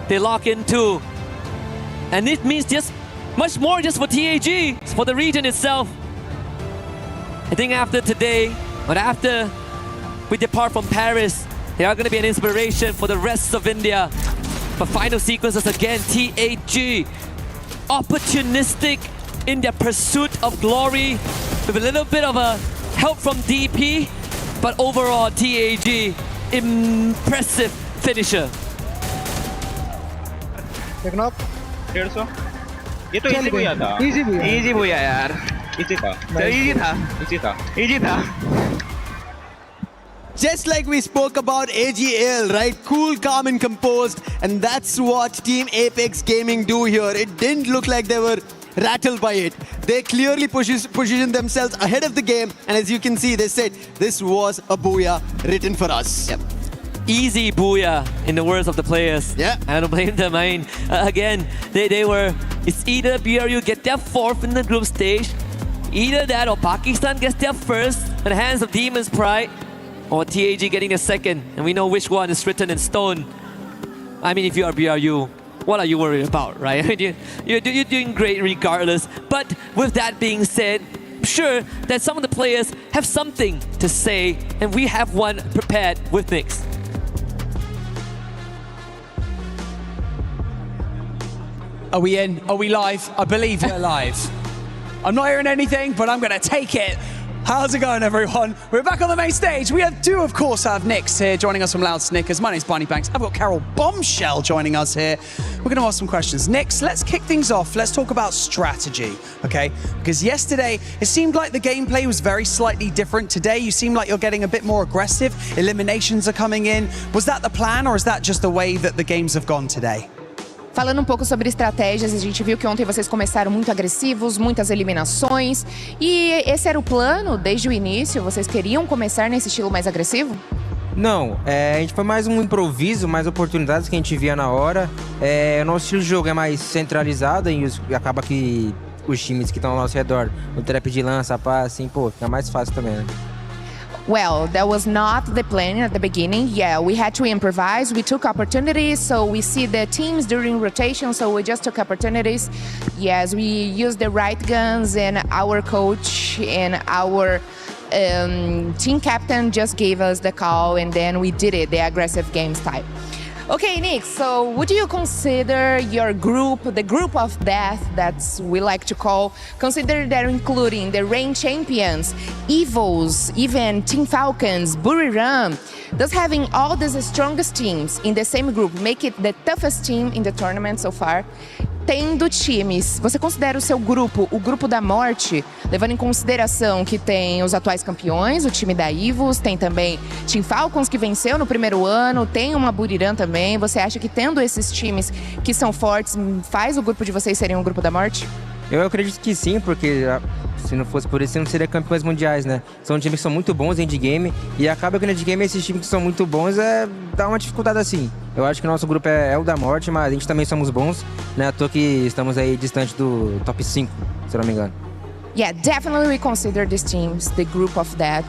they lock in 2. And it means just much more just for TAG, for the region itself. I think after today, but after we depart from Paris, they are going to be an inspiration for the rest of India. But final sequences again, TAG, opportunistic in their pursuit of glory, with a little bit of a help from DP, but overall TAG, impressive finisher. Take knock. 150. ये तो easy बुया था. Easy बुया यार. Easy था. Easy था. Just like we spoke about AGL, right? Cool, calm and composed. And that's what Team Apex Gaming do here. It didn't look like they were rattled by it. They clearly positioned themselves ahead of the game. And as you can see, they said, this was a booyah written for us. Yep. Easy booyah, in the words of the players. Yeah. I don't blame them. I mean, again, they were, it's either BRU get their 4th in the group stage, either that or Pakistan gets their 1st at the hands of Demon's Pride, or TAG getting a second, and we know which one is written in stone. I mean, if you are BRU, what are you worried about, right? You're doing great regardless. But with that being said, I'm sure that some of the players have something to say, and we have one prepared with Nyx. Are we in? Are we live? I believe we're live. I'm not hearing anything, but I'm going to take it. How's it going, everyone? We're back on the main stage. We do, of course, have Nyx here joining us from Loud Snickers. My name's Barney Banks. I've got Carol Bombshell joining us here. We're going to ask some questions. Nyx, let's kick things off. Let's talk about strategy, okay? Because yesterday, it seemed like the gameplay was very slightly different. Today, you seem like you're getting a bit more aggressive. Eliminations are coming in. Was that the plan, or is that just the way that the games have gone today? Falando um pouco sobre estratégias, a gente viu que ontem vocês começaram muito agressivos, muitas eliminações. E esse era o plano desde o início? Vocês queriam começar nesse estilo mais agressivo? Não, a gente foi mais um improviso, mais oportunidades que a gente via na hora. O nosso estilo de jogo é mais centralizado e acaba que os times que estão ao nosso redor, no trap de lança, pá, assim, pô, fica mais fácil também, né? Well, that was not the plan at the beginning. Yeah, we had to improvise. We took opportunities, so we see the teams during rotation, so we just took opportunities. Yes, we used the right guns, and our coach and our team captain just gave us the call, and then we did it, the aggressive game style. Okay, Nyx, so would you consider your group, the group of death, that's we like to call, consider that including the reign champions, Evils, even Team Falcons, Buriram, does having all these strongest teams in the same group make it the toughest team in the tournament so far? Tendo times, você considera o seu grupo, o grupo da morte, levando em consideração que tem os atuais campeões, o time da Evils, tem também Team Falcons que venceu no primeiro ano, tem uma Buriram também. Você acha que tendo esses times que são fortes, faz o grupo de vocês serem um grupo da morte? Eu acredito que sim, porque se não fosse por isso, não seria campeões mundiais, né? São times que são muito bons em endgame e acaba que no endgame esses times que são muito bons dá uma dificuldade assim. Eu acho que o nosso grupo é o da morte, mas a gente também somos bons, né? À toa que estamos aí distante do top 5, se eu não me engano. Yeah, definitely we consider these teams the group of that.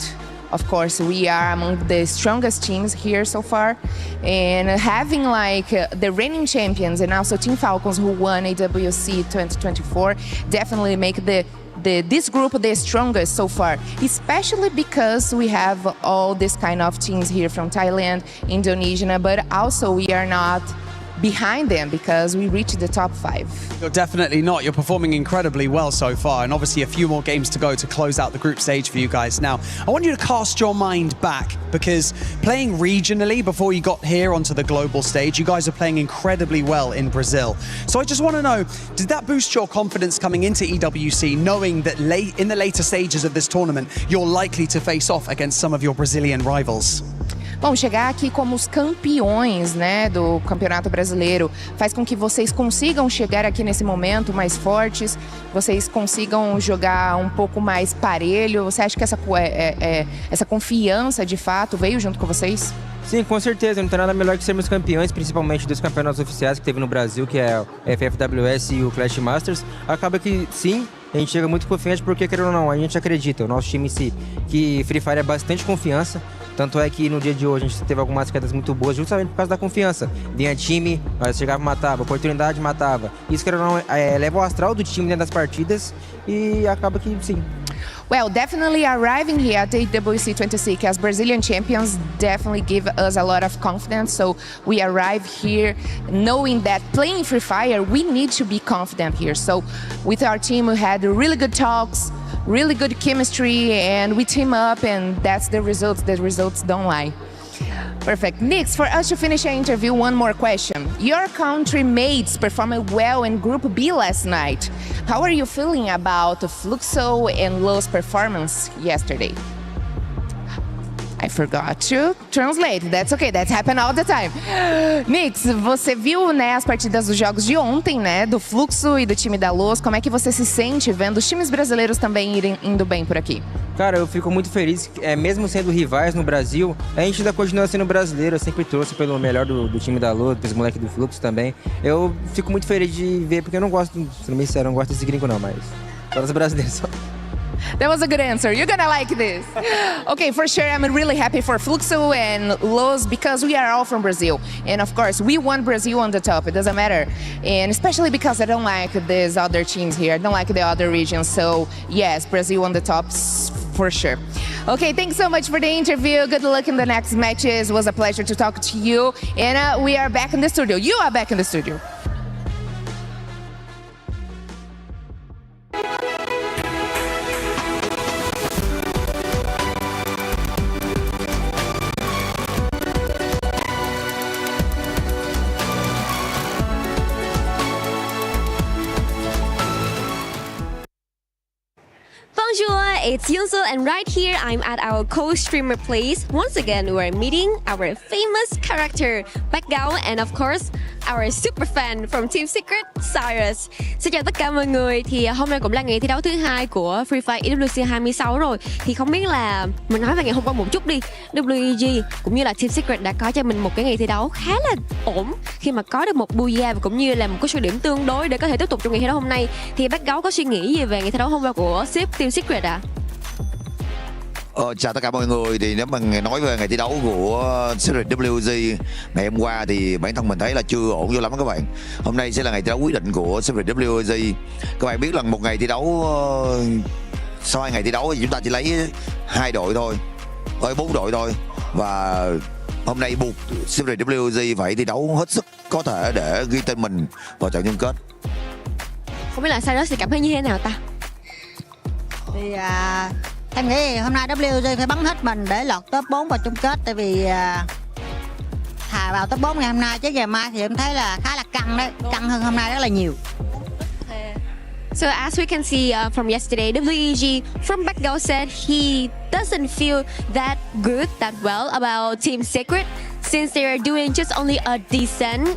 Of course, we are among the strongest teams here so far, and having like the reigning champions and also Team Falcons who won AWC 2024 definitely make this group the strongest so far, especially because we have all this kind of teams here from Thailand, Indonesia, but also we are not behind them because we reached the top 5. You're definitely not. You're performing incredibly well so far, and obviously a few more games to go to close out the group stage for you guys. Now, I want you to cast your mind back, because playing regionally before you got here onto the global stage, you guys are playing incredibly well in Brazil. So I just want to know, did that boost your confidence coming into EWC, knowing that in the later stages of this tournament, you're likely to face off against some of your Brazilian rivals? Bom, chegar aqui como os campeões, né, do Campeonato Brasileiro faz com que vocês consigam chegar aqui nesse momento mais fortes, vocês consigam jogar um pouco mais parelho. Você acha que essa confiança de fato veio junto com vocês? Sim, com certeza. Não tem nada melhor que sermos campeões, principalmente dos campeonatos oficiais que teve no Brasil, que é o FFWS e o Clash Masters. Acaba que sim, a gente chega muito confiante porque, querendo ou não, a gente acredita, o nosso time em si, que Free Fire é bastante confiança. Tanto é que no dia de hoje a gente teve algumas quedas muito boas justamente por causa da confiança. Vinha time, nós chegava e matava, oportunidade matava. Isso, querendo ou não, leva o astral do time dentro das partidas e acaba que sim. Well, definitely arriving here at the AWC 26 as Brazilian champions definitely give us a lot of confidence. So we arrive here knowing that playing Free Fire, we need to be confident here. So with our team, we had really good talks, really good chemistry, and we team up, and that's the results. The results don't lie. Perfect. Nyx, for us to finish our interview, one more question. Your country mates performed well in Group B last night. How are you feeling about Fluxo and Lo's performance yesterday? I forgot to translate. That's okay, that happens all the time. Nyx, você viu, né, as partidas dos jogos de ontem, né, do Fluxo e do time da Los. Como é que você se sente vendo os times brasileiros também indo bem por aqui? Cara, eu fico muito feliz, mesmo sendo rivais no Brasil, a gente ainda continua sendo brasileiro. Eu sempre trouxe pelo melhor do time da Los, dos moleques do Fluxo também. Eu fico muito feliz de ver, porque eu não gosto, sendo bem sincero, eu não gosto desse gringo não, mas só dos brasileiros só. That was a good answer. You're gonna like this. Okay, for sure, I'm really happy for Fluxo and Los because we are all from Brazil. And of course, we want Brazil on the top. It doesn't matter. And especially because I don't like these other teams here. I don't like the other regions. So yes, Brazil on the top for sure. Okay, thanks so much for the interview. Good luck in the next matches. It was a pleasure to talk to you. And we are back in the studio. You are back in the studio. Bonjour, it's Yunsu, and right here I'm at our co-streamer place. Once again, we're meeting our famous character, Backgao, and of course, our super fan from Team Secret, Cyrus. Xin chào tất cả mọi người, thì hôm nay cũng là ngày thi đấu thứ hai của Free Fire EWC 26 rồi. Thì không biết là mình nói về ngày hôm qua một chút đi. WEG cũng như là Team Secret đã có cho mình một cái ngày thi đấu khá là ổn khi mà có được một booyah và cũng như là một cái số điểm tương đối để có thể tiếp tục trong ngày thi đấu hôm nay. Thì Backgao có suy nghĩ gì về ngày thi đấu hôm qua của Team Secret ạ? Chào tất cả mọi người, thì nếu mà nói về ngày thi đấu của Secret WG ngày hôm qua thì bản thân mình thấy là chưa ổn vô lắm các bạn. Hôm nay sẽ là ngày thi đấu quyết định của Secret WG. Các bạn biết là một ngày thi đấu, sau 2 ngày thi đấu thì chúng ta chỉ lấy 2 đội thôi, 4 đội thôi. Và hôm nay buộc Secret WG phải thi đấu hết sức có thể để ghi tên mình vào trận chung kết. Không biết là Cyrus thì cảm thấy như thế nào ta? Thì em nghĩ hôm nay WG phải bắn hết mình để lọt top 4 vào chung kết. Tại vì thà vào top 4 ngày hôm nay chứ ngày mai thì em thấy là khá là căng đấy. Căng hơn hôm nay rất là nhiều. So as we can see from yesterday, WEG from Backgao said he doesn't feel that good, that well about Team Secret since they are doing just only a decent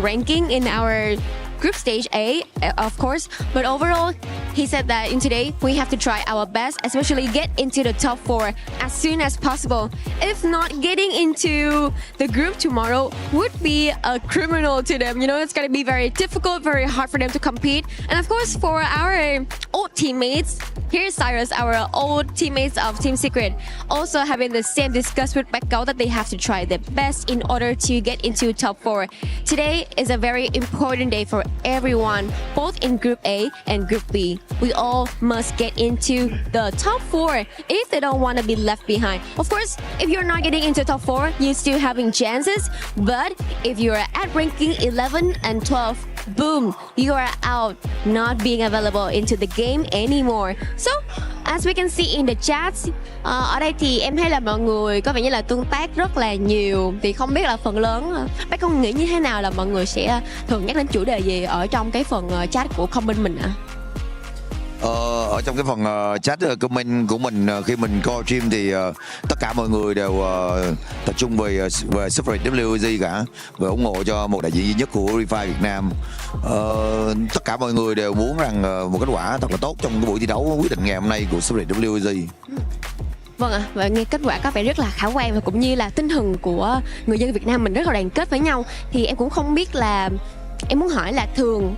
ranking in our group stage A, of course, but overall, he said that in today, we have to try our best, especially get into the top 4 as soon as possible. If not, getting into the group tomorrow would be a criminal to them. You know, it's going to be very difficult, very hard for them to compete. And of course, for our old teammates, here's Cyrus, our old teammates of Team Secret, also having the same discuss with Backgao that they have to try their best in order to get into top 4. Today is a very important day for everyone, both in Group A and Group B. We all must get into the top 4 if they don't want to be left behind. Of course, if you're not getting into top 4, you're still having chances. But if you're at ranking 11 and 12, boom, you are out, not being available into the game anymore. So, as we can see in the chats, ở đây thì em thấy là mọi người có vẻ như là tương tác rất là nhiều. Thì không biết là phần lớn, bác con nghĩ như thế nào là mọi người sẽ thường nhắc đến chủ đề gì ở trong cái phần chat của comment mình ạ? Ở trong cái phần chat comment của mình khi mình coi stream thì tất cả mọi người đều tập trung về Secret WG cả, và ủng hộ cho một đại diện duy nhất của Free Fire Việt Nam. Tất cả mọi người đều muốn rằng một kết quả thật là tốt trong cái buổi thi đấu quyết định ngày hôm nay của Secret WG. Vâng ạ, và nghe kết quả có vẻ rất là khả quan và cũng như là tinh thần của người dân Việt Nam mình rất là đoàn kết với nhau. Thì em cũng không biết là em muốn hỏi là thường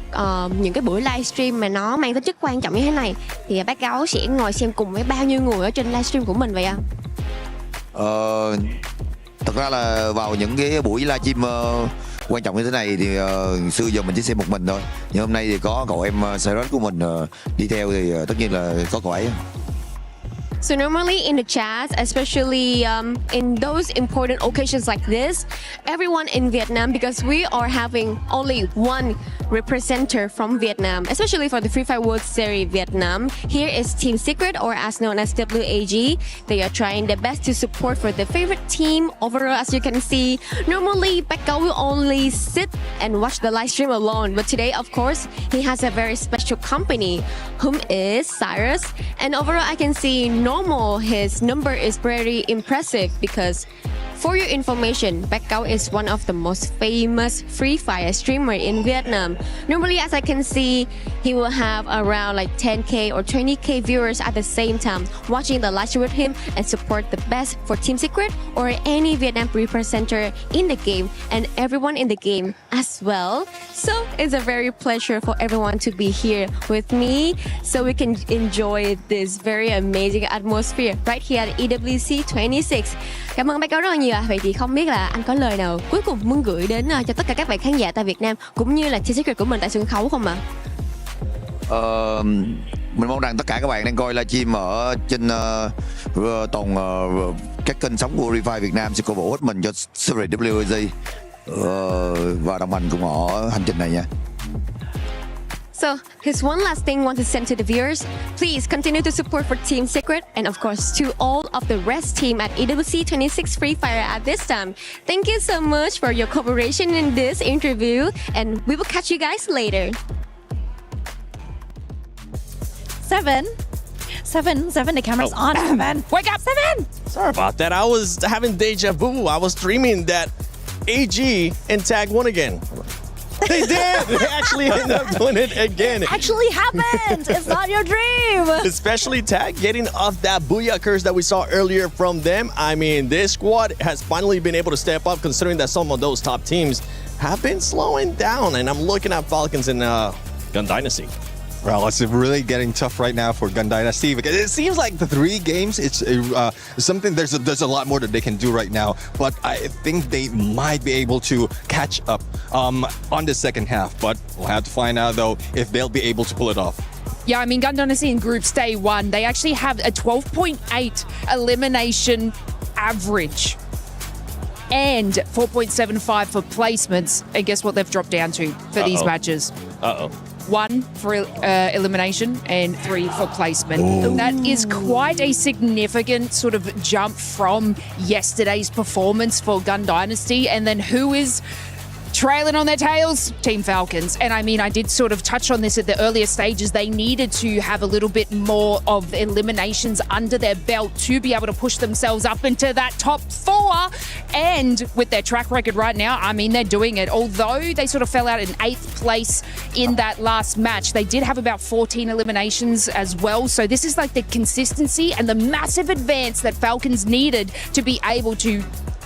những cái buổi livestream mà nó mang tính chất quan trọng như thế này thì Backgao sẽ ngồi xem cùng với bao nhiêu người ở trên livestream của mình vậy ạ? Thật ra là vào những cái buổi livestream quan trọng như thế này thì xưa giờ mình chỉ xem một mình thôi, nhưng hôm nay thì có cậu em Cyrus của mình đi theo thì tất nhiên là có cậu ấy. So normally in the chats, especially in those important occasions like this, everyone in Vietnam, because we are having only one representative from Vietnam, especially for the Free Fire World Series Vietnam. Here is Team Secret, or as known as WAG. They are trying their best to support for their favorite team. Overall, as you can see, normally Backgao will only sit and watch the live stream alone. But today, of course, he has a very special company, whom is Cyrus. And overall, I can see normal his number is very impressive because For your information, Backao is one of the most famous Free Fire streamer in Vietnam. Normally, as I can see, he will have around like 10k or 20k viewers at the same time watching the live stream with him and support the best for Team Secret or any Vietnam representer in the game and everyone in the game as well. So it's a very pleasure for everyone to be here with me so we can enjoy this very amazing atmosphere right here at EWC 26. Cảm ơn Backao rất là nhiều. Vậy thì không biết là anh có lời nào cuối cùng muốn gửi đến cho tất cả các bạn khán giả tại Việt Nam cũng như là Team Secret của mình tại sân khấu không ạ? Mình mong rằng tất cả các bạn đang coi livestream ở trên toàn các kênh sóng của Revive Việt Nam sẽ cổ vũ hết mình cho Series WG và đồng hành cùng họ hành trình này nha. So, here's one last thing I want to send to the viewers. Please continue to support for Team Secret and of course to all of the rest team at EWC 26 Free Fire at this time. Thank you so much for your cooperation in this interview and we will catch you guys later. Seven, the camera's on. Seven, wake up, Seven! Sorry about that. I was having deja vu. I was dreaming that AG and Tag won again. They did! They actually ended up doing it again. It actually happened! It's not your dream! Especially Tag getting off that booyah curse that we saw earlier from them. I mean, this squad has finally been able to step up considering that some of those top teams have been slowing down. And I'm looking at Falcons and Gun Dynasty. Well, it's really getting tough right now for Gun Dynasty because it seems like the 3 games, it's something, there's a lot more that they can do right now, but I think they might be able to catch up on the second half, but we'll have to find out though if they'll be able to pull it off. Yeah, I mean, Gun Dynasty in Groups Day 1, they actually have a 12.8 elimination average and 4.75 for placements. And guess what they've dropped down to for these matches? 1 for elimination and 3 for placement. Ooh. That is quite a significant sort of jump from yesterday's performance for Gun Dynasty. And then who is trailing on their tails? Team Falcons. And I mean, I did sort of touch on this at the earlier stages. They needed to have a little bit more of eliminations under their belt to be able to push themselves up into that top 4. And with their track record right now, I mean, they're doing it. Although they sort of fell out in 8th place in that last match, they did have about 14 eliminations as well. So this is like the consistency and the massive advance that Falcons needed to be able to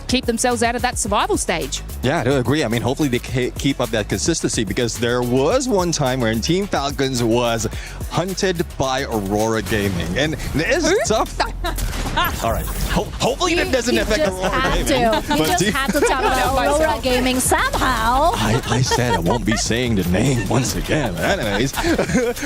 keep themselves out of that survival stage. Yeah, I do agree. I mean, hopefully they keep up that consistency because there was one time when Team Falcons was hunted by Aurora Gaming. And it is tough. All right. Hopefully that doesn't affect Aurora Gaming. You just had to talk about Aurora Gaming somehow. I said I won't be saying the name once again. Anyways,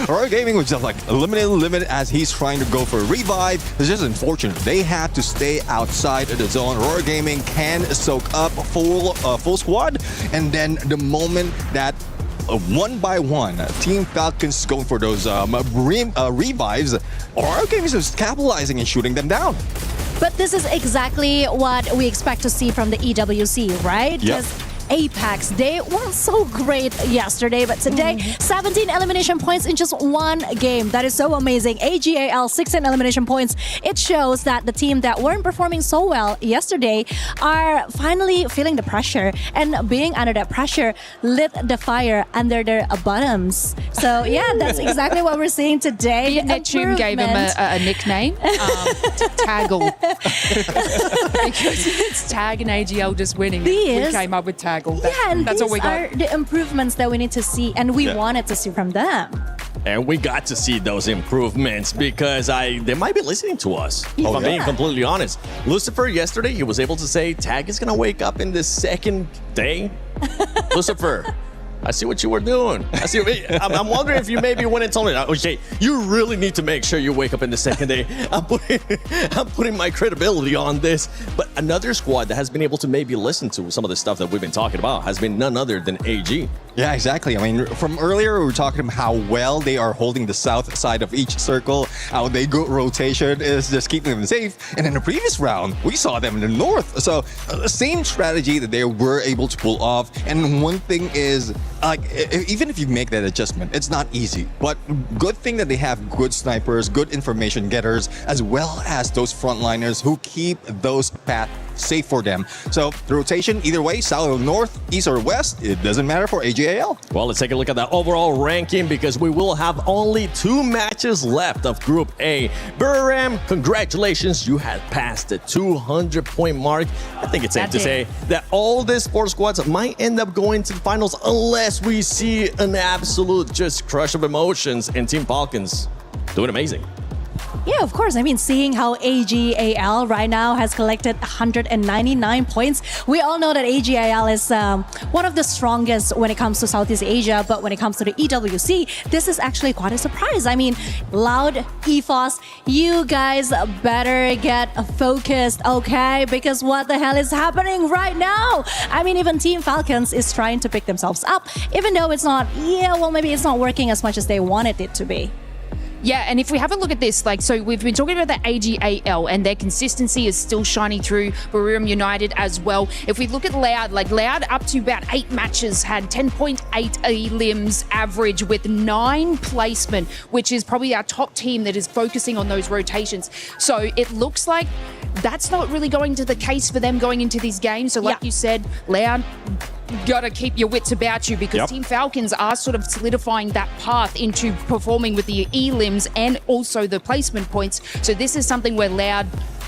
Aurora Gaming was just like eliminated as he's trying to go for a revive. It's just unfortunate. They have to stay outside of the zone. Aurora Gaming can soak up full squad, and then the moment that one by one Team Falcons going for those revives, Aurora Gaming is just capitalizing and shooting them down. But this is exactly what we expect to see from the EWC, right? Yep. Apex, they weren't so great yesterday, but today, 17 elimination points in just 1 game. That is so amazing. AGAL, 16 elimination points. It shows that the team that weren't performing so well yesterday are finally feeling the pressure, and being under that pressure lit the fire under their bottoms. So yeah, that's exactly what we're seeing today. Neptune gave him a nickname, Taggle. Because it's Tag and AGL just winning. We came up with Taggle. And that's these all we got. are the improvements that we need to see, and we wanted to see from them. And we got to see those improvements because they might be listening to us. If I'm being completely honest. Lucifer yesterday, he was able to say Tag is gonna wake up in the second day. Lucifer, I see what you were doing. I'm wondering if you maybe went and told me, okay, you really need to make sure you wake up in the second day. I'm putting my credibility on this. But another squad that has been able to maybe listen to some of the stuff that we've been talking about has been none other than AG. Yeah, exactly. I mean, from earlier, we were talking about how well they are holding the south side of each circle, how they go rotation is just keeping them safe. And in the previous round, we saw them in the north. So the same strategy that they were able to pull off. And one thing is, like, even if you make that adjustment, it's not easy. But good thing that they have good snipers, good information getters, as well as those frontliners who keep those paths safe for them. So the rotation, either way, south or north, east or west, it doesn't matter for AGAL. Well, let's take a look at the overall ranking because we will have only 2 matches left of Group A. Buriram, congratulations, you have passed the 200-point mark. I think it's safe to say that all these 4 squads might end up going to the finals unless we see an absolute just crush of emotions, and Team Falcons doing amazing. Yeah, of course. I mean, seeing how AGAL right now has collected 199 points, we all know that AGAL is one of the strongest when it comes to Southeast Asia, but when it comes to the EWC, this is actually quite a surprise. I mean, Loud, EFOS, you guys better get focused, okay? Because what the hell is happening right now? I mean, even Team Falcons is trying to pick themselves up, even though it's not, maybe it's not working as much as they wanted it to be. Yeah, and if we have a look at this, so we've been talking about the AGAL and their consistency is still shining through. Buriram United as well. If we look at Loud, Loud up to about 8 matches had 10.8 elims average with 9 placement, which is probably our top team that is focusing on those rotations. So it looks like that's not really going to the case for them going into these games. So like you said, Loud, got to keep your wits about you because Team Falcons are sort of solidifying that path into performing with the elims and also the placement points. So this is something where Loud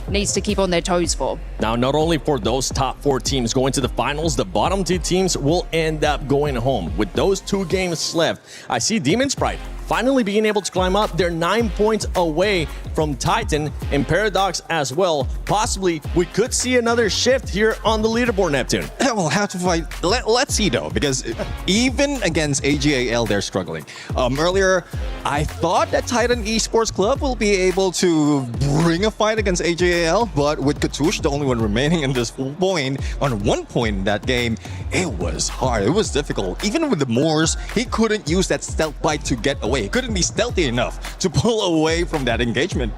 needs to keep on their toes for. Now, not only for those top 4 teams going to the finals, the bottom 2 teams will end up going home. With those 2 games left, I see Demon Sprite finally being able to climb up. They're 9 points away from Titan and Paradox as well. Possibly, we could see another shift here on the leaderboard, Neptune. We'll have to fight. Let's see, though, because even against AGAL, they're struggling. Earlier, I thought that Titan Esports Club will be able to bring a fight against AGAL, but with Katush, the only one remaining in this point, on 1 point in that game, it was hard. It was difficult. Even with the Moors, he couldn't use that stealth bite to get away. He couldn't be stealthy enough to pull away from that engagement.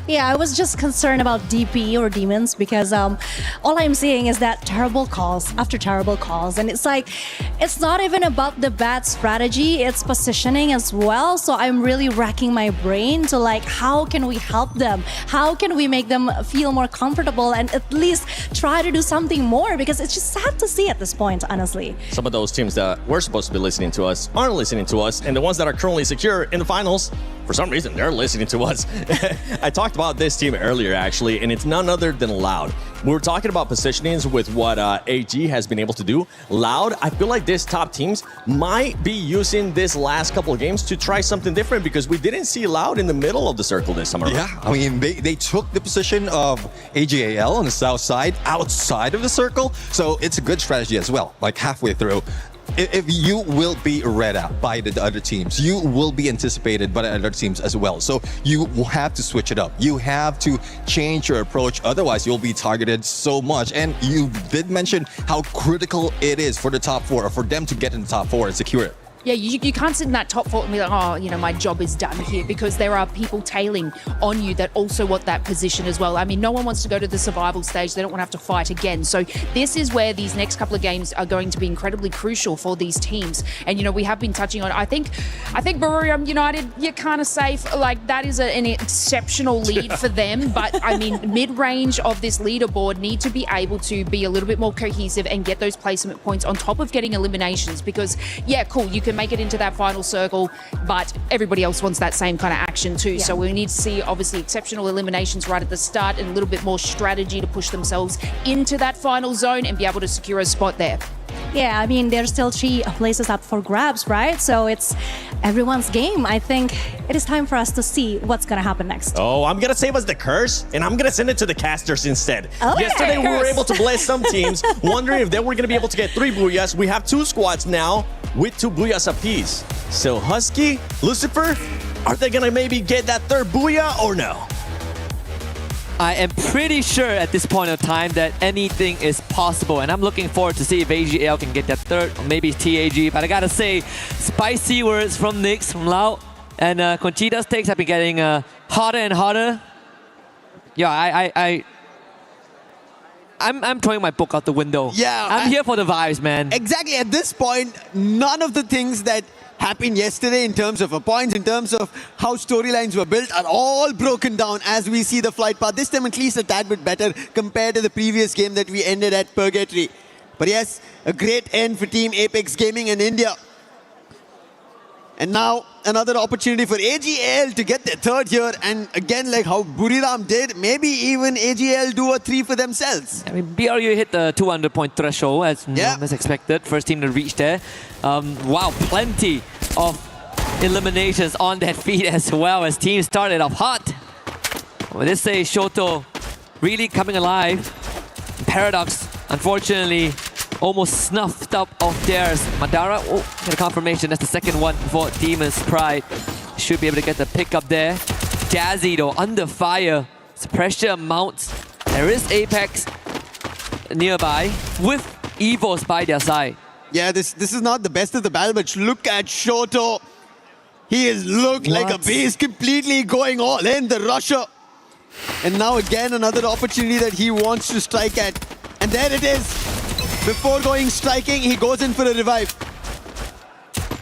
Yeah, I was just concerned about DP or demons because all I'm seeing is that terrible calls after terrible calls. And it's like, it's not even about the bad strategy, it's positioning as well. So I'm really racking my brain to how can we help them? How can we make them feel more comfortable and at least try to do something more? Because it's just sad to see at this point, honestly. Some of those teams that were supposed to be listening to us aren't listening to us. And the ones that are currently secure in the finals, for some reason, they're listening to us. I talked about this team earlier, actually, and it's none other than Loud. We were talking about positionings with what AG has been able to do. Loud, I feel like this top teams might be using this last couple of games to try something different because we didn't see Loud in the middle of the circle this summer. Yeah, I mean, they took the position of AGAL on the south side, outside of the circle, so it's a good strategy as well, halfway through. If you will be read out by the other teams, you will be anticipated by the other teams as well. So you will have to switch it up. You have to change your approach. Otherwise, you'll be targeted so much. And you did mention how critical it is for the top 4, or for them to get in the top 4 and secure it. Yeah, you can't sit in that top 4 and be like, oh, my job is done here, because there are people tailing on you that also want that position as well. I mean, no one wants to go to the survival stage. They don't want to have to fight again. So this is where these next couple of games are going to be incredibly crucial for these teams. And, we have been touching on, I think Buriram United, you're kind of safe. That is an exceptional lead for them. But, I mean, mid-range of this leaderboard need to be able to be a little bit more cohesive and get those placement points on top of getting eliminations. Because, yeah, cool, you can make it into that final circle, but everybody else wants that same kind of action too. So we need to see obviously exceptional eliminations right at the start and a little bit more strategy to push themselves into that final zone and be able to secure a spot there. Yeah, I mean, there's still 3 places up for grabs, right? So it's everyone's game. I think it is time for us to see what's going to happen next. Oh, I'm going to save us the curse, and I'm going to send it to the casters instead. Okay. Yesterday, we were able to bless some teams, wondering if they were going to be able to get 3 booyahs. We have 2 squads now with 2 booyahs apiece. So Husky, Lucifer, are they going to maybe get that 3rd booyah or no? I am pretty sure at this point of time that anything is possible, and I'm looking forward to see if AGL can get that 3rd, or maybe TAG. But I gotta say, spicy words from Nix, from Lau, and Conchita's takes have been getting hotter and hotter. Yeah, I'm throwing my book out the window. Yeah, I'm here for the vibes, man. Exactly. At this point, none of the things that happened yesterday in terms of points, in terms of how storylines were built, are all broken down as we see the flight path. This time at least a tad bit better compared to the previous game that we ended at Purgatory. But yes, a great end for Team Apex Gaming in India. And now another opportunity for AGL to get their third here. And again, like how Buriram did, maybe even AGL do a 3 for themselves. I mean, BRU hit the 200-point threshold as expected. First team to reach there. Wow, plenty of eliminations on that feed as well as teams started off hot. Well, this is Shoto really coming alive. Paradox, unfortunately, almost snuffed up of theirs. Madara, get a confirmation. That's the second one for Demon's Pride. Should be able to get the pick up there. Jazzy though, under fire. As pressure mounts. There is Apex nearby with Evos by their side. Yeah, this is not the best of the battle, but look at Shoto. He has looked like a beast, completely going all in, the rusher. And now again, another opportunity that he wants to strike at. And there it is. Before going striking, he goes in for a revive.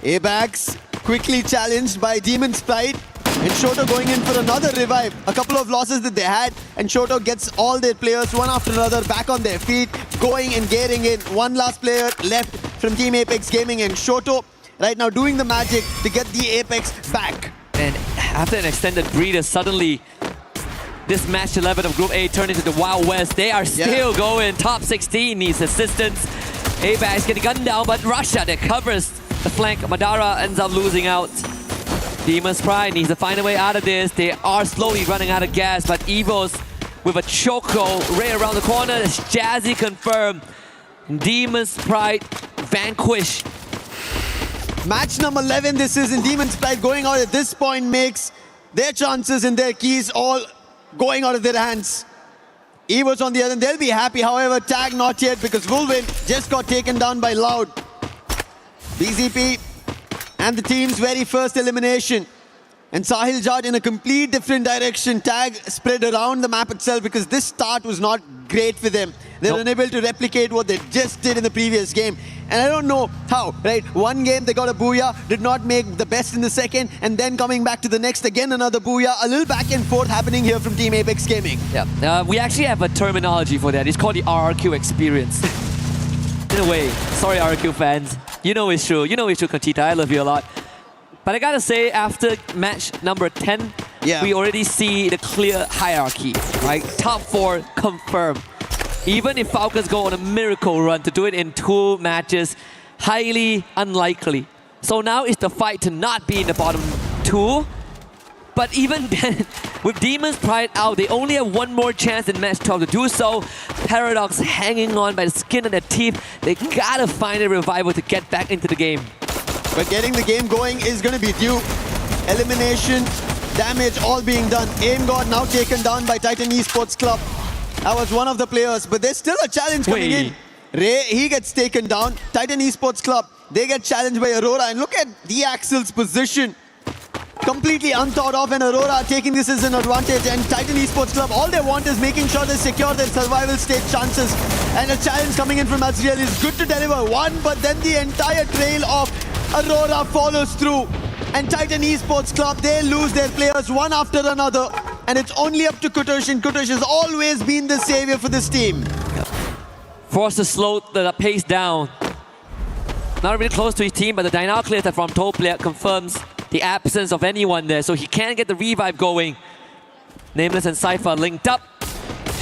Abax quickly challenged by Demon's Pride. And Shoto going in for another revive. A couple of losses that they had. And Shoto gets all their players one after another back on their feet. Going and getting in. One last player left from Team Apex Gaming. And Shoto right now doing the magic to get the Apex back. And after an extended breather, suddenly this match 11 of Group A turned into the Wild West. They are still going. Top 16 needs assistance. Apex getting gunned down, but Russia that covers the flank. Madara ends up losing out. Demon's Pride needs to find a way out of this. They are slowly running out of gas, but Evos with a choco right around the corner. It's Jazzy confirmed. Demon's Pride vanquished. Match number 11 this is, and Demon's Pride going out at this point makes their chances and their keys all going out of their hands. Evos on the other, they'll be happy. However, tag not yet because Wolvin just got taken down by Loud. BZP and the team's very first elimination. And Sahil Jad in a complete different direction. Tag spread around the map itself because this start was not great for them. They were unable to replicate what they just did in the previous game. And I don't know how, right? One game they got a booyah, did not make the best in the second, and then coming back to the next, again another booyah. A little back and forth happening here from Team Apex Gaming. Yeah, we actually have a terminology for that. It's called the RRQ experience. In a way, sorry RRQ fans. You know it's true. You know it's true, Conchita. I love you a lot. But I gotta say, after match number 10, we already see the clear hierarchy, right? Top 4 confirmed. Even if Falcons go on a miracle run to do it in 2 matches, highly unlikely. So now it's the fight to not be in the bottom 2. But even then, with Demon's Pride out, they only have one more chance in match 12 to do so. Paradox hanging on by the skin of their teeth. They gotta find a revival to get back into the game. But getting the game going is going to be due. Elimination, damage all being done. Aim God now taken down by Titan Esports Club. That was one of the players, but there's still a challenge coming in. Ray, he gets taken down. Titan Esports Club, they get challenged by Aurora. And look at the Axel's position. Completely unthought of, and Aurora taking this as an advantage. And Titan Esports Club, all they want is making sure they secure their survival state chances. And a challenge coming in from Azriel is good to deliver one, but then the entire trail of Aurora follows through. And Titan Esports Club, they lose their players one after another. And it's only up to Kutush, and Kutush has always been the savior for this team. Forced to slow the pace down. Not really close to his team, but the Dynal clear from top player confirms the absence of anyone there, so he can't get the revive going. Nameless and Cypher linked up.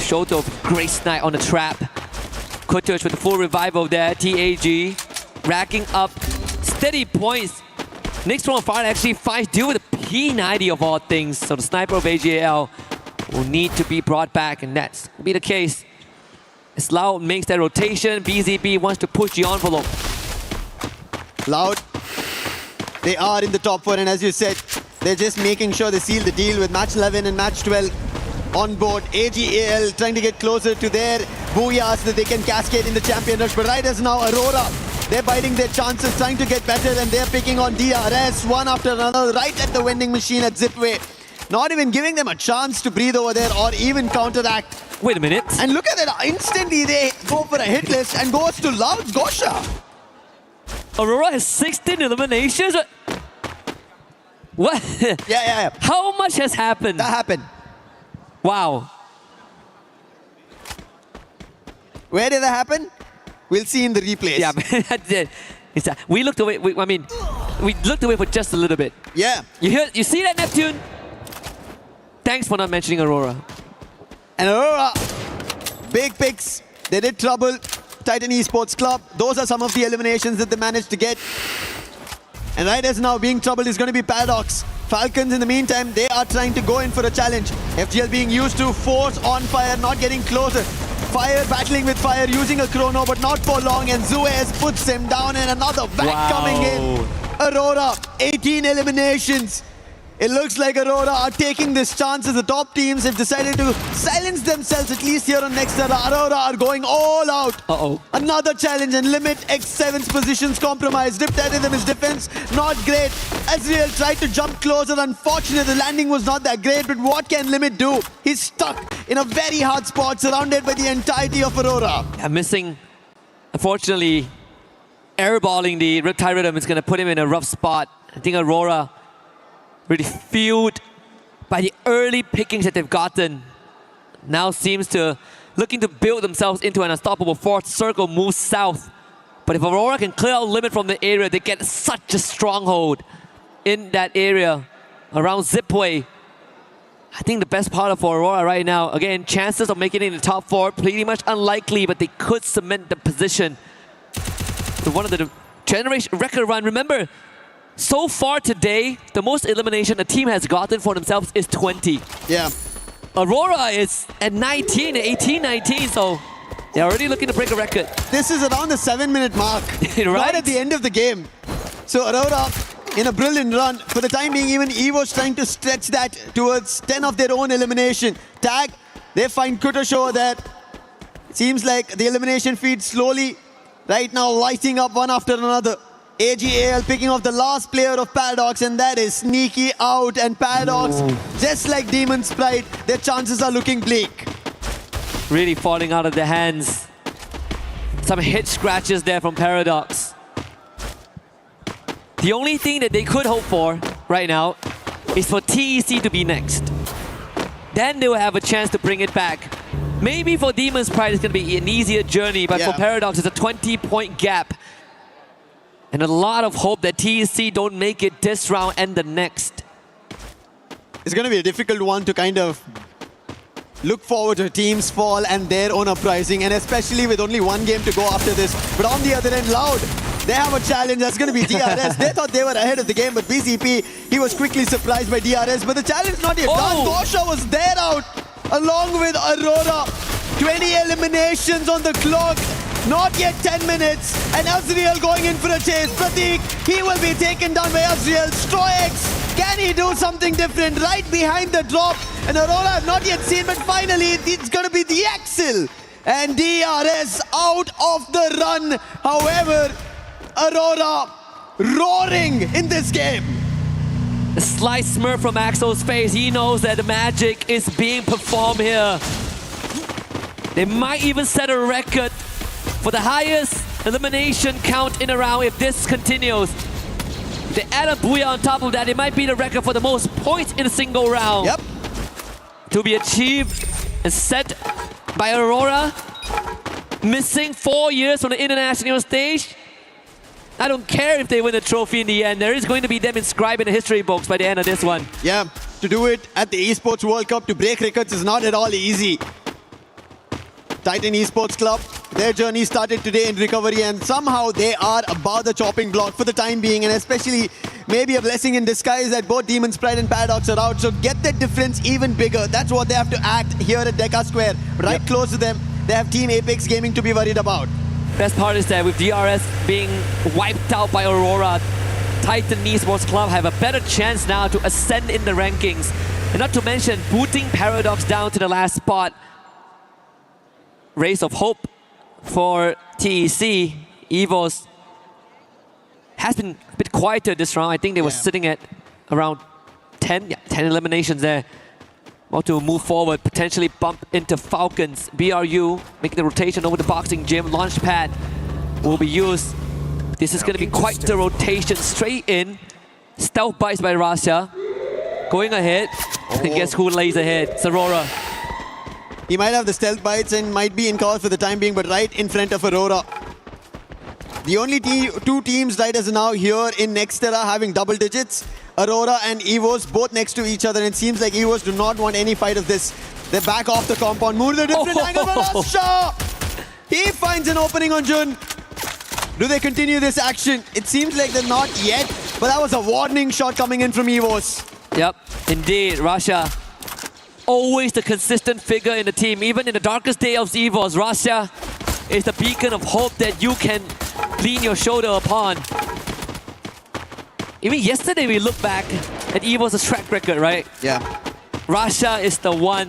Shoto with great snipe on the trap. Kutush with the full revival there. TAG racking up steady points. Next one far actually fights due with a P90 of all things, so the sniper of AGL will need to be brought back, and that's will be the case. As Loud makes that rotation, BZB wants to push the envelope. Loud, they are in the top 4, and as you said, they're just making sure they seal the deal with match 11 and match 12 on board. AGAL trying to get closer to their booyah so that they can cascade in the champion rush. But right as now, Aurora, they're biting their chances, trying to get better, and they're picking on DRS one after another right at the vending machine at Zipway. Not even giving them a chance to breathe over there or even counteract. Wait a minute. And look at that, instantly they go for a hit list and goes to Loud Gosha. Aurora has 16 eliminations. What? Yeah. How much has happened? That happened. Wow. Where did that happen? We'll see in the replays. Yeah, we looked away. We looked away for just a little bit. Yeah. You see that, Neptune? Thanks for not mentioning Aurora. And Aurora, big picks. They did trouble. Titan Esports Club. Those are some of the eliminations that they managed to get. And right as now, being troubled is going to be Paradox. Falcons, in the meantime, they are trying to go in for a challenge. FGL being used to force on fire, not getting closer. Fire battling with fire, using a chrono, but not for long. And Zuez puts him down, and another back coming in. Aurora, 18 eliminations. It looks like Aurora are taking this chance as the top teams have decided to silence themselves, at least here on Nextera. Aurora are going all out. Another challenge and Limit X7's positions compromised. Riptide Rhythm, his defense not great. Azriel tried to jump closer. Unfortunately, the landing was not that great, but what can Limit do? He's stuck in a very hard spot, surrounded by the entirety of Aurora. Yeah, missing, unfortunately, airballing the Riptide Rhythm is going to put him in a rough spot. I think Aurora really fueled by the early pickings that they've gotten. Now seems to looking to build themselves into an unstoppable fourth circle, move south. But if Aurora can clear out Limit from the area, they get such a stronghold in that area around Zipway. I think the best part of Aurora right now, again, chances of making it in the top 4, pretty much unlikely, but they could cement the position to one of the generation record run. Remember, so far today, the most elimination a team has gotten for themselves is 20. Yeah. Aurora is at 19, 18, 19, so they're already looking to break a record. This is around the 7-minute mark, right? Not at the end of the game. So Aurora, in a brilliant run. For the time being, even EVO's trying to stretch that towards 10 of their own elimination. Tag, they find Kutosho there. Seems like the elimination feed slowly, right now, lighting up one after another. AGAL picking off the last player of Paradox, and that is Sneaky out. And Paradox, just like Demon Sprite, their chances are looking bleak. Really falling out of their hands. Some hit scratches there from Paradox. The only thing that they could hope for right now is for TEC to be next. Then they will have a chance to bring it back. Maybe for Demon's Pride it's going to be an easier journey, but for Paradox it's a 20-point gap. And a lot of hope that TEC don't make it this round and the next. It's going to be a difficult one to kind of look forward to teams fall and their own uprising, and especially with only one game to go after this. But on the other end, Loud, they have a challenge. That's going to be DRS. They thought they were ahead of the game, but BCP, he was quickly surprised by DRS. But the challenge not yet done. Gosha was there out along with Aurora. 20 eliminations on the clock. Not yet 10 minutes. And Azriel going in for a chase. Pratik, he will be taken down by Azriel. Stroix, can he do something different? Right behind the drop. And Aurora have not yet seen, but finally it's going to be the Axel. And DRS out of the run. However, Aurora roaring in this game. A slight smirk from Axel's face. He knows that the magic is being performed here. They might even set a record for the highest elimination count in a round if this continues. If they add a Booyah on top of that, it might be the record for the most points in a single round. Yep. To be achieved and set by Aurora, missing 4 years from the international stage. I don't care if they win the trophy in the end. There is going to be them inscribed in the history books by the end of this one. Yeah, to do it at the Esports World Cup, to break records is not at all easy. Titan Esports Club, their journey started today in recovery, and somehow they are above the chopping block for the time being, and especially maybe a blessing in disguise that both Demon's Pride and Paradox are out. So get that difference even bigger. That's what they have to act here at Deca Square. Right close to them, they have Team Apex Gaming to be worried about. Best part is that with DRS being wiped out by Aurora, Titan Esports Club have a better chance now to ascend in the rankings. And not to mention booting Paradox down to the last spot. Race of hope for TEC. EVOS has been a bit quieter this round. I think they were sitting at around 10 eliminations there. About to move forward, potentially bump into Falcons. BRU making the rotation over the boxing gym. Launchpad will be used. This is going to be quite the rotation straight in. Stealth bites by Russia. Going ahead. And guess who lays ahead? It's Aurora. He might have the stealth bites and might be in call for the time being, but right in front of Aurora. The only two teams right as of now here in Nextera having double digits. Aurora and EVOS both next to each other, and it seems like EVOS do not want any fight of this. They're back off the compound. Move to a different angle for Russia! He finds an opening on Jun. Do they continue this action? It seems like they're not yet, but that was a warning shot coming in from EVOS. Yep, indeed, Russia. Always the consistent figure in the team. Even in the darkest day of EVOS, Russia is the beacon of hope that you can lean your shoulder upon. Even yesterday we look back at EVOS' track record, right? Yeah. Russia is the one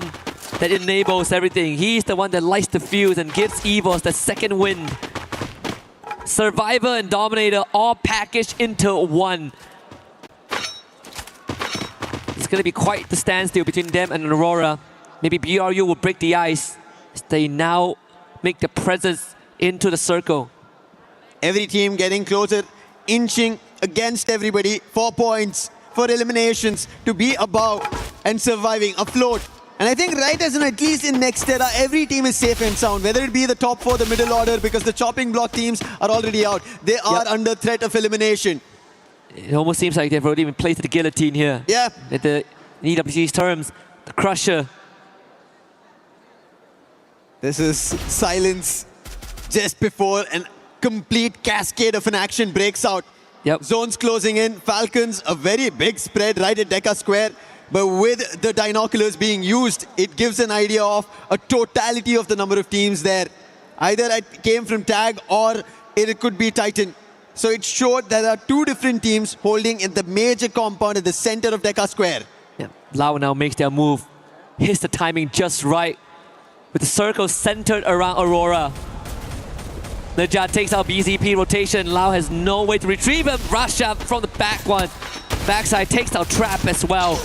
that enables everything. He's the one that lights the fuse and gives EVOS the second wind. Survivor and Dominator all packaged into one. It's going to be quite the standstill between them and Aurora. Maybe BRU will break the ice as they now make the presence into the circle. Every team getting closer, inching against everybody. 4 points for eliminations to be above and surviving, afloat. And I think right as in at least in Nextera, every team is safe and sound. Whether it be the top 4, the middle order, because the chopping block teams are already out. They are under threat of elimination. It almost seems like they've already been placed at the guillotine here. Yeah. At the EWC's terms, the Crusher. This is silence just before an complete cascade of an action breaks out. Yep. Zones closing in. Falcons, a very big spread right at Deca Square. But with the binoculars being used, it gives an idea of a totality of the number of teams there. Either it came from Tag or it could be Titan. So it showed that there are 2 different teams holding in the major compound at the center of Deca Square. Yeah. Lau now makes their move. Hits the timing just right. With the circle centered around Aurora. Najat takes out BZP rotation. Lau has no way to retrieve him. Russia from the back one. Backside takes out Trap as well.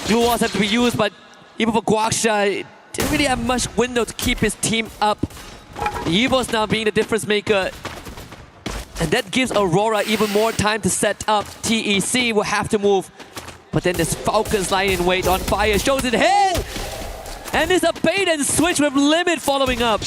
Glue walls have to be used, but even for Guaksha, didn't really have much window to keep his team up. EVOS now being the difference maker. And that gives Aurora even more time to set up. TEC will have to move. But then this Falcons lying in wait on fire. Shows it ahead! And there's a bait and switch with Limit following up.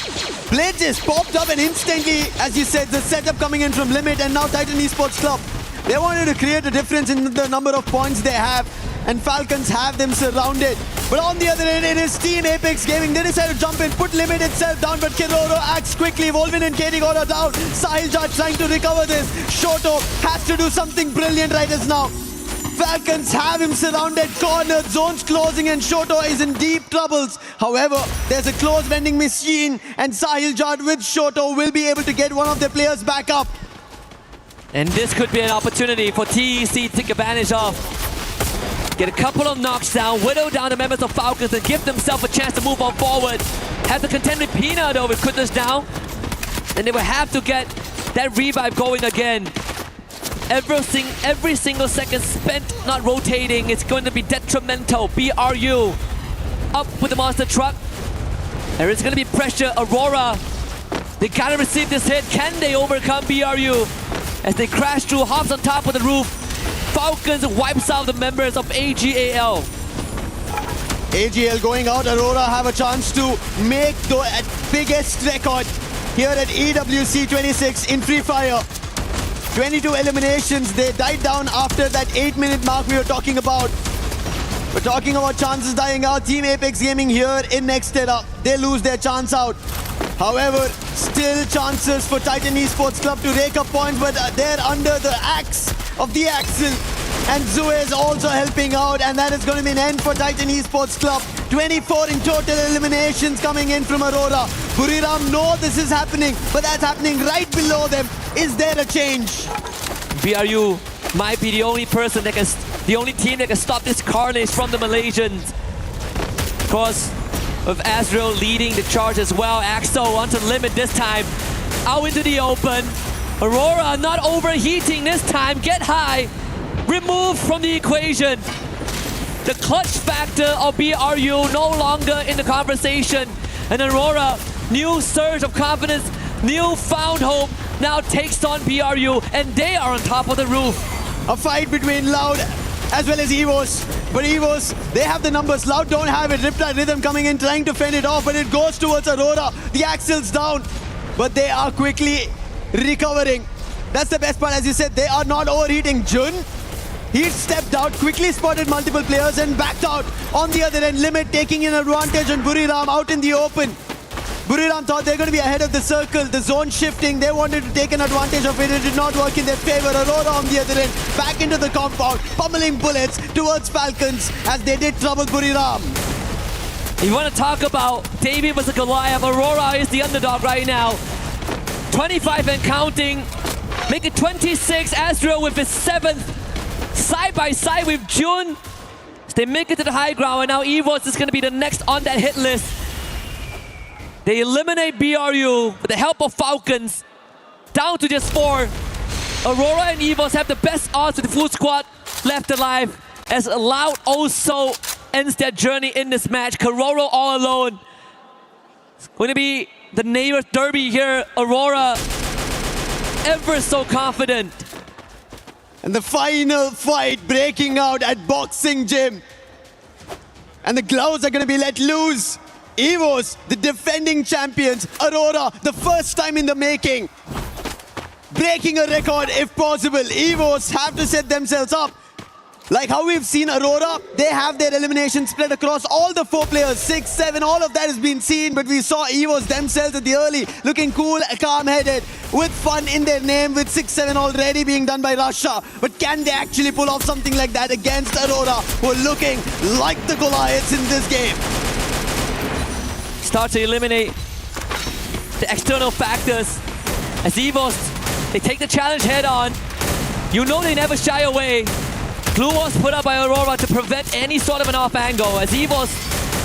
Blade just popped up and instantly, as you said, the setup coming in from Limit and now Titan Esports Club. They wanted to create a difference in the number of points they have, and Falcons have them surrounded. But on the other end, it is Team Apex Gaming. They decide to jump in, put Limit itself down, but Kiroro acts quickly. Volvin and Katie got her down. Sahilja trying to recover this. Shoto has to do something brilliant right as now. Falcons have him surrounded, cornered, zones closing, and Shoto is in deep troubles. However, there's a close vending machine, and Sahilja with Shoto will be able to get one of their players back up. And this could be an opportunity for TEC to take advantage of. Get a couple of knocks down, whittle down the members of Falcons and give themselves a chance to move on forward. Have to contend with Pina though with Kutas down. And they will have to get that revive going again. Every single second spent not rotating is going to be detrimental. BRU up with the monster truck. There is going to be pressure. Aurora, they gotta receive this hit. Can they overcome BRU? As they crash through, hops on top of the roof. Falcons wipes out the members of AGAL. AGL going out. Aurora have a chance to make the biggest record here at EWC 26 in Free Fire. 22 eliminations. They died down after that 8-minute mark we were talking about. We're talking about chances dying out. Team Apex Gaming here in Nextera. They lose their chance out. However, still chances for Titan Esports Club to rake up points, but they're under the axe of the Axel. And Zue is also helping out, and that is going to be an end for Titan Esports Club. 24 in total eliminations coming in from Aurora. Buriram know this is happening, but that's happening right below them. Is there a change? BRU might be the only person that can, the only team that can stop this carnage from the Malaysians. Of course, with Azrael leading the charge as well. Axel onto Limit this time. Out into the open. Aurora not overheating this time. Get high. Removed from the equation. The clutch factor of BRU no longer in the conversation. And Aurora, new surge of confidence newfound hope now takes on BRU, and they are on top of the roof. A fight between Loud as well as Evos. But Evos, they have the numbers. Loud don't have it. Riptide Rhythm coming in, trying to fend it off, but it goes towards Aurora. The Axel's down, but they are quickly recovering. That's the best part, as you said, they are not overheating. Jun, he stepped out, quickly spotted multiple players and backed out. On the other end, Limit taking an advantage on Buriram out in the open. Buriram thought they're going to be ahead of the circle. The zone shifting, they wanted to take an advantage of it. It did not work in their favor. Aurora on the other end, back into the compound, pummeling bullets towards Falcons as they did trouble Buriram. You want to talk about David versus Goliath, Aurora is the underdog right now. 25 and counting, make it 26. Astro with his 7th, side by side with Jun. They make it to the high ground, and now Evos is going to be the next on that hit list. They eliminate BRU with the help of Falcons, down to just 4. Aurora and Evos have the best odds with the full squad left alive, as Loud also ends their journey in this match. Kororo all alone. It's going to be the neighbor derby here. Aurora ever so confident. And the final fight breaking out at Boxing Gym. And the gloves are going to be let loose. Evos, the defending champions. Aurora, the first time in the making. Breaking a record if possible. Evos have to set themselves up. Like how we've seen Aurora, they have their elimination spread across all the 4 players, 6, 7, all of that has been seen, but we saw Evos themselves at the early, looking cool, calm-headed, with fun in their name, with 6, 7 already being done by Russia. But can they actually pull off something like that against Aurora, who are looking like the Goliaths in this game? Start to eliminate the external factors. As Evos, they take the challenge head on. You know they never shy away. Glue was put up by Aurora to prevent any sort of an off angle, as Evos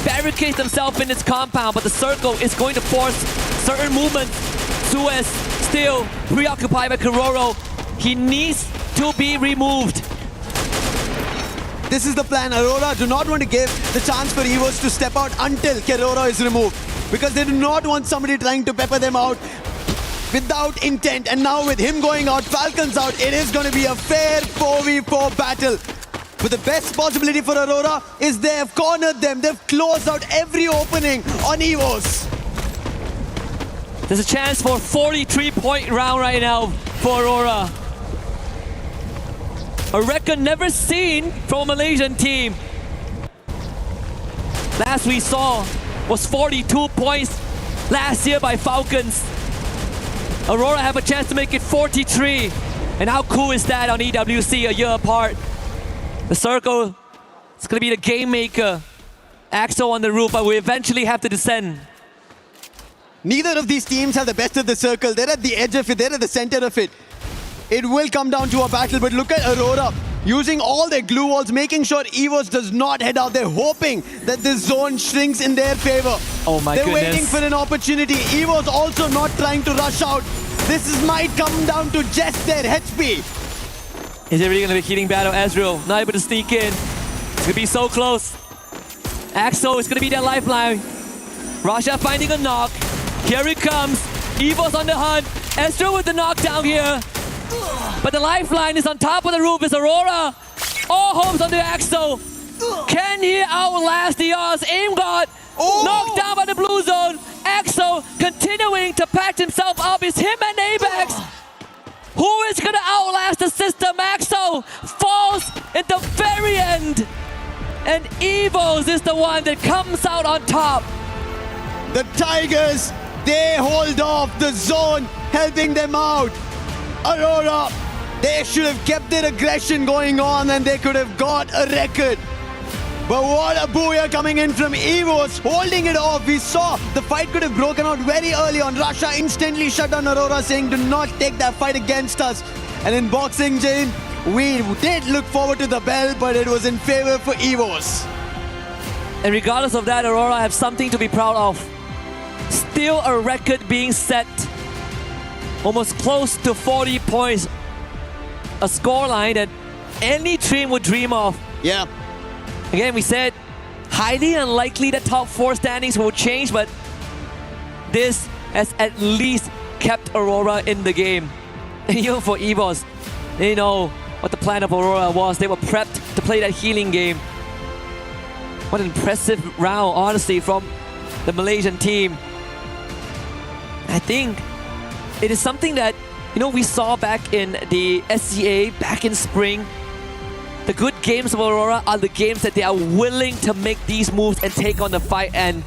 barricades themselves in its compound, but the circle is going to force certain movements. Suez still preoccupied by Kororo. He needs to be removed. This is the plan. Aurora do not want to give the chance for Evos to step out until Kororo is removed, because they do not want somebody trying to pepper them out without intent. And now with him going out, Falcons out, it is going to be a fair 4v4 battle. But the best possibility for Aurora is they have cornered them. They've closed out every opening on Evos. There's a chance for a 43-point round right now for Aurora. A record never seen from a Malaysian team. Last we saw was 42 points last year by Falcons. Aurora have a chance to make it 43. And how cool is that on EWC a year apart? The circle, it's going to be the game maker. Axel on the roof, but we eventually have to descend. Neither of these teams have the best of the circle. They're at the edge of it. They're at the center of it. It will come down to a battle, but look at Aurora using all their glue walls, making sure Evos does not head out. They're hoping that this zone shrinks in their favor. Oh my They're goodness. waiting for an opportunity. Evos also not trying to rush out. This might come down to just their HP. Is it really going to be a heating battle? Ezreal not able to sneak in. It's going to be so close. Axel is going to be their lifeline. Rasha finding a knock. Here it comes. Evos on the hunt. Ezreal with the knockdown here. But the lifeline is on top of the roof. Is Aurora. All hopes on the Axel. Can he outlast the odds? Aim God knocked down by the blue zone. Axel continuing to patch himself up. It's him and Apex. Who is going to outlast the system? Axel falls at the very end. And Evos is the one that comes out on top. The Tigers, they hold off the zone, helping them out. Aurora, they should have kept their aggression going on and they could have got a record. But what a booyah coming in from Evos, holding it off. We saw the fight could have broken out very early on. Russia instantly shut down Aurora, saying do not take that fight against us. And in Boxing Gym, we did look forward to the bell, but it was in favor for Evos. And regardless of that, Aurora have something to be proud of. Still a record being set. Almost close to 40 points. A scoreline that any team would dream of. Yeah. Again, we said highly unlikely that top 4 standings will change, but this has at least kept Aurora in the game. And even for EVOS, they know what the plan of Aurora was. They were prepped to play that healing game. What an impressive round, honestly, from the Malaysian team. I think it is something that, we saw back in the SCA, back in spring. The good games of Aurora are the games that they are willing to make these moves and take on the fight, and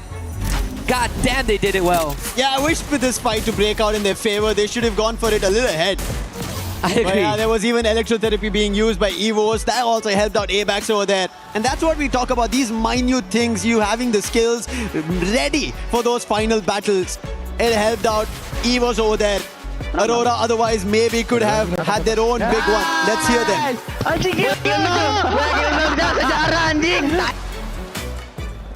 god damn, they did it well. Yeah, I wish for this fight to break out in their favor. They should have gone for it a little ahead. I agree. But yeah, there was even electrotherapy being used by EVOS. That also helped out ABAX over there. And that's what we talk about, these minute things, you having the skills ready for those final battles. It helped out EVOS over there. Aurora otherwise maybe could have had their own big one. Let's hear them.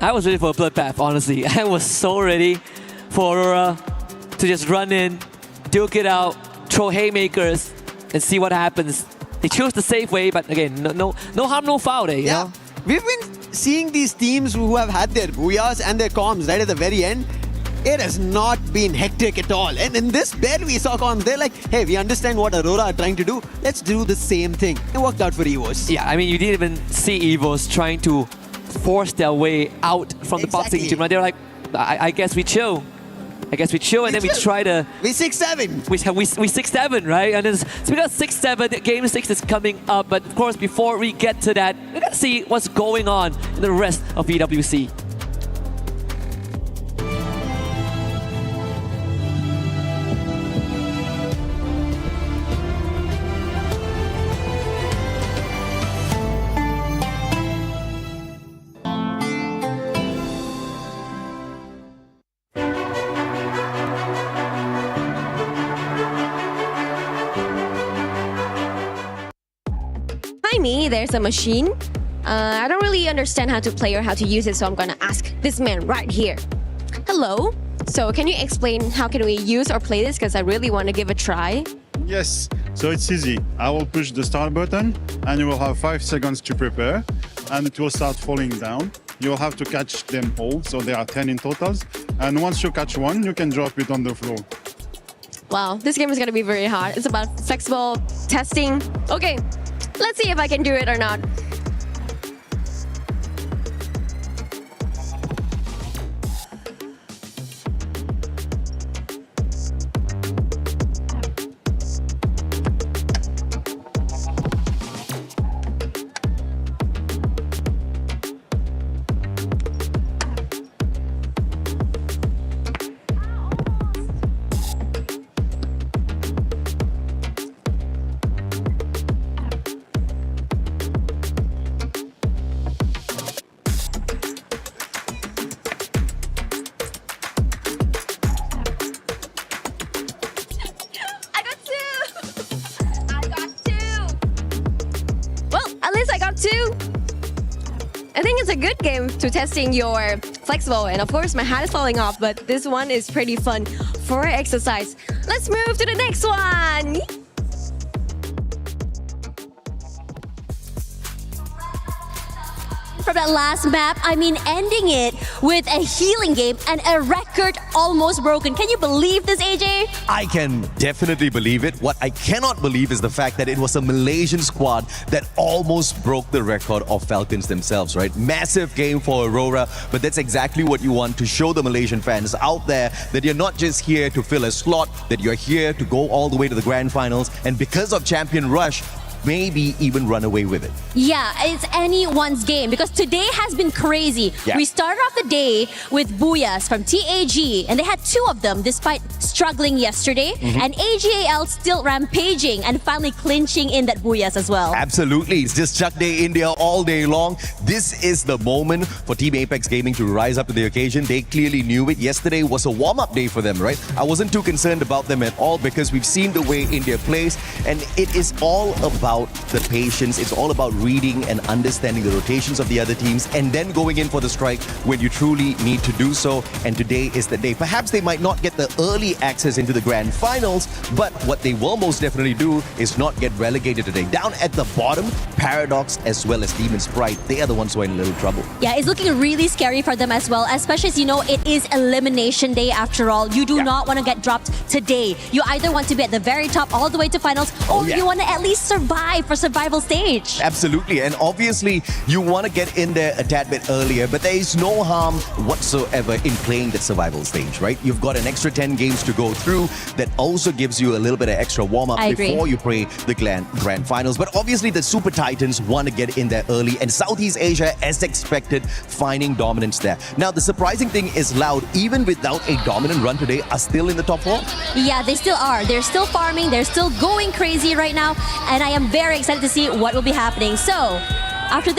I was ready for a bloodbath, honestly. I was so ready for Aurora to just run in, duke it out, throw haymakers, and see what happens. They chose the safe way, but again, no harm, no foul there, you know? We've been seeing these teams who have had their booyahs and their comms right at the very end. It has not been hectic at all. And in this bed we saw comms, they're like, hey, we understand what Aurora are trying to do. Let's do the same thing. It worked out for EVOS. Yeah, I mean, you didn't even see EVOS trying to force their way out from the boxing gym. Right? They're like, I guess we chill. And then we try to... We 6-7. We 6-7, right? And so we got 6-7. Game 6 is coming up. But of course, before we get to that, we got to see what's going on in the rest of VWC. Me, there's a machine. I don't really understand how to play or how to use it, so I'm gonna ask this man right here. Hello. So can you explain how can we use or play this? Because I really want to give a try. Yes. So it's easy. I will push the start button and you will have 5 seconds to prepare and it will start falling down. You will have to catch them all. So there are 10 in totals. And once you catch one, you can drop it on the floor. Wow, this game is gonna be very hard. It's about flexible testing. Okay. Let's see if I can do it or not. I think it's a good game to testing your flexible, and of course my hat is falling off, but this one is pretty fun for exercise. Let's move to the next one. From that last map, I mean ending it with a healing game and a record almost broken. Can you believe this, AJ? I can definitely believe it. What I cannot believe is the fact that it was a Malaysian squad that almost broke the record of Falcons themselves, right? Massive game for Aurora, but that's exactly what you want to show the Malaysian fans out there, that you're not just here to fill a slot, that you're here to go all the way to the grand finals, and because of Champion Rush, maybe even run away with it. Yeah, it's anyone's game because today has been crazy. Yeah. We started off the day with Booyahs from TAG, and they had 2 of them despite struggling yesterday. And AGAL still rampaging and finally clinching in that Booyahs as well. Absolutely. It's just Chuck Day India all day long. This is the moment for Team Apex Gaming to rise up to the occasion. They clearly knew it. Yesterday was a warm-up day for them, right? I wasn't too concerned about them at all because we've seen the way India plays, and it is all about the patience. It's all about reading and understanding the rotations of the other teams and then going in for the strike when you truly need to do so. And today is the day. Perhaps they might not get the early access into the grand finals. But what they will most definitely do is not get relegated today. Down at the bottom, Paradox as well as Demon Sprite, they are the ones who are in a little trouble. Yeah, it's looking really scary for them as well, especially as you know it is elimination day after all. You do not want to get dropped today. You either want to be at the very top all the way to finals, or you want to at least survive for survival stage. Absolutely, and obviously you want to get in there a tad bit earlier, but there is no harm whatsoever in playing that survival stage, right? You've got an extra 10 games to go through that also gives you a little bit of extra warm-up before you play the grand finals. But obviously the Super Titans want to get in there early, and Southeast Asia, as expected, finding dominance there. Now, the surprising thing is Loud, even without a dominant run today, are still in the top 4. Yeah, they still are. They're still farming. They're still going crazy right now. And I am very excited to see what will be happening. So, after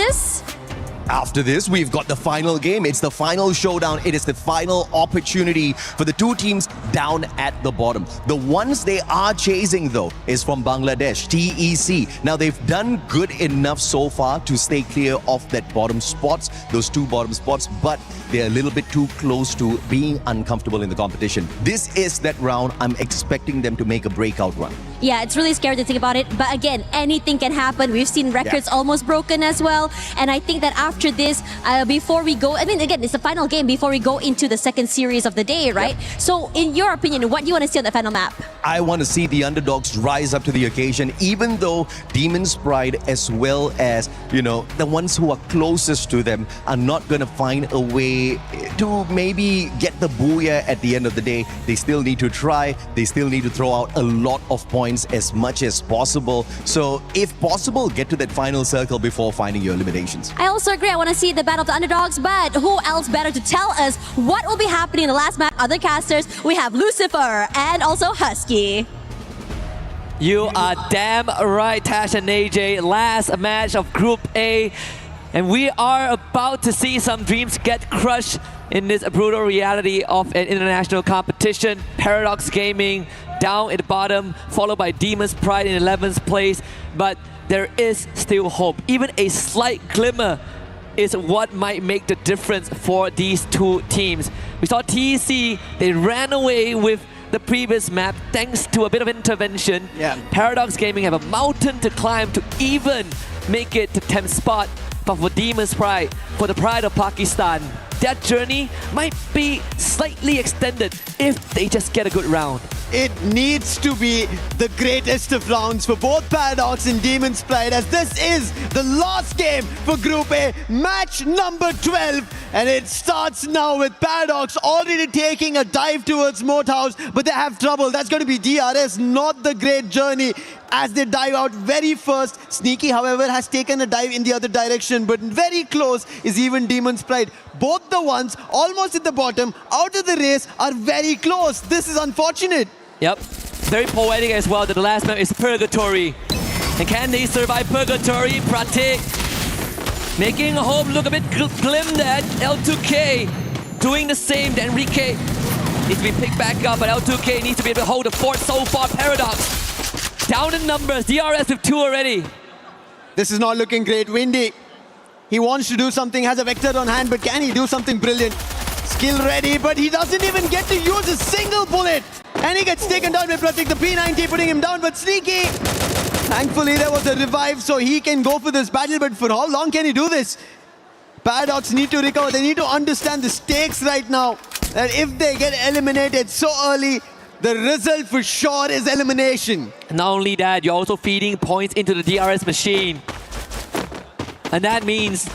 this, we've got the final game. It's the final showdown. It is the final opportunity for the two teams down at the bottom. The ones they are chasing, though, is from Bangladesh, TEC. Now, they've done good enough so far to stay clear of that bottom spots, those two bottom spots, but they're a little bit too close to being uncomfortable in the competition. This is that round. I'm expecting them to make a breakout run. yeah, it's really scary to think about it. But again, anything can happen. We've seen records almost broken as well. And I think that after this, before we go, I mean, again, it's the final game before we go into the second series of the day, right? So in your opinion, what do you want to see on the final map? I want to see the underdogs rise up to the occasion, even though Demon's Pride, as well as, you know, the ones who are closest to them, are not going to find a way to maybe get the booyah at the end of the day. They still need to try. They still need to throw out a lot of points as much as possible. So if possible, get to that final circle before finding your eliminations. I also agree. I want to see the battle of the underdogs, but who else better to tell us what will be happening in the last match? Other casters, we have Lucifer and also Husky. You are damn right, Tash and AJ. Last match of Group A. And we are about to see some dreams get crushed in this brutal reality of an international competition. Paradox Gaming down at the bottom, followed by Demon's Pride in 11th place. But there is still hope. Even a slight glimmer is what might make the difference for these two teams. We saw TEC, they ran away with the previous map thanks to a bit of intervention. Paradox Gaming have a mountain to climb to even make it to 10th spot. But for Demon's Pride, for the pride of Pakistan, that journey might be slightly extended if they just get a good round. It needs to be the greatest of rounds for both Paradox and Demon's Pride, as this is the last game for Group A, match number 12. And it starts now with Paradox already taking a dive towards Moat House, but they have trouble. That's going to be DRS, not the great journey as they dive out very first. Sneaky, however, has taken a dive in the other direction, but very close is even Demon's Pride. Both the ones almost at the bottom, out of the race, are very close. This is unfortunate. Yep, very poetic as well that the last map is Purgatory. And can they survive Purgatory? Pratik making hope look a bit glim there. L2K doing the same. Enrique needs to be picked back up, but L2K needs to be able to hold the fort so far. Paradox down in numbers. DRS with 2 already. This is not looking great. Windy, he wants to do something, has a vector on hand, but can he do something brilliant? Skill ready, but he doesn't even get to use a single bullet. And he gets taken down by Pratik, the P90 putting him down, but Sneaky, thankfully there was a revive so he can go for this battle, but for how long can he do this? Paradox need to recover. They need to understand the stakes right now, that if they get eliminated so early, the result for sure is elimination. Not only that, you're also feeding points into the DRS machine. And that means,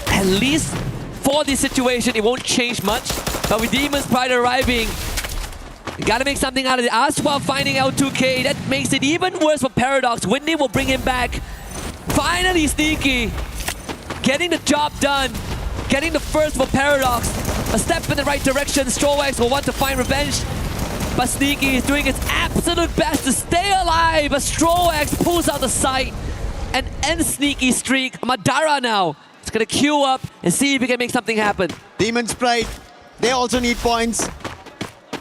at least for this situation, it won't change much. But with Demon's Pride arriving, you gotta make something out of it. Aswa finding L2K, that makes it even worse for Paradox. Windy will bring him back. Finally, Sneaky getting the job done. Getting the first for Paradox. A step in the right direction. Strowax will want to find revenge. But Sneaky is doing his absolute best to stay alive. But Strowax pulls out the sight and ends Sneaky's streak. Madara now is gonna queue up and see if he can make something happen. Demon's Pride, they also need points.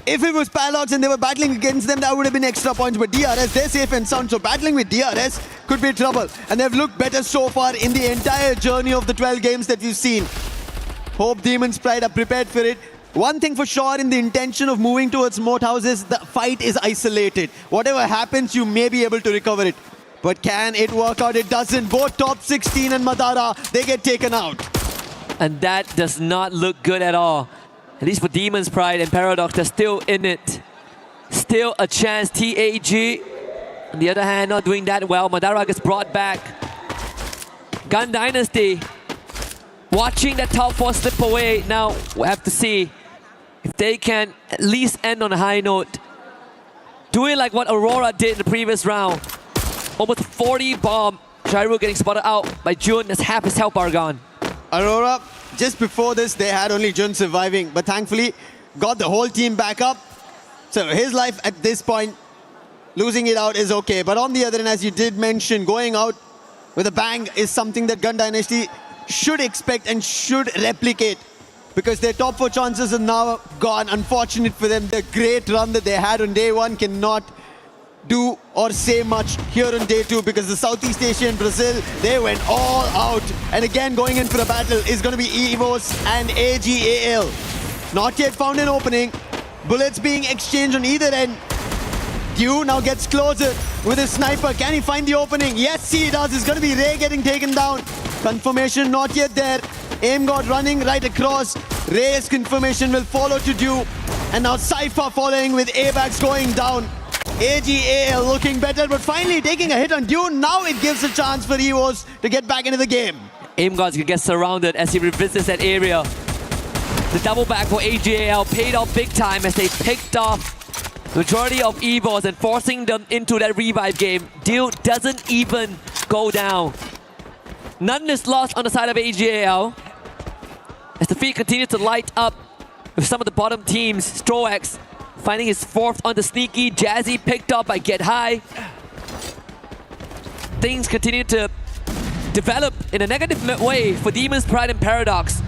If it was Paradox and they were battling against them, that would have been extra points. But DRS, they're safe and sound. So battling with DRS could be trouble. And they've looked better so far in the entire journey of the 12 games that we've seen. Hope Demon's Pride are prepared for it. One thing for sure in the intention of moving towards moat houses, the fight is isolated. Whatever happens, you may be able to recover it. But can it work out? It doesn't. Both top 16 and Madara, they get taken out. And that does not look good at all. At least for Demon's Pride and Paradox, they're still in it. Still a chance. TAG, on the other hand, not doing that well. Madara gets brought back. Gun Dynasty, watching that top 4 slip away. Now, we'll have to see if they can at least end on a high note. Doing like what Aurora did in the previous round. Almost 40 bomb. Shairu getting spotted out by Jun. That's half his health bar gone. Aurora, just before this, they had only Jun surviving, but thankfully got the whole team back up. So his life at this point, losing it out is okay. But on the other hand, as you did mention, going out with a bang is something that Gun Dynasty should expect and should replicate, because their top 4 chances are now gone. Unfortunate for them. The great run that they had on day 1 cannot do or say much here on day 2, because the Southeast Asia and Brazil, they went all out. And again, going in for a battle is going to be EVOS and AGAL. Not yet found an opening. Bullets being exchanged on either end. Dew now gets closer with his sniper. Can he find the opening? Yes, he does. It's going to be Ray getting taken down. Confirmation not yet there. Aim God running right across. Ray's confirmation will follow to Dew. And now Cypher following with ABAX going down. AGAL looking better, but finally taking a hit on Dew. Now it gives a chance for EVOS to get back into the game. Aim God's gonna get surrounded as he revisits that area. The double back for AGAL paid off big time as they picked off the majority of EVOS and forcing them into that revive game. Deal doesn't even go down. None is lost on the side of AGAL as the feed continues to light up with some of the bottom teams. Stroax finding his 4th on the sneaky. Jazzy picked up by Get High. Things continue to develop in a negative way for Demon's Pride and Paradox.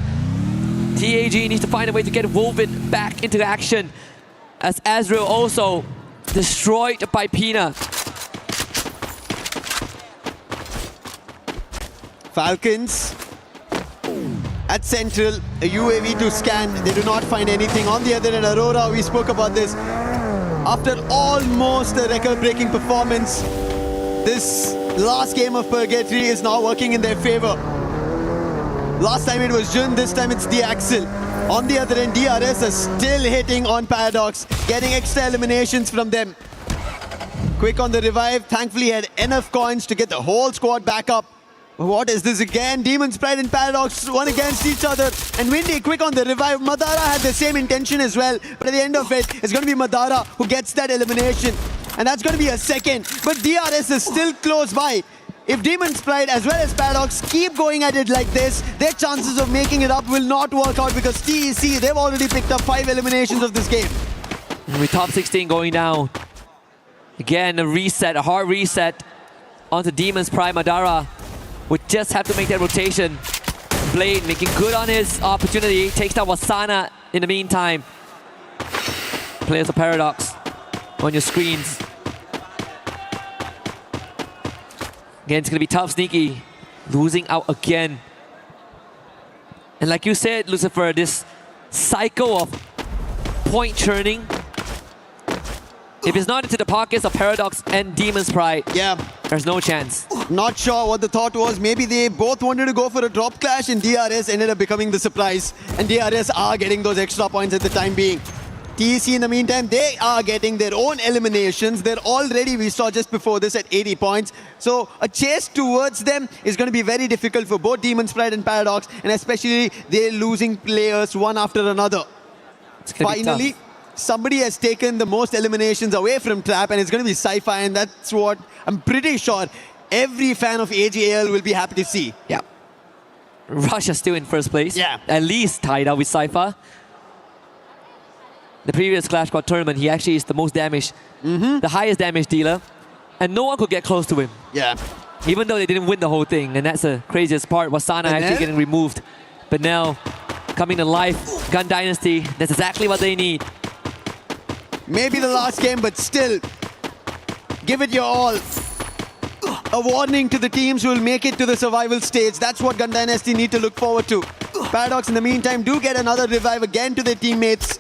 TAG needs to find a way to get woven back into action as Azrael also destroyed by Pina. Falcons at Central, a UAV to scan. They do not find anything. On the other end, Aurora, we spoke about this. After almost a record-breaking performance, this last game of Purgatory is now working in their favor. Last time it was Jun, this time it's the Axel. On the other end, DRS is still hitting on Paradox, getting extra eliminations from them. Quick on the revive, thankfully had enough coins to get the whole squad back up. What is this again? Demon's Pride and Paradox one against each other. And Windy quick on the revive. Madara had the same intention as well. But at the end of it, it's going to be Madara who gets that elimination. And that's going to be a second. But DRS is still close by. If Demon's Pride as well as Paradox keep going at it like this, their chances of making it up will not work out, because TEC, they've already picked up 5 eliminations of this game. With top 16 going down. Again, a reset, a hard reset onto Demon's Pride. Madara would just have to make that rotation. Blade making good on his opportunity. Takes down Wasana in the meantime. Players of Paradox on your screens. Again, it's going to be tough. Sneaky losing out again. And like you said, Lucifer, this cycle of point churning, if it's not into the pockets of Paradox and Demon's Pride, yeah, there's no chance. Not sure what the thought was. Maybe they both wanted to go for a drop clash and DRS ended up becoming the surprise. And DRS are getting those extra points at the time being. TEC in the meantime, they are getting their own eliminations. They're already, we saw just before this, at 80 points. So a chase towards them is going to be very difficult for both Demon's Pride and Paradox, and especially they're losing players one after another. Finally, somebody has taken the most eliminations away from Trap, and it's going to be Sci-Fi, and that's what I'm pretty sure every fan of AGAL will be happy to see. Yeah. Russia's still in first place. Yeah. At least tied up with Sci-Fi. The previous Clash Squad tournament, he actually is the most damaged, the highest damage dealer, and no one could get close to him. Yeah. Even though they didn't win the whole thing, and that's the craziest part. Wasana actually getting removed. But now, coming to life, Gun Dynasty, that's exactly what they need. Maybe the last game, but still, give it your all. A warning to the teams who will make it to the survival stage. That's what Gun Dynasty need to look forward to. Paradox, in the meantime, do get another revive again to their teammates,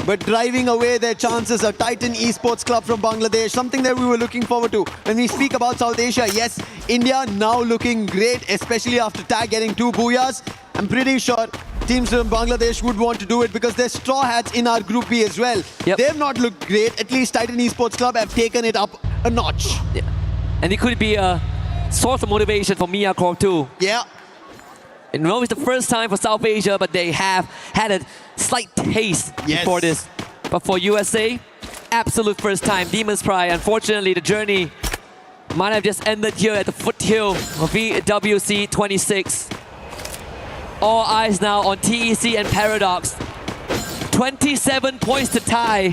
but driving away their chances. A Titan Esports club from Bangladesh, something that we were looking forward to. When we speak about South Asia, yes, India now looking great, especially after Tag getting 2 booyahs. I'm pretty sure teams from Bangladesh would want to do it because they're Straw Hats in our Group B as well. They've not looked great. At least Titan Esports Club have taken it up a notch. Yeah. And it could be a source of motivation for Mia Corp too. Yeah. And no, it's the first time for South Asia, but they have had a slight taste before this. But for USA, absolute first time. Demon's Pride, unfortunately, the journey might have just ended here at the foothill of VWC 26. All eyes now on TEC and Paradox. 27 points to tie.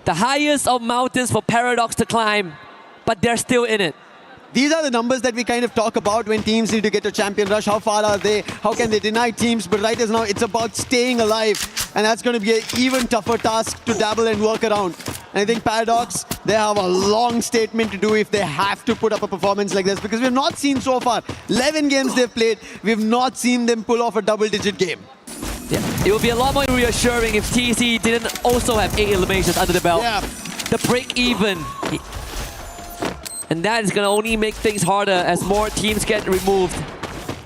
The highest of mountains for Paradox to climb, but they're still in it. These are the numbers that we kind of talk about when teams need to get to champion rush. How far are they? How can they deny teams? But right as now, it's about staying alive. And that's going to be an even tougher task to dabble and work around. And I think Paradox, they have a long statement to do if they have to put up a performance like this. Because we've not seen so far, 11 games they've played, we've not seen them pull off a double-digit game. Yeah, it would be a lot more reassuring if TEC didn't also have 8 eliminations under the belt. Yeah. The break even. And that is going to only make things harder as more teams get removed.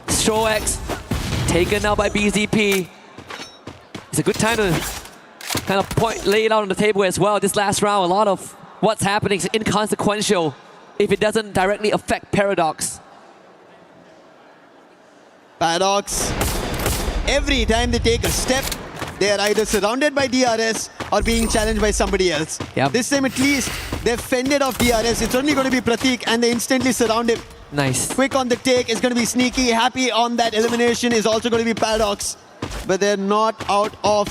Strox taken out by BZP. It's a good time to kind of lay it out on the table as well. This last round, a lot of what's happening is inconsequential if it doesn't directly affect Paradox. Paradox, every time they take a step, they are either surrounded by DRS or being challenged by somebody else. This time at least, they've fended off DRS. It's only going to be Pratik and they instantly surround him. Nice. Quick on the take is going to be Sneaky. Happy on that elimination is also going to be Paradox. But they're not out of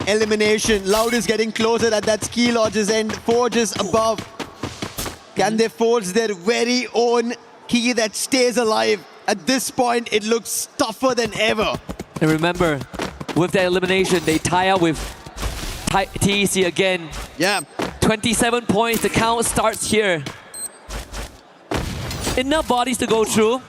elimination. Loud is getting closer at that ski lodge's end. Forge is above. Can they forge their very own key that stays alive? At this point, it looks tougher than ever. And remember, with their elimination, they tie up with TEC again. Yeah. 27 points, the count starts here. Enough bodies to go through,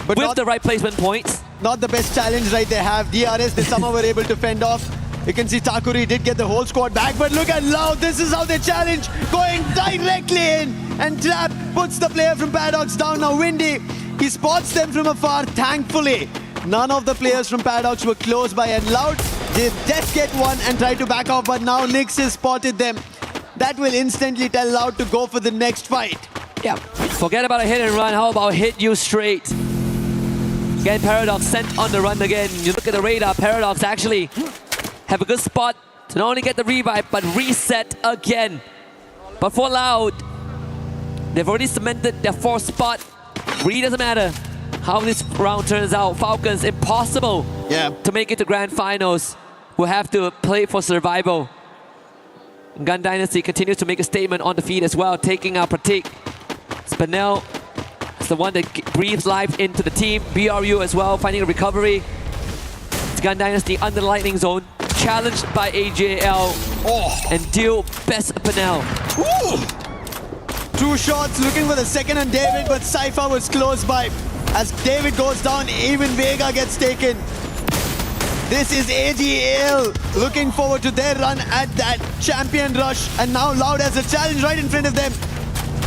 but with the right placement points. Not the best challenge right they have. DRS, they somehow were able to fend off. You can see Takuri did get the whole squad back, but look at Loud. This is how they challenge, going directly in. And Trap puts the player from Paradox down. Now Windy, he spots them from afar, thankfully. None of the players from Paradox were close by, and Loud did just get one and try to back off, but now Nyx has spotted them. That will instantly tell Loud to go for the next fight. Yeah, forget about a hit and run. How about hit you straight? Again, Paradox sent on the run again. You look at the radar, Paradox actually have a good spot to not only get the revive, but reset again. But for Loud, they've already cemented their 4th spot. Really doesn't matter how this round turns out. Falcons, impossible to make it to grand finals. We'll have to play for survival. Gun Dynasty continues to make a statement on the feed as well, taking out Pratik. Spinel is the one that breathes life into the team. BRU as well, finding a recovery. It's Gun Dynasty under the lightning zone, challenged by AJL and deal best Spinel. 2 shots looking for the second on David, but Cypher was close by. As David goes down, even Vega gets taken. This is AGL looking forward to their run at that champion rush. And now Loud has a challenge right in front of them.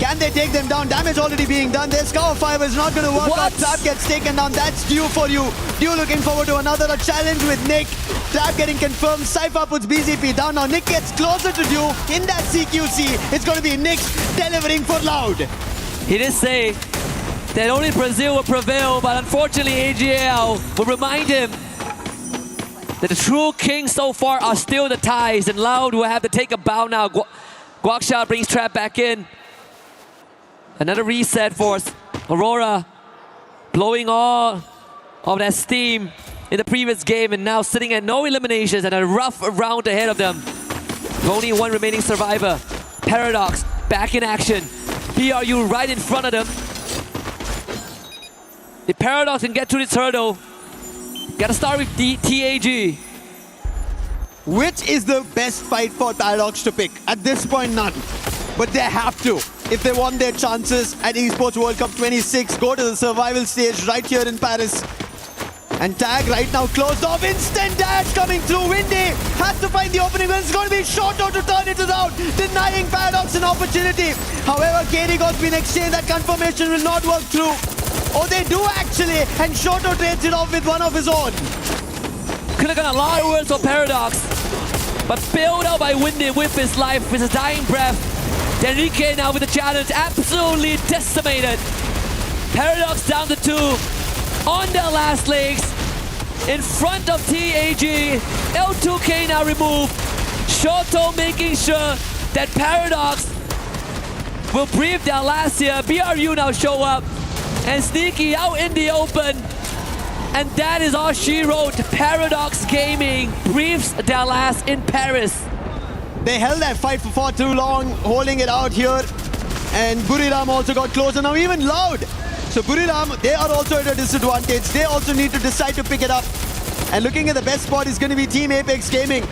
Can they take them down? Damage already being done. Their Scour Fiber is not going to work out. Trap gets taken down. That's due for you. Due looking forward to another challenge with Nick. Trap getting confirmed. Cypher puts BZP down. Now Nick gets closer to Due. In that CQC, it's going to be Nick delivering for Loud. He did say that only Brazil will prevail, but unfortunately AGL will remind him that the true kings so far are still the ties, and Loud will have to take a bow now. Guaksha brings Trap back in. Another reset for Aurora, blowing all of that steam in the previous game, and now sitting at no eliminations and a rough round ahead of them. With only 1 remaining survivor. Paradox back in action. BRU right in front of them. The Paradox can get through this hurdle. Gotta start with the TAG. Which is the best fight for Paradox to pick? At this point, none. But they have to. If they want their chances at Esports World Cup 26, go to the survival stage right here in Paris. And tag right now closed off. Instant dash coming through. Windy has to find the opening. It's going to be Shoto to turn it out, denying Paradox an opportunity. However, KD got been exchanged. That confirmation will not work through. Oh, they do actually. And Shoto trades it off with one of his own. Could have gone a lot worse for Paradox. But bailed out by Windy with his life, with his dying breath. Enrique now with the challenge, absolutely decimated. Paradox down to 2, on their last legs, in front of TAG. L2K now removed. Shoto making sure that Paradox will breathe their last here. BRU now show up, and Sneaky out in the open. And that is all she wrote. Paradox Gaming breathes their last in Paris. They held that fight for far too long, holding it out here. And Buriram also got closer. Now even Loud. So Buriram, they are also at a disadvantage. They also need to decide to pick it up. And looking at the best spot is going to be Team Apex Gaming.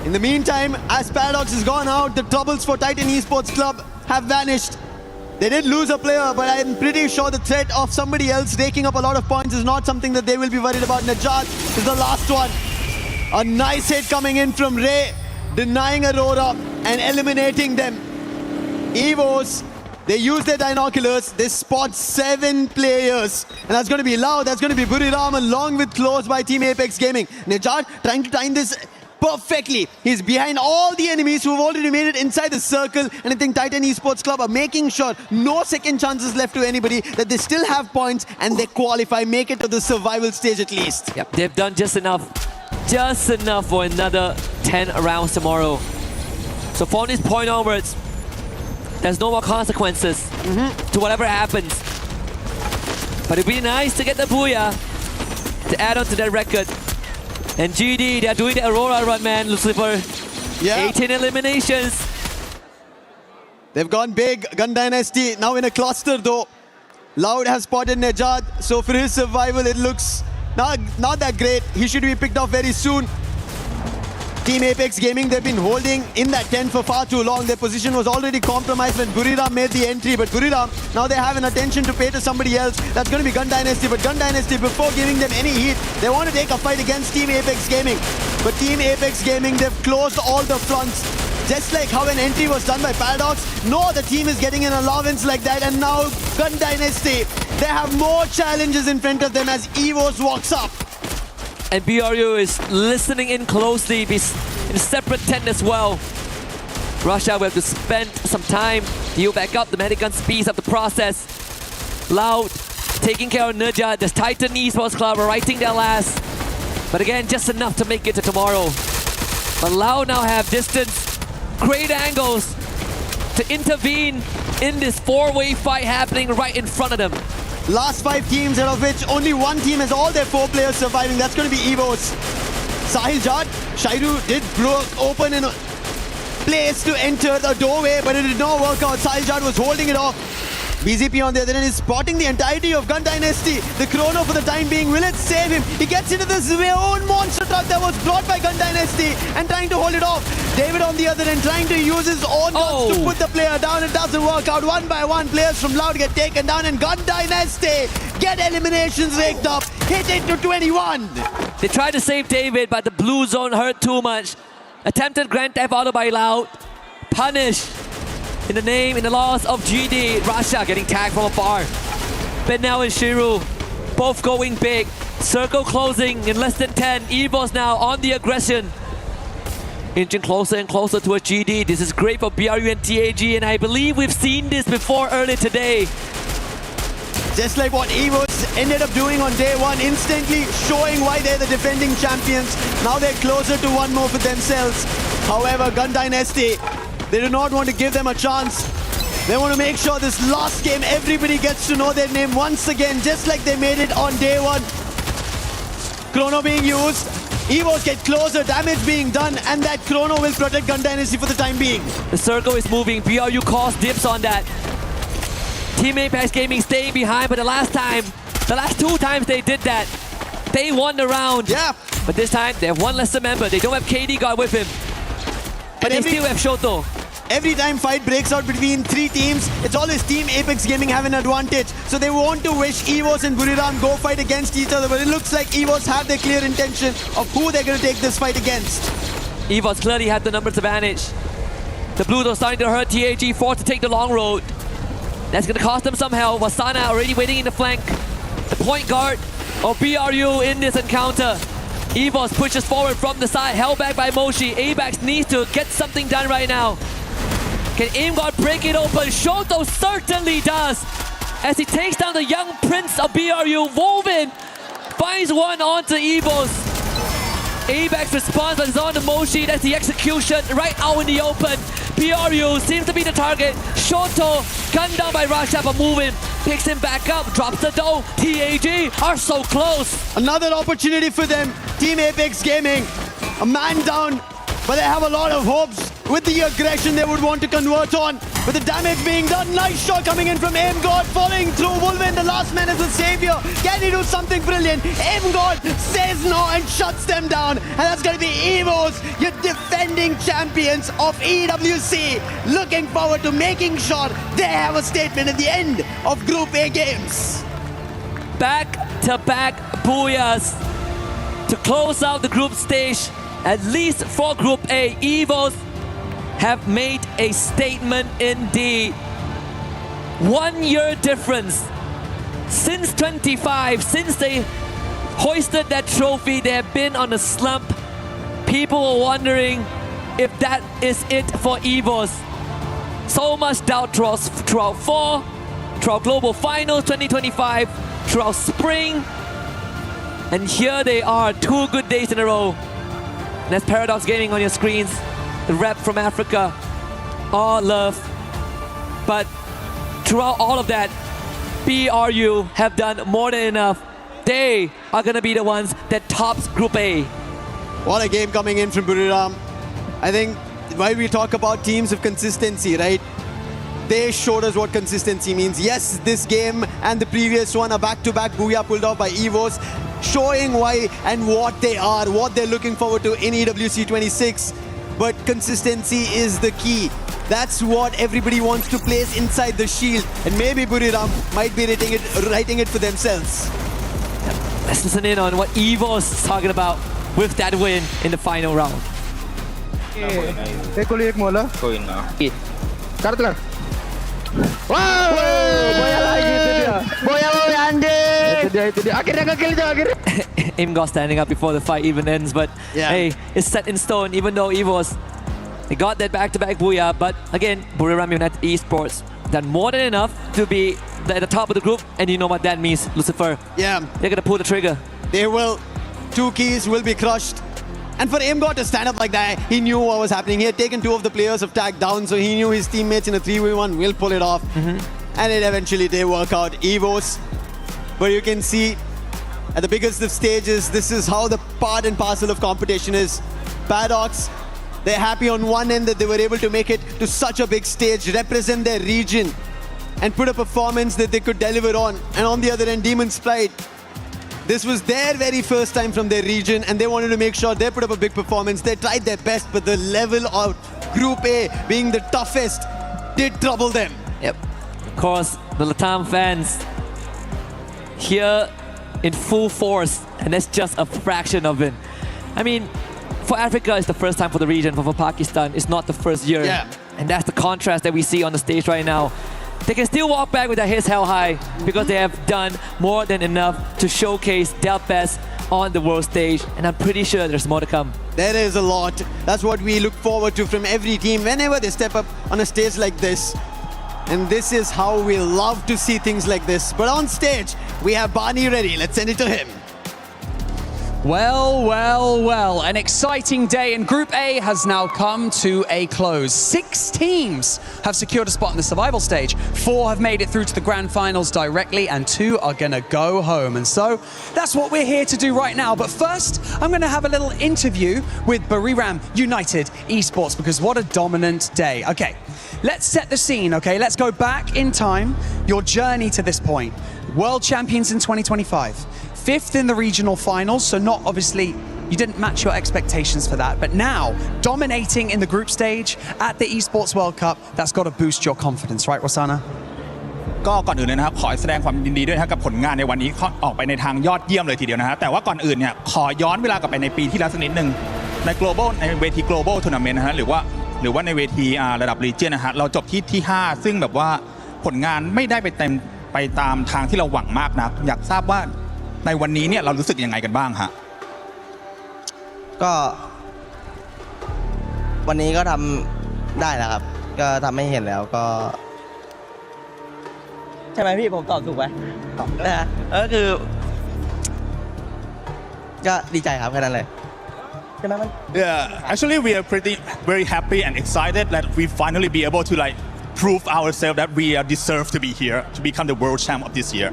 In the meantime, as Paradox has gone out, the troubles for Titan Esports Club have vanished. They did lose a player, but I'm pretty sure the threat of somebody else raking up a lot of points is not something that they will be worried about. Najat is the last one. A nice hit coming in from Ray, denying Aurora and eliminating them. Evos, they use their binoculars. They spot 7 players. And that's going to be Loud. That's going to be Buriram along with close by Team Apex Gaming. Najat trying to time this perfectly. He's behind all the enemies who've already made it inside the circle. And I think Titan Esports Club are making sure no second chances left to anybody, that they still have points and they qualify, make it to the survival stage at least. Yep, they've done just enough for another 10 rounds tomorrow. So from this point onwards, there's no more consequences to whatever happens. But it'd be nice to get the booyah to add on to that record. And GD, they're doing the Aurora run, man, Lucifer. Yeah. 18 eliminations. They've gone big. Gun Dynasty now in a cluster though. Loud has spotted Najat. So for his survival, it looks not that great. He should be picked off very soon. Team Apex Gaming, they've been holding in that tent for far too long. Their position was already compromised when Buriram made the entry. But Buriram, now they have an attention to pay to somebody else. That's going to be Gun Dynasty. But Gun Dynasty, before giving them any heat, they want to take a fight against Team Apex Gaming. But Team Apex Gaming, they've closed all the fronts. Just like how an entry was done by Paradox, no other team is getting an allowance like that. And now Gun Dynasty, they have more challenges in front of them as Evos walks up. And BRU is listening in closely, in a separate tent as well. Russia will have to spend some time, heal back up. The medic gun speeds up the process. Loud taking care of Najat. The Titan Esports Club are writing their last. But again, just enough to make it to tomorrow. But Loud now have distance, great angles to intervene in this 4-way fight happening right in front of them. Last 5 teams, out of which only one team has all their 4 players surviving. That's going to be Evos. Sahil Jad, Shairu did broke open in a place to enter the doorway, but it did not work out. Sahil Jad was holding it off. BZP on the other end is spotting the entirety of Gun Dynasty. The chrono for the time being, will it save him? He gets into this own monster truck that was brought by Gun Dynasty and trying to hold it off. David on the other end trying to use his own guns to put the player down. It doesn't work out. One by one, players from Loud get taken down, and Gun Dynasty get eliminations raked up. Hit it to 21. They tried to save David, but the blue zone hurt too much. Attempted Grand Theft Auto by Loud. Punish in the loss of GD. Russia getting tagged from afar. Benel and Shiru both going big. Circle closing in less than 10. Evos now on the aggression. Inching closer and closer to a GD. This is great for BRU and TAG, and I believe we've seen this before earlier today. Just like what Evos ended up doing on day 1, instantly showing why they're the defending champions. Now they're closer to one more for themselves. However, Gun Dynasty, they do not want to give them a chance. They want to make sure this last game, everybody gets to know their name once again, just like they made it on day 1. Chrono being used. Evos get closer, damage being done, and that chrono will protect Gun Dynasty for the time being. The circle is moving. BRU calls dips on that. Team Apex Gaming staying behind, but the last 2 times they did that, they won the round. Yeah. But this time, they have one lesser member. They don't have KD God with him. But they still have Shoto. Every time fight breaks out between three teams, it's always Team Apex Gaming have an advantage. So they want to wish EVOS and Buriram go fight against each other, but it looks like EVOS have their clear intention of who they're going to take this fight against. EVOS clearly had the numbers advantage. The Blues are starting to hurt TAG, forced to take the long road. That's going to cost them some help. Wasana already waiting in the flank. The point guard of BRU in this encounter. EVOS pushes forward from the side, held back by Moshi. ABAX needs to get something done right now. Can AimGod break it open? Shoto certainly does. As he takes down the young prince of BRU, Woven finds one onto EVOS. ABAX responds, but it's on to Moshi. That's the execution right out in the open. BRU seems to be the target. Shoto gunned down by Rashad, but moving. Picks him back up, drops the dough. TAG are so close. Another opportunity for them. Team Apex Gaming, a man down, but they have a lot of hopes with the aggression they would want to convert on. With the damage being done, nice shot coming in from AimGod, falling through. Wolven, the last man is the savior. Can he do something brilliant? AimGod says no and shuts them down. And that's going to be EVOS, your defending champions of EWC. Looking forward to making sure they have a statement at the end of Group A games. Back-to-back booyahs to close out the group stage. At least for Group A, EVOS have made a statement indeed. 1 year difference. Since 25, since they hoisted that trophy, they have been on a slump. People are wondering if that is it for EVOS. So much doubt throughout fall, throughout Global Finals 2025, throughout spring. And here they are, 2 good days in a row. And that's Paradox Gaming on your screens. The rep from Africa, all love. But throughout all of that, BRU have done more than enough. They are gonna be the ones that tops Group A. What a game coming in from Buriram. I think while we talk about teams of consistency, right? They showed us what consistency means. Yes, this game and the previous one, a back-to-back booyah pulled off by EVOS, showing why and what they are, what they're looking forward to in EWC 26. But consistency is the key. That's what everybody wants to place inside the shield. And maybe Buriram might be writing it for themselves. Let's listen in on what EVOS is talking about with that win in the final round. AimGod standing up before the fight even ends, but hey, it's set in stone. Even though EVOS, they got that back-to-back booyah, but again, Buriram United Esports done more than enough to be at the top of the group, and you know what that means, Lucifer. Yeah, they're gonna pull the trigger. They will. 2 keys will be crushed. And for AimGod to stand up like that, he knew what was happening. He had taken 2 of the players of tag down, so he knew his teammates in a 3v1 will pull it off. And it eventually did work out. EVOS, but you can see at the biggest of stages, this is how the part and parcel of competition is. Paradox, they're happy on one end that they were able to make it to such a big stage, represent their region, and put a performance that they could deliver on. And on the other end, Demon's Pride, this was their very first time from their region, and they wanted to make sure they put up a big performance. They tried their best, but the level of Group A being the toughest did trouble them. Yep. Of course, the Latam fans here in full force, and that's just a fraction of it. I mean, for Africa, it's the first time for the region, but for Pakistan, it's not the first year. Yeah. And that's the contrast that we see on the stage right now. They can still walk back with their heads held high because they have done more than enough to showcase their best on the world stage, and I'm pretty sure there's more to come. There is a lot. That's what we look forward to from every team whenever they step up on a stage like this. And this is how we love to see things like this. But on stage, we have Barney ready. Let's send it to him. Well, well, well, an exciting day, and Group A has now come to a close. 6 teams have secured a spot in the survival stage. 4 have made it through to the grand finals directly, and 2 are gonna go home. And so that's what we're here to do right now. But first, I'm gonna have a little interview with Buriram United Esports, because what a dominant day. Okay, let's set the scene, okay? Let's go back in time, your journey to this point. World champions in 2025. 5th in the regional finals, so not obviously You didn't match your expectations for that, but now dominating in the group stage at the Esports World Cup, that's got to boost your confidence, right, Rosanna? ก็ก่อนอื่นเลยนะครับขอแสดงความยินดีด้วยนะครับกับผลงานในวันนี้ออกไปในทางยอดเยี่ยมเลยทีเดียวนะฮะแต่ว่าก่อนอื่นเนี่ยขอย้อนเวลากลับไปในปีที่แล้วสักนิดนึงใน global ในเวที global tournament นะฮะหรือว่าในเวทีระดับ region นะฮะเราจบที่5ซึ่งแบบว่าผลงานไม่ได้ไปตามทางที่เราหวังมากนะอยากทราบว่าในวันนี้เนี่ยเรารู้สึกยังไงกันบ้างฮะก็วันนี้ก็ทำได้แล้วครับก็ทำให้เห็นแล้วก็ใช่ไหมพี่ผมตอบถูกไหมตอบนะฮะก็คือก็ดีใจครับแค่นั้นเลยใช่ไหมมัน Yeah, actually we are very happy and excited that we finally be able to like prove ourselves that we deserve to be here to become the world champ of this year.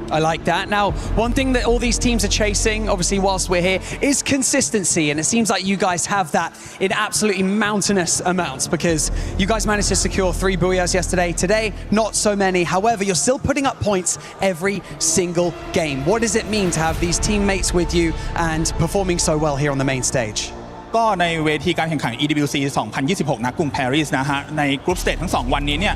I like that. Now, one thing that all these teams are chasing, obviously, whilst we're here, is consistency. And it seems like you guys have that in absolutely mountainous amounts because you guys managed to secure 3 booyahs yesterday. Today, not so many. However, you're still putting up points every single game. What does it mean to have these teammates with you and performing so well here on the main stage? ก็ในเวทีการแข่งขัน EWC 2026 นะกรุงปารีสนะฮะในกรุ๊ปสเตจทั้ง2วันนี้เนี่ย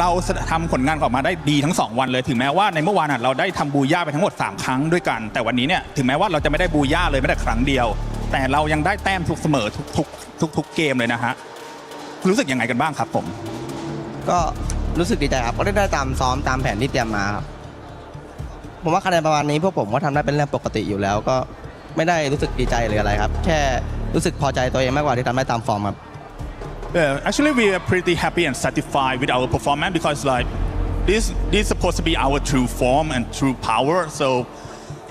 เราทำผลงานออกมาได้ดีทั้ง2วันเลยถึงแม้ว่าในเมื่อวานเราได้ทำบูย่าไปทั้งหมด3ครั้งด้วยกันแต่วันนี้เนี่ยถึงแม้ว่าเราจะไม่ได้บูย่าเลยแม้แต่ครั้งเดียวแต่เรายังได้แต้มทุกเสมอทุกเกมเลยนะฮะรู้สึกยังไงกันบ้างครับผมก็รู้สึกดีใจครับก็ได้ตามซ้อมตามแผนที่เตรียมมาครับผมว่าคะแนนประมาณนี้พวกผมก็ทำได้เป็นเรื่องปกติอยู่แล้วก็ไม่ได้รู้สึกดีใจหรืออะไรครับแค่รู้สึกพอใจตัวเองมากกว่าที่ทำได้ตามฟอร์มครับActually, we are pretty happy and satisfied with our performance because like this is supposed to be our true form and true power. So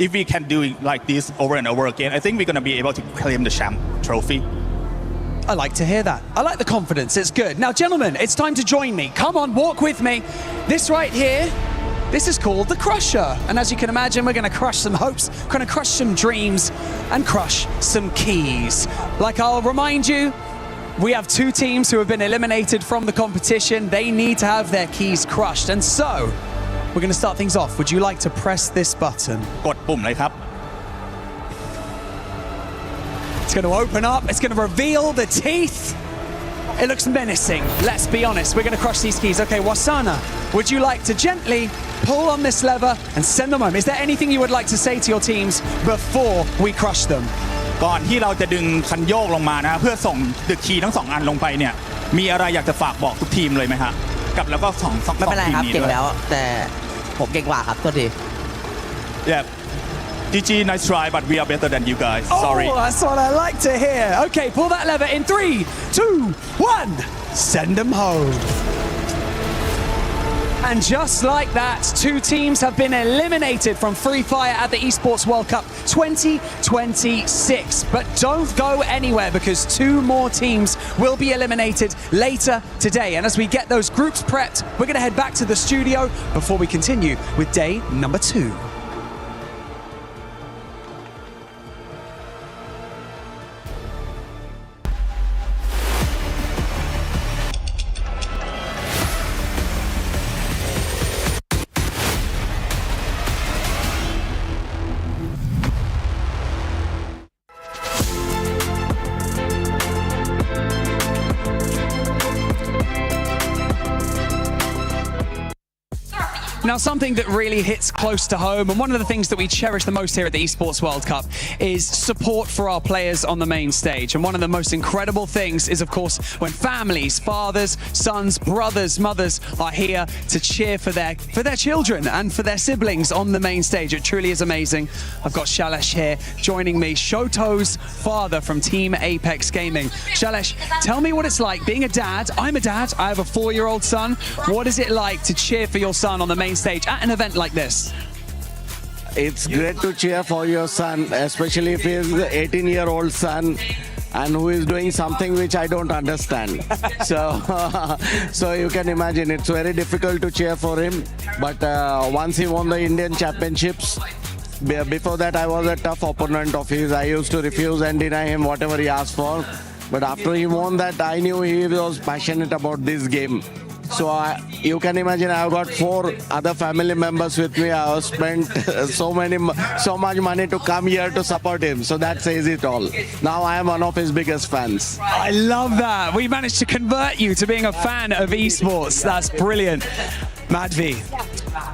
if we can do it like this over and over again, I think we're going to be able to claim the champ trophy. I like to hear that. I like the confidence. It's good. Now, gentlemen, it's time to join me. Come on, walk with me. This right here, this is called the Crusher. And as you can imagine, we're going to crush some hopes, going to crush some dreams, and crush some keys. Like I'll remind you, we have 2 teams who have been eliminated from the competition. They need to have their keys crushed. And so, we're going to start things off. Would you like to press this button? กดปุ่มเลยครับ It's going to open up. It's going to reveal the teeth. It looks menacing. Let's be honest. We're going to crush these keys. Okay, Wasana, would you like to gently pull on this lever and send them home? Is there anything you would like to say to your teams before we crush them? ก่อนที่เราจะดึงคันโยกลงมานะเพื่อส่งดึกคีย์ทั้ง2อันลงไปเนี่ยมีอะไรอยากจะฝากบอกทุกทีมเลยไหมฮะกับแล้วก็2ไม่เป็นไรครับเก่งแล้วแต่ผมเก่งกว่าครับโทษที Yeah GG nice try but we are better than you guys sorry Oh, that's what I like to hear. Okay, pull that lever in 3, 2, 1. Send them home. And just like that, 2 teams have been eliminated from Free Fire at the Esports World Cup 2026. But don't go anywhere because 2 more teams will be eliminated later today. And as we get those groups prepped, we're going to head back to the studio before we continue with day number 2. Now, something that really hits close to home, and one of the things that we cherish the most here at the Esports World Cup, is support for our players on the main stage. And one of the most incredible things is, of course, when families, fathers, sons, brothers, mothers are here to cheer for their children and for their siblings on the main stage. It truly is amazing. I've got Shailesh here joining me, Shoto's father from Team Apex Gaming. Shailesh, tell me what it's like being a dad. I'm a dad. I have a 4-year-old son. What is it like to cheer for your son on the main stage at an event like this? It's great to cheer for your son, especially if he's the 18-year-old son and who is doing something which I don't understand. So you can imagine it's very difficult to cheer for him. But once he won the Indian Championships, before that I was a tough opponent of his. I used to refuse and deny him whatever he asked for. But after he won that, I knew he was passionate about this game. So you can imagine I've got 4 other family members with me. I have spent so much money to come here to support him. So that says it all. Now I am one of his biggest fans. I love that. We managed to convert you to being a fan of esports. That's brilliant. Madhvi,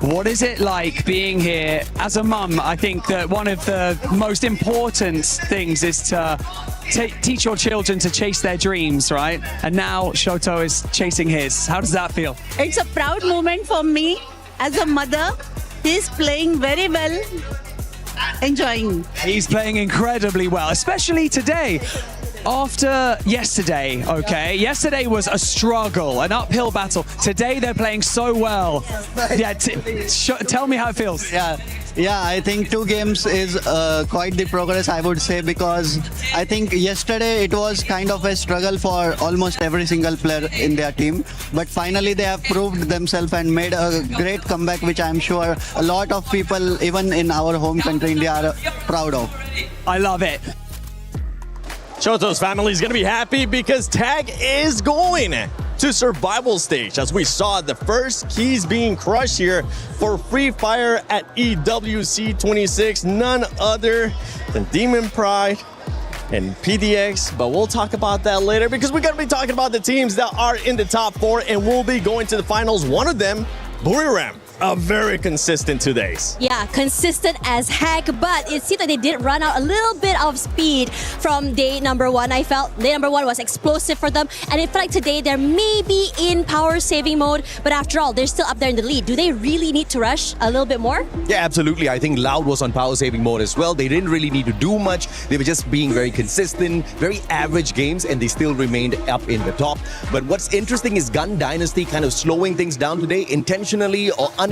what is it like being here as a mum? I think that one of the most important things is to teach your children to chase their dreams, right? And now Shoto is chasing his. How does that feel? It's a proud moment for me as a mother. He's playing very well, enjoying. He's playing incredibly well, especially today. After yesterday, okay? Yesterday was a struggle, an uphill battle. Today they're playing so well. Yeah, tell me how it feels. Yeah, I think 2 games is quite the progress, I would say, because I think yesterday it was kind of a struggle for almost every single player in their team. But finally they have proved themselves and made a great comeback, which I'm sure a lot of people, even in our home country, India, are proud of. I love it. Shoto's family is going to be happy because Tag is going to survival stage. As we saw, the first keys being crushed here for Free Fire at EWC 26. None other than Demon Pride and PDX. But we'll talk about that later because we're going to be talking about the teams that are in the top 4 and will be going to the finals. One of them, Buriram. Very consistent 2 days. Yeah, consistent as heck, but it seemed like they did run out a little bit of speed from day number 1. I felt day number 1 was explosive for them, and it felt like today they're maybe in power saving mode, but after all, they're still up there in the lead. Do they really need to rush a little bit more? Yeah, absolutely. I think Loud was on power saving mode as well. They didn't really need to do much. They were just being very consistent, very average games, and they still remained up in the top. But what's interesting is Gun Dynasty kind of slowing things down today, intentionally or unintentionally.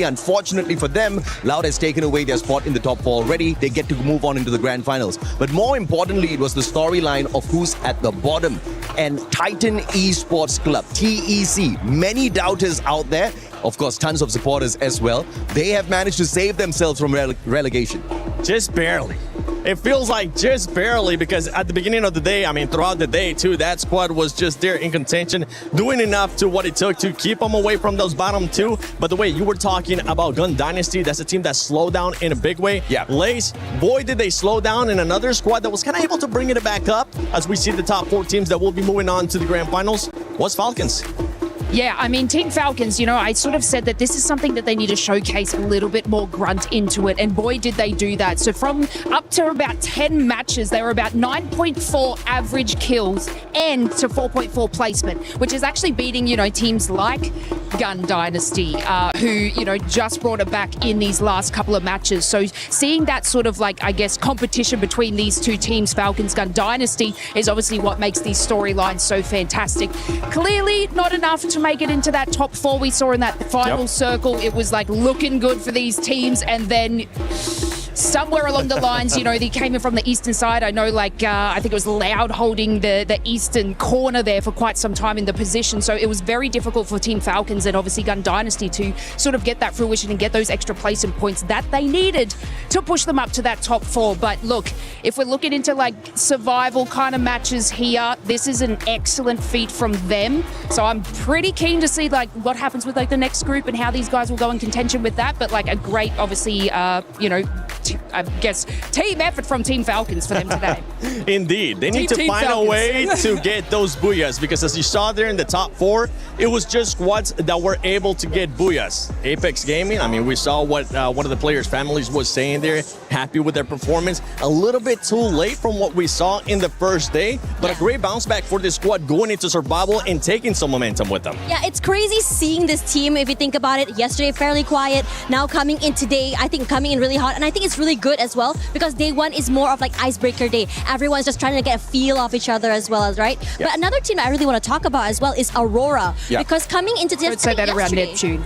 Unfortunately for them, Loud has taken away their spot in the top 4 already. They get to move on into the grand finals. But more importantly, it was the storyline of who's at the bottom. And Titan Esports Club, TEC, many doubters out there. Of course, tons of supporters as well. They have managed to save themselves from relegation. Just barely. It feels like just barely, because at the beginning of the day, I mean, throughout the day too, that squad was just there in contention, doing enough to what it took to keep them away from those bottom 2. But the way you were talking about Gun Dynasty, that's a team that slowed down in a big way. Yeah. Lace, boy, did they slow down in another squad that was kind of able to bring it back up as we see the top 4 teams that will be moving on to the grand finals. What's Falcons? Yeah, I mean, Team Falcons, you know, I sort of said that this is something that they need to showcase a little bit more grunt into it, and boy, did they do that. So from up to about 10 matches, they were about 9.4 average kills and to 4.4 placement, which is actually beating, you know, teams like Gun Dynasty, who, you know, just brought it back in these last couple of matches. So seeing that sort of, like, I guess, competition between these 2 teams, Falcons, Gun Dynasty, is obviously what makes these storylines so fantastic. Clearly not enough to make it into that top 4 we saw in that final circle. It was like looking good for these teams, and then somewhere along the lines, you know, they came in from the eastern side. I know, like, I think it was Loud holding the eastern corner there for quite some time in the position. So it was very difficult for Team Falcons and obviously Gun Dynasty to sort of get that fruition and get those extra placement points that they needed to push them up to that top 4. But look, if we're looking into like survival kind of matches here, this is an excellent feat from them. So I'm pretty keen to see like what happens with like the next group and how these guys will go in contention with that. But like a great, obviously, you know, I guess team effort from Team Falcons for them today. Indeed. They need to find a way to get those booyahs, because as you saw there in the top 4, it was just squads that were able to get booyahs. Apex Gaming, I mean, we saw what one of the players' families was saying there, happy with their performance. A little bit too late from what we saw in the first day, but a great bounce back for this squad going into survival and taking some momentum with them. Yeah, it's crazy seeing this team, if you think about it. Yesterday, fairly quiet. Now coming in today, I think coming in really hot. And I think it's really good as well, because day 1 is more of like icebreaker day. Everyone's just trying to get a feel of each other as well, as right? Yeah. But another team I really want to talk about as well is Aurora. Yeah. Because coming into this, don't say that around Neptune.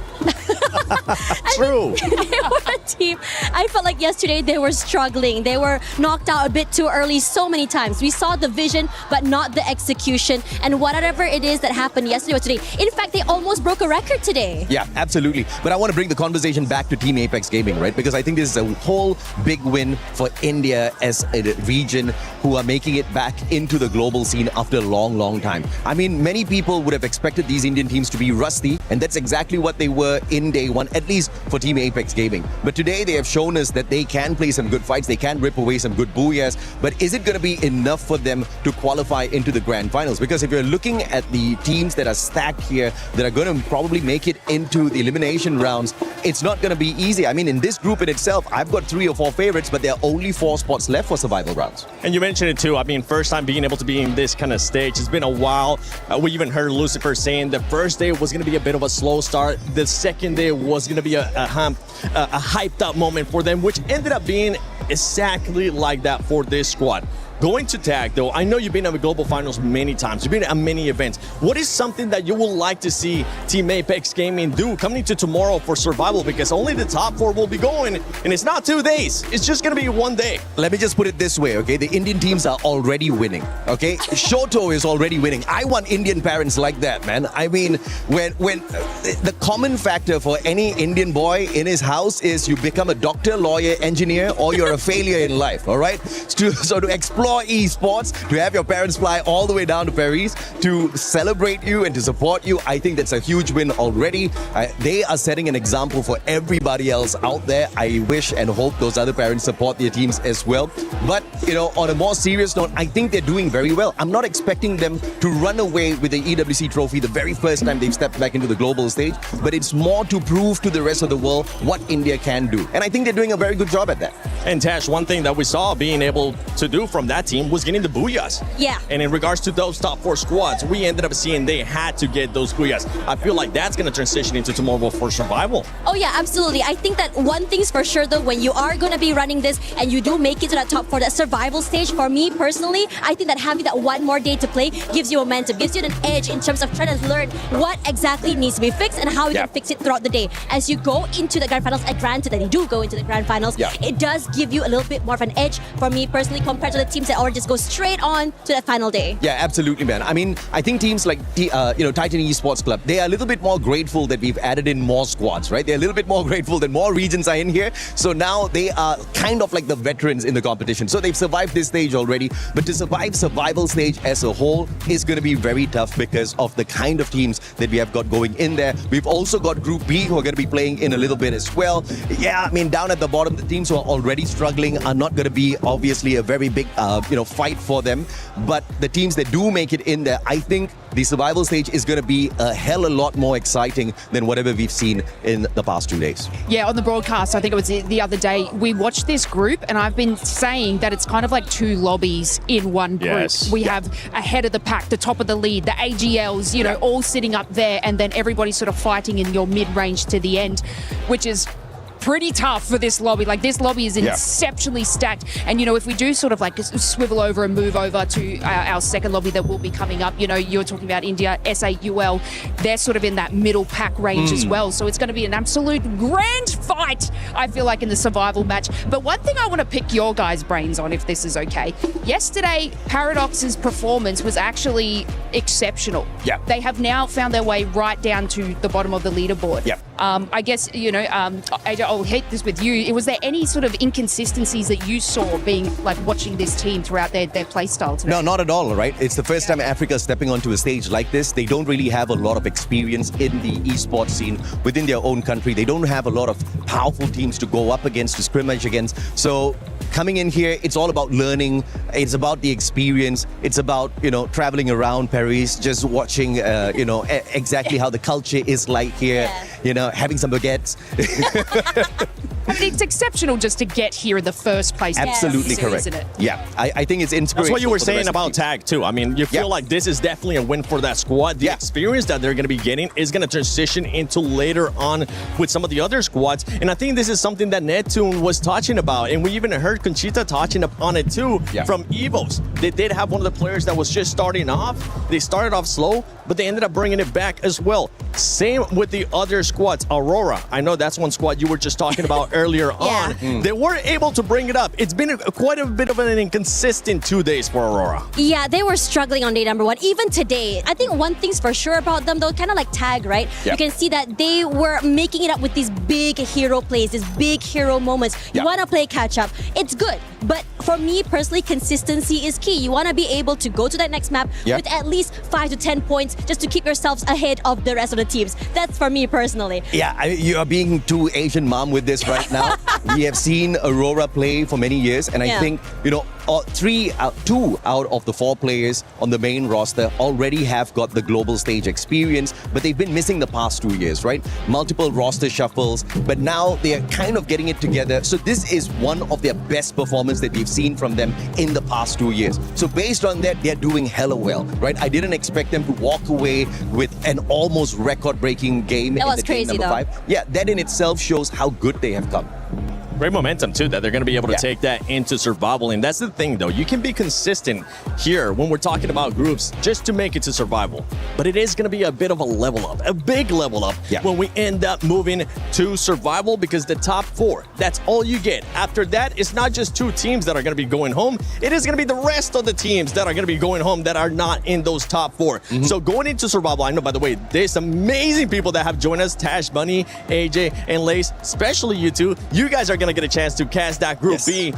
True. They were a team. I felt like yesterday they were struggling. They were knocked out a bit too early so many times. We saw the vision, but not the execution. And whatever it is that happened yesterday or today, in fact, they almost broke a record today. Yeah, absolutely. But I want to bring the conversation back to Team Apex Gaming, right? Because I think this is a whole big win for India as a region who are making it back into the global scene after a long, long time. I mean, many people would have expected these Indian teams to be rusty, and that's exactly what they were in day one, at least for Team Apex Gaming. But today they have shown us that they can play some good fights, they can rip away some good booyahs, but is it going to be enough for them to qualify into the grand finals? Because if you're looking at the teams that are stacked here, that are going to probably make it into the elimination rounds, it's not going to be easy. I mean, in this group in itself, I've got 3 or 4 favorites, but there are only 4 spots left for survival rounds. And you mentioned it too. I mean, first time being able to be in this kind of stage. It's been a while. We even heard Lucifer saying the first day was going to be a bit of a slow start. The second day was going to be a hyped up moment for them, which ended up being exactly like that for this squad. Going to tag, though, I know you've been at the global finals many times. You've been at many events. What is something that you would like to see Team Apex Gaming do coming to tomorrow for survival? Because only the top 4 will be going, and it's not 2 days. It's just going to be 1 day. Let me just put it this way, okay? The Indian teams are already winning, okay? Shoto is already winning. I want Indian parents like that, man. I mean, when the common factor for any Indian boy in his house is you become a doctor, lawyer, engineer, or you're a failure in life, all right? So to explore esports, to have your parents fly all the way down to Paris to celebrate you and to support you, I think that's a huge win already. They are setting an example for everybody else out there. I wish and hope those other parents support their teams as well. But, you know, on a more serious note, I think they're doing very well. I'm not expecting them to run away with the EWC trophy the very first time they've stepped back into the global stage, but it's more to prove to the rest of the world what India can do. And I think they're doing a very good job at that. And Tash, one thing that we saw being able to do from that team was getting the booyahs. Yeah. And in regards to those top 4 squads, we ended up seeing they had to get those booyahs. I feel like that's going to transition into tomorrow for survival. Oh yeah, absolutely. I think that one thing's for sure though, when you are going to be running this and you do make it to that top 4, that survival stage, for me personally, I think that having that one more day to play gives you momentum, gives you an edge in terms of trying to learn what exactly needs to be fixed and how you can fix it throughout the day. As you go into the grand finals, and granted that you do go into the grand finals, it does give you a little bit more of an edge for me personally compared to the teams that already just go straight on to that final day. Yeah, absolutely, man. I mean, I think teams like Titan Esports Club, they are a little bit more grateful that we've added in more squads, right? They're a little bit more grateful that more regions are in here. So now they are kind of like the veterans in the competition. So they've survived this stage already. But to survive survival stage as a whole is going to be very tough because of the kind of teams that we have got going in there. We've also got Group B who are going to be playing in a little bit as well. Yeah, I mean, down at the bottom, the teams who are already struggling are not going to be obviously a very big, fight for them. But the teams that do make it in there, I think the survival stage is going to be a hell a lot more exciting than whatever we've seen in the past 2 days. Yeah, on the broadcast, I think it was the other day, we watched this group and I've been saying that it's kind of like 2 lobbies in one group. Yes. We have ahead of the pack, the top of the lead, the AGLs, all sitting up there, and then everybody sort of fighting in your mid-range to the end, which is pretty tough for this lobby. Like, this lobby is exceptionally stacked. And, if we do sort of like swivel over and move over to our second lobby that will be coming up, you're talking about India, SAUL, they're sort of in that middle pack range as well. So it's going to be an absolute grand fight, I feel like, in the survival match. But one thing I want to pick your guys' brains on, if this is okay. Yesterday, Paradox's performance was actually exceptional. Yeah. They have now found their way right down to the bottom of the leaderboard. Yeah. I guess, AJ, I'll hit this with you. Was there any sort of inconsistencies that you saw being like watching this team throughout their play style today? No, not at all, right? It's the first time Africa is stepping onto a stage like this. They don't really have a lot of experience in the esports scene within their own country. They don't have a lot of powerful teams to go up against, to scrimmage against. So coming in here, it's all about learning. It's about the experience. It's about, traveling around Paris, just watching, exactly how the culture is like here, having some baguettes. I mean, it's exceptional just to get here in the first place. Absolutely correct. Isn't it? Yeah, I think it's inspirational. That's what you were for the saying rest of about the team. tag too. I mean, you feel like this is definitely a win for that squad. The experience that they're going to be getting is going to transition into later on with some of the other squads. And I think this is something that Neptune was touching about. And we even heard Conchita touching upon it too from Evos. They did have one of the players that was just starting off. They started off slow, but they ended up bringing it back as well. Same with the other squads. Aurora, I know that's one squad you were just talking about earlier on. They weren't able to bring it up. It's been quite a bit of an inconsistent 2 days for Aurora. Yeah, they were struggling on day number 1. Even today, I think one thing's for sure about them, though, kind of like Tag, right? Yeah. You can see that they were making it up with these big hero plays, these big hero moments. You want to play catch up. It's good. But for me personally, consistency is key. You want to be able to go to that next map with at least 5 to 10 points just to keep yourselves ahead of the rest of the teams. That's for me personally. Yeah, you are being too Asian mom with this right now. We have seen Aurora play for many years, and I think, you know, 2 out of the 4 players on the main roster already have got the global stage experience, but they've been missing the past 2 years, right? Multiple roster shuffles, but now they are kind of getting it together. So this is one of their best performances that we've seen from them in the past 2 years. So based on that, they're doing hella well, right? I didn't expect them to walk away with an almost record-breaking game in the game number 5. Yeah, that in itself shows how good they have come. Great momentum too that they're going to be able to take that into survival. And that's the thing though, you can be consistent here when we're talking about groups just to make it to survival, but it is going to be a bit of a level up, a big level up when we end up moving to survival, because the top 4, that's all you get. After that, it's not just 2 teams that are going to be going home, it is going to be the rest of the teams that are going to be going home that are not in those top 4. So going into survival, I know, by the way, there's amazing people that have joined us, Tash, Bunny, AJ, and Lace, especially you two. You guys are going to get a chance to cast that Group B.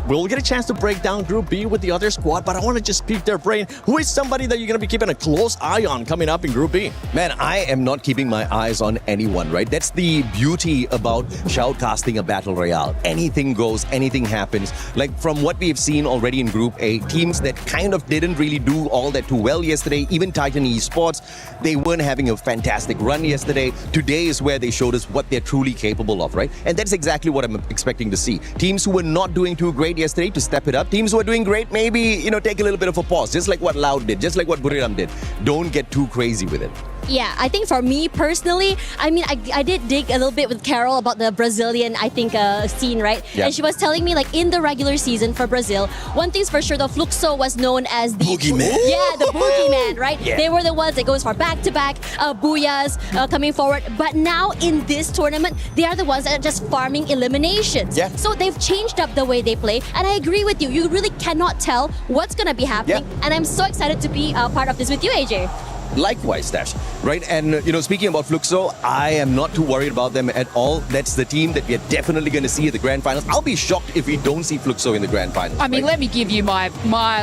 We'll get a chance to break down Group B with the other squad, but I want to just pick their brain. Who is somebody that you're going to be keeping a close eye on coming up in Group B? Man, I am not keeping my eyes on anyone, right? That's the beauty about shoutcasting a battle royale. Anything goes, anything happens. Like from what we've seen already in Group A, teams that kind of didn't really do all that too well yesterday, even Titan Esports, they weren't having a fantastic run yesterday. Today is where they showed us what they're truly capable of, right? And that's exactly what I'm expecting to see. Teams who were not doing too great yesterday to step it up. Teams who are doing great, maybe, you know, take a little bit of a pause, just like what Loud did, just like what Buriram did. Don't get too crazy with it. Yeah, I think for me personally, I mean, I did dig a little bit with Carol about the Brazilian, I think, scene, right? Yeah. And she was telling me, like, in the regular season for Brazil, one thing's for sure, the Fluxo was known as the boogeyman. Yeah, the boogeyman, right? Yeah. They were the ones that goes for back-to-back booyahs coming forward. But now in this tournament, they are the ones that are just farming eliminations. Yeah. So they've changed up the way they play. And I agree with you. You really cannot tell what's going to be happening. And I'm so excited to be part of this with you, AJ. Likewise, Dash, right? And, you know, speaking about Fluxo, I am not too worried about them at all. That's the team that we are definitely going to see at the Grand Finals. I'll be shocked if we don't see Fluxo in the Grand Finals. I mean, right? let me give you my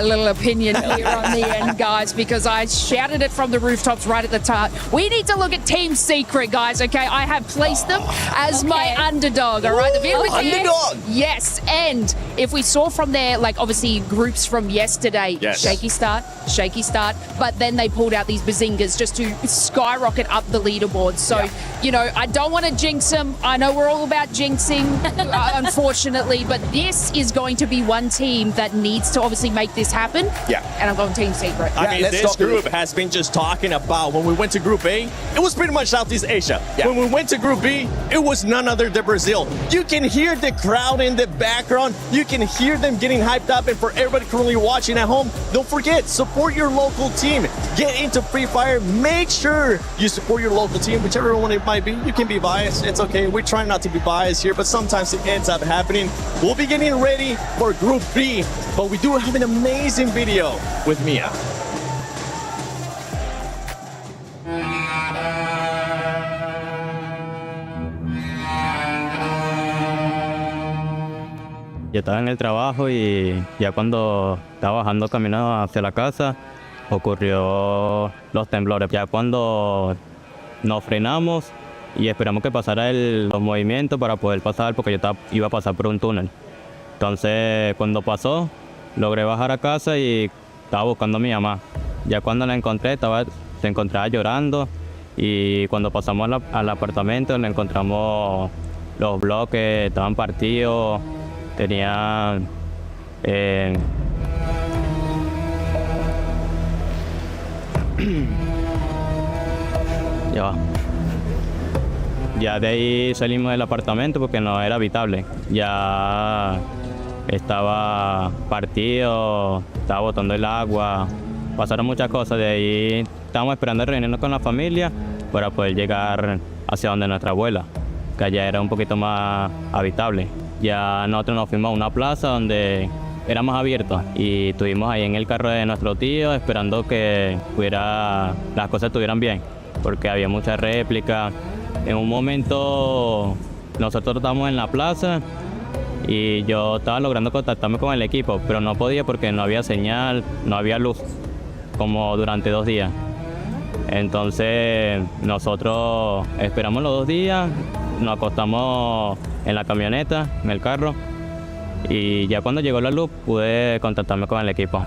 little opinion here on the end, guys, because I shouted it from the rooftops right at the top. We need to look at Team Secret, guys, okay? I have placed them as my underdog, all right? Underdog! Yes, and if we saw from there, like, obviously, groups from yesterday, shaky start, but then they pulled out these Bazingas just to skyrocket up the leaderboard. So, you know, I don't want to jinx them. I know we're all about jinxing, unfortunately, but this is going to be one team that needs to obviously make this happen. Yeah. And I'm going Team Secret. I mean, this group has been just talking about when we went to Group A, it was pretty much Southeast Asia. When we went to Group B, it was none other than Brazil. You can hear the crowd in the background. You can hear them getting hyped up. And for everybody currently watching at home, don't forget, support your local team. Get into Free Fire. Make sure you support your local team, whichever one it might be. You can be biased. It's okay. We try not to be biased here, but sometimes it ends up happening. We'll be getting ready for Group B, but we do have an amazing video with Mia. Yo estaba en el trabajo y ya cuando estaba bajando camino hacia la casa ocurrió los temblores. Ya cuando nos frenamos y esperamos que pasara los movimientos para poder pasar, porque yo iba a pasar por un túnel. Entonces cuando pasó logré bajar a casa y estaba buscando a mi mamá. Ya cuando la encontré se encontraba llorando, y cuando pasamos al apartamento le encontramos los bloques, estaban partidos. Tenían ya de ahí salimos del apartamento porque no era habitable. Ya estaba partido, estaba botando el agua, pasaron muchas cosas. De ahí estábamos esperando reunirnos con la familia para poder llegar hacia donde nuestra abuela, que allá era un poquito más habitable. Ya nosotros nos fuimos a una plaza donde era más abierto y estuvimos ahí en el carro de nuestro tío esperando que las cosas estuvieran bien, porque había muchas réplicas. En un momento nosotros estábamos en la plaza y yo estaba logrando contactarme con el equipo, pero no podía porque no había señal, no había luz, como durante 2 días. Entonces nosotros esperamos los 2 días, nos acostamos en la camioneta, en el carro, y ya cuando llegó la luz pude contactarme con el equipo.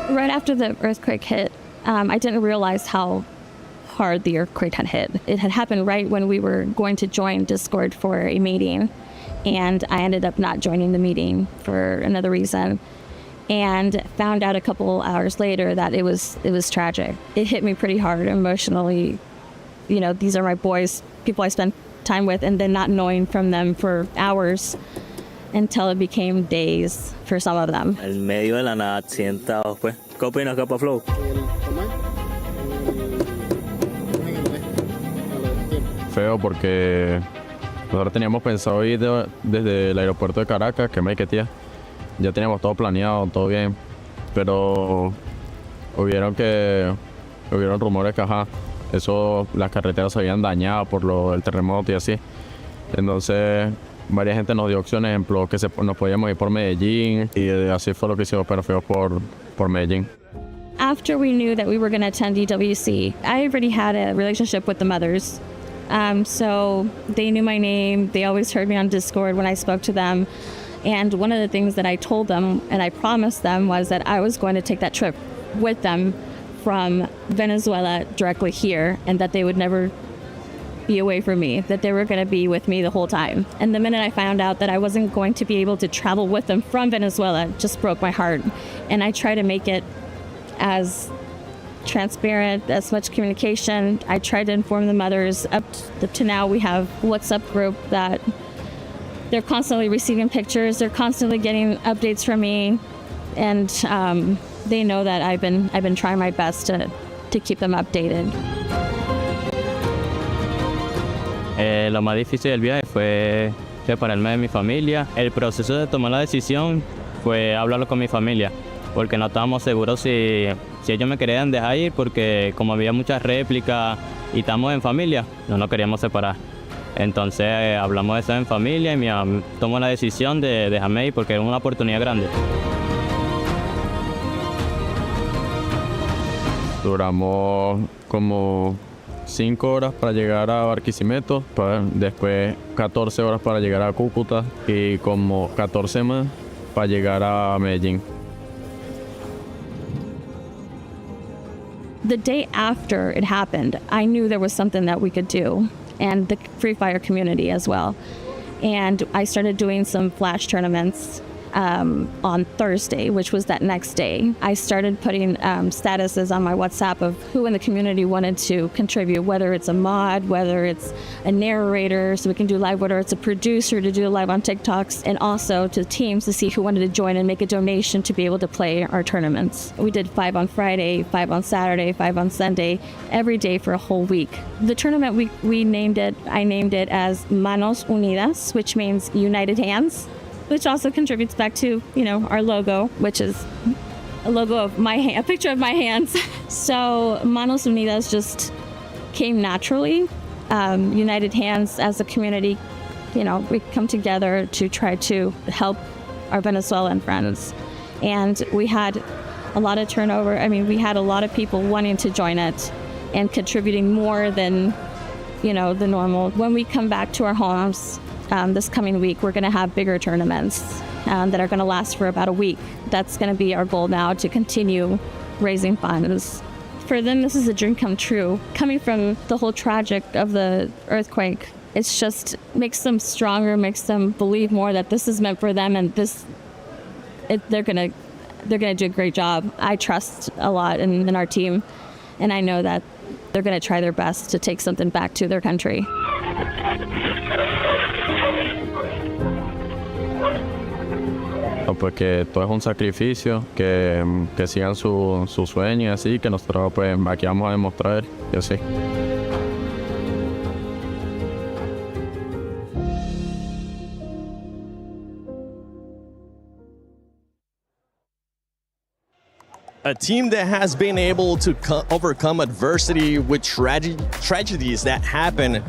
Right after the earthquake hit, I didn't realize how hard the earthquake had hit. It had happened right when we were going to join Discord for a meeting, and I ended up not joining the meeting for another reason, and found out a couple hours later that it was tragic. It hit me pretty hard emotionally. You know, these are my boys, people I spent time with, and then not knowing from them for hours until it became days for some of them. El medio de la nada, accidentado, pues. ¿Qué opinas, Capa Flow? Feo porque nosotros teníamos pensado ir desde el aeropuerto de Caracas, que me tía. Ya teníamos todo planeado, todo bien, pero hubieron rumores que las carreteras se habían dañado por el terremoto y así. Entonces varias gente nos dio opciones, ejemplo, que nos podíamos ir por Medellín, y así fue lo que hicimos, pero fuimos por Medellín. After we knew that we were going to attend EWC, I already had a relationship with the mothers. So they knew my name. They always heard me on Discord when I spoke to them. And one of the things that I told them and I promised them was that I was going to take that trip with them from Venezuela directly here, and that they would never be away from me, that they were going to be with me the whole time. And the minute I found out that I wasn't going to be able to travel with them from Venezuela, it just broke my heart. And I try to make it as transparent, as much communication. I tried to inform the mothers. Up to now, we have a WhatsApp group that they're constantly receiving pictures. They're constantly getting updates from me, and they know that I've been trying my best to keep them updated. Lo más difícil del viaje fue separarme de mi familia. El proceso de tomar la decisión fue hablarlo con mi familia, porque no estábamos seguros si ellos me querían dejar ir, porque como había muchas réplicas y estamos en familia, no nos queríamos separar. Entonces hablamos de eso en familia y mi mamá tomó la decisión de dejarme ir porque era una oportunidad grande. Duramos como 5 horas para llegar a Barquisimeto, después 14 horas para llegar a Cúcuta y como 14 más para llegar a Medellín. The day after it happened, I knew there was something that we could do, and the Free Fire community as well. And I started doing some flash tournaments on Thursday, which was that next day. I started putting statuses on my WhatsApp of who in the community wanted to contribute, whether it's a mod, whether it's a narrator, so we can do live, whether it's a producer to do live on TikToks, and also to teams to see who wanted to join and make a donation to be able to play our tournaments. We did 5 on Friday, 5 on Saturday, 5 on Sunday, every day for a whole week. The tournament, I named it as Manos Unidas, which means United Hands, which also contributes back to, our logo, which is a logo of a picture of my hands. So Manos Unidas just came naturally. United Hands as a community, we come together to try to help our Venezuelan friends. And we had a lot of turnover. I mean, we had a lot of people wanting to join it and contributing more than, the normal. When we come back to our homes, this coming week, we're going to have bigger tournaments that are going to last for about a week. That's going to be our goal now, to continue raising funds. For them, this is a dream come true. Coming from the whole tragic of the earthquake, it's just makes them stronger, makes them believe more that this is meant for them, and they're going to do a great job. I trust a lot in our team, and I know that they're going to try their best to take something back to their country. pues que todo es un sacrificio, que sigan su sueño y así, que nosotros pues aquí vamos a demostrar y así. A team that has been able to overcome adversity with tragedies that happen.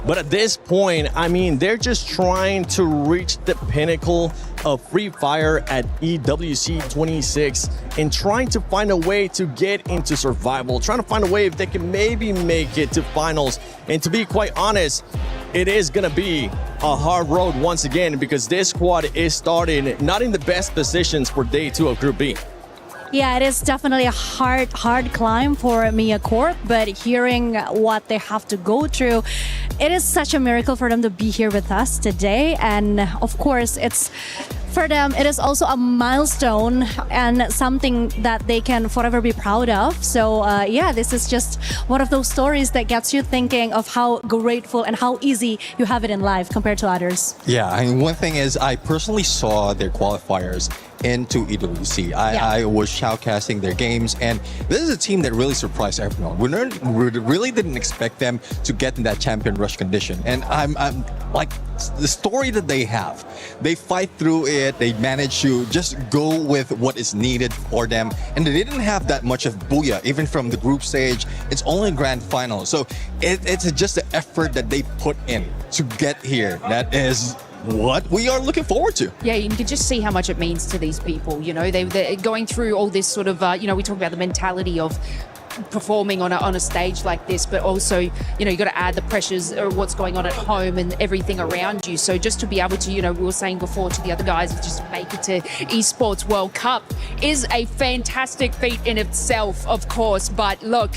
But at this point, I mean, they're just trying to reach the pinnacle of Free Fire at EWC 26 and trying to find a way to get into survival, trying to find a way if they can maybe make it to finals. And to be quite honest, it is going to be a hard road once again because this squad is starting not in the best positions for day 2 of Group B. Yeah, it is definitely a hard climb for Mia Corp, but hearing what they have to go through, it is such a miracle for them to be here with us today. And of course, for them, it is also a milestone and something that they can forever be proud of. So yeah, this is just one of those stories that gets you thinking of how grateful and how easy you have it in life compared to others. Yeah, I mean, one thing is I personally saw their qualifiers into EWC. I was shoutcasting their games, and this is a team that really surprised everyone. We really didn't expect them to get in that champion rush condition, and I'm like the story that they have. They fight through it. They manage to just go with what is needed for them, and they didn't have that much of booyah even from the group stage. It's only grand final, so it's just the effort that they put in to get here that is what we are looking forward to. Yeah, you can just see how much it means to these people. You know, they're going through all this sort of, you know, we talk about the mentality of performing on a stage like this, but also, you know, you got to add the pressures of what's going on at home and everything around you. So just to be able to, you know, we were saying before to the other guys, just make it to Esports World Cup is a fantastic feat in itself, of course. But look,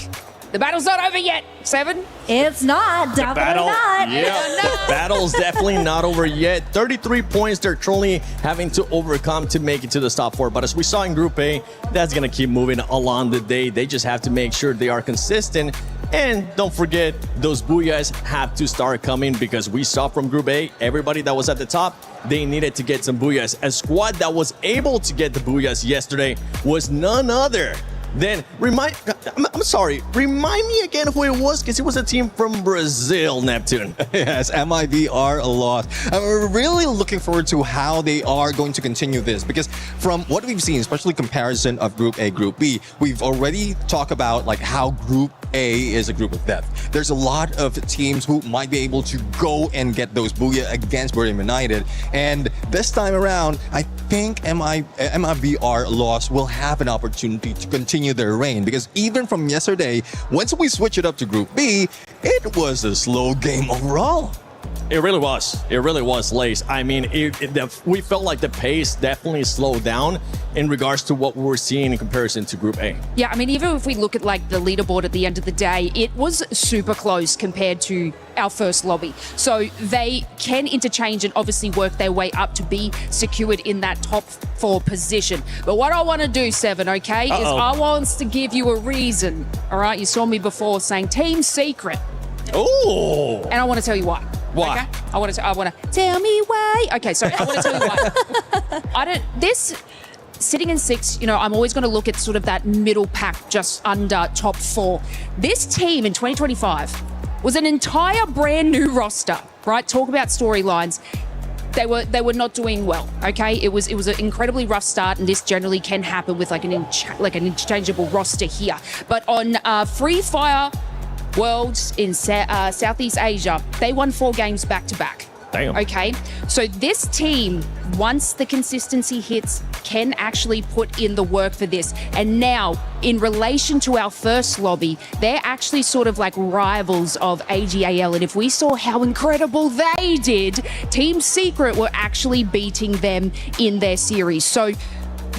the battle's not over yet, Seven. It's not, definitely not. Yeah, the battle's definitely not over yet. 33 points they're truly having to overcome to make it to the top 4. But as we saw in Group A, that's going to keep moving along the day. They just have to make sure they are consistent. And don't forget, those booyahs have to start coming because we saw from Group A, everybody that was at the top, they needed to get some booyahs. A squad that was able to get the booyahs yesterday was none other then remind me again who it was, because it was a team from Brazil, Neptune. Yes, MIVR lost. We're really looking forward to how they are going to continue this, because from what we've seen, especially comparison of Group A, Group B, we've already talked about like how Group A is a group of death. There's a lot of teams who might be able to go and get those booyah against Birmingham United, and this time around, I think MIVR loss will have an opportunity to continue their reign, because even from yesterday, once we switch it up to Group B, it was a slow game overall. It really was. It really was, Lace. I mean, we felt like the pace definitely slowed down in regards to what we were seeing in comparison to Group A. Yeah, I mean, even if we look at like the leaderboard at the end of the day, it was super close compared to our first lobby. So they can interchange and obviously work their way up to be secured in that top 4 position. But what I want to do, Seven, okay, is I want to give you a reason. All right, you saw me before saying Team Secret. Oh. And I want to tell you why. Why? Okay? I want to tell me why. Okay, so I want to tell you why. Sitting in 6, you know, I'm always going to look at sort of that middle pack just under top 4. This team in 2025 was an entire brand new roster, right? Talk about storylines. They were not doing well, okay? It was an incredibly rough start, and this generally can happen with like an interchangeable roster here. But on Free Fire Worlds in Southeast Asia, they won 4 games back to back. Damn. Okay, so this team, once the consistency hits, can actually put in the work for this. And now, in relation to our first lobby, they're actually sort of like rivals of AGAL. And if we saw how incredible they did, Team Secret were actually beating them in their series. So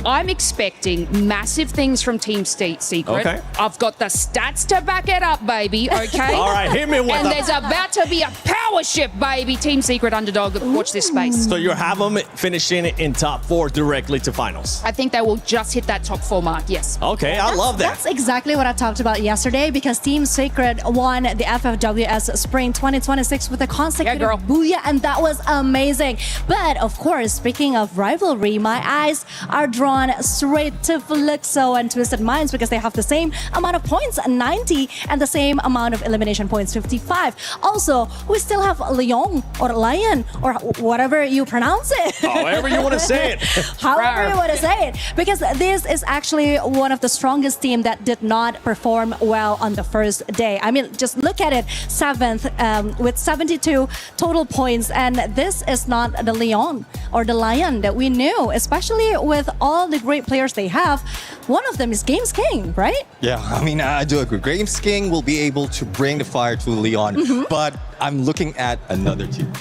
I'm expecting massive things from Team Secret. Okay. I've got the stats to back it up, baby, okay? All right, hit me with And the- there's about to be a power shift, baby. Team Secret underdog. Watch this space. So you have them finishing in top 4 directly to finals. I think they will just hit that top 4 mark, yes. Okay, I love that. That's exactly what I talked about yesterday because Team Secret won the FFWS Spring 2026 with a consecutive booyah, and that was amazing. But of course, speaking of rivalry, my eyes are drawn straight to Fluxo and Twisted Minds because they have the same amount of points, 90, and the same amount of elimination points, 55. Also, we still have Leon or Lion or whatever you pronounce it. However you want to say it. However you want to say it. Because this is actually one of the strongest team that did not perform well on the first day. I mean, just look at it, 7th with 72 total points. And this is not the Leon or the Lion that we knew, especially with all the great players they have. One of them is Games King, right? Yeah, I mean, I do agree. Games King will be able to bring the fire to Leon, but I'm looking at another team.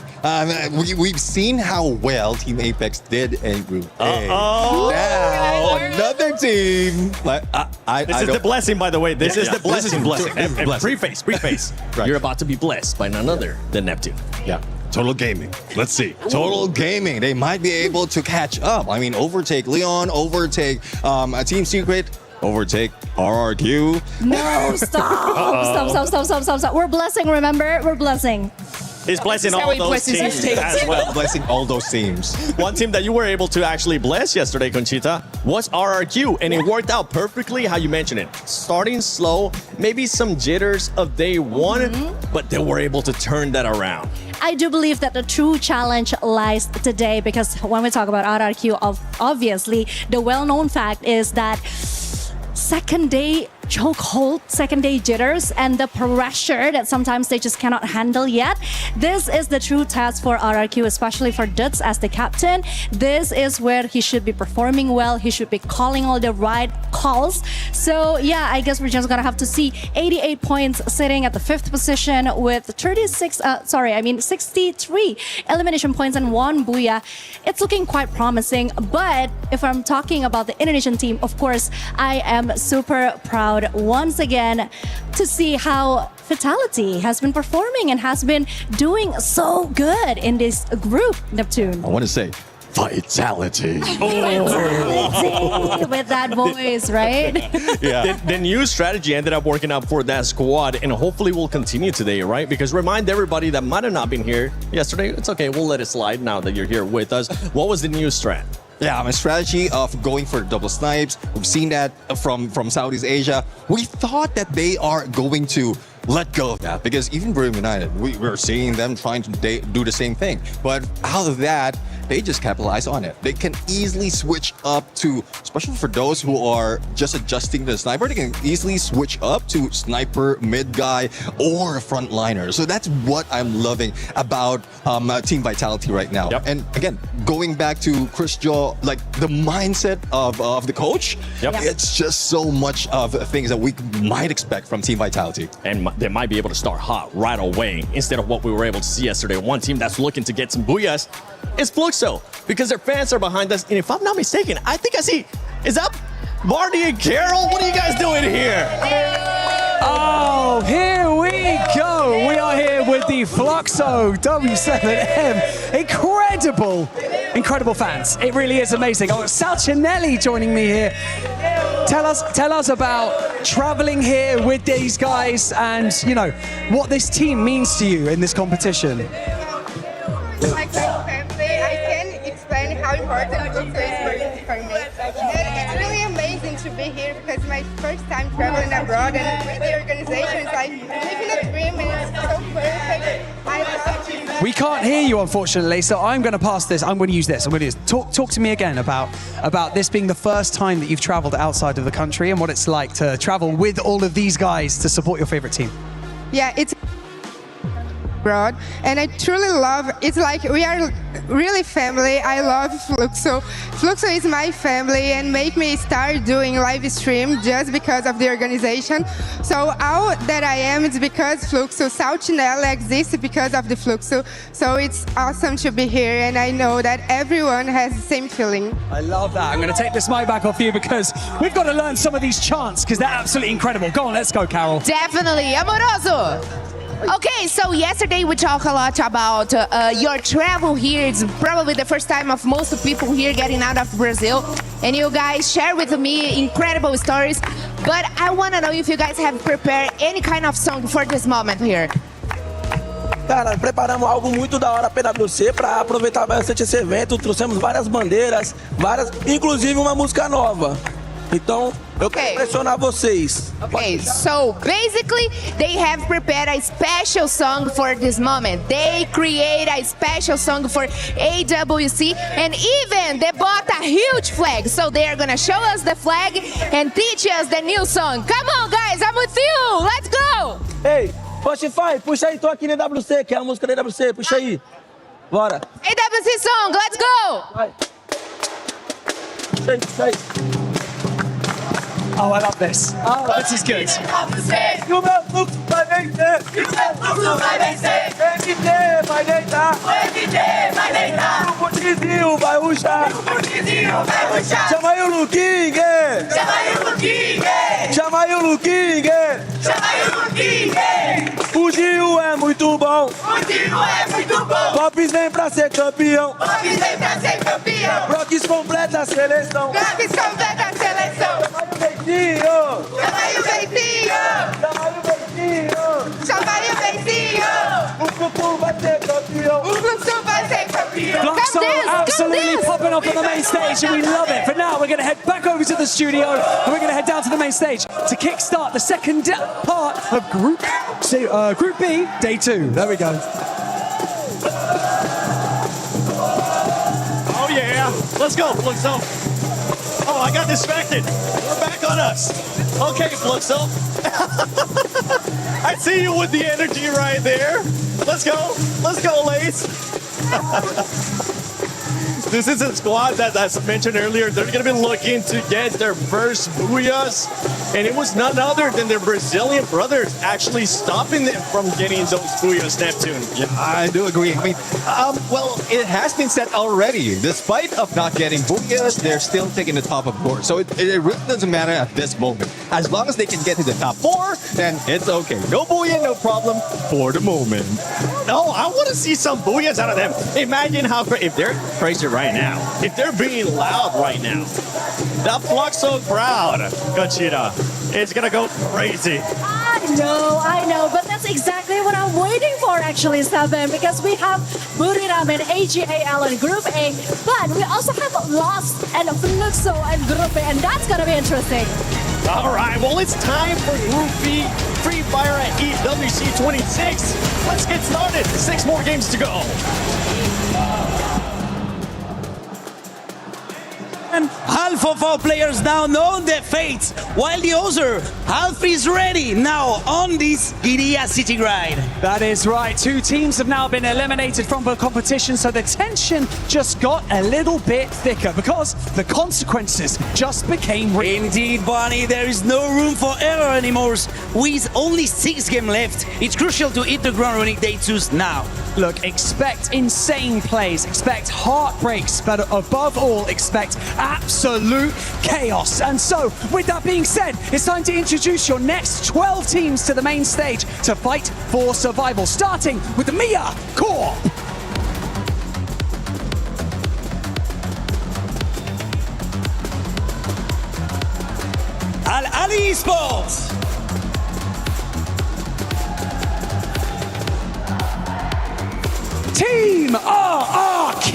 We've seen how well Team Apex did in Group A. Now, another team. This is the blessing, by the way. This is the blessing. And Preface. Right. You're about to be blessed by none other than Neptune. Yeah. Total Gaming. Let's see. Total Gaming. They might be able to catch up. I mean, overtake Leon, overtake Team Secret, overtake RRQ. No, stop. We're blessing, remember? We're blessing. He's blessing all those teams as well. Blessing all those teams. One team that you were able to actually bless yesterday, Conchita, was RRQ, and it worked out perfectly how you mentioned it. Starting slow, maybe some jitters of day one, but they were able to turn that around. I do believe that the true challenge lies today because when we talk about RRQ, obviously, the well-known fact is that second day chokehold, second day jitters, and the pressure that sometimes they just cannot handle yet. This is the true test for RRQ, especially for Dutz as the captain. This is where he should be performing well. He should be calling all the right calls. So yeah, I guess we're just gonna have to see 88 points sitting at the 5th position with 63 elimination points and 1 booyah. It's looking quite promising. But if I'm talking about the Indonesian team, of course, I am super proud once again to see how Vitality has been performing and has been doing so good in this group, Neptune. I want to say, Vitality. With that voice, right? Yeah. The new strategy ended up working out for that squad, and hopefully will continue today, right? Because remind everybody that might have not been here yesterday, it's okay, we'll let it slide now that you're here with us. What was the new strat? Yeah, my strategy of going for double snipes. We've seen that from Southeast Asia. We thought that they are going to let go of that because even Brim United, we're seeing them trying to do the same thing. But out of that, they just capitalize on it. They can easily switch up to, especially for those who are just adjusting the sniper, they can easily switch up to sniper, mid guy, or frontliner. So that's what I'm loving about Team Vitality right now. Yep. And again, going back to Chris Joe, like the mindset of the coach, it's just so much of things that we might expect from Team Vitality. And they might be able to start hot right away instead of what we were able to see yesterday. One team that's looking to get some booyahs is Fluxo because their fans are behind us. And if I'm not mistaken, I think I see, is that Barney and Carol? What are you guys doing here? Oh, here we go. We are here with the Fluxo W7M. Incredible fans. It really is amazing. Oh, Sal Cinelli joining me here. Tell us about traveling here with these guys and, you know, what this team means to you in this competition. My family, I can explain how important group is for me. It's really amazing to be here because it's my first time traveling abroad and with the organization, it's like living a dream and it's so perfect. I love it. We can't hear you, unfortunately, so I'm going to pass this. I'm going to use this. Talk to me again about this being the first time that you've traveled outside of the country and what it's like to travel with all of these guys to support your favorite team. Yeah, it's abroad, and I truly love. It's like we are really family. I love Fluxo. Fluxo is my family, and make me start doing live stream just because of the organization. So all that I am is because Fluxo. Saltinella exists because of the Fluxo. So it's awesome to be here, and I know that everyone has the same feeling. I love that. I'm going to take this mic back off you because we've got to learn some of these chants because they're absolutely incredible. Go on, let's go, Carol. Definitely. Amoroso. Okay, so yesterday we talked a lot about your travel here. It's probably the first time of most people here getting out of Brazil. And you guys share with me incredible stories. But I want to know if you guys have prepared any kind of song for this moment here. Cara, preparamos algo muito da hora para PwC para aproveitar bastante esse evento. Trouxemos várias bandeiras, inclusive uma música nova. Então, eu quero impressionar vocês. Okay, so basically they have prepared a special song for this moment. They create a special song for AWC, and even they bought a huge flag. So they are gonna show us the flag and teach us the new song. Come on, guys, I'm with you. Let's go. Ei, Spotify, puxa aí, tô aqui na AWC, que é a música da AWC, puxa aí. Bora. AWC song, let's go. Vai. Puxa aí, puxa aí. Oh, I love this. Oh, this is good. E o meu fluxo vai vencer. E o meu fluxo vai vencer. MD vai deitar. O MD vai deitar. O Putinho vai ruxar. O Putinho vai ruxar. Chama aí o Luquinho. Chama aí o Luquinho. Chama aí o Luquinho. Chama aí o Luquinho. O Gil é muito bom. O Gil é muito bom. Pops vem pra ser campeão. Pops vem pra ser campeão. Brox completa a seleção. Brox completa a seleção. Chama aí o Bentinho! Chama aí o Bentinho! Chama aí o Bentinho! O Fluxo vai ser campeão! O Fluxo vai ser campeão! Fluxo absolutely popping off on the main stage and we love it. But now we're going to head back over to the studio and we're going to head down to the main stage to kickstart the second part of Group B, Day 2. There we go. Oh yeah! Let's go, Fluxo! Oh, I got distracted. We're back on us. Okay, Fluxo. I see you with the energy right there. Let's go. Let's go, Lace. This is a squad that, as I mentioned earlier, they're going to be looking to get their first booyahs. And it was none other than their Brazilian brothers actually stopping them from getting those booyahs, Neptune. Yeah, I do agree. I mean, well, it has been said already. Despite of not getting booyahs, they're still taking the top of board. So it really doesn't matter at this moment. As long as they can get to the top 4, then it's okay. No booyah, no problem for the moment. No, I want to see some booyahs out of them. Imagine how if they're crazy right now, if they're being loud right now, the Fluxo crowd, Conchita, it's gonna go crazy. I know, but that's exactly what I'm waiting for actually, Seven, because we have Buriram and AGAL in Group A, but we also have Lost and Fluxo in Group A, and that's gonna be interesting. All right, well, it's time for Group B, Free Fire at EWC 26. Let's get started. 6 more games to go. Half of our players now know their fate, while the other half is ready now on this Iria City Ride. That is right. 2 teams have now been eliminated from the competition, so the tension just got a little bit thicker because the consequences just became real. Indeed, Bonnie, there is no room for error anymore. With only 6 games left, it's crucial to hit the ground running Day 2s now. Look, expect insane plays, expect heartbreaks, but above all, expect absolute chaos. And so, with that being said, it's time to introduce your next 12 teams to the main stage to fight for survival, starting with the Mia Corp. Al Ali Esports. Team RRQ.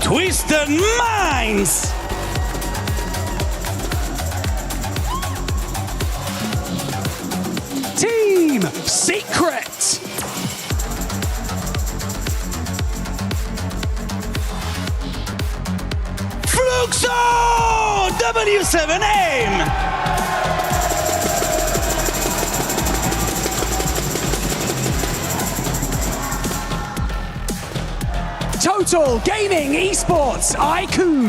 Twisted Minds. Team Secret. Fluxo W7 Aim. Total Gaming Esports IQ.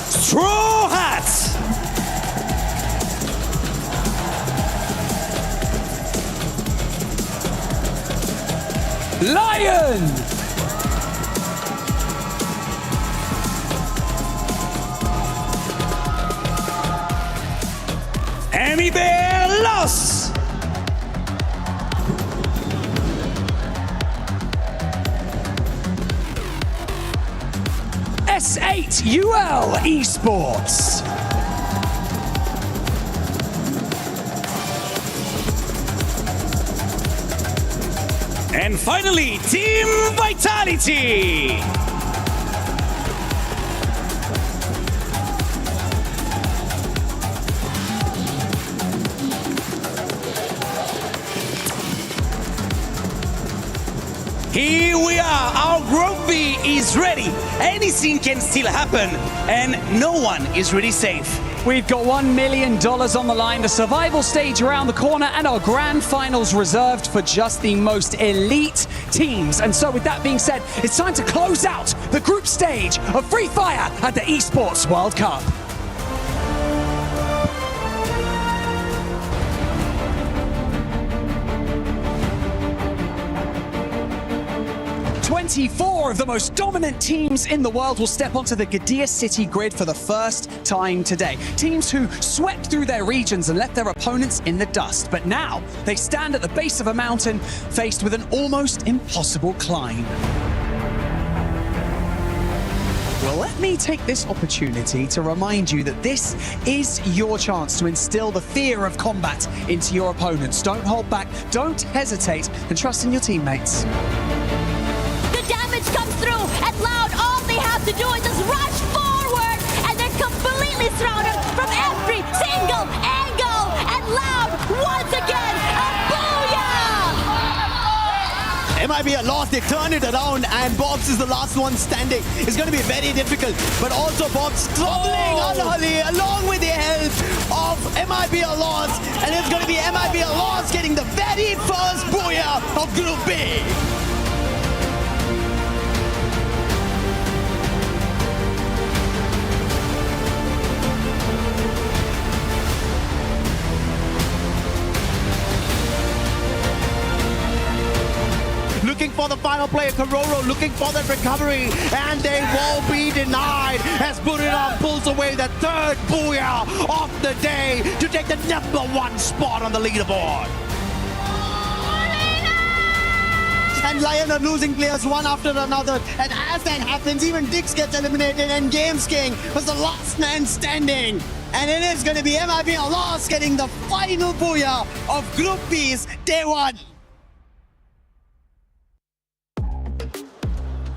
Straw Hats. Lion. Emmy Bear Loss. S8UL Esports. And finally, Team Vitality. Here we are, our Group B is ready. Anything can still happen, and no one is really safe. We've got $1 million on the line, the survival stage around the corner, and our grand finals reserved for just the most elite teams. And so with that being said, it's time to close out the group stage of Free Fire at the Esports World Cup. 24 of the most dominant teams in the world will step onto the Gadir City grid for the first time today. Teams who swept through their regions and left their opponents in the dust. But now they stand at the base of a mountain faced with an almost impossible climb. Well, let me take this opportunity to remind you that this is your chance to instill the fear of combat into your opponents. Don't hold back, don't hesitate, and trust in your teammates. The damage comes through, and Loud, all they have to do is just rush forward, and they're completely surrounded from every single angle. And Loud, once again, a booyah! MIB are lost, they turn it around, and Bobs is the last one standing. It's going to be very difficult, but also Bobs struggling unholy along with the help of MIB are lost, and it's going to be MIB are lost getting the very first booyah of Group B. Looking for the final player, Kororo looking for that recovery, and they will be denied as Buriram pulls away the third booyah of the day to take the #1 spot on the leaderboard. And Lion are losing players one after another, and as that happens, even Dix gets eliminated, and Games King was the last man standing. And it is going to be MIB lost getting the final booyah of Group B's Day 1.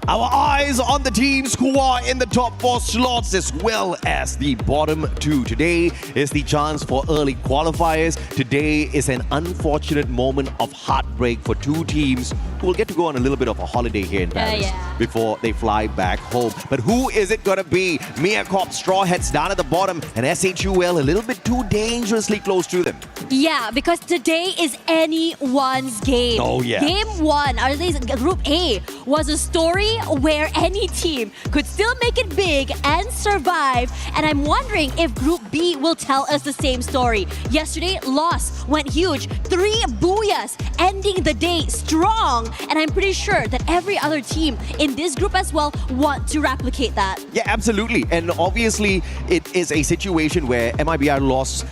Our eyes on the teams who are in the top 4 slots as well as the bottom 2. Today is the chance for early qualifiers. Today is an unfortunate moment of heartbreak for 2 teams who will get to go on a little bit of a holiday here in Paris before they fly back home. But who is it going to be? Mia Corp Straw Hats down at the bottom, and SHUL a little bit too dangerously close to them. Yeah, because today is anyone's game. Oh, yeah. Game 1, or at least Group A, was a story where any team could still make it big and survive. And I'm wondering if Group B will tell us the same story. Yesterday, loss went huge. 3 booyahs, ending the day strong. And I'm pretty sure that every other team in this group as well want to replicate that. Yeah, absolutely. And obviously, it is a situation where MIBR lost,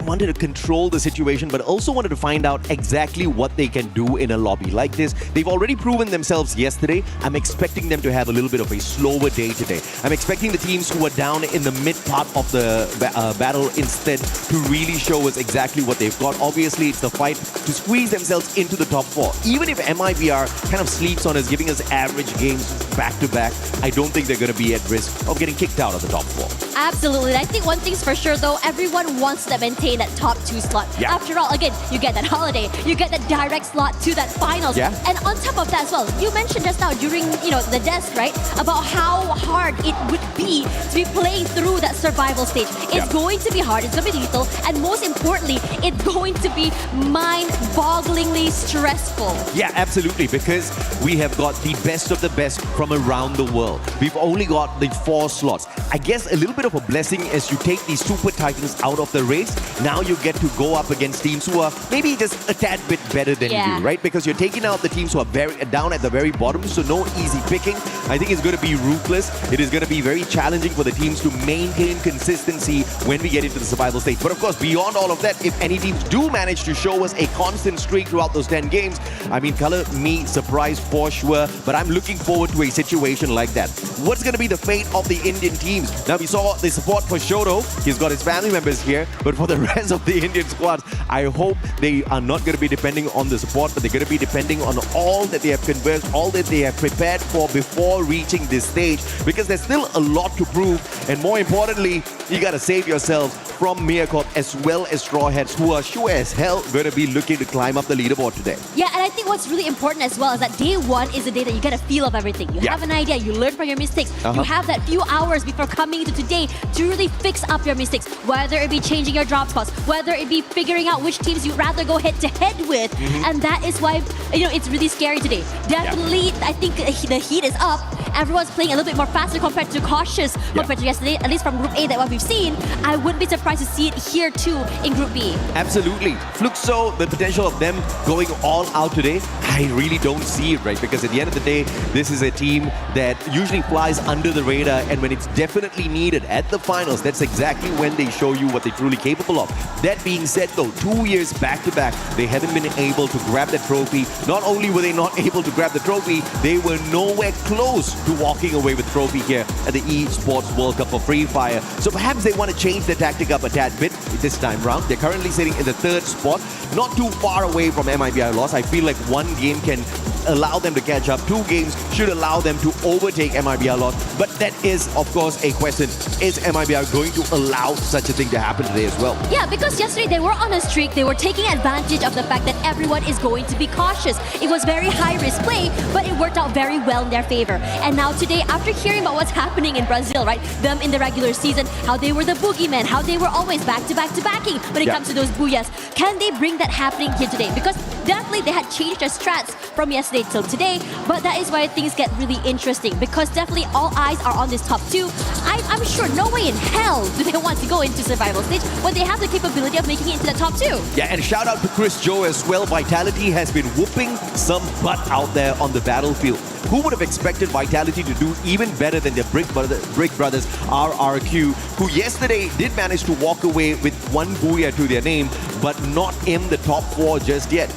wanted to control the situation, but also wanted to find out exactly what they can do in a lobby like this. They've already proven themselves yesterday. I'm expecting them to have a little bit of a slower day today. I'm expecting the teams who are down in the mid part of the battle instead to really show us exactly what they've got. Obviously, it's the fight to squeeze themselves into the top 4. Even if MIBR kind of sleeps on us, giving us average games back to back, I don't think they're going to be at risk of getting kicked out of the top 4. Absolutely. I think one thing's for sure though, everyone wants to maintain that top 2 slot. Yeah. After all, again, you get that holiday, you get that direct slot to that finals. Yeah. And on top of that as well, you mentioned just now during, the desk, right? About how hard it would be to be playing through that survival stage. It's going to be hard, it's going to be lethal, and most importantly, it's going to be mind-bogglingly stressful. Yeah, absolutely, because we have got the best of the best from around the world. We've only got the 4 slots. I guess a little bit of a blessing as you take these Super Titans out of the race. Now you get to go up against teams who are maybe just a tad bit better than you, right? Because you're taking out the teams who are down at the very bottom, so no easy picking. I think it's going to be ruthless. It is going to be very challenging for the teams to maintain consistency when we get into the survival stage. But of course, beyond all of that, if any teams do manage to show us a constant streak throughout those 10 games, I mean, color me surprised for sure, but I'm looking forward to a situation like that. What's going to be the fate of the Indian teams? Now, we saw the support for Shoto. He's got his family members here, but for the rest of the Indian squads, I hope they are not going to be depending on the support, but they're going to be depending on all that they have conversed, all that they have prepared for before reaching this stage, because there's still a lot to prove, and more importantly, you got to save yourselves from Miracorp as well as Straw Hats, who are sure as hell going to be looking to climb up the leaderboard today. Yeah, and I think what's really important as well is that day 1 is the day that you get a feel of everything. You have an idea, you learn from your mistakes. You have that few hours before coming into today to really fix up your mistakes, whether it be changing your drop spots, whether it be figuring out which teams you'd rather go head-to-head with. And that is why, it's really scary today. Definitely, I think the heat is up. Everyone's playing a little bit more faster compared to cautious compared to yesterday, at least from Group A, that what we've seen. I wouldn't be surprised to see it here too in Group B. Absolutely. Fluxo, the potential of them going all out today, I really don't see it, right? Because at the end of the day, this is a team that usually flies under the radar, and when it's definitely needed at the finals, that's exactly when they show you what they're truly capable of. That being said though, 2 years back to back, they haven't been able to grab that trophy. Not only were they not able to grab the trophy, they were nowhere close to walking away with the trophy here at the Esports World Cup for Free Fire. So perhaps they want to change their tactic up a tad bit this time round. They're currently sitting in the 3rd spot, not too far away from MIBR loss. I feel like one game can allow them to catch up. 2 games should allow them to overtake MIBR loss. But that is, of course, a question. Is MIBR going to allow such a thing to happen today as well? Yeah, because yesterday they were on a streak. They were taking advantage of the fact that everyone is going to be cautious. It was very high-risk play, but it worked out very well in their favor. And now today, after hearing about what's happening in Brazil, right? Them in the regular season, how they were the boogeymen, how they were always back-to-back-to-backing when it comes to those booyahs. Can they bring that happening here today? Because definitely they had changed their strats from yesterday till today, but that is why things get really interesting, because definitely all eyes are on this top 2. I'm sure no way in hell do they want to go into survival stage when they have the capability of making it into the top 2. Yeah, and shout out to Chris Joe as well. Vitality has been whooping some butt out there on the battlefield. Who would have expected Vitality to do even better than their Brick Brothers RRQ, who yesterday did manage to walk away with 1 booyah to their name, but not in the top 4 just yet.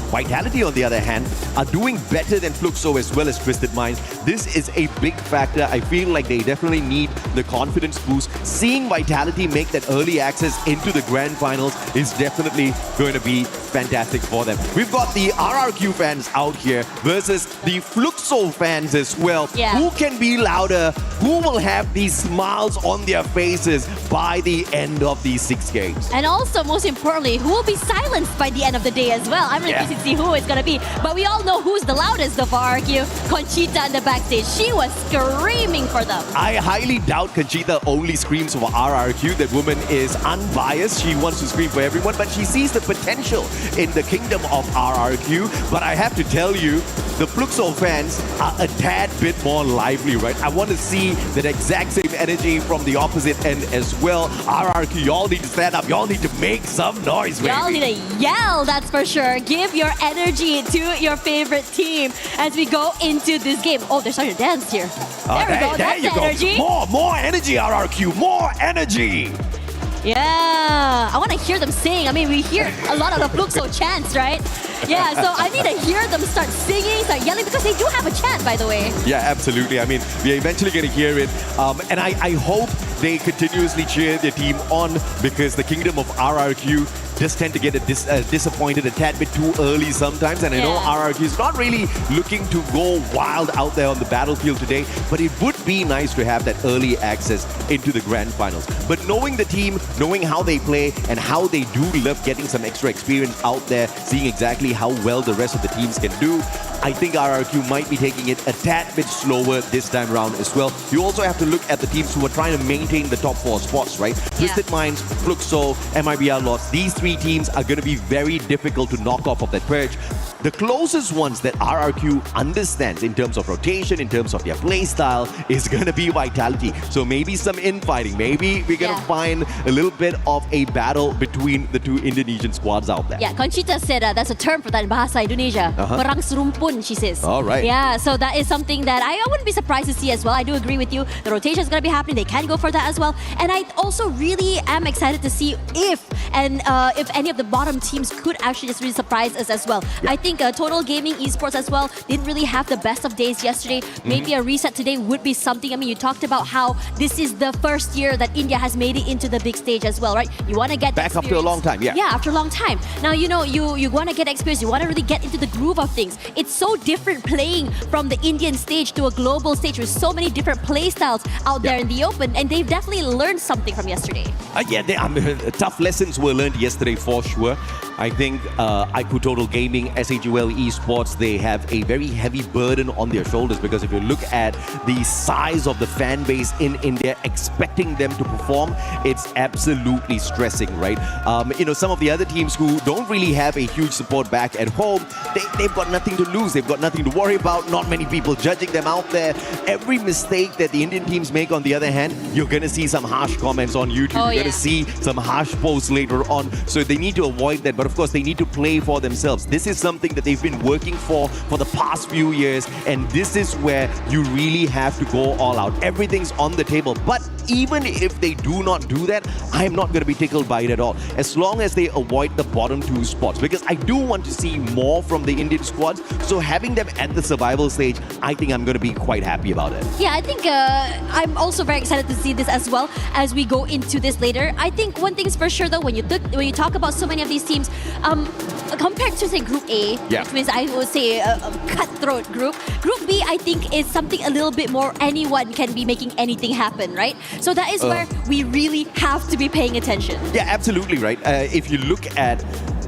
Vitality, on the other hand, are doing better than Fluxo as well as Twisted Minds. This is a big factor. I feel like they definitely need the confidence boost. Seeing Vitality make that early access into the grand finals is definitely going to be fantastic for them. We've got the RRQ fans out here versus the Fluxo fans as well. Yeah. Who can be louder? Who will have these smiles on their faces by the end of these 6 games? And also, most importantly, who will be silenced by the end of the day as well? I'm really curious to see who it's going to be. But we all know who's the loudest of RRQ. Conchita in the backstage. She was screaming for them. I highly doubt Conchita only screams for RRQ. That woman is unbiased. She wants to scream for everyone, but she sees the potential in the kingdom of RRQ. But I have to tell you, the Fluxo fans are a tad bit more lively, right? I want to see that exact same energy from the opposite end as well. RRQ, y'all need to stand up. Y'all need to make some noise, baby. Y'all need to yell, that's for sure. Give your energy to your favorite team as we go into this game. Oh, they're starting to dance here. There we go. That's There you energy. go. More energy, RRQ. More energy. Yeah, I want to hear them sing. I mean, we hear a lot of the Fluxo chants, right? Yeah, so I need to hear them start singing, start yelling, because they do have a chant, by the way. Yeah, absolutely. I mean, we are eventually going to hear it. And I hope they continuously cheer their team on, because the kingdom of RRQ just tend to get disappointed a tad bit too early sometimes. And I know RRQ is not really looking to go wild out there on the battlefield today, but it would be nice to have that early access into the grand finals. But knowing the team, knowing how they play, and how they do love getting some extra experience out there, seeing exactly how well the rest of the teams can do, I think RRQ might be taking it a tad bit slower this time around as well. You also have to look at the teams who are trying to maintain the top 4 spots, right? Twisted Minds, Fluxo, MIBR Lots, these 3 teams are going to be very difficult to knock off of that perch. The closest ones that RRQ understands in terms of rotation, in terms of their play style, is going to be Vitality. So maybe some infighting. Maybe we're going to find a little bit of a battle between the 2 Indonesian squads out there. Yeah, Conchita said that's a term for that in Bahasa Indonesia. Perang serumpun, she says. All right. Yeah, so that is something that I wouldn't be surprised to see as well. I do agree with you. The rotation is going to be happening. They can go for that as well. And I also really am excited to see if any of the bottom teams could actually just really surprise us as well. I think Total Gaming Esports as well didn't really have the best of days yesterday. Maybe a reset today would be something. I mean, you talked about how this is the first year that India has made it into the big stage as well, right? You want to get back after a long time, Yeah, after a long time. Now, you know, you want to get experience. You want to really get into the groove of things. It's so different playing from the Indian stage to a global stage with so many different play styles out there in the open, and they've definitely learned something from yesterday. Tough lessons were learned yesterday for sure. I think IQ Total Gaming, SHUL Esports, they have a very heavy burden on their shoulders, because if you look at the size of the fan base in India, expecting them to perform, it's absolutely stressing, right? Some of the other teams who don't really have a huge support back at home, they've got nothing to lose. They've got nothing to worry about. Not many people judging them out there. Every mistake that the Indian teams make, on the other hand, you're going to see some harsh comments on YouTube. You're going to see some harsh posts later on. So they need to avoid that. But of course, they need to play for themselves. This is something that they've been working for the past few years. And this is where you really have to go all out. Everything's on the table. But even if they do not do that, I'm not going to be tickled by it at all. As long as they avoid the bottom 2 spots. Because I do want to see more from the Indian squads. So having them at the survival stage, I think I'm going to be quite happy about it. Yeah, I think I'm also very excited to see this as well as we go into this later. I think one thing's for sure though, when you talk about so many of these teams, compared to say Group A, which means I would say a cutthroat group, Group B I think is something a little bit more anyone can be making anything happen, right? So that is where we really have to be paying attention. Yeah, absolutely right. If you look at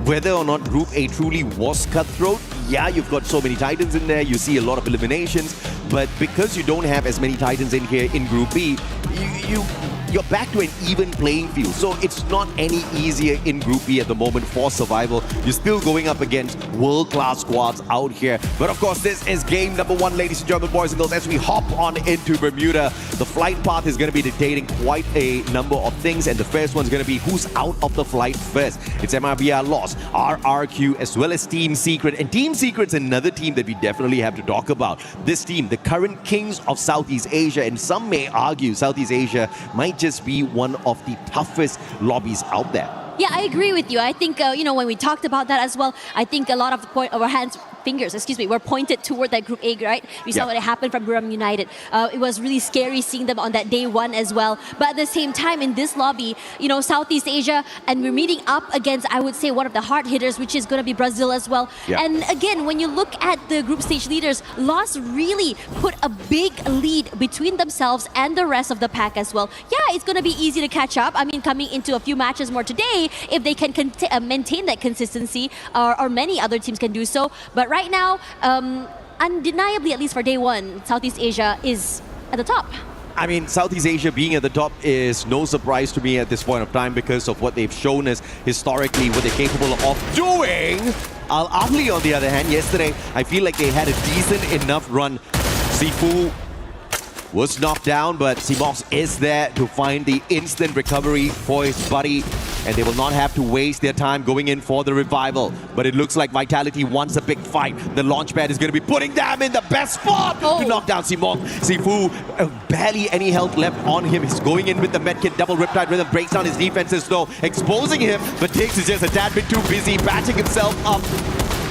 whether or not Group A truly was cutthroat, you've got so many Titans in there, you see a lot of eliminations, but because you don't have as many Titans in here in Group B, you're back to an even playing field. So it's not any easier in Group B at the moment for survival. You're still going up against world-class squads out here. But of course, this is game number 1, ladies and gentlemen, boys and girls, as we hop on into Bermuda. The flight path is going to be dictating quite a number of things, and the first one's going to be who's out of the flight first. It's MIBR Lost, RRQ, as well as Team Secret. And Team Secret's another team that we definitely have to talk about. This team, the current kings of Southeast Asia, and some may argue Southeast Asia might just be one of the toughest lobbies out there. Yeah, I agree with you. I think, when we talked about that as well, I think a lot of our fingers were pointed toward that Group A, right? We saw what happened from Guram United. It was really scary seeing them on that day 1 as well. But at the same time, in this lobby, Southeast Asia, and we're meeting up against, I would say, one of the hard hitters, which is going to be Brazil as well. And again, when you look at the group stage leaders, Lost really put a big lead between themselves and the rest of the pack as well. Yeah, it's going to be easy to catch up. I mean, coming into a few matches more today, if they can maintain that consistency, or many other teams can do so. But right now, undeniably, at least for day 1, Southeast Asia is at the top. I mean, Southeast Asia being at the top is no surprise to me at this point of time, because of what they've shown us historically, what they're capable of doing. Al Ahly, on the other hand, yesterday, I feel like they had a decent enough run. Sifu was knocked down, but Simox is there to find the instant recovery for his buddy. and they will not have to waste their time going in for the revival. But it looks like Vitality wants a big fight. The launch pad is going to be putting them in the best spot to knock down Simon. Sifu, barely any health left on him. He's going in with the medkit, double Riptide Rhythm, breaks down his defenses though, exposing him, but Diggs is just a tad bit too busy batching himself up.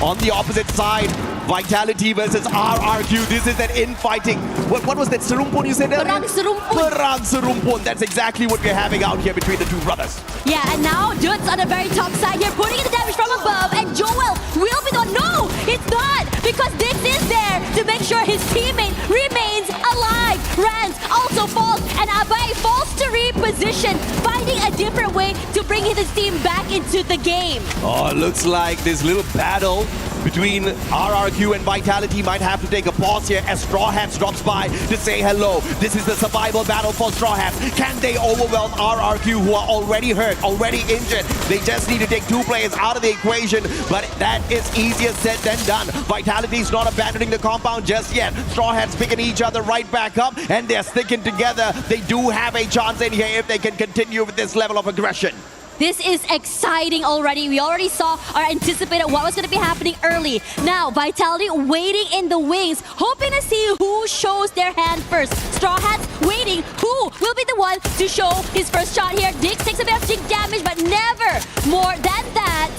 On the opposite side, Vitality versus RRQ. This is an infighting. What was that? Serumpun you said earlier? Perang Serumpun. That's exactly what we're having out here between the two brothers. Yeah, and now Dude's on the very top side here, putting in the damage from above, and Joel will be the... No, it's not, because Diggs is there to make sure his teammate remains alive. Rans also falls, and Abai falls to reposition, finding a different way to bring his team back into the game. Oh, looks like this little battle between RRQ and Vitality might have to take a pause here as Straw Hats drops by to say hello. This is the survival battle for Straw Hats. Can they overwhelm RRQ, who are already hurt, already injured? They just need to take 2 players out of the equation, but that is easier said than done. Vitality's not abandoning the compound just yet. Straw Hats picking each other right back up, and they're sticking together. They do have a chance in here if they can continue with this level of aggression. This is exciting already. We already saw or anticipated what was going to be happening early. Now, Vitality waiting in the wings, hoping to see who shows their hand first. Straw Hats waiting. Who will be the one to show his first shot here? Diggs takes a bit of jig damage, but never more than that.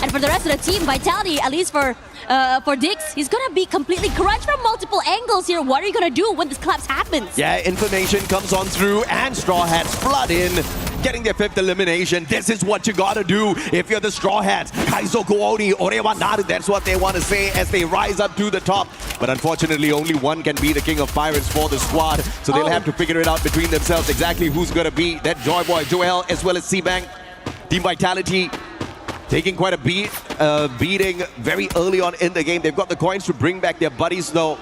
And for the rest of the team, Vitality, at least for Diggs, he's gonna be completely crunched from multiple angles here. What are you gonna do when this collapse happens? Yeah, information comes on through, and Straw Hats flood in, getting their 5th elimination. This is what you gotta do if you're the Straw Hats. Kaizoku Oni, Orewa Naru, that's what they want to say as they rise up to the top. But unfortunately, only one can be the king of pirates for the squad, so they'll have to figure it out between themselves exactly who's gonna be that Joy Boy, Joel, as well as C-Bank. Team Vitality taking quite a beating very early on in the game. They've got the coins to bring back their buddies though.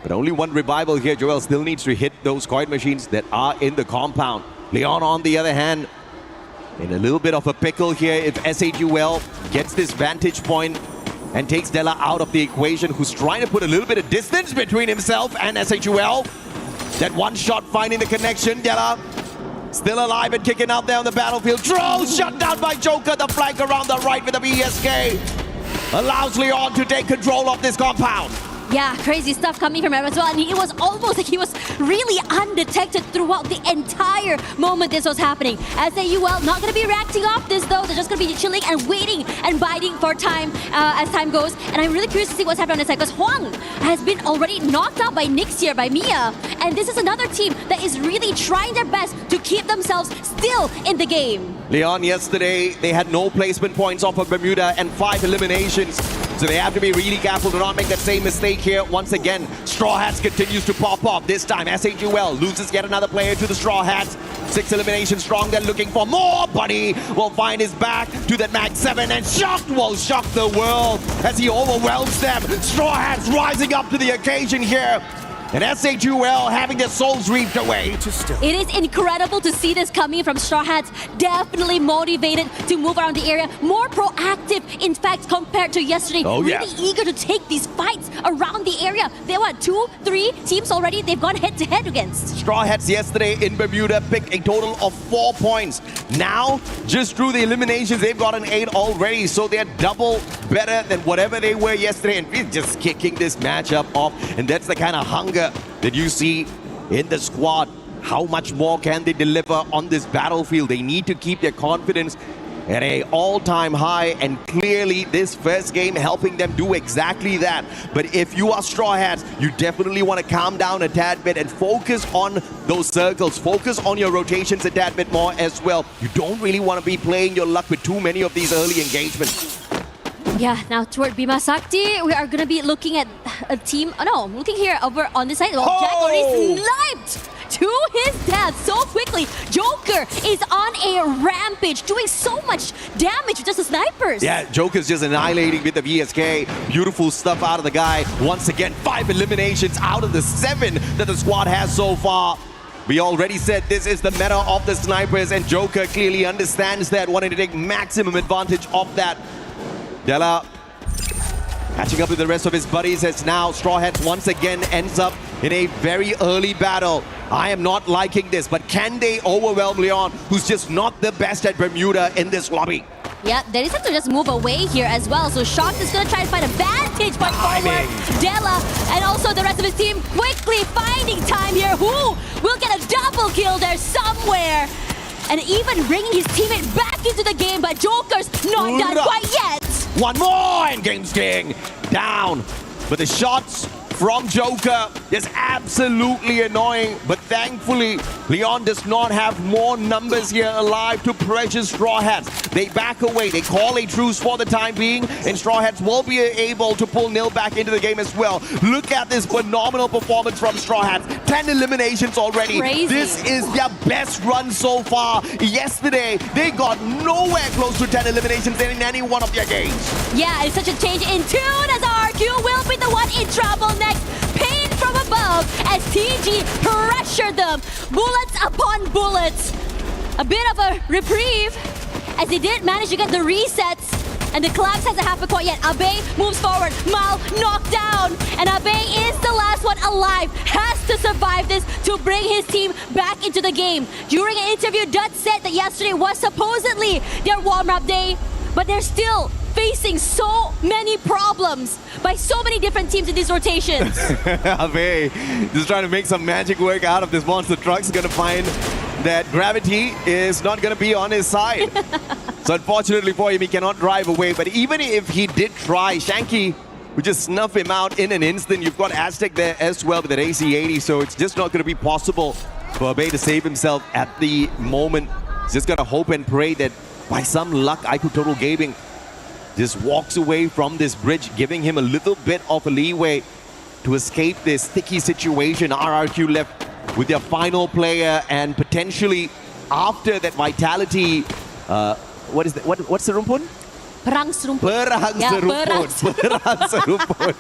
But only one revival here. Joel still needs to hit those coin machines that are in the compound. Leon, on the other hand, in a little bit of a pickle here if SHUL gets this vantage point and takes Della out of the equation, who's trying to put a little bit of distance between himself and SHUL. That one shot finding the connection. Della still alive and kicking out there on the battlefield. Troll shut down by Joker. The flank around the right with the BSK allows Leon to take control of this compound. Yeah, crazy stuff coming from him as well. And it was almost like he was really undetected throughout the entire moment this was happening. SAUL not going to be reacting off this though. They're just going to be chilling and waiting and biding for time as time goes. And I'm really curious to see what's happening on this side, because Huang has been already knocked out by Nyx here, by Mia. And this is another team that is really trying their best to keep themselves still in the game. Leon, yesterday, they had no placement points off of Bermuda and 5 eliminations. So they have to be really careful to not make that same mistake here. Once again, Straw Hats continues to pop off. This time, SHUL loses yet another player to the Straw Hats. 6 eliminations strong. They're looking for more. Buddy will find his back to that Mag 7, and Shocked will shock the world as he overwhelms them. Straw Hats rising up to the occasion here. And SHUL having their souls reaped away. It is incredible to see this coming from Straw Hats. Definitely motivated to move around the area. More proactive, in fact, compared to yesterday. Really eager to take these fights around the area. There were 2-3 teams already they've gone head-to-head against. Straw Hats yesterday in Bermuda picked a total of 4 points. Now, just through the eliminations, they've got an 8 already. So they're double better than whatever they were yesterday. And we're just kicking this matchup off. And that's the kind of hunger that you see in the squad. How much more can they deliver on this battlefield? They need to keep their confidence at an all-time high, and clearly this first game helping them do exactly that. But if you are Straw Hats, you definitely want to calm down a tad bit and focus on those circles, focus on your rotations a tad bit more as well. You don't really want to be playing your luck with too many of these early engagements. Yeah, now toward Bima Sakti, we are going to be looking at a team. Oh no, looking here over on this side. Well, Jack already sniped to his death so quickly. Joker is on a rampage, doing so much damage with just the snipers. Yeah, Joker's just annihilating with the VSK. Beautiful stuff out of the guy. Once again, 5 eliminations out of the 7 that the squad has so far. We already said this is the meta of the snipers, and Joker clearly understands that, wanting to take maximum advantage of that. Della catching up with the rest of his buddies as now Straw Hats once again ends up in a very early battle. I am not liking this, but can they overwhelm Leon, who's just not the best at Bermuda in this lobby? Yeah, they just have to just move away here as well. So Shocked is going to try and find a vantage point forward. Della and also the rest of his team quickly finding time here. Who will get a double kill there somewhere? And even bringing his teammate back into the game, but Joker's not done quite yet. One more, and Game's King down. But the shots from Joker is absolutely annoying, but thankfully Leon does not have more numbers here alive to pressure Straw Hats. They back away, they call a truce for the time being, and Straw Hats will be able to pull Nil back into the game as well. Look at this phenomenal performance from Straw Hats. 10 eliminations already. Crazy. This is their best run so far. Yesterday, they got nowhere close to 10 eliminations in any one of their games. Yeah, it's such a change in tune as RQ will be the one in trouble next. Pain from above as TG pressured them. Bullets upon bullets. A bit of a reprieve as they did manage to get the resets. And the collapse hasn't happened quite yet. Abe moves forward. Mal knocked down. And Abe is the last one alive. Has to survive this to bring his team back into the game. During an interview, Dutch said that yesterday was supposedly their warm-up day. But they're still facing so many problems by so many different teams in these rotations. Abe just trying to make some magic work out of this monster truck's gonna find that gravity is not gonna be on his side. So unfortunately for him, he cannot drive away. But even if he did try, Shanky would just snuff him out in an instant. You've got Aztec there as well with an AC-80, so it's just not gonna be possible for Abe to save himself at the moment. He's just gotta hope and pray that by some luck, IQ Total Gaming just walks away from this bridge, giving him a little bit of a leeway to escape this sticky situation. RRQ left with their final player, and potentially after that Vitality, what's the rumpun? Perang serumput. Perang Yeah, serumput. Perang serumput.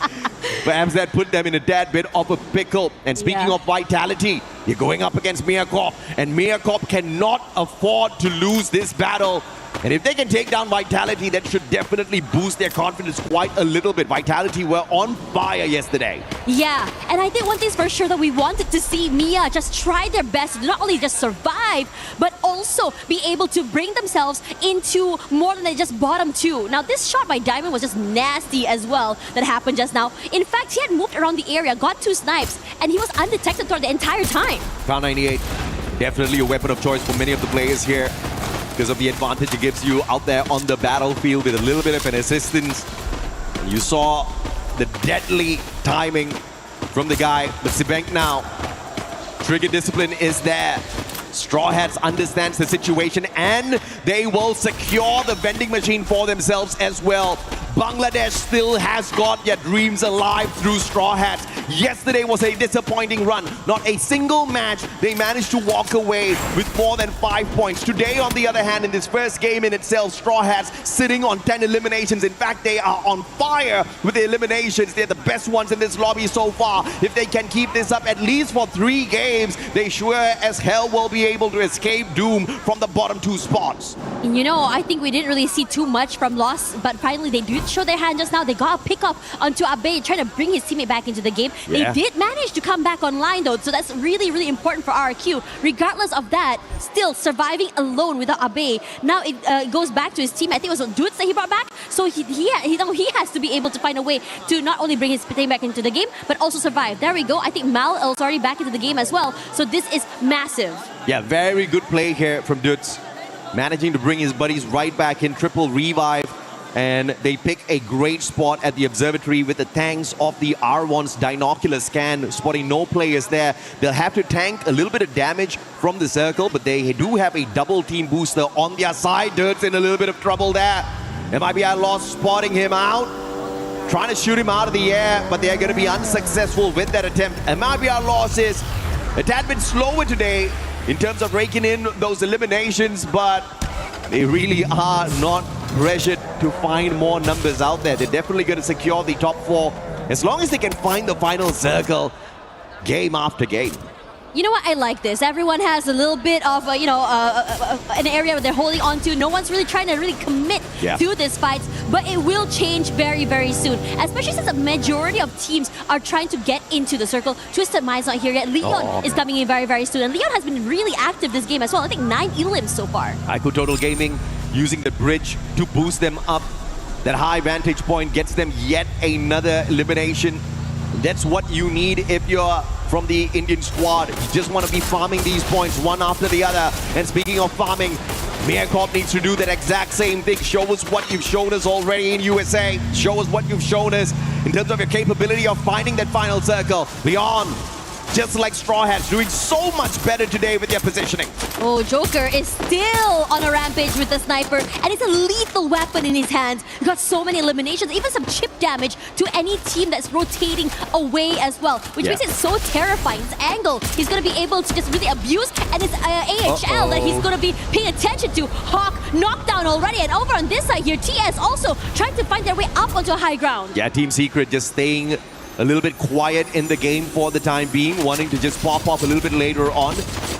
Perhaps that put them in a tad bit of a pickle. And speaking of Vitality, you're going up against Miacorp, and Miacorp cannot afford to lose this battle. And if they can take down Vitality, that should definitely boost their confidence quite a little bit. Vitality were on fire yesterday. Yeah, and I think one thing's for sure that we wanted to see Mia just try their best to not only just survive, but also be able to bring themselves into more than just bottom two. Now, this shot by Diamond was just nasty as well that happened just now. In fact, he had moved around the area, got 2 snipes, and he was undetected throughout the entire time. Crown 98, definitely a weapon of choice for many of the players here, because of the advantage it gives you out there on the battlefield with a little bit of an assistance. You saw the deadly timing from the guy, but Sibank now, trigger discipline is there. Straw Hats understands the situation, and they will secure the vending machine for themselves as well. Bangladesh still has got their dreams alive through Straw Hats. Yesterday was a disappointing run. Not a single match they managed to walk away with more than 5 points. Today, on the other hand, in this first game in itself, Straw Hats sitting on 10 eliminations. In fact, they are on fire with the eliminations. They're the best ones in this lobby so far. If they can keep this up at least for 3 games, they sure as hell will be able to escape doom from the bottom 2 spots. You know, I think we didn't really see too much from Lost, but finally they did show their hand just now. They got a pick up onto Abe, trying to bring his teammate back into the game. Yeah. They did manage to come back online though, so that's really, really important for RRQ. Regardless of that, still surviving alone without Abe. Now it goes back to his team. I think it was Dudes that he brought back. So he has to be able to find a way to not only bring his team back into the game, but also survive. There we go. I think Mal is already back into the game as well. So this is massive. Yeah, very good play here from Dudes. Managing to bring his buddies right back in, triple revive. And they pick a great spot at the observatory with the tanks of the R1's binocular scan, spotting no players there. They'll have to tank a little bit of damage from the circle, but they do have a double team booster on their side. Dirt's in a little bit of trouble there. MIBR Lost spotting him out, trying to shoot him out of the air, but they're going to be unsuccessful with that attempt. MIBR Lost is a tad bit slower today in terms of raking in those eliminations, but they really are not pressured to find more numbers out there. They're definitely going to secure the top 4 as long as they can find the final circle game after game. You know what? I like this. Everyone has a little bit of, an area where they're holding on to. No one's really trying to really commit to this fight, but it will change very, very soon, especially since a majority of teams are trying to get into the circle. Twisted Mind's not here yet. Leon is coming in very, very soon, and Leon has been really active this game as well. I think 9 elims so far. Ico Total Gaming using the bridge to boost them up. That high vantage point gets them yet another elimination. That's what you need if you're from the Indian squad. You just want to be farming these points one after the other. And speaking of farming, Miacorp needs to do that exact same thing. Show us what you've shown us already in USA. Show us what you've shown us in terms of your capability of finding that final circle. Leon, just like Straw Hats, doing so much better today with their positioning. Oh, Joker is still on a rampage with the sniper, and it's a lethal weapon in his hands. He got so many eliminations, even some chip damage to any team that's rotating away as well, which makes it so terrifying. His angle, he's going to be able to just really abuse, and it's AHL that he's going to be paying attention to. Hawk knocked down already, and over on this side here, TS also trying to find their way up onto a high ground. Yeah, Team Secret just staying a little bit quiet in the game for the time being, wanting to just pop off a little bit later on.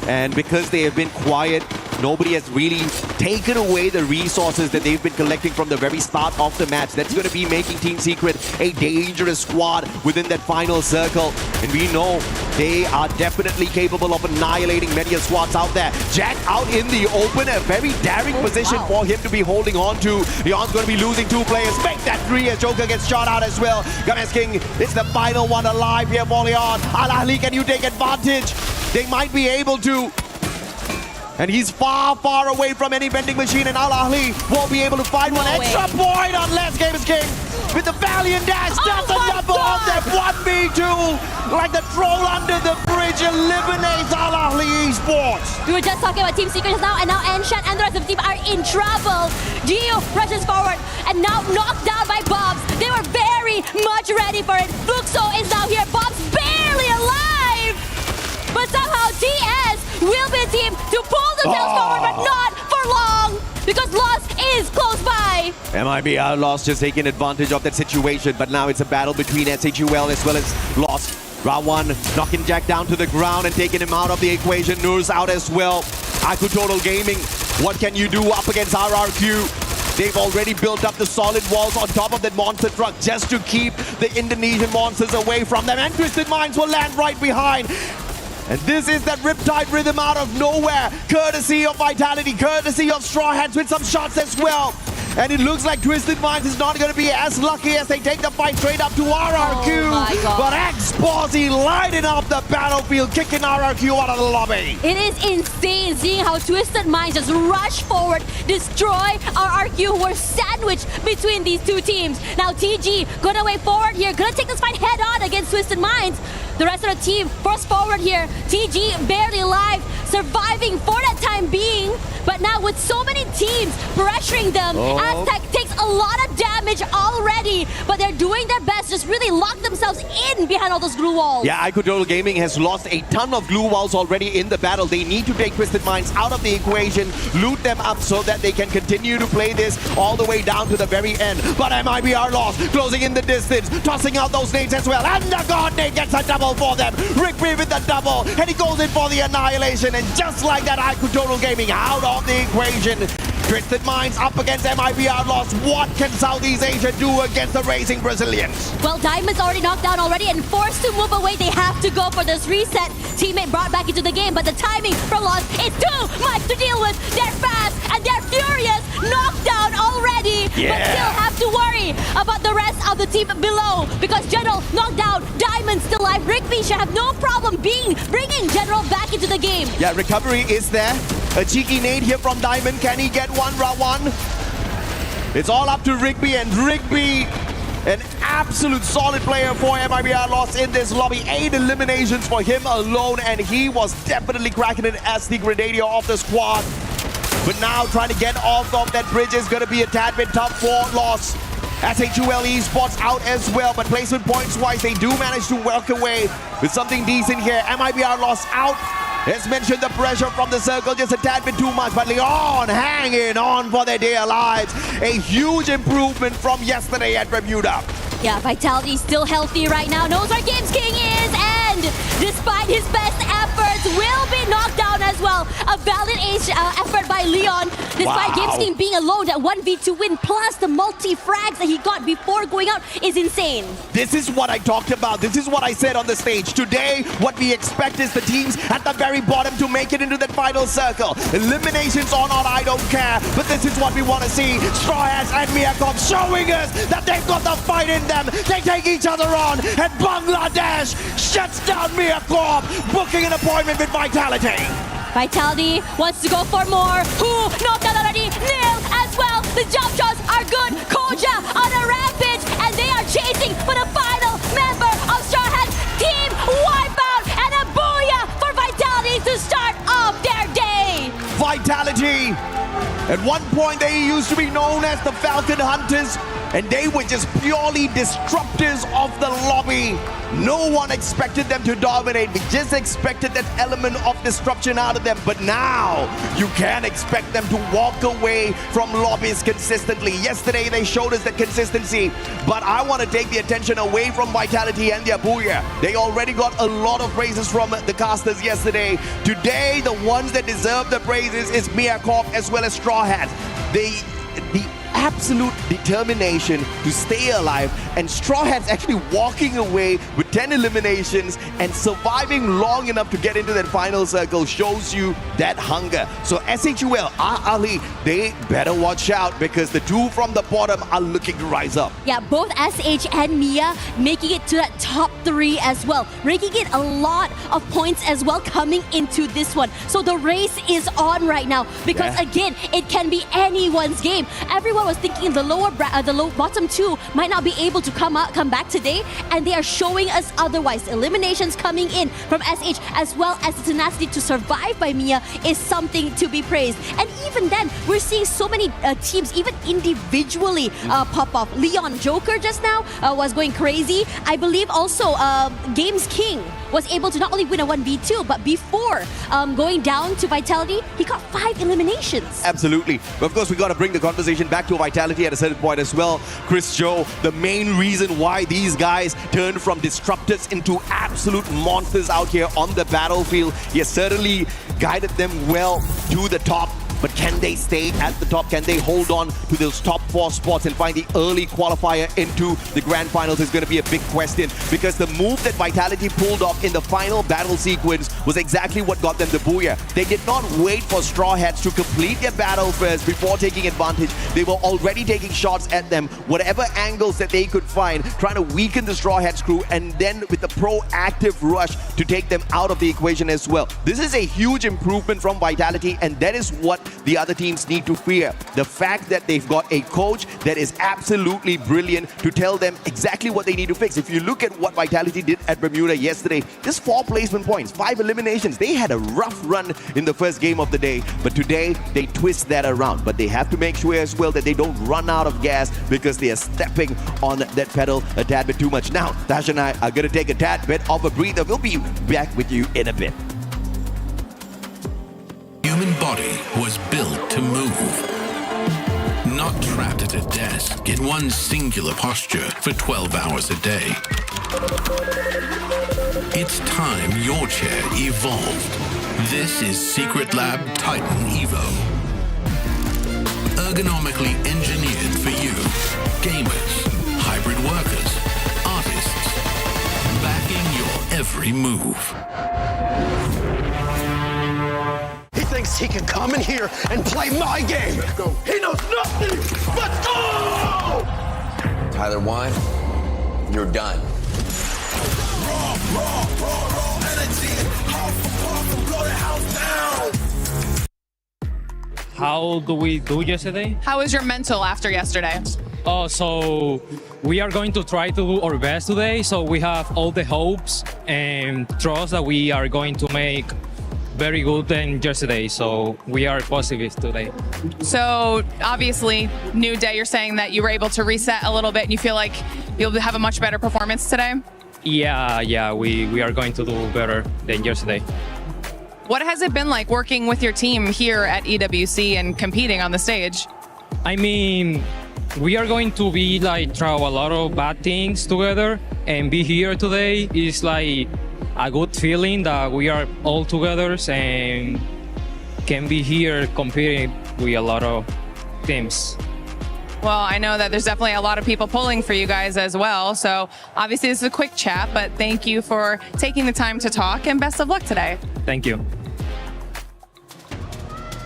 And because they have been quiet, nobody has really taken away the resources that they've been collecting from the very start of the match. That's going to be making Team Secret a dangerous squad within that final circle. And we know they are definitely capable of annihilating many squads out there. Jack out in the open, a very daring position for him to be holding on to. Leon's going to be losing 2 players. Make that 3 as Joker gets shot out as well. Games King is the final one alive here for Leon. Al Ahly, can you take advantage? They might be able to. And he's far, far away from any vending machine, and Al Ahly won't be able to find one extra point unless Games King with the Valiant Dash does a double on that 1v2. Like the troll under the bridge, eliminates Al Ahly Esports. We were just talking about Team Secret just now, and now Anshan and the rest of the team are in trouble. Gio rushes forward, and now knocked down by Bobs. They were very much ready for it. Fluxo is now here. Bobs barely alive. But somehow TS will be the team to pull themselves forward, but not for long, because Lost is close by. MIB Outlaws just taking advantage of that situation, but now it's a battle between SHUL as well as Lost. Ra1 knocking Jack down to the ground and taking him out of the equation. Noor's out as well. Ico Total Gaming, what can you do up against RRQ? They've already built up the solid walls on top of that monster truck just to keep the Indonesian monsters away from them, and Twisted Minds will land right behind. And this is that Riptide rhythm out of nowhere, courtesy of Vitality, courtesy of Straw Hats with some shots as well. And it looks like Twisted Minds is not going to be as lucky as they take the fight straight up to RRQ. But X-Posy lighting up the battlefield, kicking RRQ out of the lobby. It is insane seeing how Twisted Minds just rush forward, destroy RRQ, who were sandwiched between these two teams. Now TG gonna way forward here, gonna take this fight head on against Twisted Minds. The rest of the team forced forward here. TG barely alive, surviving for that time being. But now with so many teams pressuring them, Aztec takes a lot of damage already. But they're doing their best, just really lock themselves in behind all those glue walls. Yeah, Ico Total Gaming has lost a ton of glue walls already in the battle. They need to take Twisted Minds out of the equation, loot them up so that they can continue to play this all the way down to the very end. But MIB are lost, closing in the distance, tossing out those nades as well. And the God Nade gets a double for them. Rigby with the double, and he goes in for the annihilation. And just like that, Ico Total Gaming out of the equation. Twisted Minds up against MIB Outlaws. What can Southeast Asia do against the racing Brazilians? Well, Diamond's already knocked down already and forced to move away. They have to go for this reset. Teammate brought back into the game, but the timing from Lost is too much to deal with. They're fast and they're furious. Knocked down already, but still have to worry about the rest of the team below, because General knocked down, Diamond still alive. Rigby should have no problem bringing General back into the game. Yeah, recovery is there. A cheeky nade here from Diamond. Can he get one? Ra1? It's all up to Rigby, and Rigby, an absolute solid player for MIB Outlaws in this lobby. 8 eliminations for him alone, and he was definitely cracking it as the Grenadier of the squad. But now trying to get off of that bridge is going to be a tad bit tough for Lost. SHUL Esports out as well, but placement points wise, they do manage to work away with something decent here. MIB Outlaws out. As mentioned, the pressure from the circle just a tad bit too much, but Leon hanging on for their dear lives. A huge improvement from yesterday at Bermuda. Yeah, Vitality still healthy right now, knows where Games King is, and and despite his best efforts, will be knocked down as well. A valiant effort by Leon, despite Gamesking being alone. That 1v2 win plus the multi-frags that he got before going out is insane. This is what I talked about. This is what I said on the stage. Today, what we expect is the teams at the very bottom to make it into that final circle. Eliminations or not, I don't care. But this is what we want to see. Straw Hats and Miyakom showing us that they've got the fight in them. They take each other on. And Bangladesh shuts down Miyakom, booking an appointment with Vitality. Vitality wants to go for more. Who knocked out already? Nil as well. The jump shots are good. Koja on a rampage, and they are chasing for the final member of Straw Hats. Team Wipeout, and a booyah for Vitality to start off their day. Vitality. At one point, they used to be known as the Falcon Hunters, and they were just purely disruptors of the lobby. No one expected them to dominate. We just expected that element of disruption out of them. But now, you can't expect them to walk away from lobbies consistently. Yesterday, they showed us that consistency. But I want to take the attention away from Vitality and their booyah. They already got a lot of praises from the casters yesterday. Today, the ones that deserve the praises is Miyakom as well as Straw Hats. The absolute determination to stay alive, and Straw Hats actually walking away with 10 eliminations and surviving long enough to get into that final circle shows you that hunger. So SHUL, Ali, they better watch out because the two from the bottom are looking to rise up. Yeah, both SH and Mia making it to that top 3 as well, raking in a lot of points as well coming into this one. So the race is on right now because again, it can be anyone's game. Everyone was thinking the bottom 2 might not be able to come back today, and they are showing us otherwise. Eliminations coming in from SH as well as the tenacity to survive by Mia is something to be praised. And even then, we're seeing so many teams even individually pop off. Leon Joker just now was going crazy. I believe also Games King was able to not only win a 1v2, but before going down to Vitality, he got 5 eliminations. Absolutely. But of course, we got to bring the conversation back to Vitality at a certain point as well. Chris Joe, the main reason why these guys turned from disruptors into absolute monsters out here on the battlefield, he has certainly guided them well to the top. But can they stay at the top? Can they hold on to those top 4 spots and find the early qualifier into the grand finals is going to be a big question, because the move that Vitality pulled off in the final battle sequence was exactly what got them the booyah. They did not wait for Straw Hats to complete their battle first before taking advantage. They were already taking shots at them, whatever angles that they could find, trying to weaken the Straw Hats crew, and then with a proactive rush to take them out of the equation as well. This is a huge improvement from Vitality, and that is what the other teams need to fear. The fact that they've got a coach that is absolutely brilliant to tell them exactly what they need to fix. If you look at what Vitality did at Bermuda yesterday, just 4 placement points, 5 eliminations. They had a rough run in the first game of the day, but today they twist that around. But they have to make sure as well that they don't run out of gas because they are stepping on that pedal a tad bit too much. Now, Tash and I are going to take a tad bit of a breather. We'll be back with you in a bit. Human body was built to move, not trapped at a desk in one singular posture for 12 hours a day. It's time your chair evolved. This is Secret Lab Titan Evo. Ergonomically engineered for you, gamers, hybrid workers, artists, backing your every move. Thinks he can come in here and play my game. Let's go. He knows nothing. Let's go! Tyler Wine, you're done. Raw energy. Blow the house down. How do we do yesterday? How was your mental after yesterday? Oh, so we are going to try to do our best today. So we have all the hopes and trust that we are going to make very good than yesterday, so we are positive today. So obviously, new day, you're saying that you were able to reset a little bit and you feel like you'll have a much better performance today? Yeah, we are going to do better than yesterday. What has it been like working with your team here at EWC and competing on the stage? I mean, we are going to be like try a lot of bad things together, and be here today is like a good feeling that we are all together and can be here competing with a lot of teams. Well, I know that there's definitely a lot of people pulling for you guys as well. So obviously this is a quick chat, but thank you for taking the time to talk and best of luck today. Thank you.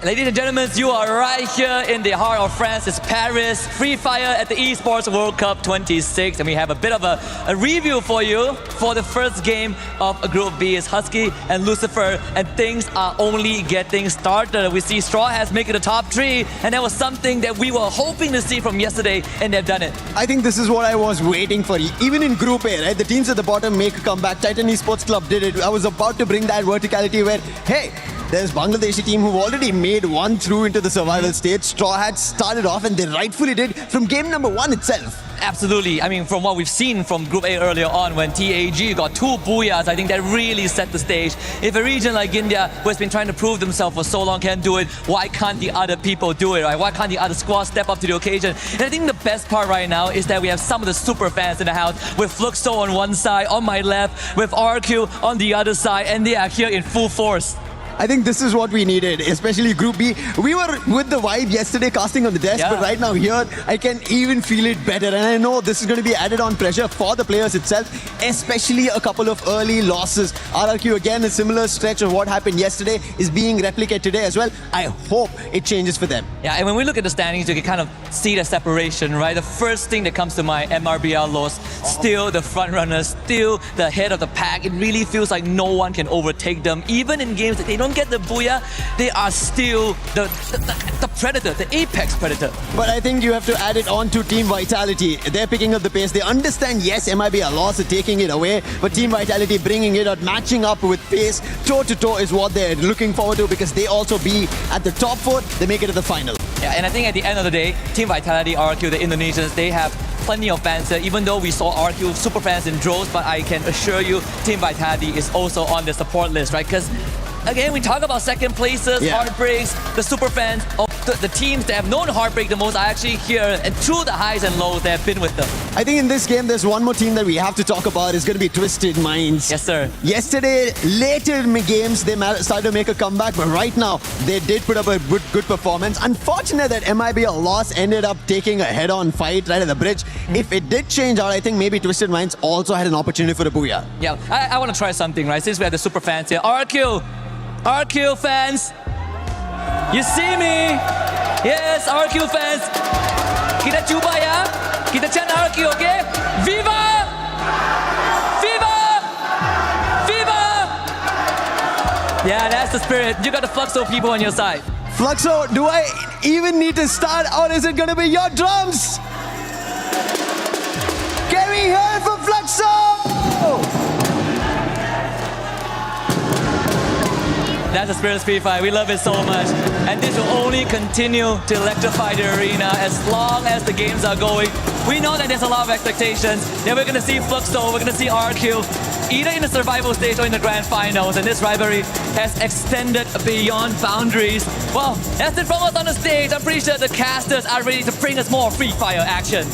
Ladies and gentlemen, you are right here in the heart of France. It's Paris, Free Fire at the Esports World Cup 26. And we have a bit of a review for you for the first game of Group B. It's Husky and Lucifer, and things are only getting started. We see Straw Hats making the top 3, and that was something that we were hoping to see from yesterday, and they've done it. I think this is what I was waiting for. Even in Group A, right? The teams at the bottom make a comeback. Titan Esports Club did it. I was about to bring that verticality where, hey, there's Bangladeshi team who've already made one through into the survival stage. Straw Hats started off, and they rightfully did from game number 1 itself. Absolutely. I mean, from what we've seen from Group A earlier on, when TAG got 2 booyahs, I think that really set the stage. If a region like India, who has been trying to prove themselves for so long, can do it, why can't the other people do it, right? Why can't the other squads step up to the occasion? And I think the best part right now is that we have some of the super fans in the house, with Fluxo on one side, on my left, with RQ on the other side, and they are here in full force. I think this is what we needed, especially Group B. We were with the vibe yesterday casting on the desk, but right now here, I can even feel it better. And I know this is going to be added on pressure for the players itself, especially a couple of early losses. RRQ, again, a similar stretch of what happened yesterday is being replicated today as well. I hope it changes for them. Yeah, and when we look at the standings, you can kind of see the separation, right? The first thing that comes to mind, MRBL loss, still the front runners, still the head of the pack. It really feels like no one can overtake them. Even in games that they don't get the booyah, they are still the predator, the apex predator. But I think you have to add it on to Team Vitality. They're picking up the pace. They understand, yes, MIB a loss of taking it away, but Team Vitality bringing it out, matching up with pace, toe-to-toe is what they're looking forward to, because they also be at the top 4, they make it to the final. Yeah, and I think at the end of the day, Team Vitality, RQ, the Indonesians, they have plenty of fans here, even though we saw RQ super fans in droves, but I can assure you, Team Vitality is also on the support list, right? Because again, we talk about second places, heartbreaks, the super fans of the teams that have known heartbreak the most are actually here, and through the highs and lows, they have been with them. I think in this game, there's one more team that we have to talk about. It's going to be Twisted Minds. Yes, sir. Yesterday, later in the games, they started to make a comeback, but right now, they did put up a good performance. Unfortunate that MIBL loss ended up taking a head-on fight right at the bridge. If it did change out, I think maybe Twisted Minds also had an opportunity for a booyah. Yeah, I want to try something, right? Since we have the super fans here. RQ fans, you see me? Yes, RQ fans. Kita cuba ya. Kita chant RQ, okay? Viva! Viva! Viva! Yeah, that's the spirit. You got the Fluxo people on your side. Fluxo, do I even need to start, or is it going to be your drums? Can we hear it for Fluxo? That's the spirit of Free Fire. We love it so much. And this will only continue to electrify the arena as long as the games are going. We know that there's a lot of expectations. That we're going to see Fluxo, we're going to see RQ, either in the survival stage or in the grand finals. And this rivalry has extended beyond boundaries. Well, that's it from us on the stage. I'm pretty sure the casters are ready to bring us more Free Fire action.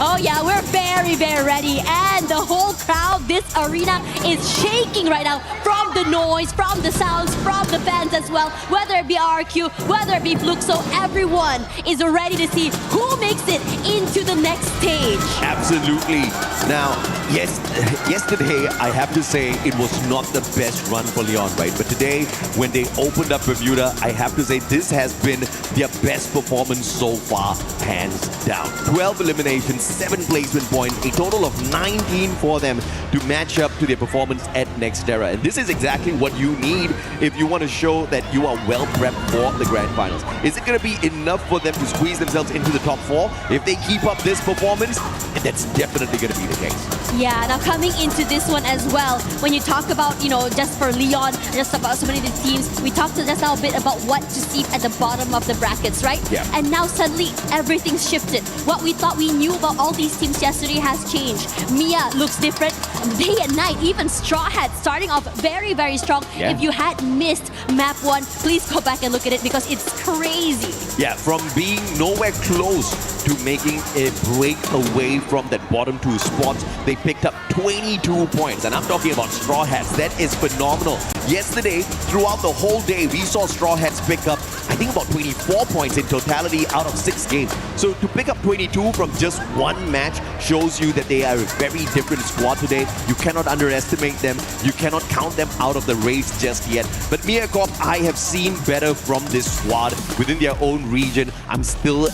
Oh yeah, we're very, very ready. And the whole crowd, this arena is shaking right now from the noise, from the sounds, from the fans as well. Whether it be RQ, whether it be Fluxo, everyone is ready to see who makes it into the next stage. Absolutely. Now, yesterday, I have to say it was not the best run for Leon, right? But today, when they opened up Bermuda, I have to say this has been their best performance so far, hands down. 12 eliminations, 7 placement points, a total of 19 for them to match up to their performance at Nextera. And this is exactly what you need if you want to show that you are well prepped for the grand finals. Is it going to be enough for them to squeeze themselves into the top 4? If they keep up this performance, that's definitely going to be the case. Yeah, now coming into this one as well, when you talk about, just for Leon, just about so many of the teams, we talked just now a bit about what to see at the bottom of the brackets, right? Yeah. And now suddenly everything's shifted. What we thought we knew about all these teams yesterday has changed. Mia looks different day and night. Even Straw Hat starting off very, very strong. Yeah. If you had missed map 1, please go back and look at it because it's crazy. Yeah, from being nowhere close to making a break away from that bottom 2 spots, they picked up 22 points. And I'm talking about Straw Hats. That is phenomenal. Yesterday, throughout the whole day, we saw Straw Hats pick up, I think, about 24 points in totality out of 6 games. So to pick up 22 from just one match shows you that they are a very different squad today. You cannot underestimate them. You cannot count them out of the race just yet. But MiaCorp, I have seen better from this squad within their own region. I'm still...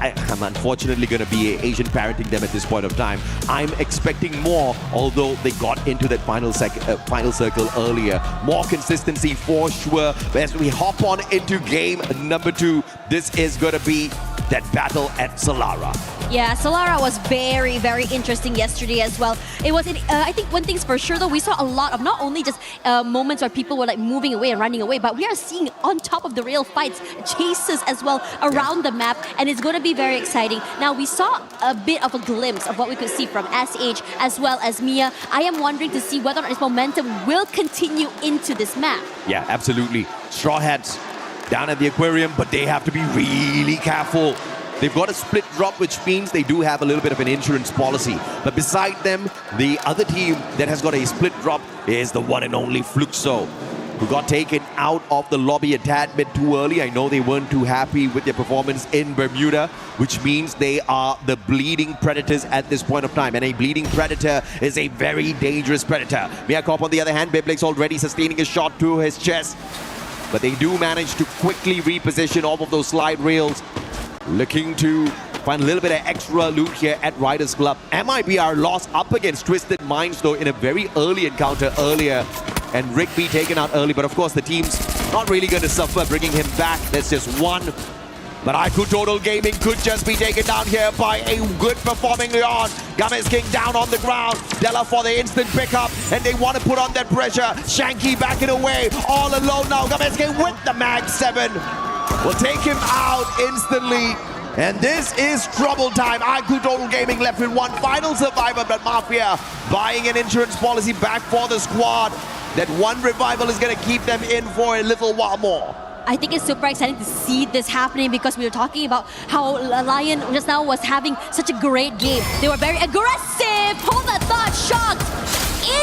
I'm unfortunately going to be Asian parenting them at this point of time. I'm expecting more, although they got into that final circle earlier. More consistency for sure. As we hop on into game number 2, this is going to be that battle at Solara. Yeah, Solara was very, very interesting yesterday as well. It was, I think one thing's for sure though, we saw a lot of not only just moments where people were like moving away and running away, but we are seeing on top of the rail fights, chases as well around the map, and it's going to be very exciting. Now, we saw a bit of a glimpse of what we could see from SH as well as Mia. I am wondering to see whether or not this momentum will continue into this map. Yeah, absolutely. Straw Hats down at the aquarium, but they have to be really careful. They've got a split drop, which means they do have a little bit of an insurance policy. But beside them, the other team that has got a split drop is the one and only Fluxo, who got taken out of the lobby a tad bit too early. I know they weren't too happy with their performance in Bermuda, which means they are the bleeding predators at this point of time. And a bleeding predator is a very dangerous predator. MiaCorp, on the other hand, Beyblades already sustaining a shot to his chest. But they do manage to quickly reposition off of those slide rails, looking to find a little bit of extra loot here at Riders Club. MIBR lost up against Twisted Minds though in a very early encounter earlier, and Rigby taken out early, but of course the team's not really going to suffer bringing him back. That's just one. But IQ Total Gaming could just be taken down here by a good performing Leon. Games King down on the ground. Della for the instant pickup, and they want to put on that pressure. Shanky backing away, all alone now. Games King with the Mag 7 will take him out instantly. And this is trouble time. IQ Total Gaming left with one final survivor, but Mafia buying an insurance policy back for the squad. That one revival is going to keep them in for a little while more. I think it's super exciting to see this happening because we were talking about how Lion just now was having such a great game. They were very aggressive. Hold that thought, shocked.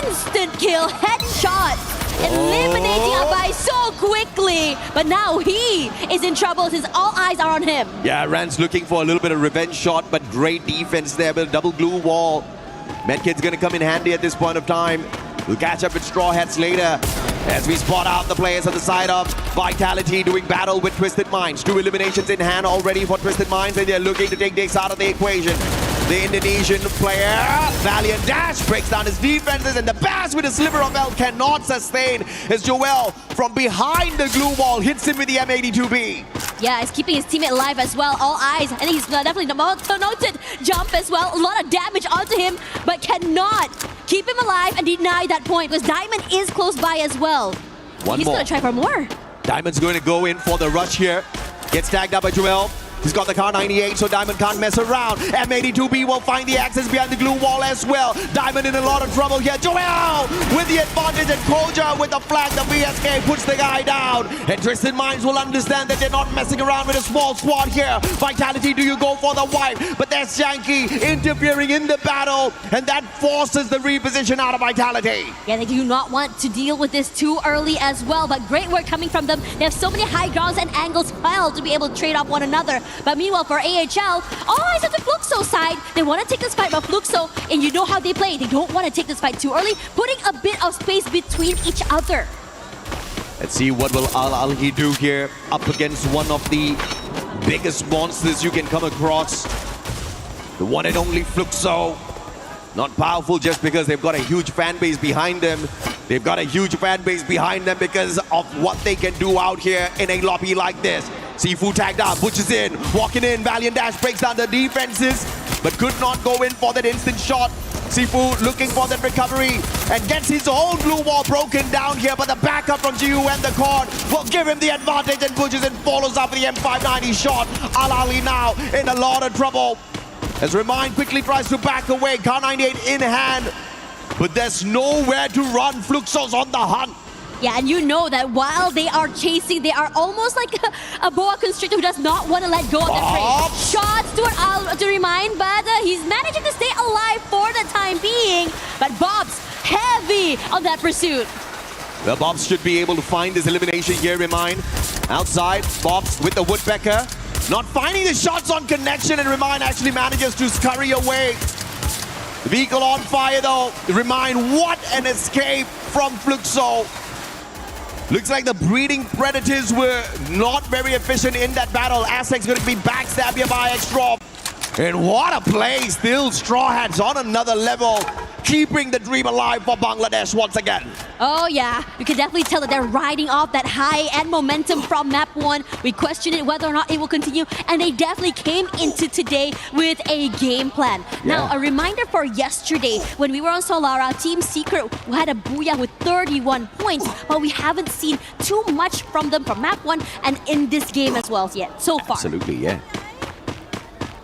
Instant kill, headshot. Eliminating Abai so quickly. But now he is in trouble since all eyes are on him. Yeah, Rand's looking for a little bit of revenge shot, but great defense there with a double glue wall. Medkit's going to come in handy at this point of time. We'll catch up with Straw Hats later as we spot out the players on the side of Vitality doing battle with Twisted Minds. 2 eliminations in hand already for Twisted Minds, and they're looking to take this out of the equation. The Indonesian player, Valiant Dash, breaks down his defenses, and the Bass with a sliver of health cannot sustain as Joel from behind the glue wall hits him with the M82B. Yeah, he's keeping his teammate alive as well, all eyes, and he's definitely noted jump as well. A lot of damage onto him, but cannot keep him alive and deny that point because Diamond is close by as well. He's going to try for more. Diamond's going to go in for the rush here. Gets tagged up by Joel. He's got the car 98, so Diamond can't mess around. M82B will find the access behind the glue wall as well. Diamond in a lot of trouble here. Joel with the advantage, and Koja with the flag. The BSK puts the guy down. And Twisted Minds will understand that they're not messing around with a small squad here. Vitality, do you go for the wipe? But there's Shanky interfering in the battle, and that forces the reposition out of Vitality. Yeah, they do not want to deal with this too early as well, but great work coming from them. They have so many high grounds and angles to be able to trade off one another. But meanwhile, for AHL, all eyes on the Fluxo side. They want to take this fight, but Fluxo, and you know how they play, they don't want to take this fight too early, putting a bit of space between each other. Let's see what will Al-Alhi do here up against one of the biggest monsters you can come across. The one and only Fluxo. Not powerful just because they've got a huge fan base behind them. They've got a huge fan base behind them because of what they can do out here in a lobby like this. Sifu tagged up, Butch is in, walking in, Valiant Dash breaks down the defenses, but could not go in for that instant shot. Sifu looking for that recovery and gets his own glue wall broken down here, but the backup from GU and the Cord will give him the advantage, and Butch is in, follows up with the M590 shot. Al-Ali now in a lot of trouble. As Remind quickly tries to back away, Car 98 in hand, but there's nowhere to run. Fluxo's on the hunt. Yeah, and you know that while they are chasing, they are almost like a boa constrictor who does not want to let go of the prey. Shots to remind, but he's managing to stay alive for the time being. But Bob's heavy on that pursuit. The Bobs should be able to find this elimination here, Remind. Outside, Bobs with the Woodpecker. Not finding the shots on connection, and Remind actually manages to scurry away. The vehicle on fire though. Remind, what an escape from Fluxo. Looks like the breeding predators were not very efficient in that battle. Aztec's going to be backstabbed here by X-Drop. And what a play, still Straw Hats on another level, keeping the dream alive for Bangladesh once again. Oh yeah, you can definitely tell that they're riding off that high and momentum from map 1. We questioned it whether or not it will continue, and they definitely came into today with a game plan. Now, a reminder for yesterday, when we were on Solara, Team Secret had a booyah with 31 points, but we haven't seen too much from them from map 1 and in this game as well yet, so far. Absolutely, yeah.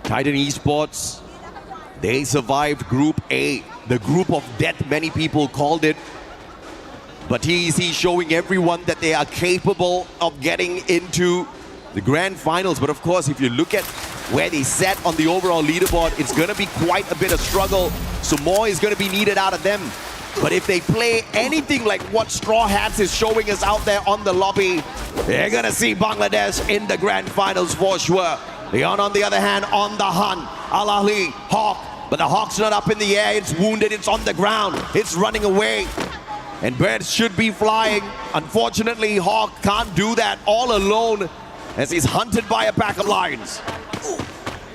Titan Esports, they survived Group A, the group of death many people called it. But he's showing everyone that they are capable of getting into the grand finals. But of course, if you look at where they sat on the overall leaderboard, it's going to be quite a bit of struggle. So more is going to be needed out of them. But if they play anything like what Straw Hats is showing us out there on the lobby, they're going to see Bangladesh in the grand finals for sure. Leon, on the other hand, on the hunt. Al Ahly, Hawk. But the Hawk's not up in the air. It's wounded. It's on the ground. It's running away. And birds should be flying. Unfortunately, Hawk can't do that all alone as he's hunted by a pack of lions.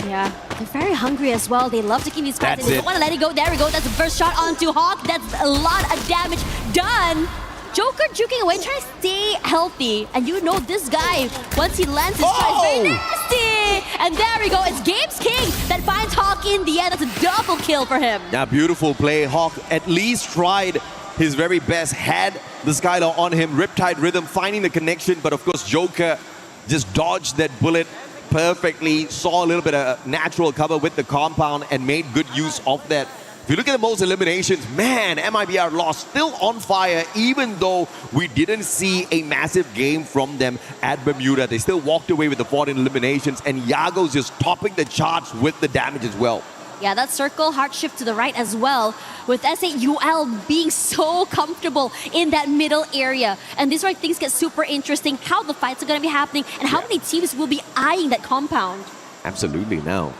Yeah, they're very hungry as well. They love to keep these fights. They don't want to let it go. There we go. That's the first shot onto Hawk. That's a lot of damage done. Joker juking away, trying to stay healthy. And you know this guy, once he lands his shot, is very nasty. And there we go. It's Games King that finds Hawk in the end. That's a double kill for him. Yeah, beautiful play. Hawk at least tried his very best, had the Skylar on him. Riptide Rhythm finding the connection, but of course Joker just dodged that bullet perfectly, saw a little bit of natural cover with the compound and made good use of that. If you look at the most eliminations, man, MIBR lost, still on fire, even though we didn't see a massive game from them at Bermuda. They still walked away with the 14 eliminations, and Yago's just topping the charts with the damage as well. Yeah, that circle hard shift to the right as well, with S8UL being so comfortable in that middle area. And this is where things get super interesting, how the fights are going to be happening and how many teams will be eyeing that compound. Absolutely. Now,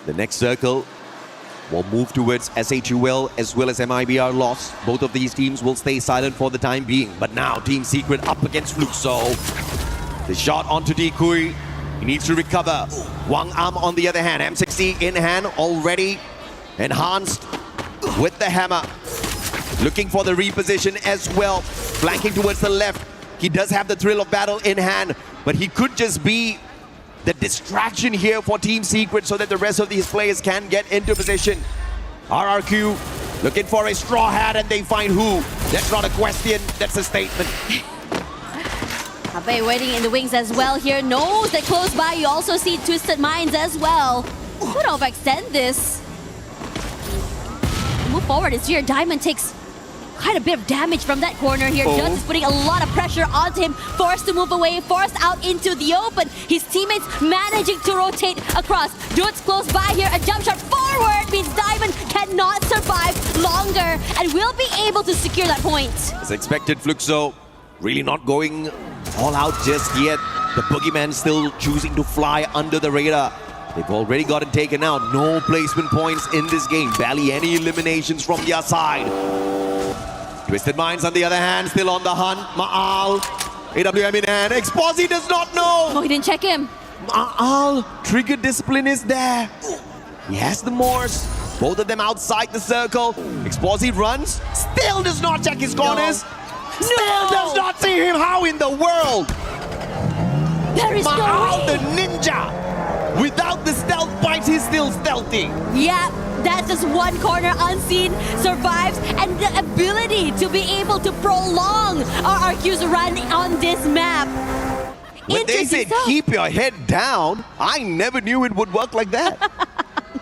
the next circle will move towards S8UL as well as MIBR lost. Both of these teams will stay silent for the time being. But now Team Secret up against Fluxo. The shot onto Dekui. He needs to recover. Wang Am on the other hand. M60 in hand, already enhanced with the hammer. Looking for the reposition as well. Flanking towards the left. He does have the thrill of battle in hand, but he could just be the distraction here for Team Secret so that the rest of these players can get into position. RRQ looking for a straw hat, and they find who? That's not a question, that's a statement. Abe waiting in the wings as well here. Knows that close by you also see Twisted Minds as well. Could overextend this. Move forward is here. Diamond takes quite a bit of damage from that corner here. Just is putting a lot of pressure onto him. Forced to move away, forced out into the open. His teammates managing to rotate across. Dude's close by here. A jump shot forward means Diamond cannot survive longer and will be able to secure that point. As expected, Fluxo really not going all out just yet. The Boogeyman still choosing to fly under the radar. They've already gotten taken out. No placement points in this game. Barely any eliminations from their side. Twisted Minds on the other hand, still on the hunt. Ma'al, AWM in hand. Exposi does not know. Oh, he didn't check him. Ma'al, trigger discipline is there. He has the Morse. Both of them outside the circle. Exposi runs, still does not check his corners. Still does not see him. How in the world? There is Ma'al, no the ninja. Without the stealth bites, he's still stealthy. Yeah, that's just one corner unseen, survives, and the ability to be able to prolong RRQ's run on this map. When they said keep your head down, I never knew it would work like that.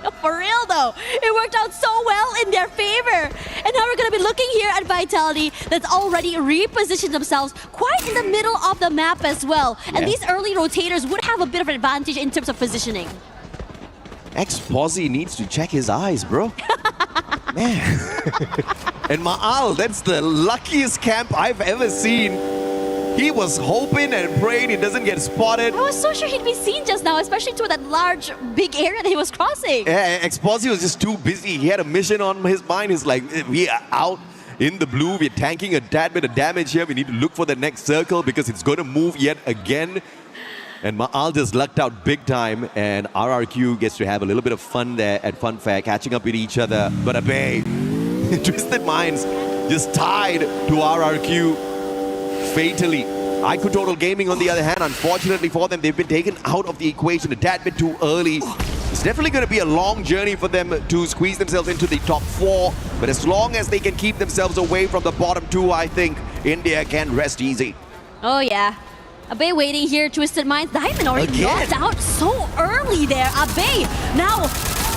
No, For real though, it worked out so well in their favor. And now we're going to be looking here at Vitality that's already repositioned themselves quite in the middle of the map as well. And these early rotators would have a bit of an advantage in terms of positioning. Ex-Posy needs to check his eyes, bro. Man. And Ma'al, that's the luckiest camp I've ever seen. He was hoping and praying he doesn't get spotted. I was so sure he'd be seen just now, especially to that large, big area that he was crossing. Yeah, Ex-Posy was just too busy. He had a mission on his mind. He's like, we are out in the blue. We're tanking a tad bit of damage here. We need to look for the next circle because it's going to move yet again. And Ma'al just lucked out big time, and RRQ gets to have a little bit of fun there at Funfair, catching up with each other. But Abe, Twisted Minds just tied to RRQ fatally. IQ Total Gaming, on the other hand, unfortunately for them, they've been taken out of the equation a tad bit too early. It's definitely going to be a long journey for them to squeeze themselves into the top 4. But as long as they can keep themselves away from the bottom 2, I think India can rest easy. Oh yeah. Abe waiting here, Twisted Minds. Diamond already knocked out so early there. Abe now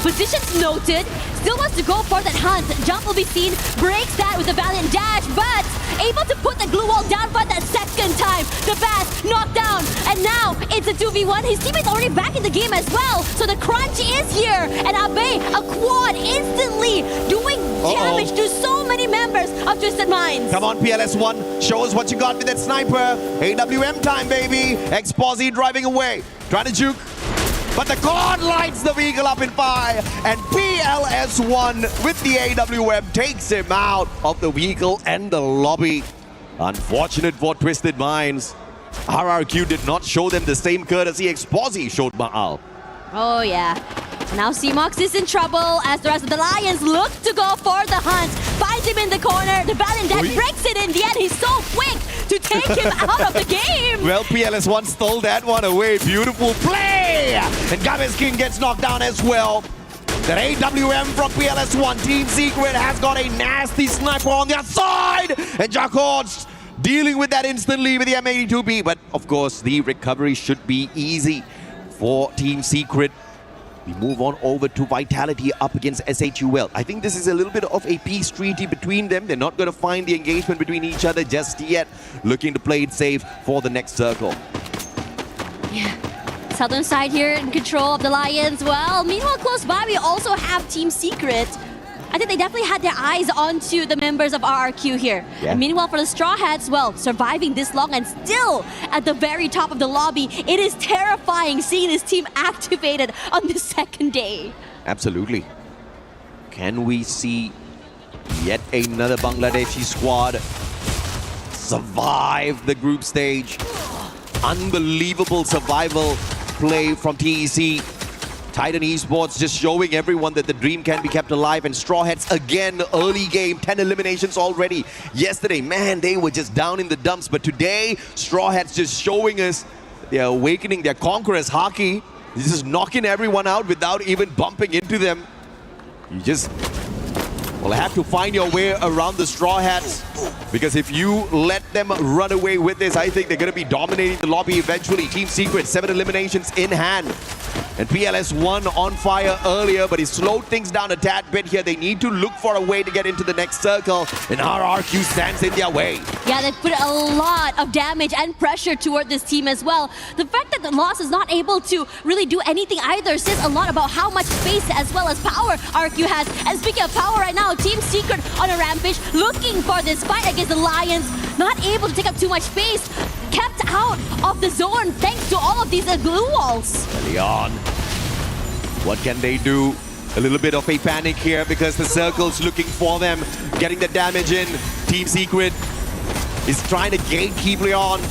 positions noted, still wants to go for that hunt. Jump will be seen, breaks that with a valiant dash, but able to put the glue wall down for that second time. The Bass knocked down, and now it's a 2v1. His teammate's already back in the game as well, so the crunch is here. And Abe, a quad instantly doing damage to so many members of Twisted Minds. Come on, PLS1, show us what you got with that sniper. AWM time, baby. Ex-Posy driving away, trying to juke. But the God lights the vehicle up in fire, and PLS1 with the AWM takes him out of the vehicle and the lobby. Unfortunate for Twisted Minds. RRQ did not show them the same courtesy Ex-Posy showed Ma'al. Oh yeah. Now C-Mox is in trouble as the rest of the Lions look to go for the hunt. Finds him in the corner. The Valiant Dash breaks it in the end. He's so quick to take him out of the game. Well, PLS1 stole that one away. Beautiful play! And Gabez King gets knocked down as well. That AWM from PLS1. Team Secret has got a nasty sniper on their side. And Jacquard's dealing with that instantly with the M82B. But of course, the recovery should be easy for Team Secret. We move on over to Vitality up against SHUL. I think this is a little bit of a peace treaty between them. They're not going to find the engagement between each other just yet. Looking to play it safe for the next circle. Yeah. Southern side here in control of the Lions. Well, meanwhile, close by, we also have Team Secret. I think they definitely had their eyes onto the members of RRQ here. Yeah. And meanwhile, for the Straw Hats, well, surviving this long and still at the very top of the lobby, it is terrifying seeing this team activated on the second day. Absolutely. Can we see yet another Bangladeshi squad survive the group stage? Unbelievable survival play from TEC. Titan Esports just showing everyone that the dream can be kept alive. And Straw Hats again, early game, 10 eliminations already. Yesterday, man, they were just down in the dumps. But today, Straw Hats just showing us they're awakening their conquerors hockey. This is knocking everyone out without even bumping into them. You just, well, have to find your way around the Straw Hats. Because if you let them run away with this, I think they're going to be dominating the lobby eventually. Team Secret, 7 eliminations in hand. And PLS1 on fire earlier, but he slowed things down a tad bit here. They need to look for a way to get into the next circle, and RRQ stands in their way. Yeah, they put a lot of damage and pressure toward this team as well. The fact that the Lost is not able to really do anything either says a lot about how much space as well as power RRQ has. And speaking of power right now, Team Secret on a rampage, looking for this fight against the Lions, not able to take up too much space, kept out of the zone thanks to all of these glue walls. Leon, what can they do? A little bit of a panic here because the circle's looking for them, getting the damage in. Team Secret is trying to gatekeep Leon.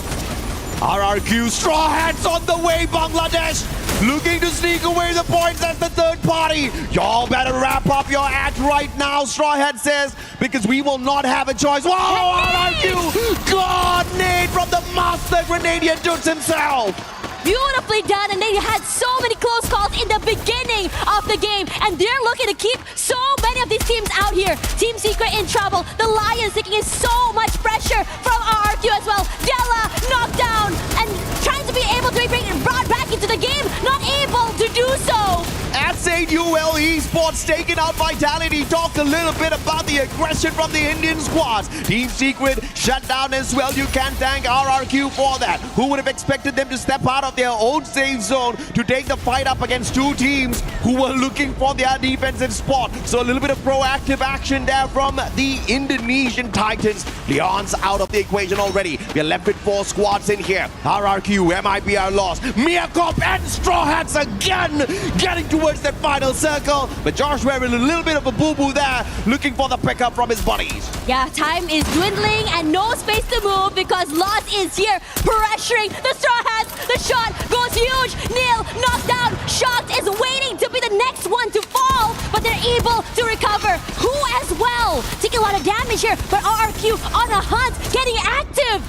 RRQ, Straw Hats on the way, Bangladesh looking to sneak away the points as the third party. Y'all better wrap up your act right now, Straw Hat says, because we will not have a choice. Whoa, RRQ! God, nade from the master Grenadier dudes himself. Beautifully done, and they had so many close calls in the beginning of the game, and they're looking to keep so many of these teams out here. Team Secret in trouble. The Lions taking in so much pressure from RRQ as well. Della knocked down and trying to be able to be brought back into the game, not able to do so. SAUL Esports taking out Vitality. Talked a little bit about the aggression from the Indian squads. Team Secret shut down as well. You can thank RRQ for that. Who would have expected them to step out of their own safe zone to take the fight up against two teams who were looking for their defensive spot? So a little bit of proactive action there from the Indonesian Titans. Leon's out of the equation already. We are left with 4 squads in here. RRQ, MIBR lost. Miakop and Straw Hats again getting towards that final circle. But Josh wearing a little bit of a boo-boo there, looking for the pickup from his buddies. Yeah, time is dwindling and no space to move because Lost is here pressuring the Straw Hats. The shot goes huge. Neil knocked down. Shocked is waiting to be the next one to fall, but they're able to recover. Who as well? Taking a lot of damage here, but RRQ on a hunt, getting active.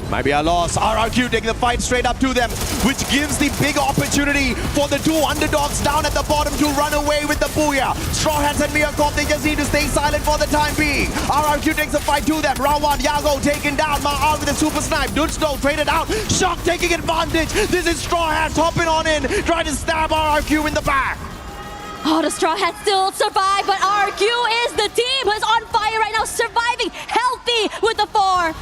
Might be a loss. RRQ taking the fight straight up to them, which gives the big opportunity for the two underdogs down at the bottom to run away with the booyah. Straw Hats and Miakop, they just need to stay silent for the time being. RRQ takes the fight to them. Round 1, Yago taken down. Ma'al with a super snipe. Dudsnow traded out. Shock taking advantage. This is Straw Hats hopping on in, trying to stab RRQ in the back. Oh, the Straw Hats still survive, but RRQ is the team who's on fire right now, surviving healthy with the 4.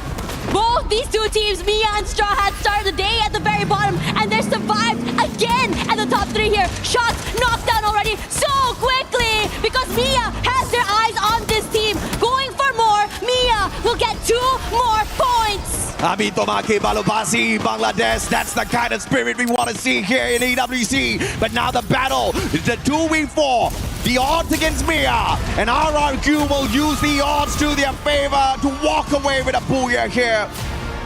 Both these two teams, Mia and Straw Hats, started the day at the very bottom, and they're survived again at the top 3 here. Shots knocked down already so quickly because Mia has their eyes on this team. Going for more, Mia will get 2 more points. Abitomake Balubasi, Bangladesh. That's the kind of spirit we want to see here in EWC. But now the battle is the 2v4. The odds against Mia, and RRQ will use the odds to their favor to walk away with a booyah here.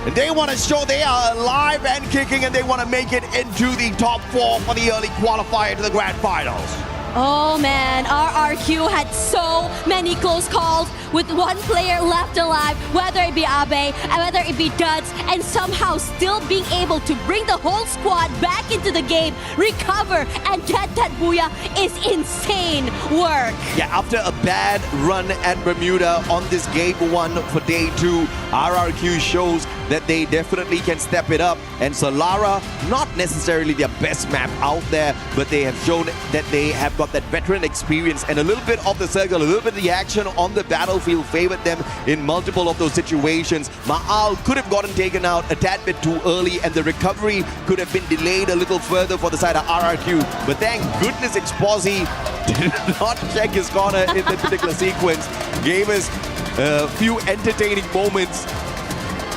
And they want to show they are alive and kicking, and they want to make it into the top 4 for the early qualifier to the grand finals. Oh man, RRQ had so many close calls with one player left alive, whether it be Abe, whether it be Duds, and somehow still being able to bring the whole squad back into the game, recover, and get that booyah is insane work. Yeah, after a bad run at Bermuda on this game 1 for day 2, RRQ shows that they definitely can step it up. And Solara, not necessarily their best map out there, but they have shown that they have got that veteran experience, and a little bit of the circle, a little bit of the action on the battlefield favored them in multiple of those situations. Ma'al could have gotten taken out a tad bit too early, and the recovery could have been delayed a little further for the side of RRQ. But thank goodness Exposi did not check his corner in that particular sequence. Gave us a few entertaining moments.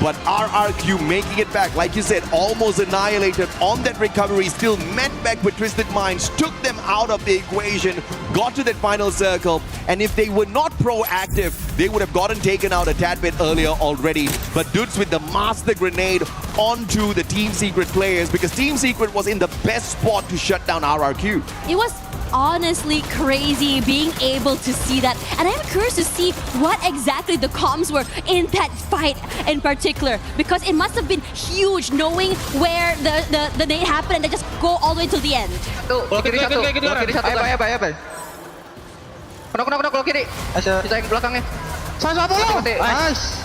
But RRQ making it back, like you said, almost annihilated on that recovery, still met back with Twisted Minds, took them out of the equation, got to that final circle, and if they were not proactive, they would have gotten taken out a tad bit earlier already. But Dudes with the master grenade onto the Team Secret players, because Team Secret was in the best spot to shut down RRQ. It was honestly crazy being able to see that, and I'm curious to see what exactly the comms were in that fight in particular, because it must have been huge knowing where the nade happened and they just go all the way till the end. Kalau kiri satu, kalau kiri satu. Ayo. Kena, kalau kiri. Kita yang belakangnya. Sama-sama lo. Nice.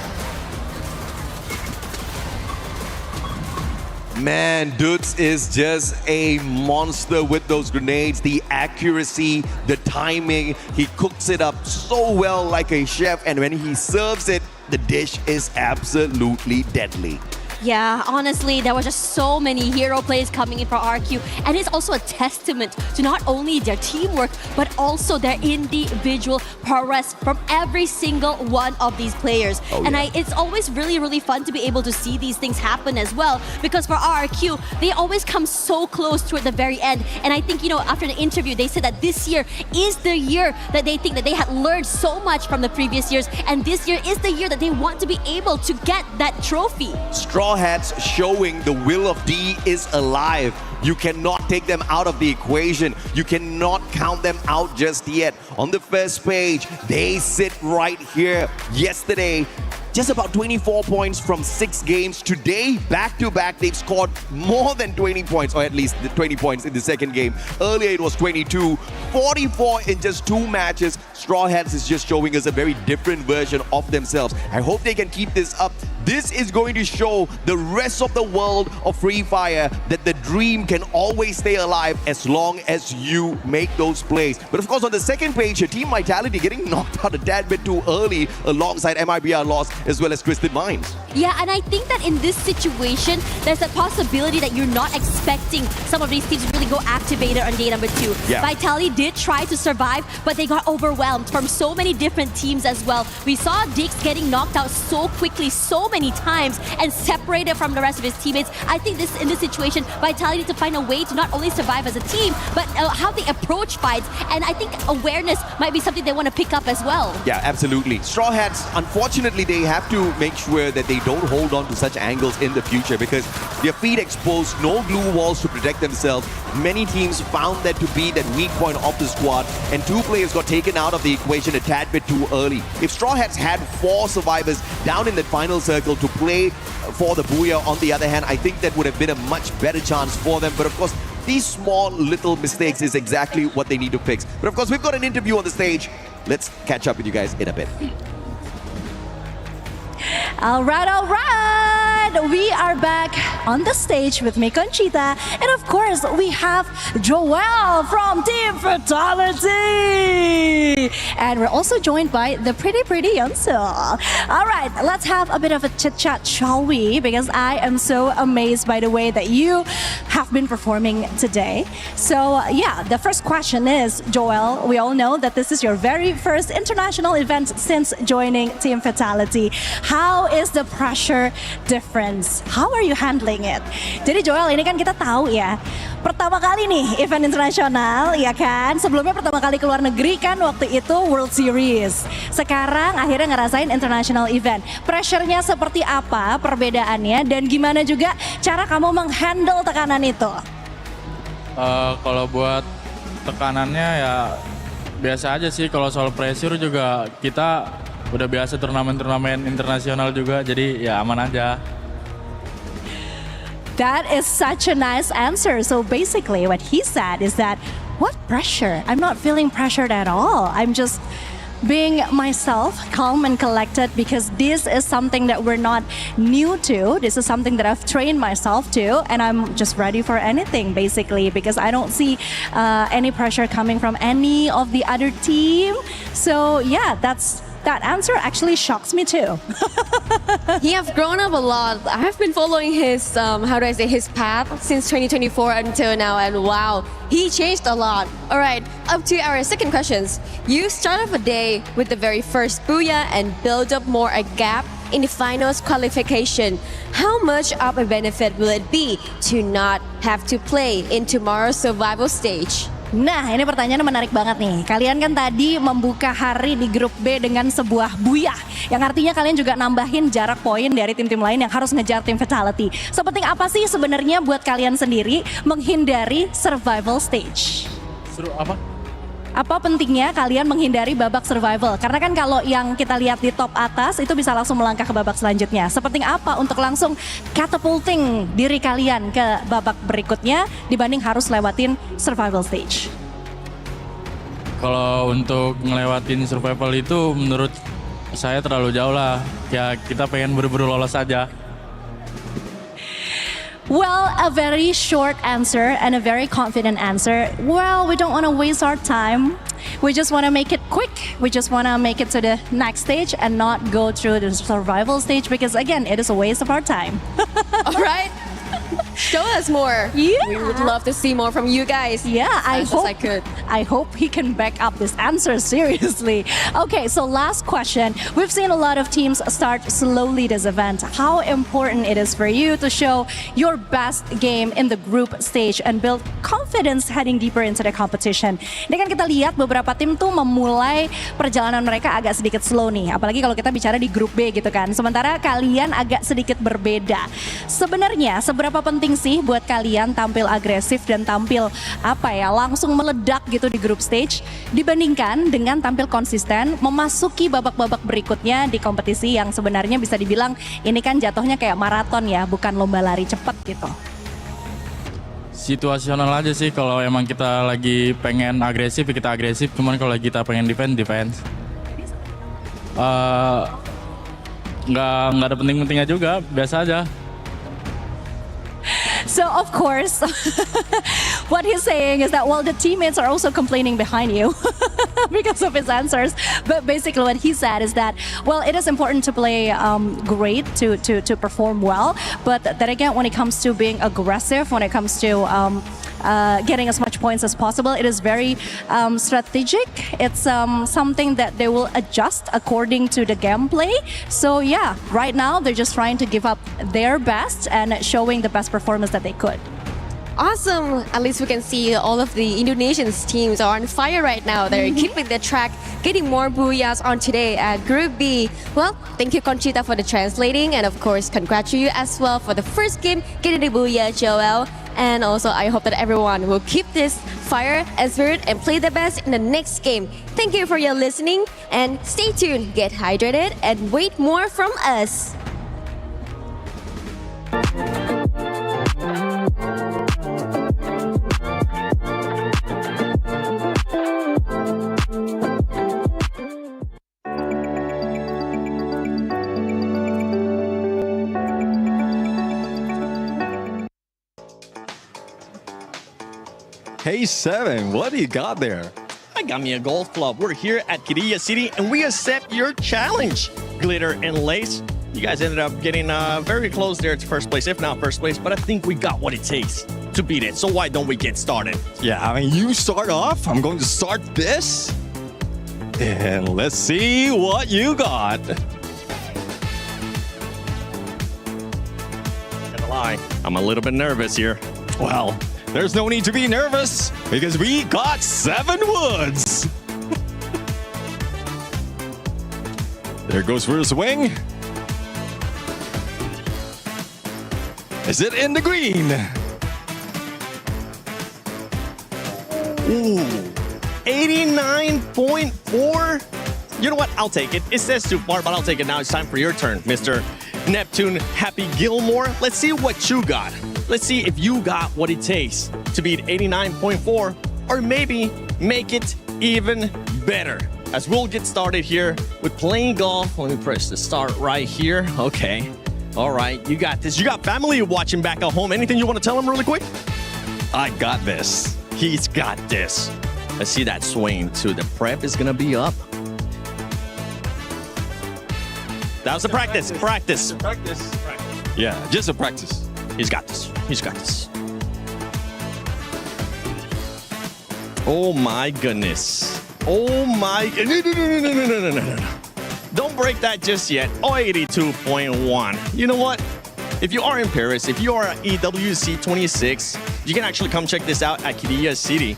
Man, Dudes is just a monster with those grenades. The accuracy, the timing, he cooks it up so well like a chef, and when he serves it, the dish is absolutely deadly. Yeah, honestly, there was just so many hero plays coming in for RQ, and it's also a testament to not only their teamwork, but also their individual prowess from every single one of these players. And it's always really, really fun to be able to see these things happen as well, because for RQ, they always come so close toward the very end. And I think, you know, after the interview, they said that this year is the year that they think that they had learned so much from the previous years, and this year is the year that they want to be able to get that trophy. Straw Hats showing the will of D is alive. You cannot take them out of the equation. You cannot count them out just yet. On the first page, they sit right here. Yesterday, just about 24 points from 6 games. Today, back-to-back, they've scored more than 20 points, or at least the 20 points in the second game. Earlier, it was 22. 44 in just 2 matches. Straw Hats is just showing us a very different version of themselves. I hope they can keep this up. This is going to show the rest of the world of Free Fire that the dream can always stay alive as long as you make those plays. But of course, on the second page, your Team Vitality getting knocked out a tad bit too early alongside MIBR loss as well as Twisted Minds. Yeah, and I think that in this situation, there's a possibility that you're not expecting some of these teams to really go activated on day number 2. Yeah. Vitality did try to survive, but they got overwhelmed from so many different teams as well. We saw Dix getting knocked out so quickly, so many times, and separated from the rest of his teammates. I think in this situation, Vitality need to find a way to not only survive as a team, but how they approach fights. And I think awareness might be something they want to pick up as well. Yeah, absolutely. Straw Hats, unfortunately, they have to make sure that they don't hold on to such angles in the future because their feet exposed, no glue walls to protect themselves. Many teams found that to be that weak point of the squad, and 2 players got taken out of the equation a tad bit too early. If Straw Hats had 4 survivors down in that final circle to play for the Booyah, on the other hand, I think that would have been a much better chance for them. But of course, these small little mistakes is exactly what they need to fix. But of course, we've got an interview on the stage. Let's catch up with you guys in a bit. All right. We are back on the stage with Miko and Cheetah. And of course, we have Joel from Team Fatality. And we're also joined by the pretty Yunsu. All right, let's have a bit of a chit chat, shall we? Because I am so amazed by the way that you have been performing today. So yeah, the first question is, Joel, we all know that this is your very first international event since joining Team Fatality. How is the pressure difference? How are you handling it? Jadi Joel, ini kan kita tahu ya, pertama kali nih event internasional, ya kan? Sebelumnya pertama kali ke luar negeri kan waktu itu World Series. Sekarang akhirnya ngerasain international event. Pressure-nya seperti apa perbedaannya dan gimana juga cara kamu menghandle tekanan itu? Kalau buat tekanannya ya biasa aja sih. Kalau soal pressure juga kita udah biasa turnamen-turnamen internasional juga, jadi ya aman aja. That is such a nice answer. So basically what he said is that, what pressure? I'm not feeling pressured at all. I'm just being myself, calm and collected, because this is something that we're not new to. This is something that I've trained myself to, and I'm just ready for anything basically, because I don't see any pressure coming from any of the other team. So yeah, that answer actually shocks me too. He have grown up a lot. I have been following his, his path since 2024 until now, and wow, he changed a lot. All right, up to our second questions. You start off a day with the very first Booyah and build up more a gap in the finals qualification. How much of a benefit will it be to not have to play in tomorrow's survival stage? Nah, ini pertanyaannya menarik banget nih. Kalian kan tadi membuka hari di grup B dengan sebuah booyah, yang artinya kalian juga nambahin jarak poin dari tim-tim lain yang harus ngejar tim Fatality. Sepenting apa sih sebenarnya buat kalian sendiri menghindari survival stage? Seru apa? Apa pentingnya kalian menghindari babak survival? Karena kan kalau yang kita lihat di top atas itu bisa langsung melangkah ke babak selanjutnya. Sepenting apa untuk langsung catapulting diri kalian ke babak berikutnya dibanding harus lewatin survival stage? Kalau untuk ngelewatin survival itu menurut saya terlalu jauh lah. Ya kita pengen buru-buru lolos aja. Well, a very short answer and a very confident answer. Well, we don't want to waste our time. We just want to make it quick. We just want to make it to the next stage and not go through the survival stage because, again, it is a waste of our time. All right. Show us more. Yeah. We would love to see more from you guys. Yeah, I hope he can back up this answer seriously. Okay, so last question. We've seen a lot of teams start slowly this event. How important it is for you to show your best game in the group stage and build confidence heading deeper into the competition. Ini kan kita lihat beberapa tim tuh memulai perjalanan mereka agak sedikit slow nih. Apalagi kalau kita bicara di grup B gitu kan. Sementara kalian agak sedikit berbeda. Sebenarnya seberapa penting sih buat kalian tampil agresif dan tampil langsung meledak gitu di group stage dibandingkan dengan tampil konsisten memasuki babak-babak berikutnya di kompetisi yang sebenarnya bisa dibilang ini kan jatuhnya kayak maraton ya, bukan lomba lari cepat gitu. Situasional aja sih, kalau emang kita lagi pengen agresif kita agresif, cuman kalau kita pengen defense. nggak ada penting-pentingnya juga, biasa aja. So of course, what he's saying is that, well, the teammates are also complaining behind you because of his answers. But basically what he said is that, well, it is important to play great, to perform well. But then again, when it comes to being aggressive, when it comes to getting as much points as possible, it is very strategic. It's something that they will adjust according to the gameplay. So yeah, right now they're just trying to give up their best and showing the best performance that they could. Awesome. At least we can see all of the Indonesian teams are on fire right now. They're keeping the track, getting more booyahs on today at Group B. Well, thank you, Conchita, for the translating. And of course, congratulate you as well for the first game, getting the booyah, Joel. And also, I hope that everyone will keep this fire and spirit and play the best in the next game. Thank you for your listening and stay tuned, get hydrated, and wait more from us. Hey, Seven, what do you got there? I got me a golf club. We're here at Quirilla City and we accept your challenge. Glitter and Lace, you guys ended up getting very close there to first place, if not first place, but I think we got what it takes to beat it. So why don't we get started? Yeah, I mean, you start off. I'm going to start this. And let's see what you got. Gonna lie, I'm a little bit nervous here. Well, there's no need to be nervous because we got 7 woods. There goes for a swing. Is it in the green? Ooh, 89.4. You know what? I'll take it. It says too far, but I'll take it now. It's time for your turn, Mr. Neptune Happy Gilmore. Let's see what you got. Let's see if you got what it takes to beat 89.4 or maybe make it even better. As we'll get started here with playing golf. Let me press the start right here. Okay. All right. You got this. You got family watching back at home. Anything you want to tell them really quick? I got this. He's got this. Let's see that swing too. The prep is going to be up. That was a practice. Practice. Yeah, just a practice. He's got this. He's got this. Oh my goodness. Oh my. No. Don't break that just yet. Oh, 82.1. You know what? If you are in Paris, if you are at EWC 26, you can actually come check this out at Quirilla City.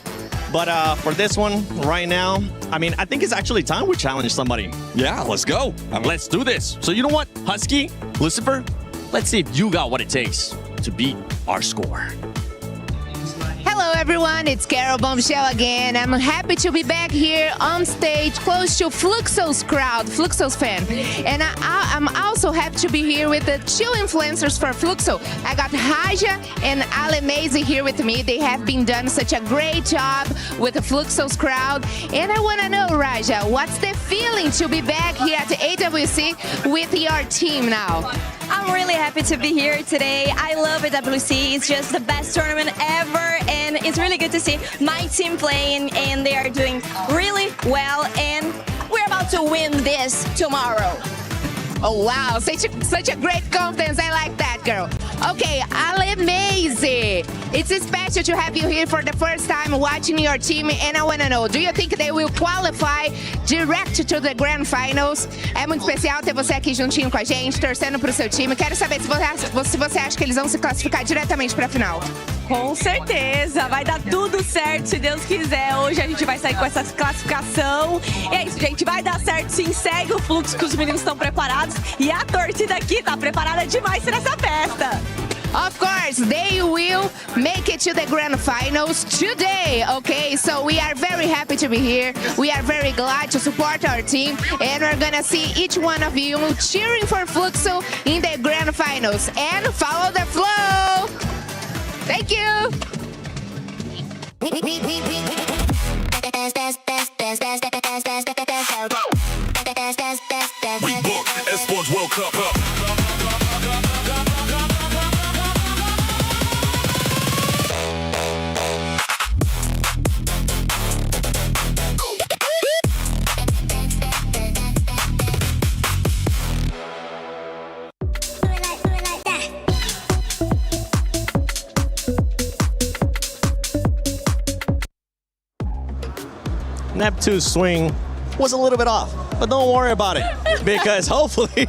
But for this one right now, I mean, I think it's actually time we challenge somebody. Yeah, let's go. Let's do this. So you know what? Husky, Lucifer, let's see if you got what it takes to beat our score. Hello everyone, it's Carol Bombshell again. I'm happy to be back here on stage close to Fluxo's crowd, Fluxo's fan. And I'm also happy to be here with the 2 influencers for Fluxo. I got Raja and Ale Mazy here with me. They have been done such a great job with the Fluxo's crowd. And I want to know, Raja, what's the feeling to be back here at the AWC with your team now? I'm really happy to be here today. I love AWC. It's just the best tournament ever, and it's really good to see my team playing, and they are doing really well, and we're about to win this tomorrow. Oh wow, such a great confidence. I like that, girl. Okay, Ale Mazy. It's special to have you here for the first time watching your team, and I want to know, do you think they will qualify direct to the Grand Finals? É muito especial ter você aqui juntinho com a gente, torcendo pro seu time. Quero saber se você acha que eles vão se classificar diretamente pra final. Com certeza, vai dar tudo certo, se Deus quiser. Hoje a gente vai sair com essa classificação. E é isso, gente, vai dar certo sim. Segue o fluxo que os meninos estão preparados. E a torcida aqui tá preparada demais para essa festa. Of course, they will make it to the Grand Finals today, okay? So we are very happy to be here. We are very glad to support our team. And we're gonna see each one of you cheering for Fluxo in the Grand Finals. And follow the flow! Thank you! We book Esports Esports World Cup. Neptune's swing was a little bit off, but don't worry about it because hopefully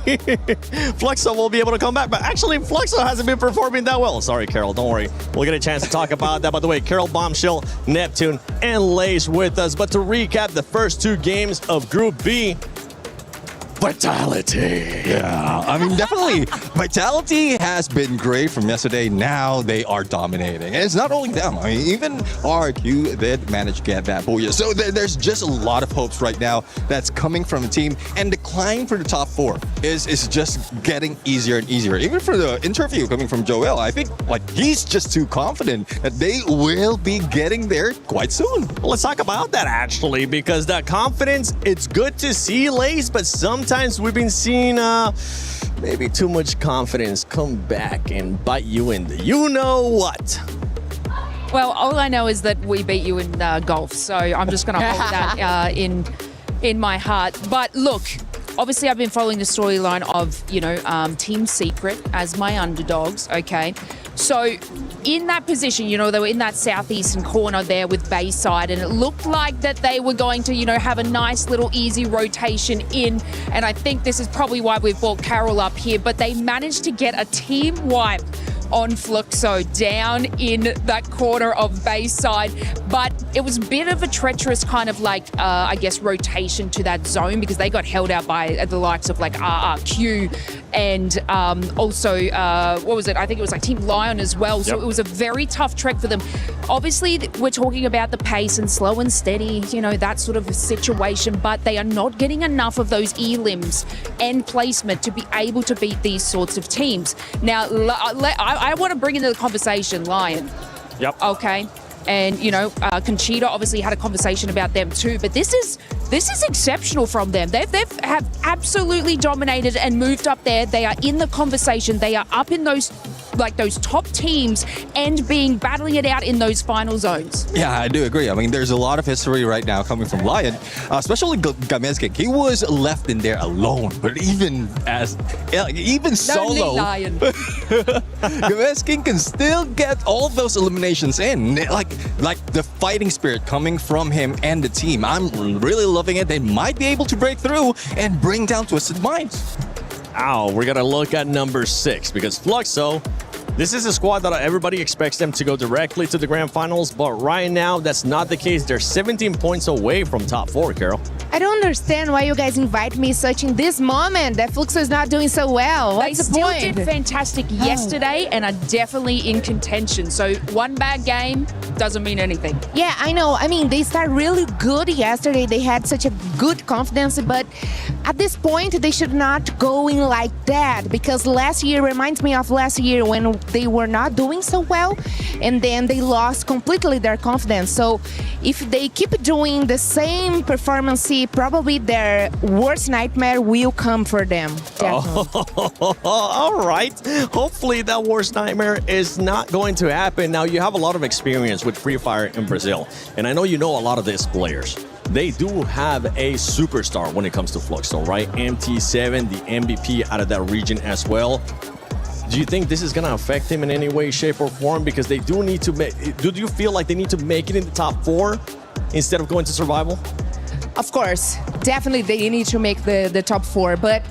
Fluxo will be able to come back. But actually, Fluxo hasn't been performing that well. Sorry, Carol, don't worry. We'll get a chance to talk about that. By the way, Carol, Bombshell, Neptune, and Lace with us. But to recap the first two games of Group B, Vitality. Yeah, I mean, definitely. Vitality has been great from yesterday. Now they are dominating. And it's not only them. I mean, even RQ did manage to get that booyah. So there's just a lot of hopes right now that's coming from the team. And the climb for the top four is just getting easier and easier. Even for the interview coming from Joel, I think like he's just too confident that they will be getting there quite soon. Well, let's talk about that actually, because that confidence, it's good to see, Lace, but sometimes we've been seeing maybe too much confidence come back and bite you in the you-know-what. Well, all I know is that we beat you in golf, so I'm just going to hold that in my heart. But look, obviously I've been following the storyline of, Team Secret as my underdogs, okay? So in that position, they were in that southeastern corner there with Bayside, and it looked like that they were going to, have a nice little easy rotation in. And I think this is probably why we've brought Carol up here, but they managed to get a team wipe on Fluxo down in that corner of Bayside. But it was a bit of a treacherous kind of rotation to that zone because they got held out by the likes of RRQ and also, what was it? I think it was Team Lion as well. So it was a very tough trek for them. Obviously, we're talking about the pace and slow and steady, that sort of situation, but they are not getting enough of those E-limbs and placement to be able to beat these sorts of teams. Now, I want to bring into the conversation Lion. Yep. Okay. And, Conchita obviously had a conversation about them too, but this is exceptional from them. They have absolutely dominated and moved up there. They are in the conversation. They are up in those top teams and battling it out in those final zones. Yeah, I do agree. I mean, there's a lot of history right now coming from Lion, especially Gamesking. He was left in there alone, but even solo, Lion. Gamesking can still get all those eliminations in. Like the fighting spirit coming from him and the team. I'm really loving it. They might be able to break through and bring down Twisted Minds. We're going to look at number 6 because Fluxo, this is a squad that everybody expects them to go directly to the grand finals, but right now that's not the case. They're 17 points away from top 4, Carol. I don't understand why you guys invite me such in this moment that Fluxo is not doing so well. What's the point? They still did fantastic yesterday and are definitely in contention. So one bad game doesn't mean anything. Yeah, I know. I mean, they started really good yesterday. They had such a good confidence, but at this point, they should not go in like that because last year reminds me of last year when they were not doing so well and then they lost completely their confidence. So if they keep doing the same performance, probably their worst nightmare will come for them. All right. Hopefully that worst nightmare is not going to happen. Now, you have a lot of experience with Free Fire in Brazil, and I know you know a lot of these players. They do have a superstar when it comes to Fluxo, right? MT7, the MVP out of that region as well. Do you think this is going to affect him in any way, shape, or form? Because they do need to do you feel like they need to make it in the top 4 instead of going to survival? Of course, definitely they need to make the top 4, but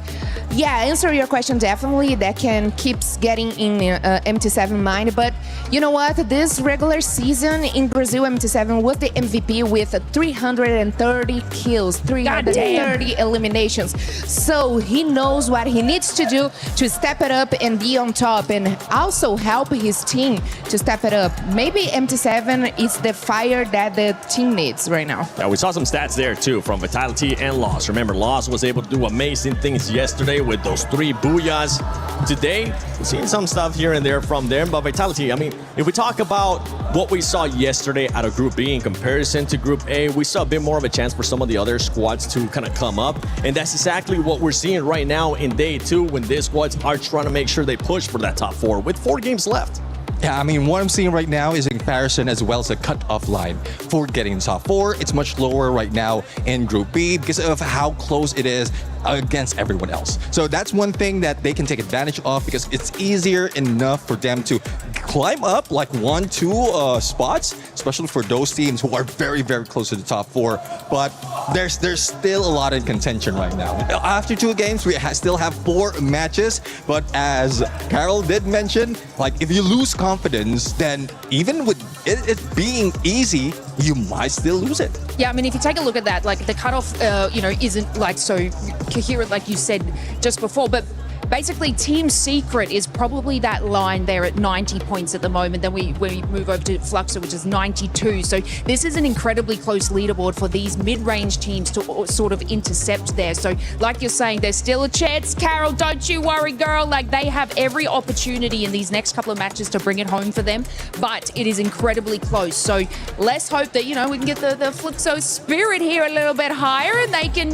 yeah, answer your question, definitely that can keeps getting in MT7 mind, but you know what, this regular season in Brazil, MT7 was the MVP with 330 kills, 330 eliminations, so he knows what he needs to do to step it up and be on top and also help his team to step it up. Maybe MT7 is the fire that the team needs right now. Yeah, we saw some stats there too from Vitality and Loss. Remember, Loss was able to do amazing things yesterday. play with those 3 booyahs. Today, we're seeing some stuff here and there from them, but Vitality, I mean, if we talk about what we saw yesterday out of Group B in comparison to Group A, we saw a bit more of a chance for some of the other squads to kind of come up, and that's exactly what we're seeing right now in Day 2 when these squads are trying to make sure they push for that top 4 with 4 games left. Yeah, I mean, what I'm seeing right now is a comparison as well as a cut-off line for getting in top 4. It's much lower right now in Group B because of how close it is against everyone else. So that's one thing that they can take advantage of because it's easier enough for them to climb up like 1-2 spots, especially for those teams who are very, very close to the top 4. But there's still a lot in contention right now. After 2 games, we still have 4 matches. But as Carol did mention, like if you lose confidence, then even with it being easy, you might still lose it. Yeah, I mean, if you take a look at that, like the cutoff, isn't like so coherent, like you said just before, but basically Team Secret is probably that line there at 90 points at the moment. Then we move over to Fluxo, which is 92. So this is an incredibly close leaderboard for these mid-range teams to sort of intercept there. So like you're saying, there's still a chance. Carol, don't you worry, girl. Like they have every opportunity in these next couple of matches to bring it home for them, but it is incredibly close. So let's hope that, we can get the Fluxo spirit here a little bit higher and they can,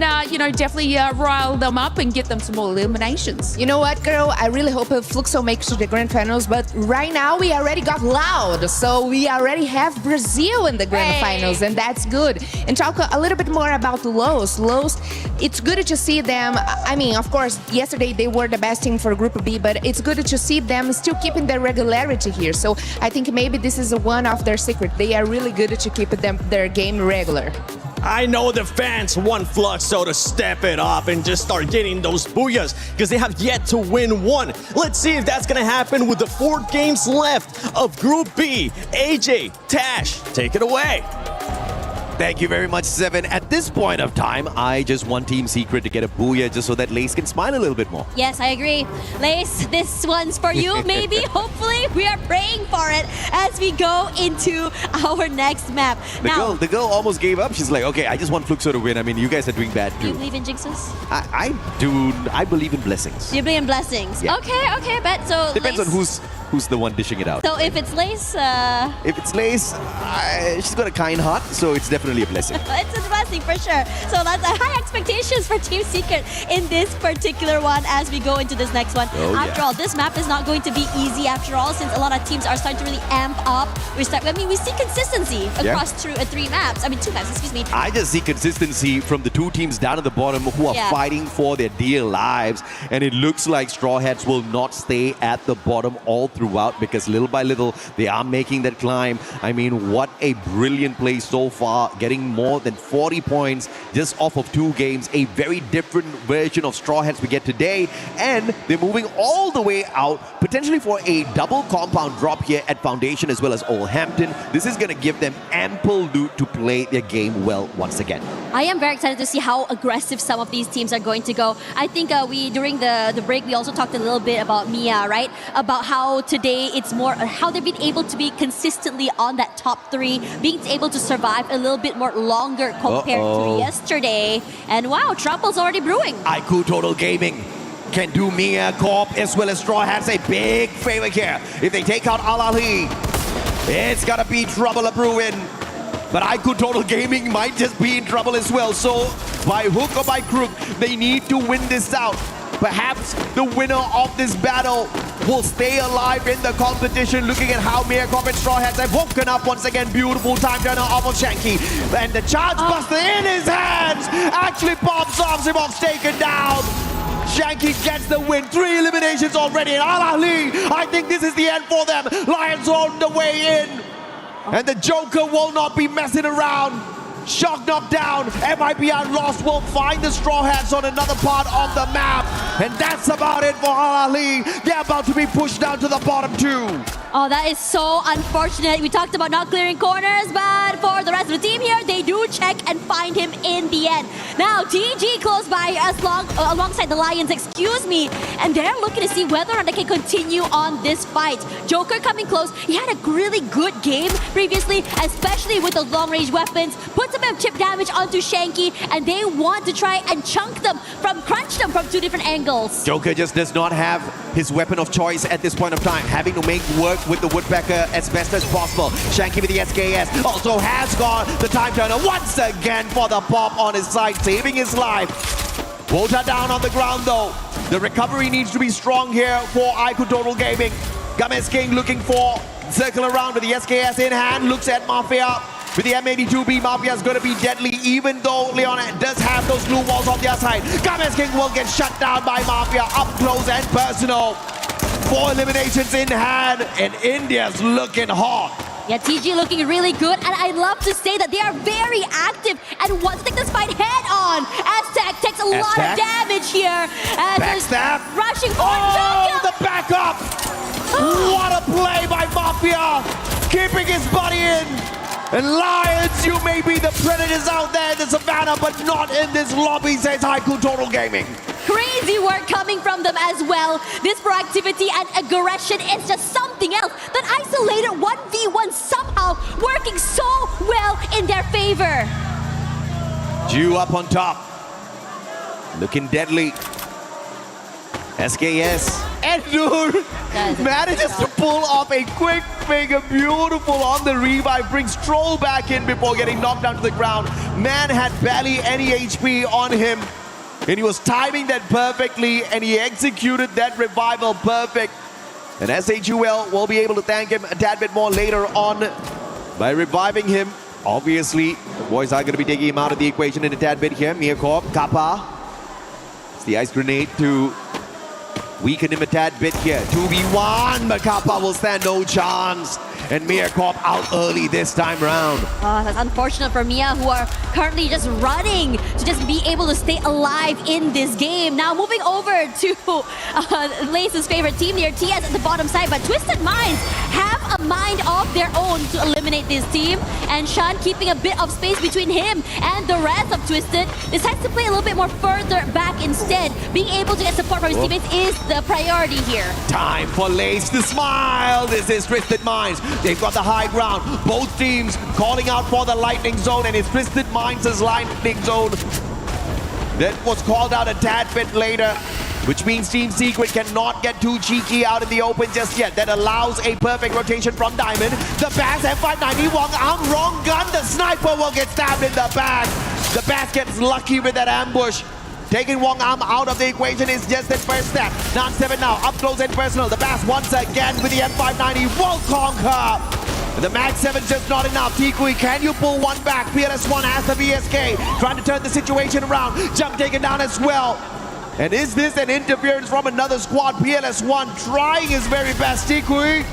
definitely rile them up and get them some more eliminations. You know what, girl? I really hope Fluxo makes to the grand finals, but right now we already got Loud, so we already have Brazil in the grand finals, and that's good. And talk a little bit more about Los. Los, it's good to see them. I mean, of course, yesterday they were the best team for Group B, but it's good to see them still keeping their regularity here. So I think maybe this is one of their secrets. They are really good to keep their game regular. I know the fans want Fluxo to step it up and just start getting those booyahs because they have yet to win one. Let's see if that's going to happen with the 4 games left of Group B. AJ, Tash, take it away. Thank you very much, Seven. At this point of time, I just want Team Secret to get a booyah just so that Lace can smile a little bit more. Yes, I agree. Lace, this one's for you, maybe. Hopefully, we are praying for it as we go into our next map. The girl almost gave up. She's like, okay, I just want Fluxo to win. I mean, you guys are doing bad too. Do you believe in jinxes? I do. I believe in blessings. You believe in blessings? Yeah. Okay, bet. So depends Lace, on who's the one dishing it out. So if it's Lace... If it's Lace, she's got a kind heart, so it's definitely a blessing. It's a blessing for sure. So that's high expectations for Team Secret in this particular one as we go into this next one. After all, this map is not going to be easy after all, since a lot of teams are starting to really amp up. We see consistency across 3 maps. I mean, 2 maps, excuse me. I just see consistency from the 2 teams down at the bottom who are fighting for their dear lives. And it looks like Straw Hats will not stay at the bottom all throughout because little by little, they are making that climb. I mean, what a brilliant play so far, getting more than 40 points just off of 2 games. A very different version of Straw Hats we get today. And they're moving all the way out, potentially for a double compound drop here at Foundation as well as Old Hampton. This is going to give them ample loot to play their game well once again. I am very excited to see how aggressive some of these teams are going to go. I think during the break, we also talked a little bit about Mia, right? About how today it's more how they've been able to be consistently on that top 3, being able to survive a little bit more longer compared to yesterday. And wow, trouble's already brewing. IQ Total Gaming can do Mia, Corp, as well as Straw Hats a big favor here. If they take out Al-Ali, it's gonna be trouble a brewing. But IQ Total Gaming might just be in trouble as well. So by hook or by crook, they need to win this out. Perhaps the winner of this battle will stay alive in the competition. Looking at how Mia Corp and Straw Hats have woken up once again. Beautiful time turner off of Shanky. And the charge buster in his hands actually pops off. Zimok's taken down. Shanky gets the win. 3 eliminations already. And Al-Ali, I think this is the end for them. Lions on the way in. And the Joker will not be messing around. Shock knocked down. MIBR Lost will find the Straw Hats on another part of the map. And that's about it for Al-Ali. They're about to be pushed down to the bottom 2. Oh, that is so unfortunate. We talked about not clearing corners, but for the rest of the team here, they do check and find him in the end. Now, TG close by alongside the Lions, excuse me, and they're looking to see whether or not they can continue on this fight. Joker coming close. He had a really good game previously, especially with the long-range weapons. Puts a bit of chip damage onto Shanky, and they want to try and chunk them from crunched them from 2 different angles. Joker just does not have his weapon of choice at this point of time, having to make work with the Woodpecker as best as possible. Shanky with the SKS also has got the time turner once again for the pop on his side, saving his life. Wota down on the ground though. The recovery needs to be strong here for IQ Total Gaming. Games King looking for circle around with the SKS in hand, looks at Mafia. With the M82B, Mafia is going to be deadly, even though Leon does have those glue walls on their side. Games King will get shut down by Mafia up close and personal. 4 eliminations in hand, and India's looking hot. Yeah, TG looking really good, and I'd love to say that they are very active and want to take this fight head on. Aztec takes a lot of damage here. Backstab. Rushing forward. Oh, the backup! What a play by Mafia! Keeping his body in. And Lions, you may be the predators out there in the savannah, but not in this lobby, says Haiku Total Gaming. Crazy work coming from them as well. This proactivity and aggression is just something else. That isolated 1v1 somehow working so well in their favor. Jew up on top. Looking deadly. SKS and Noor manages to pull off a quick finger, beautiful on the revive, brings Troll back in before getting knocked down to the ground. Man had barely any HP on him, and he was timing that perfectly, and he executed that revival perfect. And SHUL will be able to thank him a tad bit more later on by reviving him. Obviously, the boys are going to be taking him out of the equation in a tad bit here. Miakorp, Kappa. It's the ice grenade to weaken him a tad bit here. 2v1, but Kappa will stand no chance. And Miakorp out early this time round. Oh, that's unfortunate for Mia, who are currently just running to just be able to stay alive in this game. Now moving over to Lace's favorite team here, TS at the bottom side, but Twisted Minds have a mind of their own to eliminate this team. And Shan keeping a bit of space between him and the rest of Twisted. Decides to play a little bit more further back instead. Being able to get support from his teammates is the priority here. Time for Lace to smile. This is Twisted Minds. They've got the high ground. Both teams calling out for the lightning zone, and it's Twisted Minds' lightning zone that was called out a tad bit later, which means Team Secret cannot get too cheeky out in the open just yet. That allows a perfect rotation from Diamond. The Bass M590, Wong Am, wrong gun. The sniper will get stabbed in the back. The Bass gets lucky with that ambush. Taking Wong Am out of the equation is just the first step. 9-7 now, up close and personal. The Bass once again with the M590 will conquer. The Mag 7's just not enough. Tikui, can you pull one back? PLS1 has the VSK, trying to turn the situation around. Jump taken down as well. And is this an interference from another squad? PLS1 trying his very best. Tikui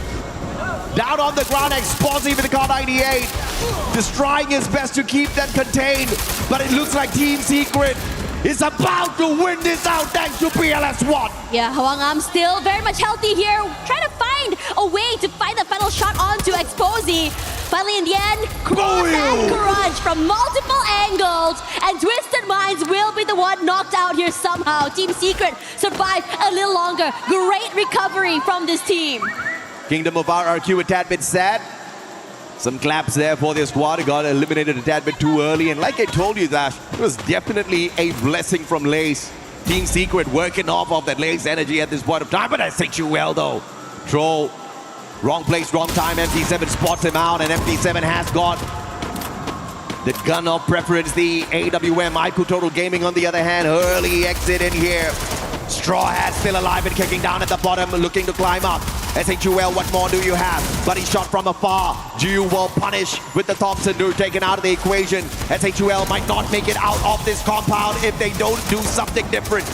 down on the ground, explosive with the Car 98. Just trying his best to keep them contained. But it looks like Team Secret is about to win this out thanks to PLS1. Yeah, Hwang Am still very much healthy here, trying to find a way to find the final shot onto Exposy. Finally, in the end, cross and crunch from multiple angles, and Twisted Minds will be the one knocked out here somehow. Team Secret survived a little longer. Great recovery from this team. Kingdom of RRQ a tad bit sad. Some claps there for their squad. It got eliminated a tad bit too early. And like I told you, Dash, it was definitely a blessing from Lace. Team Secret working off of that Lace energy at this point of time. But I think you well, though. Troll, wrong place, wrong time. MT7 spots him out. And MT7 has got the gun of preference. The AWM, IQ Total Gaming, on the other hand. Early exit in here. Straw Hat still alive and kicking down at the bottom, looking to climb up. SHUL, what more do you have? Buddy shot from afar. Ju will punish with the Thompson Dude taken out of the equation. SHUL might not make it out of this compound if they don't do something different.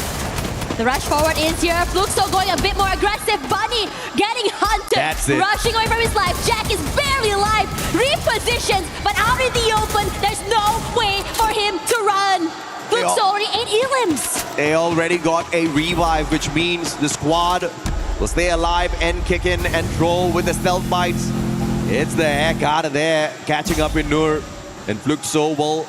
The rush forward is here. Fluxo going a bit more aggressive. Bunny getting hunted. That's it. Rushing away from his life. Jack is barely alive. Repositions, but out in the open, there's no way for him to run. Fluxo already 8 elims. They already got a revive, which means the squad will stay alive and kick in and Troll with the stealth bites. It's the heck out of there. Catching up in Noor. And Fluxo will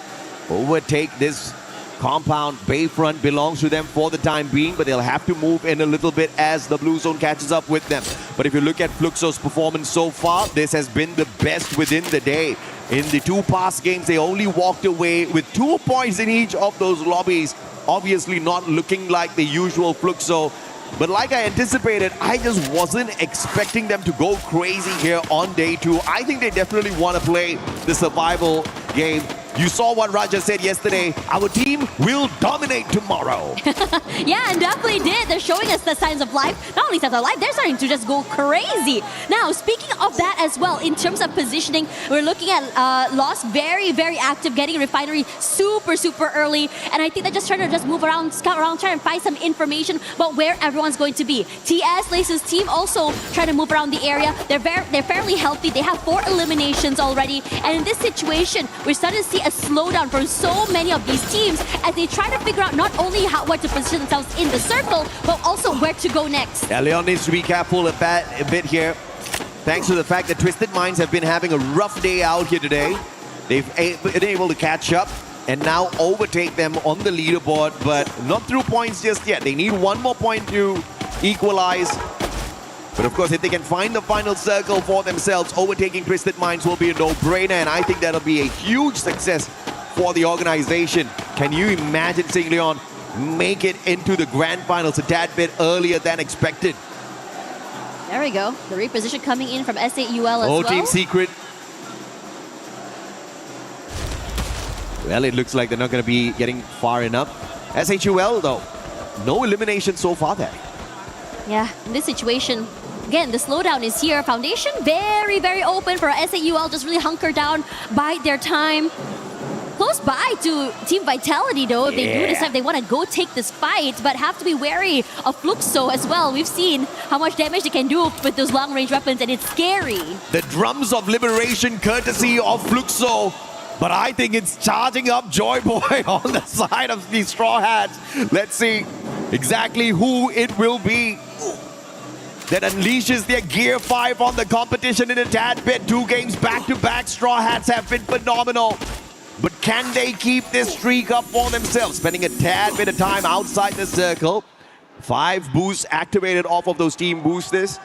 overtake this compound. Bayfront belongs to them for the time being, but they'll have to move in a little bit as the blue zone catches up with them. But if you look at Fluxo's performance so far, this has been the best within the day. In the 2 past games, they only walked away with 2 points in each of those lobbies. obviously not looking like the usual Fluxo. But like I anticipated, I just wasn't expecting them to go crazy here on day 2. I think they definitely want to play the survival game. You saw what Raja said yesterday. Our team will dominate tomorrow. Yeah, and definitely did. They're showing us the signs of life. Not only signs of life, they're starting to just go crazy. Now, speaking of that as well, in terms of positioning, we're looking at Lost very, very active, getting Refinery super, super early. And I think they're just trying to just move around, scout around, try and find some information about where everyone's going to be. TS, Lace's team also trying to move around the area. They're fairly healthy. They have 4 eliminations already. And in this situation, we're starting to see a slowdown from so many of these teams as they try to figure out not only where to position themselves in the circle, but also where to go next. Yeah, Leon needs to be careful a bit here. Thanks to the fact that Twisted Minds have been having a rough day out here today. They've been able to catch up and now overtake them on the leaderboard, but not through points just yet. They need one more point to equalize. But of course, if they can find the final circle for themselves, overtaking Twisted Minds will be a no-brainer, and I think that'll be a huge success for the organization. Can you imagine seeing Leon make it into the grand finals a tad bit earlier than expected? There we go. The reposition coming in from SAUL as well. Team Secret. Well, it looks like they're not going to be getting far enough. SHUL, though, no elimination so far there. Yeah, in this situation, again, the slowdown is here. Foundation very, very open for SAUL, just really hunker down, bide their time. Close by to Team Vitality, though, if they do decide they want to go take this fight, but have to be wary of Fluxo as well. We've seen how much damage they can do with those long-range weapons, and it's scary. The drums of liberation courtesy of Fluxo, but I think it's charging up Joy Boy on the side of the Straw Hats. Let's see exactly who it will be that unleashes their Gear 5 on the competition in a tad bit. 2 games back-to-back. Straw Hats have been phenomenal. But can they keep this streak up for themselves? Spending a tad bit of time outside the circle. 5 boosts activated off of those team boosters.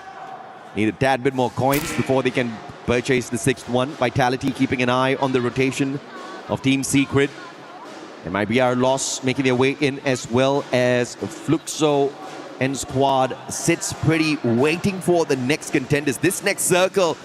Need a tad bit more coins before they can purchase the 6th one. Vitality keeping an eye on the rotation of Team Secret. It might be our loss making their way in, as well as Fluxo and squad sits pretty, waiting for the next contenders. This next circle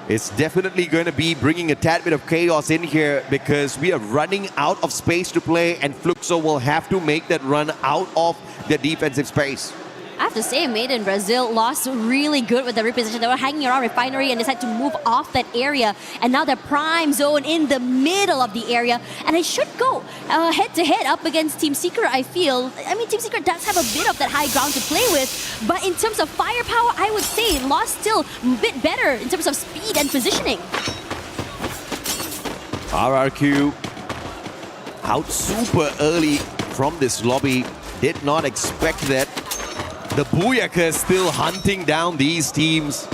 is definitely going to be bringing a tad bit of chaos in here, because we are running out of space to play, and Fluxo will have to make that run out of their defensive space. I have to say, Made in Brazil lost really good with the reposition. They were hanging around Refinery and decided to move off that area. And now they're prime zone in the middle of the area. And they should go head-to-head up against Team Secret, I feel. I mean, Team Secret does have a bit of that high ground to play with. But in terms of firepower, I would say Lost still a bit better in terms of speed and positioning. RRQ out super early from this lobby. Did not expect that. The Booyaka still hunting down these teams.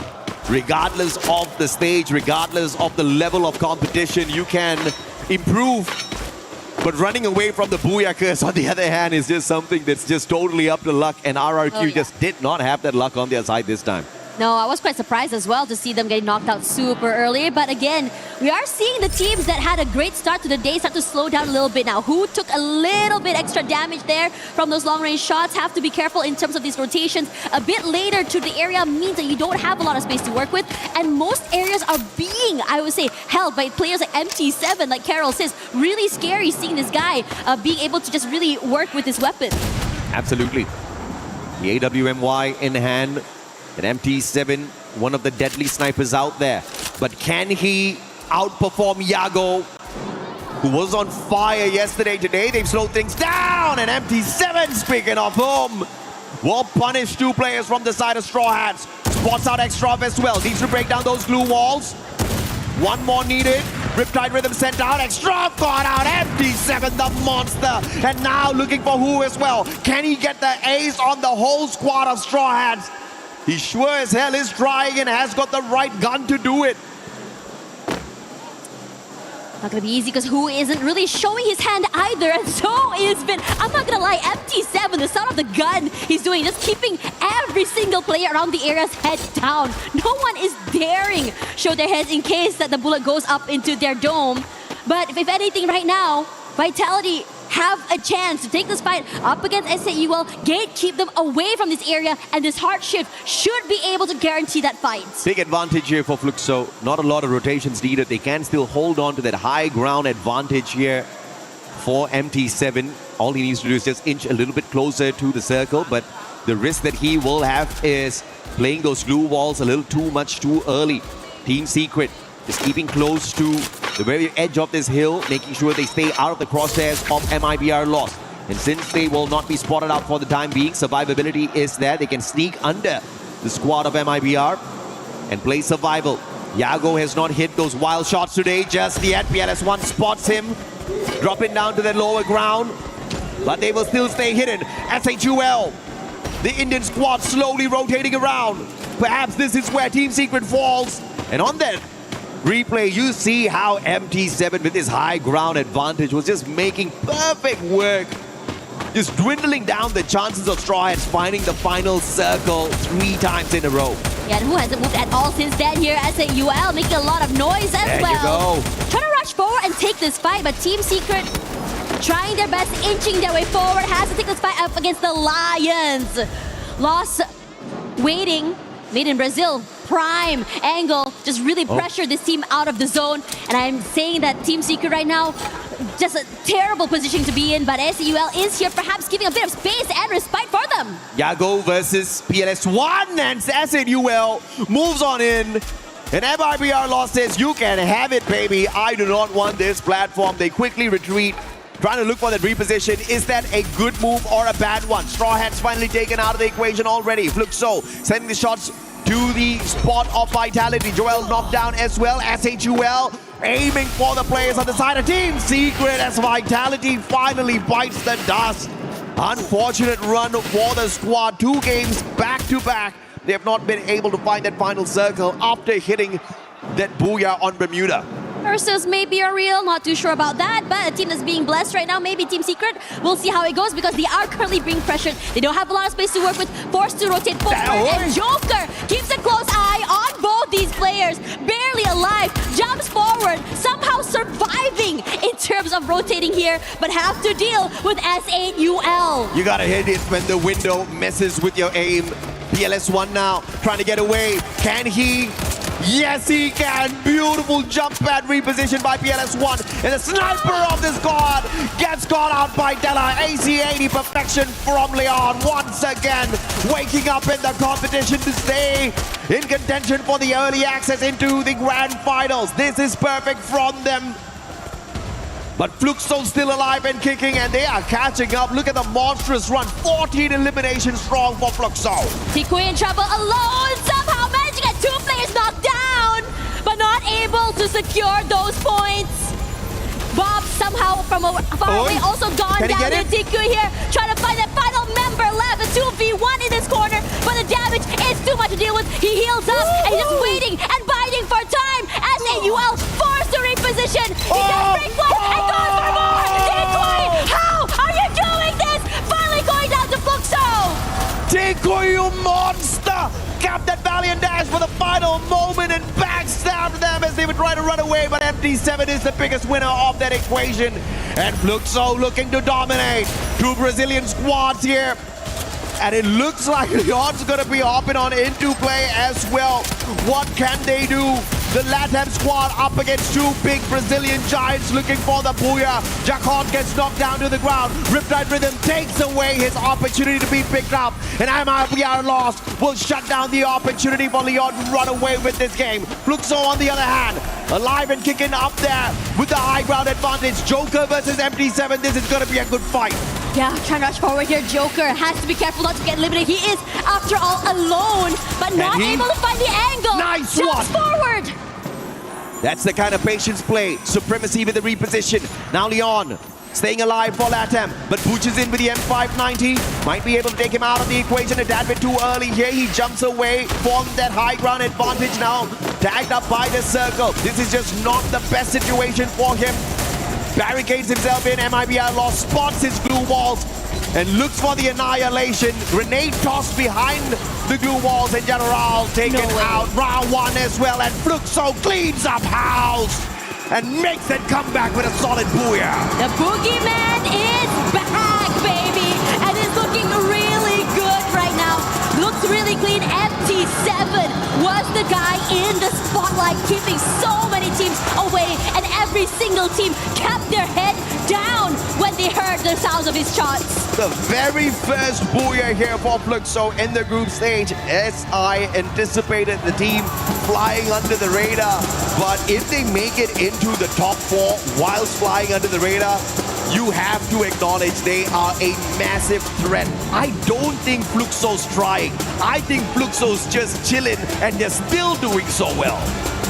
Regardless of the stage, regardless of the level of competition, you can improve. But running away from the Booyakas, on the other hand, is just something that's just totally up to luck. And RRQ just did not have that luck on their side this time. No, I was quite surprised as well to see them getting knocked out super early. But again, we are seeing the teams that had a great start to the day start to slow down a little bit now. Who took a little bit extra damage there from those long-range shots. Have to be careful in terms of these rotations. A bit later to the area means that you don't have a lot of space to work with. And most areas are being, I would say, held by players like MT7, like Carol says. Really scary seeing this guy being able to just really work with his weapon. Absolutely. The AWMY in hand. And MT7, one of the deadly snipers out there. But can he outperform Yago, who was on fire yesterday? Today they've slowed things down. And MT7, speaking of whom, will punish 2 players from the side of Straw Hats. Spots out Extra as well. Needs to break down those glue walls. 1 more needed. Riptide Rhythm sent out. Extra got out. MT7, the monster. And now looking for who as well. Can he get the ace on the whole squad of Straw Hats? He sure as hell is trying and has got the right gun to do it. Not gonna be easy because Who isn't really showing his hand either, and so it's been, I'm not gonna lie, MT7, the son of the gun he's doing, just keeping every single player around the area's head down. No one is daring show their heads in case that the bullet goes up into their dome. But if anything right now, Vitality have a chance to take this fight up against SAUL, keep them away from this area, and this hard shift should be able to guarantee that fight. Big advantage here for Fluxo. Not a lot of rotations needed. They can still hold on to that high ground advantage here for MT7. All he needs to do is just inch a little bit closer to the circle, but the risk that he will have is playing those glue walls a little too much too early. Team Secret just keeping close to the very edge of this hill, making sure they stay out of the crosshairs of MIBR Lost. And since they will not be spotted out for the time being, survivability is there. They can sneak under the squad of MIBR and play survival. Yago has not hit those wild shots today just yet. PLS1 spots him, dropping down to the lower ground, but they will still stay hidden. SHUL, the Indian squad slowly rotating around. Perhaps this is where Team Secret falls. And on that replay, you see how MT7 with his high ground advantage was just making perfect work. Just dwindling down the chances of Straw Hats finding the final circle 3 times in a row. Yeah, and who hasn't moved at all since then here as a UL, making a lot of noise as there well. You go. Trying to rush forward and take this fight, but Team Secret trying their best, inching their way forward, has to take this fight up against the Lions. Lost waiting, made in Brazil. Prime angle, just really pressured this team out of the zone. And I'm saying that Team Secret right now, just a terrible position to be in, but SEUL is here perhaps giving a bit of space and respite for them. Yago versus PLS1, and SNUL moves on in. And MIBR Lost says, you can have it, baby. I do not want this platform. They quickly retreat, trying to look for that reposition. Is that a good move or a bad one? Straw Hats finally taken out of the equation already. Fluxo sending the shots to the spot of Vitality. Joel knocked down as well. SHUL aiming for the players on the side of Team Secret as Vitality finally bites the dust. Unfortunate run for the squad. 2 games back to back. They have not been able to find that final circle after hitting that booyah on Bermuda. Versus maybe a real, not too sure about that, but a team that's being blessed right now, maybe Team Secret. We'll see how it goes because they are currently being pressured. They don't have a lot of space to work with, forced to rotate forward, and Joker keeps a close eye on both these players. Barely alive, jumps forward, somehow surviving in terms of rotating here, but have to deal with SAUL. You gotta hit it when the window messes with your aim. PLS1 now trying to get away. Can he? Yes, he can. Beautiful jump pad reposition by PLS1. And the sniper of the squad gets caught out by Della. AC80 perfection from Leon. Once again, waking up in the competition to stay in contention for the early access into the grand finals. This is perfect from them. But Fluxo still alive and kicking, and they are catching up. Look at the monstrous run. 14 eliminations strong for Fluxo. Tikui in trouble alone, somehow managed to get 2 players knocked down, but not able to secure those points. Bob somehow from far away also gone down to Tikui here, trying to find that final member left. A 2v1 in this corner, but the damage is too much to deal with. He heals up, and he's just waiting and biding for time. SAUL forced to reposition. He can break one and goes for more. Tikui, how are you doing this? Finally going down to Fluxo. Tikui, you monster! Capped that valiant dash for the final moment and backstabbed them as they would try to run away, but MT7 is the biggest winner of that equation. And Fluxo looking to dominate. 2 Brazilian squads here. And it looks like Leon's gonna be hopping on into play as well. What can they do? The LATAM squad up against 2 big Brazilian giants looking for the booyah. Jacon gets knocked down to the ground. Riptide Rhythm takes away his opportunity to be picked up. And MIBR Lost will shut down the opportunity for Leon to run away with this game. Fluxo on the other hand, alive and kicking up there with the high ground advantage. Joker versus MT7, this is gonna be a good fight. Yeah, trying to rush forward here. Joker has to be careful not to get eliminated. He is, after all, alone, but not able to find the angle. Nice Jumps forward. That's the kind of patience play. Supremacy with the reposition. Now Leon staying alive for LATAM, but pushes in with the M590. Might be able to take him out of the equation a tad bit too early here. He jumps away from that high ground advantage now. Tagged up by the circle. This is just not the best situation for him. Barricades himself in. MIBR Lost spots his glue walls and looks for the annihilation. Grenade tossed behind the glue walls, and General taken out. Round 1 as well, and Fluxo cleans up house. and makes that comeback with a solid booyah. The boogeyman is back, baby, and it's looking really good right now. Looks really clean. MT7 was the guy in the spotlight, keeping so many teams away, and every single team kept their head down when they heard the sounds of his shots. The very first booyah here for Fluxo in the group stage. SI anticipated the team flying under the radar, but if they make it into the top 4 whilst flying under the radar, you have to acknowledge they are a massive threat. I don't think Fluxo's trying. I think Fluxo's just chilling and they're still doing so well.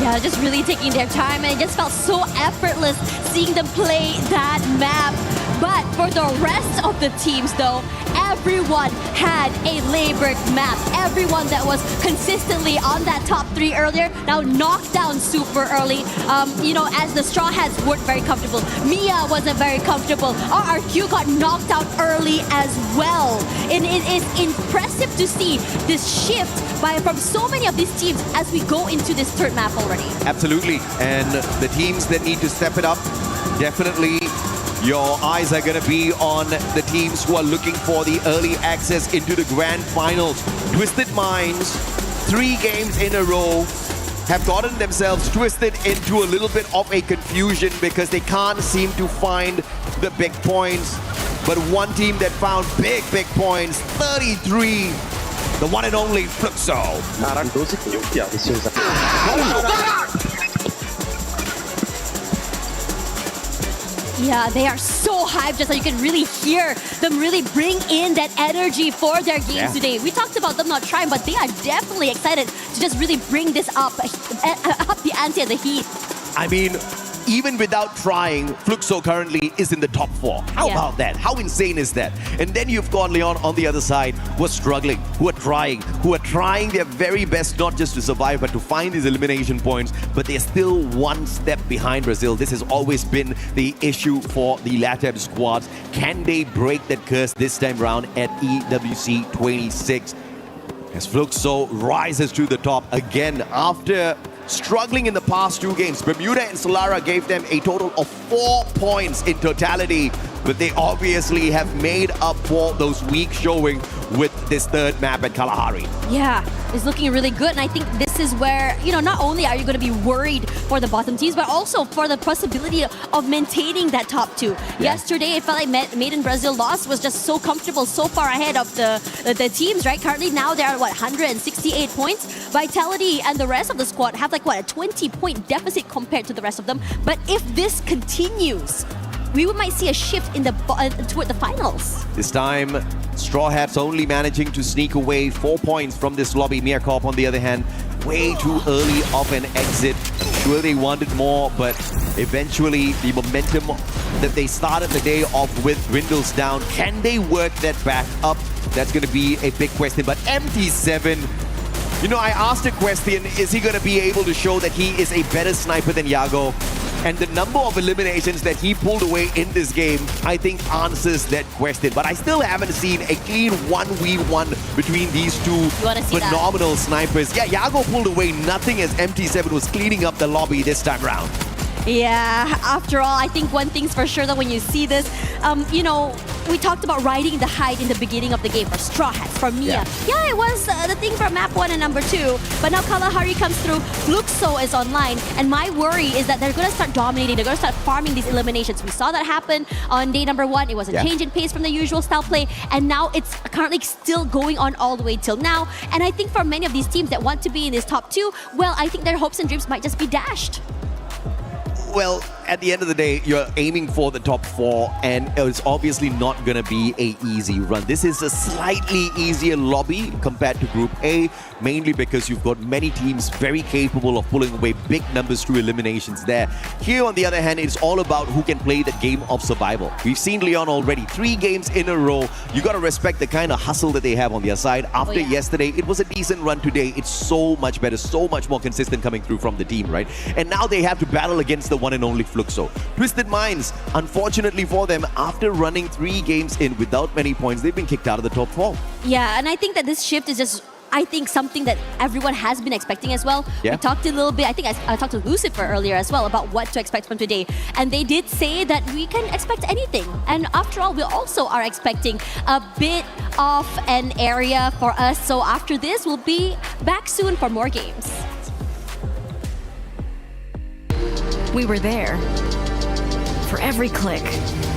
Yeah, just really taking their time, and it just felt so effortless seeing them play that map. But for the rest of the teams though, everyone had a labored map. Everyone that was consistently on that top 3 earlier now knocked down super early. You know, as the Straw Hats weren't very comfortable. Mia wasn't very comfortable. RRQ got knocked out early as well. And it is impressive to see this shift from so many of these teams as we go into this third map already. Absolutely. And the teams that need to step it up, definitely your eyes are going to be on the teams who are looking for the early access into the grand finals. Twisted Minds, 3 games in a row, have gotten themselves twisted into a little bit of a confusion because they can't seem to find the big points. But one team that found big points, 33, the one and only Fluxo. Yeah, they are so hyped, just so you can really hear them really bring in that energy for their games today. We talked about them not trying, but they are definitely excited to just really bring this up the ante and the heat. I mean, even without trying, Fluxo currently is in the top 4. How about that? How insane is that? And then you've got Leon on the other side who are struggling, who are trying their very best not just to survive but to find these elimination points, but they're still one step behind Brazil. This has always been the issue for the LATAM squads. Can they break that curse this time round at EWC 26? As Fluxo rises to the top again after struggling in the past 2 games. Bermuda and Solara gave them a total of 4 points in totality, but they obviously have made up for those weak showing with this third map at Kalahari. Yeah, it's looking really good, and I think this is where, you know, not only are you going to be worried for the bottom teams, but also for the possibility of maintaining that top 2. Yesterday, it felt like Made in Brazil lost was just so comfortable, so far ahead of the teams, right? Currently now they're at, 168 points. Vitality and the rest of the squad have a 20-point deficit compared to the rest of them. But if this continues, we might see a shift in toward the finals. This time, Straw Hats only managing to sneak away 4 points from this lobby. Mierkorp, on the other hand, way too early of an exit. Sure, they wanted more, but eventually the momentum that they started the day off with dwindles down. Can they work that back up? That's going to be a big question. But MT7, you know, I asked a question, is he going to be able to show that he is a better sniper than Yago? And the number of eliminations that he pulled away in this game, I think answers that question. But I still haven't seen a clean 1v1 between these two phenomenal snipers. Yeah, Yago pulled away nothing as MT7 was cleaning up the lobby this time around. Yeah, after all, I think one thing's for sure that when you see this, you know, we talked about riding the height in the beginning of the game for Straw Hats, for Mia. Yeah, it was the thing for map 1 and number 2, but now Kalahari comes through, Fluxo is online, and my worry is that they're going to start dominating, they're going to start farming these eliminations. We saw that happen on day number 1, it was a change in pace from the usual style play, and now it's currently still going on all the way till now, and I think for many of these teams that want to be in this top 2, well, I think their hopes and dreams might just be dashed. Well, at the end of the day, you're aiming for the top 4, and it's obviously not going to be an easy run. This is a slightly easier lobby compared to Group A, mainly because you've got many teams very capable of pulling away big numbers through eliminations there. Here, on the other hand, it's all about who can play the game of survival. We've seen Leon already, 3 games in a row. You got to respect the kind of hustle that they have on their side. After yesterday, it was a decent run today. It's so much better, so much more consistent coming through from the team, right? And now they have to battle against the one and only Fluxo. Twisted Minds, unfortunately for them, after running 3 games in without many points, they've been kicked out of the top 4. Yeah, and I think that this shift is just I think something that everyone has been expecting as well. Yeah. We talked a little bit, I think I talked to Lucifer earlier as well about what to expect from today. And they did say that we can expect anything. And after all, we also are expecting a bit of an area for us. So after this, we'll be back soon for more games. We were there. For every click,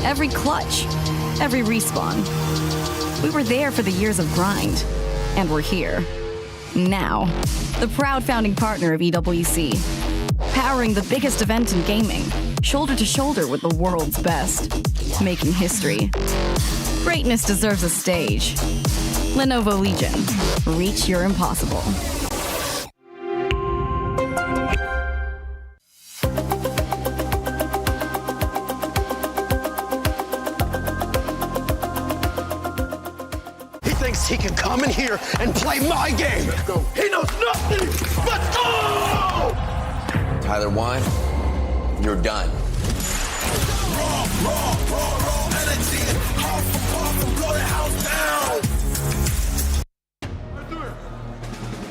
every clutch, every respawn. We were there for the years of grind. And we're here. Now. The proud founding partner of EWC. Powering the biggest event in gaming. Shoulder to shoulder with the world's best. Making history. Greatness deserves a stage. Lenovo Legion. Reach your impossible. He can come in here and play my game. He knows nothing but go! Tyler Wine, you're done.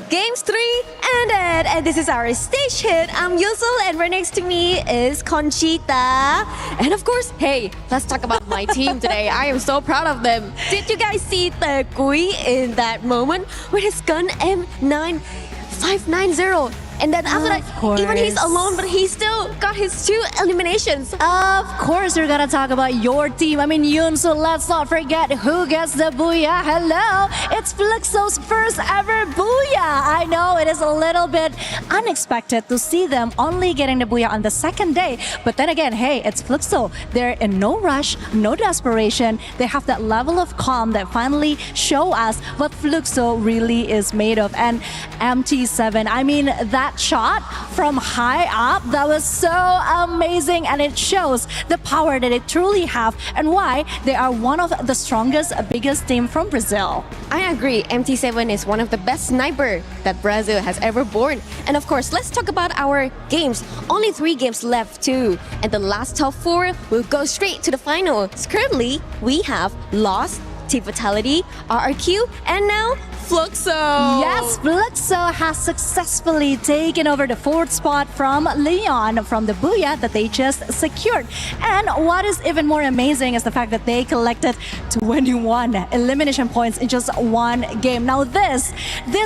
Games 3 ended, and this is our stage hit. I'm Yusul, and right next to me is Conchita. And of course, hey, let's talk about my team today. I am so proud of them. Did you guys see the Kui in that moment with his gun M9590? And then after that, even he's alone, but he still got his 2 eliminations. Of course, we're gonna talk about your team. I mean, Yoon, so let's not forget who gets the booyah. Hello, it's Fluxo's first ever booyah. I know it is a little bit unexpected to see them only getting the booyah on the second day. But then again, hey, it's Fluxo. They're in no rush, no desperation. They have that level of calm that finally show us what Fluxo really is made of. And MT7, I mean, that shot from high up, that was so amazing, and it shows the power that they truly have and why they are one of the strongest, biggest team from Brazil. I agree, MT7 is one of the best sniper that Brazil has ever born. And of course, let's talk about our games. Only 3 games left too, and the last top 4 will go straight to the final. Currently, we have Lost, Team Fatality, RRQ, and now Fluxo. Yes, Fluxo has successfully taken over the 4th spot from Leon from the booyah that they just secured. And what is even more amazing is the fact that they collected 21 elimination points in just 1 game. Now this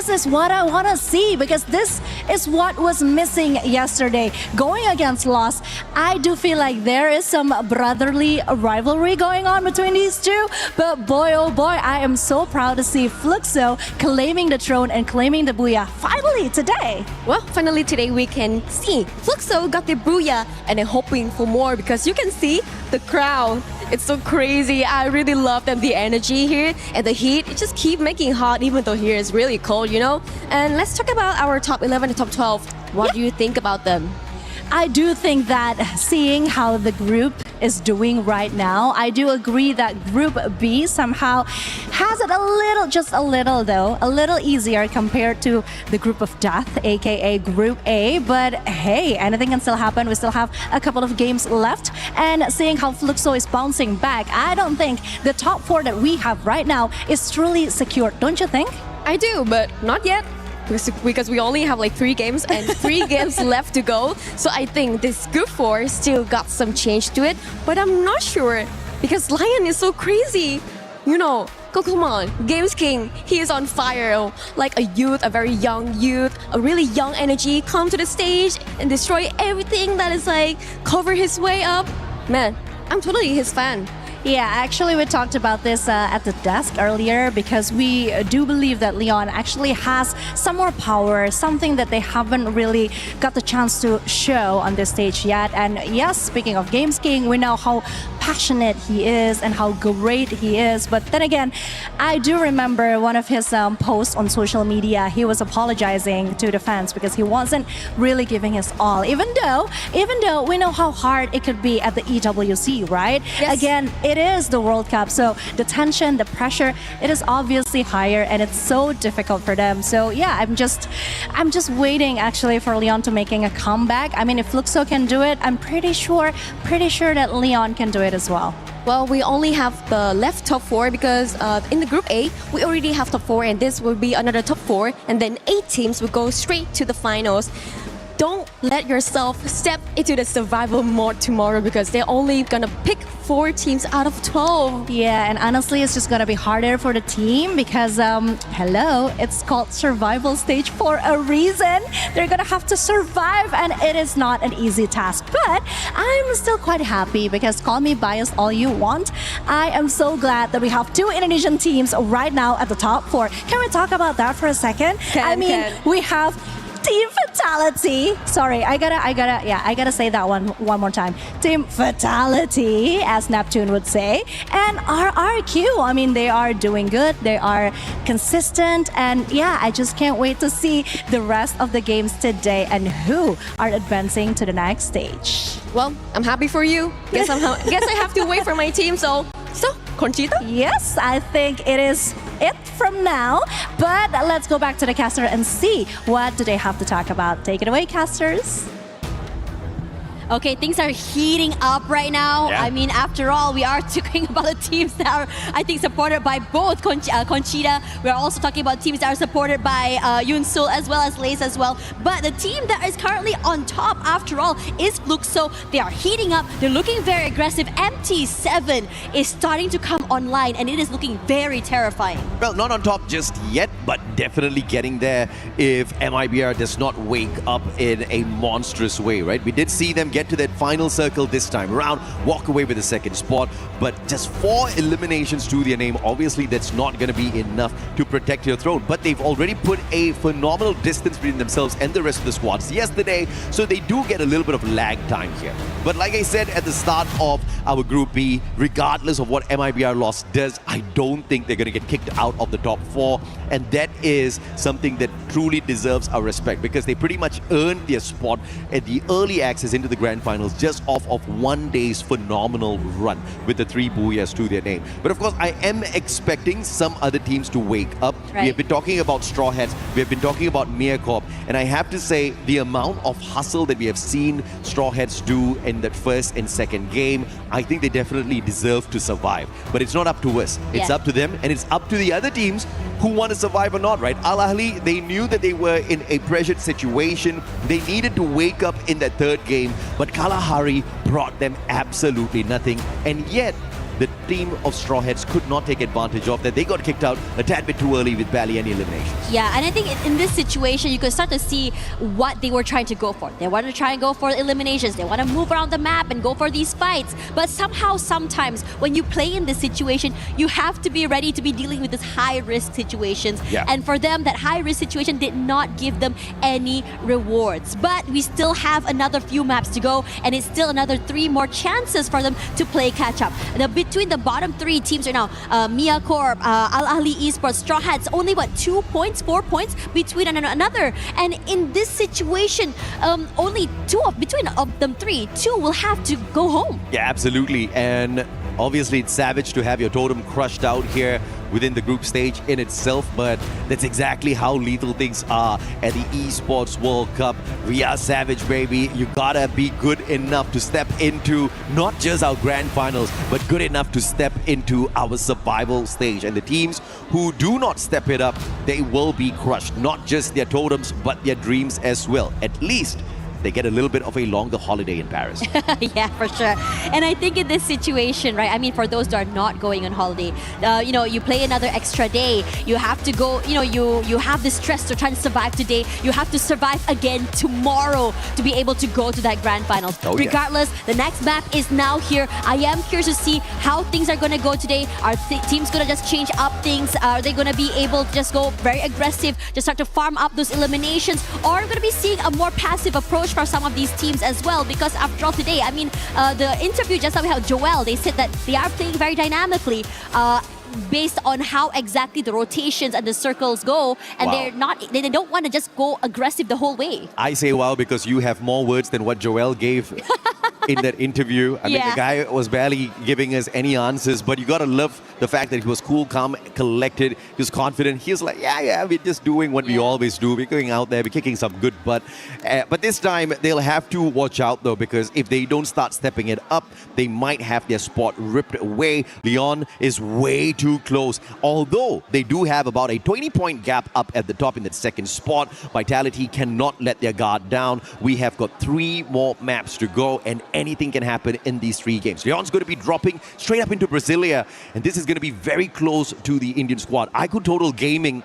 is what I want to see, because this is what was missing yesterday. Going against Lost, I do feel like there is some brotherly rivalry going on between these two. But boy, oh boy, I am so proud to see Fluxo claiming the throne and claiming the booyah finally today. Well, finally today we can see Fluxo got the booyah, and I'm hoping for more because you can see the crowd. It's so crazy. I really love them. The energy here and the heat, it just keep making hot even though here is really cold, you know? And let's talk about our top 11 and top 12. What do you think about them? I do think that seeing how the group is doing right now, I do agree that Group B somehow has it a little, just a little though, a little easier compared to the Group of Death, aka Group A. But hey, anything can still happen. We still have a couple of games left. And seeing how Fluxo is bouncing back, I don't think the top 4 that we have right now is truly secured. Don't you think? I do, but not yet. Because we only have like 3 games and 3 games left to go. So I think this Group 4 still got some change to it, but I'm not sure because Lion is so crazy. You know, come on, Games King, he is on fire. Like a youth, a very young youth, a really young energy, come to the stage and destroy everything that is like cover his way up. Man, I'm totally his fan. Yeah, actually we talked about this at the desk earlier because we do believe that Leon actually has some more power, something that they haven't really got the chance to show on this stage yet. And yes, speaking of Games King, we know how passionate he is and how great he is. But then again, I do remember one of his posts on social media. He was apologizing to the fans because he wasn't really giving his all, even though we know how hard it could be at the EWC, right? Yes. Again, it is the World Cup, so the tension, the pressure, it is obviously higher and it's so difficult for them. So yeah, I'm just waiting actually for Leon to making a comeback. I mean, if Fluxo can do it, I'm pretty sure that Leon can do it as as well? Well, we only have the left top 4 because in the Group A, we already have top 4 and this will be another top 4 and then 8 teams will go straight to the finals. Don't let yourself step into the survival mode tomorrow because they're only gonna pick 4 teams out of 12. Yeah, and honestly, it's just gonna be harder for the team because, hello, it's called survival stage for a reason. They're gonna have to survive and it is not an easy task. But I'm still quite happy because call me biased all you want. I am so glad that we have 2 Indonesian teams right now at the top 4. Can we talk about that for a second? We have Team Fatality. Sorry, I gotta say that one more time. Team Fatality, as Neptune would say, and RRQ. I mean, they are doing good. They are consistent, and yeah, I just can't wait to see the rest of the games today and who are advancing to the next stage. Well, I'm happy for you. Guess I have to wait for my team. So, Conchita? Yes, I think it is it from now. But let's go back to the caster and see what do they have to talk about. Take it away, casters. Okay, things are heating up right now. Yeah. I mean, after all, we are talking about the teams that are, I think, supported by both Conchita. We're also talking about teams that are supported by Yunsul as well as Lace as well. But the team that is currently on top, after all, is Fluxo. They are heating up. They're looking very aggressive. MT7 is starting to come online, and it is looking very terrifying. Well, not on top just yet, but definitely getting there if MIBR does not wake up in a monstrous way, right? We did see them get to that final circle this time around, walk away with the second spot, but just 4 eliminations to their name. Obviously, that's not going to be enough to protect your throne, but they've already put a phenomenal distance between themselves and the rest of the squads yesterday, so they do get a little bit of lag time here. But like I said at the start of our Group B, regardless of what MIBR loss does, I don't think they're going to get kicked out of the top 4, and that is something that truly deserves our respect because they pretty much earned their spot at the early access into the grand finals just off of one day's phenomenal run with the 3 Booyahs to their name. But of course, I am expecting some other teams to wake up. Right. We have been talking about Straw Hats, we have been talking about Meerkorp, and I have to say the amount of hustle that we have seen Straw Hats do in that first and second game, I think they definitely deserve to survive. But it's not up to us. It's up to them, and it's up to the other teams who want to survive or not, right? Al Ahly, they knew that they were in a pressured situation. They needed to wake up in that third game, but Kalahari brought them absolutely nothing. And yet, the team of Straw Hats could not take advantage of that. They got kicked out a tad bit too early with barely any eliminations. Yeah, and I think in this situation, you could start to see what they were trying to go for. They want to try and go for eliminations. They want to move around the map and go for these fights. But somehow, sometimes, when you play in this situation, you have to be ready to be dealing with these high-risk situations. Yeah. And for them, that high-risk situation did not give them any rewards. But we still have another few maps to go, and it's still another 3 more chances for them to play catch-up. Between the bottom 3 teams right now, Meerkorp, Al Ahly Esports, Straw Hats, only 2 points, 4 points between another. And in this situation, only between them 3, 2 will have to go home. Yeah, absolutely. And obviously, it's savage to have your totem crushed out here within the group stage in itself, but that's exactly how lethal things are at the Esports World Cup. We are savage, baby. You gotta be good enough to step into not just our grand finals, but good enough to step into our survival stage. And the teams who do not step it up, they will be crushed. Not just their totems, but their dreams as well. At least they get a little bit of a longer holiday in Paris. Yeah, for sure. And I think in this situation, right, I mean, for those that are not going on holiday, you play another extra day, you have to go, you have the stress to try and survive today, you have to survive again tomorrow to be able to go to that grand final. Regardless, the next map is now here. I am curious to see how things are going to go today. Are teams going to just change up things? Are they going to be able to just go very aggressive, just start to farm up those eliminations? Or are we going to be seeing a more passive approach for some of these teams as well? Because after all today, I mean, the interview just that we had Joel, they said that they are playing very dynamically based on how exactly the rotations and the circles go, and they don't want to just go aggressive the whole way. I say wow because you have more words than what Joel gave in that interview. I mean, Yeah. the guy was barely giving us any answers, but you got to love the fact that he was cool, calm, collected. He was confident. He was like, yeah, we're just doing what we always do. We're going out there, we're kicking some good butt. But this time, they'll have to watch out, though, because if they don't start stepping it up, they might have their spot ripped away. Leon is way too close. Although they do have about a 20-point gap up at the top in that second spot, Vitality cannot let their guard down. We have got 3 more maps to go, and anything can happen in these 3 games. Leon's going to be dropping straight up into Brasilia, and this is going to be very close to the Indian squad. iQOO Total Gaming,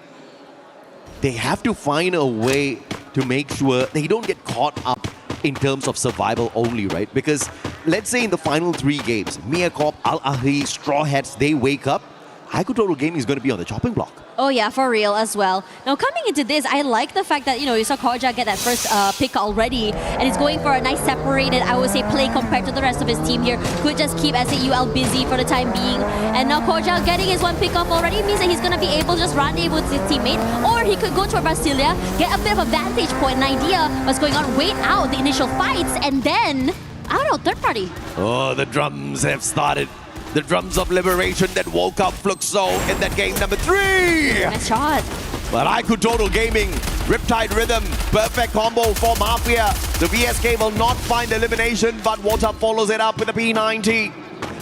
they have to find a way to make sure they don't get caught up in terms of survival only, right? Because let's say in the final 3 games, Mia Corp, Al Ahly, Straw Hats, they wake up, iQOO Total Gaming is going to be on the chopping block. Oh yeah, for real as well. Now coming into this, I like the fact that, you saw Koja get that first pick already, and he's going for a nice separated, I would say, play compared to the rest of his team here. Could just keep SAUL busy for the time being. And now Koja getting his 1 pick off already means that he's going to be able to just rendezvous with his teammate, or he could go to Brasilia, get a bit of a vantage point, an idea what's going on, wait out the initial fights, and then, I don't know, third party. Oh, the drums have started. The drums of liberation that woke up Fluxo in that game number 3. Nice shot. But iQOO Total Gaming, Riptide Rhythm, perfect combo for Mafia. The VSK will not find elimination, but Water follows it up with a P90.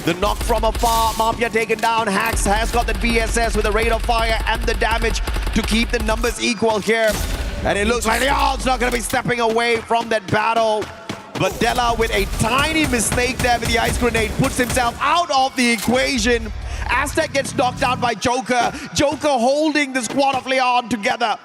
The knock from afar, Mafia taken down. Hax has got the VSS with the rate of fire and the damage to keep the numbers equal here. And it looks like Leon's not going to be stepping away from that battle. But Della, with a tiny mistake there with the ice grenade, puts himself out of the equation. Aztec gets knocked out by Joker. Joker holding the squad of Leon together.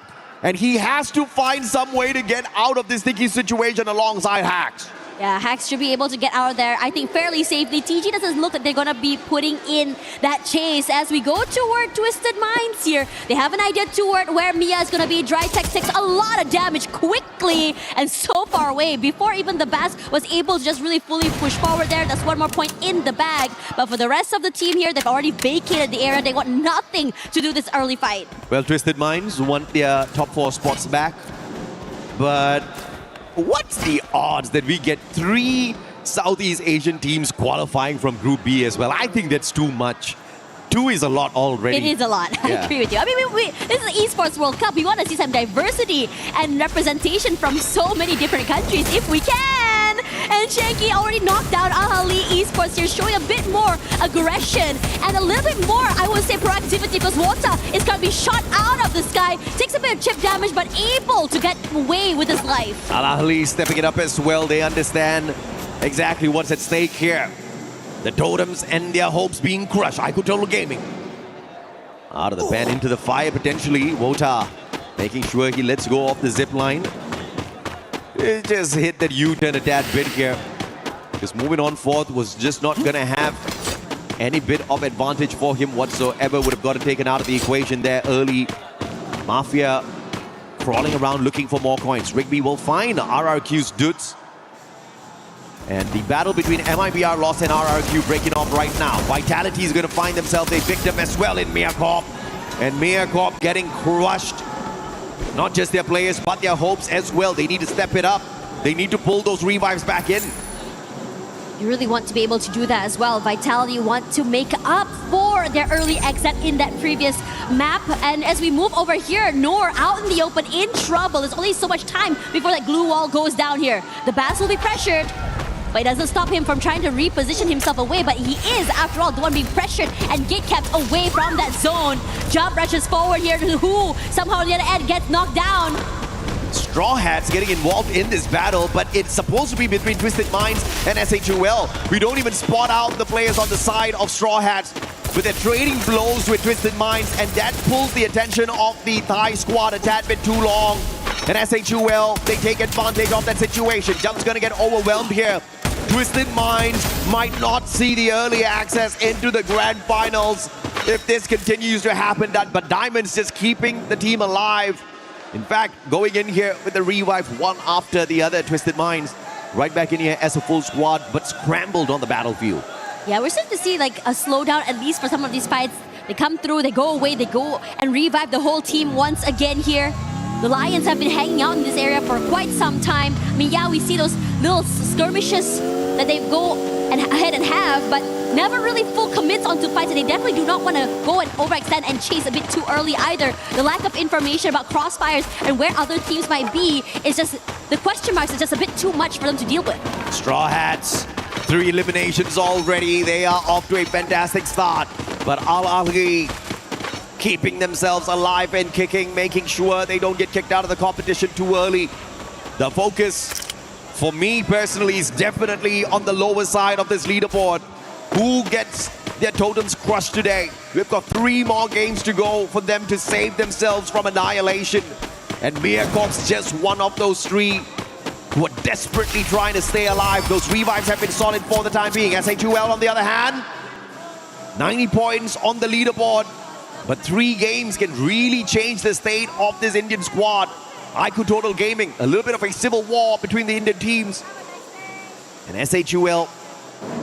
And he has to find some way to get out of this sticky situation alongside Hax. Yeah, Hax should be able to get out of there, I think, fairly safely. TG doesn't look like they're going to be putting in that chase as we go toward Twisted Minds here. They have an idea toward where Mia is going to be. Dry Tech takes a lot of damage quickly and so far away before even the Bass was able to just really fully push forward there. That's 1 more point in the bag. But for the rest of the team here, they've already vacated the area. They want nothing to do this early fight. Well, Twisted Minds want their top 4 spots back. But what's the odds that we get 3 Southeast Asian teams qualifying from Group B as well? I think that's too much. 2 is a lot already. It is a lot. I agree with you. I mean, this is the Esports World Cup. We want to see some diversity and representation from so many different countries if we can. And Shanky already knocked down Ahly Esports here, showing a bit more aggression and a little bit more, I would say, proactivity, because Wota is going to be shot out of the sky. Takes a bit of chip damage, but able to get away with his life. Al Ahly stepping it up as well. They understand exactly what's at stake here. The totems and their hopes being crushed. iQOO Total Gaming. Out of the pen into the fire potentially. Wota making sure he lets go off the zip line. It just hit that U-turn a tad bit here. Because moving on forth was just not going to have any bit of advantage for him whatsoever. Would have gotten taken out of the equation there early. Mafia crawling around looking for more coins. Rigby will find RRQ's dudes. And the battle between MIBR Lost and RRQ breaking off right now. Vitality is going to find themselves a victim as well in Mia Corp. And Mia Corp getting crushed. Not just their players, but their hopes as well. They need to step it up. They need to pull those revives back in. You really want to be able to do that as well. Vitality want to make up for their early exit in that previous map. And as we move over here, Noor out in the open in trouble. There's only so much time before that glue wall goes down here. The Bass will be pressured, but it doesn't stop him from trying to reposition himself away. But he is, after all, the one being pressured and get kept away from that zone. Jump rushes forward here to Who. Somehow on the other end gets knocked down. Straw Hats getting involved in this battle, but it's supposed to be between Twisted Minds and SHUL. We don't even spot out the players on the side of Straw Hats, but they're trading blows with Twisted Minds, and that pulls the attention of the Thai squad a tad bit too long. And SHUL, they take advantage of that situation. Jump's gonna get overwhelmed here. Twisted Minds might not see the early access into the grand finals if this continues to happen, but Diamond's just keeping the team alive. In fact, going in here with the revive one after the other. Twisted Minds right back in here as a full squad, but scrambled on the battlefield. Yeah, we're starting to see like a slowdown, at least for some of these fights. They come through, they go away, they go and revive the whole team once again here. The Lions have been hanging out in this area for quite some time. I mean, yeah, we see those little skirmishes that they go ahead and have, but never really full commits onto fights, and they definitely do not want to go and overextend and chase a bit too early either. The lack of information about crossfires and where other teams might be is just, the question marks is just a bit too much for them to deal with. Straw Hats, 3 eliminations already. They are off to a fantastic start. But Al Ahly keeping themselves alive and kicking, making sure they don't get kicked out of the competition too early. The focus, for me personally, is definitely on the lower side of this leaderboard. Who gets their totems crushed today? We've got 3 more games to go for them to save themselves from annihilation. And Miyakot's just one of those 3 who are desperately trying to stay alive. Those revives have been solid for the time being. SHUL, on the other hand, 90 points on the leaderboard. But 3 games can really change the state of this Indian squad. IQ Total Gaming, a little bit of a civil war between the Indian teams. And SHUL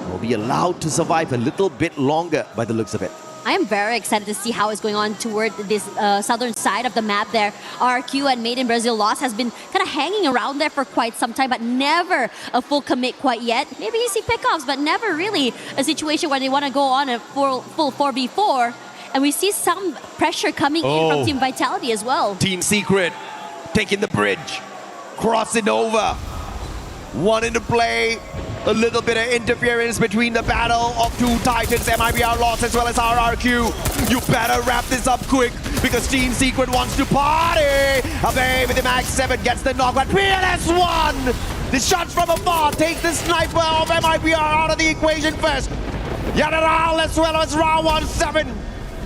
will be allowed to survive a little bit longer by the looks of it. I am very excited to see how it's going on toward this southern side of the map there. RRQ and Made in Brazil Lost has been kind of hanging around there for quite some time, but never a full commit quite yet. Maybe easy pickoffs, but never really a situation where they want to go on a full 4v4. And we see some pressure coming in from Team Vitality as well. Team Secret taking the bridge, crossing over. 1 into play. A little bit of interference between the battle of 2 titans, MIBR Lost as well as RRQ. You better wrap this up quick because Team Secret wants to party. Abe with the Max 7 gets the knock, but PLS1! The shots from afar take the sniper of MIBR out of the equation first. Yadaral as well as round 1-7.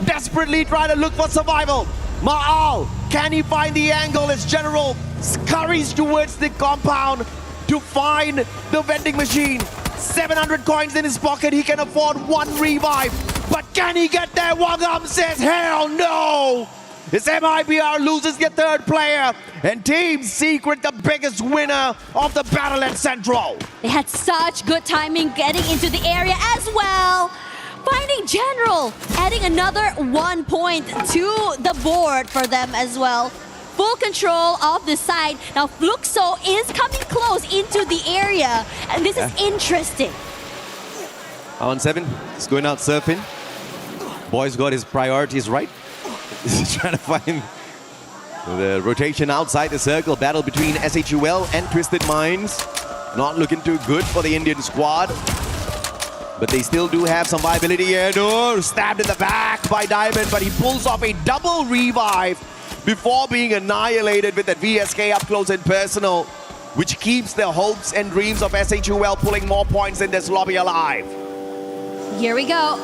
Desperately trying to look for survival. Ma'al, can he find the angle as General scurries towards the compound to find the vending machine? 700 coins in his pocket, he can afford 1 revive. But can he get there? Wangam says, hell no! As MIBR loses their 3rd player, and Team Secret the biggest winner of the battle at Central. They had such good timing getting into the area as well. Finding General, adding another 1 point to the board for them as well. Full control of the side. Now Fluxo is coming close into the area, and this is interesting. On 7, he's going out surfing. Boy's got his priorities right. He's trying to find the rotation outside the circle. Battle between SHUL and Twisted Minds. Not looking too good for the Indian squad. But they still do have some viability here. No, stabbed in the back by Diamond, but he pulls off a double revive before being annihilated with that VSK up close and personal, which keeps the hopes and dreams of SHUL pulling more points in this lobby alive. Here we go.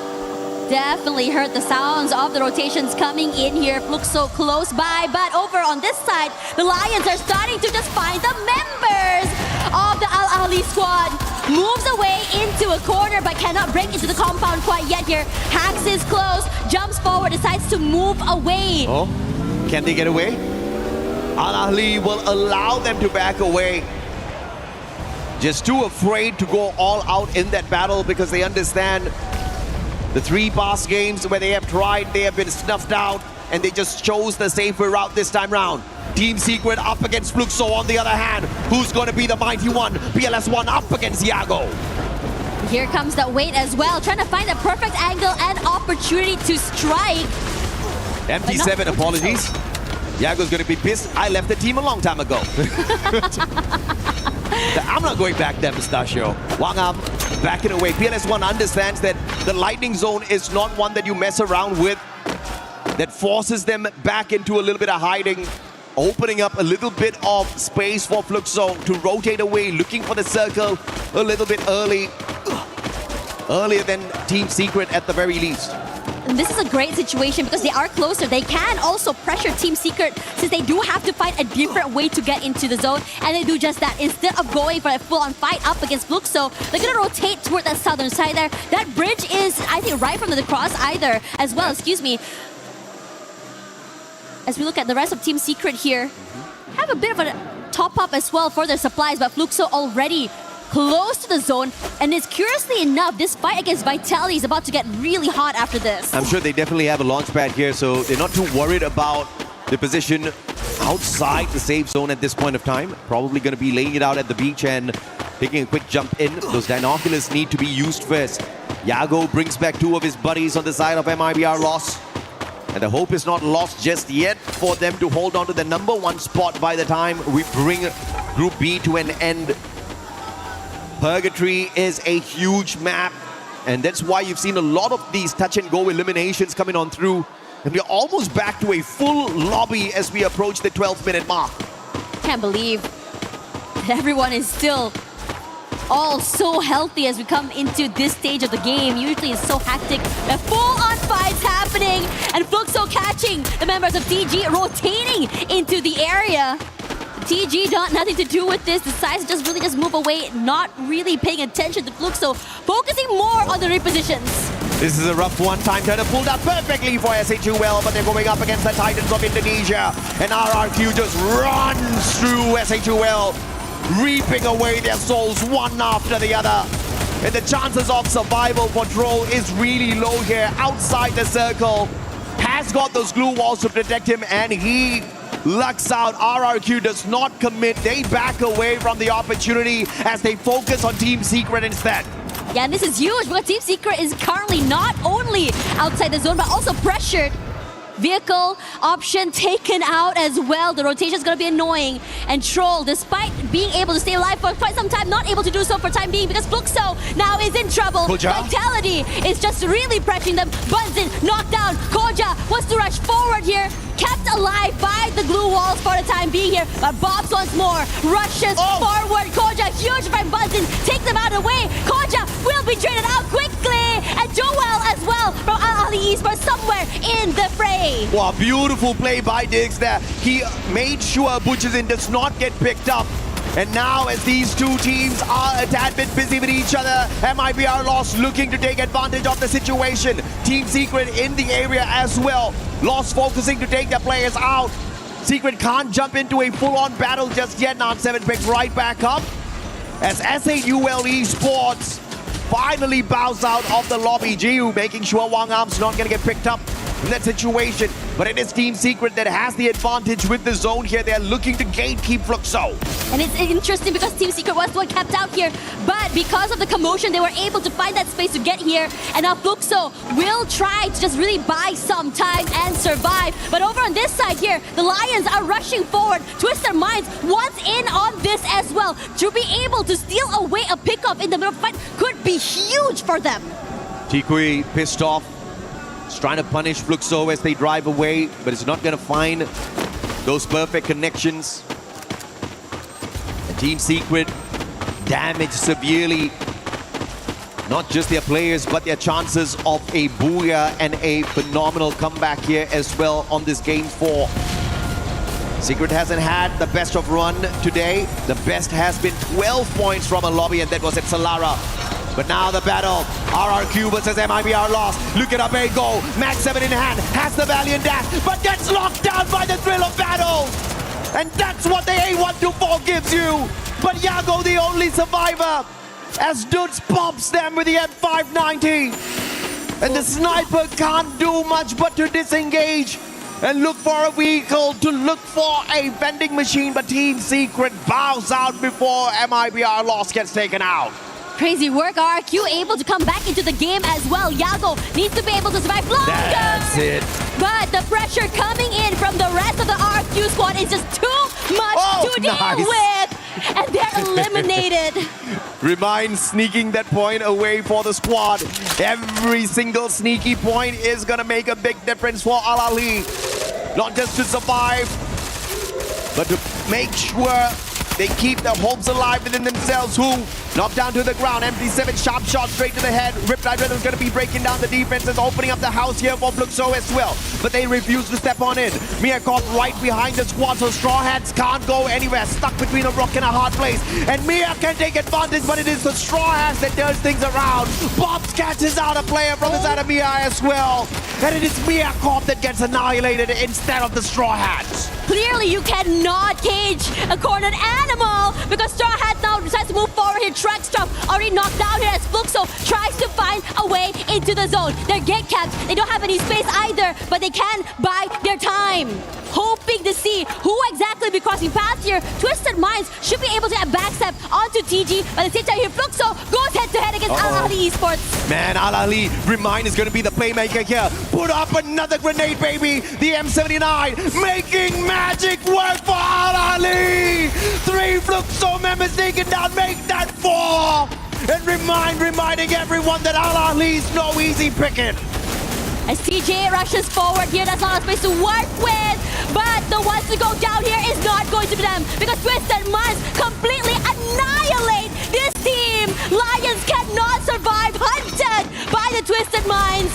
Definitely heard the sounds of the rotations coming in here. Fluxo close by, but over on this side, the Lions are starting to just find the members of the Al Ahly squad. Moves away into a corner, but cannot break into the compound quite yet here. Hax is close, jumps forward, decides to move away. Oh, can they get away? Al Ahly will allow them to back away. Just too afraid to go all out in that battle because they understand the 3 past games where they have tried, they have been snuffed out, and they just chose the safer route this time round. Team Secret up against Fluxo on the other hand. Who's going to be the mighty one? PLS1 up against Yago. Here comes the weight as well, trying to find the perfect angle and opportunity to strike. MT7, apologies. Yago's going to be pissed. I left the team a long time ago. I'm not going back there, Pistachio. Wangam backing away. PLS1 understands that the lightning zone is not one that you mess around with. That forces them back into a little bit of hiding, opening up a little bit of space for Fluxo to rotate away, looking for the circle a little bit early. Earlier than Team Secret at the very least. And this is a great situation because they are closer. They can also pressure Team Secret since they do have to find a different way to get into the zone. And they do just that. Instead of going for a full-on fight up against Fluxo, they're going to rotate toward that southern side there. That bridge is, I think, right from the cross either as well, excuse me. As we look at the rest of Team Secret here, have a bit of a top-up as well for their supplies, but Fluxo already close to the zone, and it's curiously enough, this fight against Vitality is about to get really hot after this. I'm sure they definitely have a launch pad here, so they're not too worried about the position outside the safe zone at this point of time. Probably going to be laying it out at the beach and taking a quick jump in. Those binoculars need to be used first. Yago brings back two of his buddies on the side of MIBR loss. And the hope is not lost just yet for them to hold on to the number 1 spot by the time we bring Group B to an end. Purgatory is a huge map, and that's why you've seen a lot of these touch-and-go eliminations coming on through. And we're almost back to a full lobby as we approach the 12-minute mark. Can't believe that everyone is still all so healthy as we come into this stage of the game. Usually it's so hectic. The full-on fights happening, and Fluxo catching the members of TG, rotating into the area. TG nothing to do with this. Decides to just really move away, not really paying attention to Fluxo, focusing more on the repositions. This is a rough one. Time turner pulled out perfectly for SHUL, but they're going up against the Titans of Indonesia. And RRQ just runs through SHUL, reaping away their souls one after the other. And the chances of survival for Troll is really low here. Outside the circle, has got those glue walls to protect him, and he lucks out. RRQ does not commit. They back away from the opportunity as they focus on Team Secret instead. Yeah, and this is huge because Team Secret is currently not only outside the zone, but also pressured. Vehicle option taken out as well. The rotation is going to be annoying. And Troll, despite being able to stay alive for quite some time, not able to do so for time being because Fluxo now is in trouble. Koja. Vitality is just really pressuring them. Bunsen knocked down. Koja wants to rush forward here. Kept alive by the glue walls for the time being here. But Bobs once more rushes forward. Koja, huge from Bunsen. Take them out of the way. Koja will be traded out quickly. And Joel as well from Ali Esports somewhere in the fray. Wow, beautiful play by Diggs there. He made sure Butcherzin does not get picked up. And now as these two teams are a tad bit busy with each other, MIBR Lost looking to take advantage of the situation. Team Secret in the area as well. Lost focusing to take their players out. Secret can't jump into a full-on battle just yet. Now 7 picks right back up as SAUL Esports finally bows out of the lobby. Jiu making sure Wang Arm's not going to get picked up in that situation. But it is Team Secret that has the advantage with the zone here. They're looking to gatekeep Fluxo. And it's interesting because Team Secret was the one kept out here. But because of the commotion, they were able to find that space to get here. And now Fluxo will try to just really buy some time and survive. But over on this side here, the Lions are rushing forward. Twist their minds once in on this as well. To be able to steal away a pickup in the middle of the fight could be huge for them. Tikui pissed off. He's trying to punish Fluxo as they drive away, but it's not going to find those perfect connections. Team Secret damaged severely, not just their players, but their chances of a booyah and a phenomenal comeback here as well on this Game 4. Secret hasn't had the best of run today. The best has been 12 points from a lobby, and that was at Solara. But now the battle, RRQ versus MIBR Lost. Look at Abe go, Max 7 in hand, has the Valiant dash, but gets locked down by the thrill of battle. And that's what the A124 gives you. But Yago, the only survivor, as Dudes pops them with the M590. And the sniper can't do much but to disengage and look for a vehicle, to look for a vending machine. But Team Secret bows out before MIBR Lost gets taken out. Crazy work. RRQ able to come back into the game as well. Yago needs to be able to survive longer. That's it. But the pressure coming in from the rest of the RRQ squad is just too much to deal with. And they're eliminated. Remind sneaking that point away for the squad. Every single sneaky point is going to make a big difference for Al-Ali. Not just to survive, but to make sure they keep their hopes alive within themselves. Who knocked down to the ground. MD7 sharp shot straight to the head. Riptide Rhythm's going to be breaking down the defenses, opening up the house here for Fluxo as well. But they refuse to step on in. Mia caught right behind the squad, so Straw Hats can't go anywhere. Stuck between a rock and a hard place. And Mia can take advantage, but it is the Straw Hats that turns things around. Bobs catches out a player from the side of Mia as well. And it is Mia Corp that gets annihilated instead of the Straw Hats. Clearly, you cannot cage a cornered animal because Straw Hat now decides to move forward here. frag stuff already knocked down here as Fluxo tries to find a way into the zone. They're gate capped. They don't have any space either, but they can buy their time. Hoping to see who exactly will be crossing paths here. Twisted Minds should be able to have backstep onto TG, but at the same time here, Fluxo goes head-to-head against Al Ahly Esports. Man, Al Ahly, Remind is going to be the playmaker here. Put up another grenade, baby. The M79 making magic work for Al Ahly. 3 Fluxo members taken down, make that 4. And reminding everyone that Al Ahly's no easy picking. As TJ rushes forward here, that's not a space to work with. But the ones to go down here is not going to be them, because Twisted Minds completely annihilate this team. Lions cannot survive, hunted by the Twisted Minds.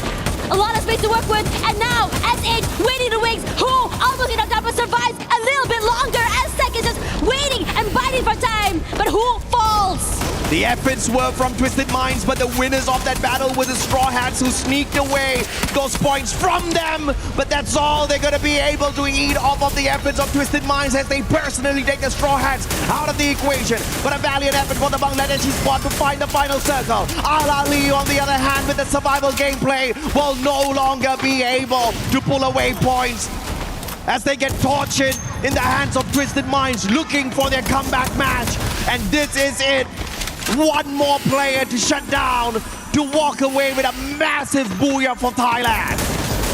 A lot of space to work with, and now SH waiting in the wings, who almost knocked out but survives a little bit longer as Seconds just waiting and biting for time. But who falls? The efforts were from Twisted Minds, but the winners of that battle were the Straw Hats, who sneaked away those points from them. But that's all they're going to be able to eat off of the efforts of Twisted Minds as they personally take the Straw Hats out of the equation. But a valiant effort for the Bangladeshi squad to find the final circle. Al Ahly, on the other hand, with the survival gameplay, will no longer be able to pull away points as they get tortured in the hands of Twisted Minds, looking for their comeback match. And this is it. One more player to shut down, to walk away with a massive booyah for Thailand.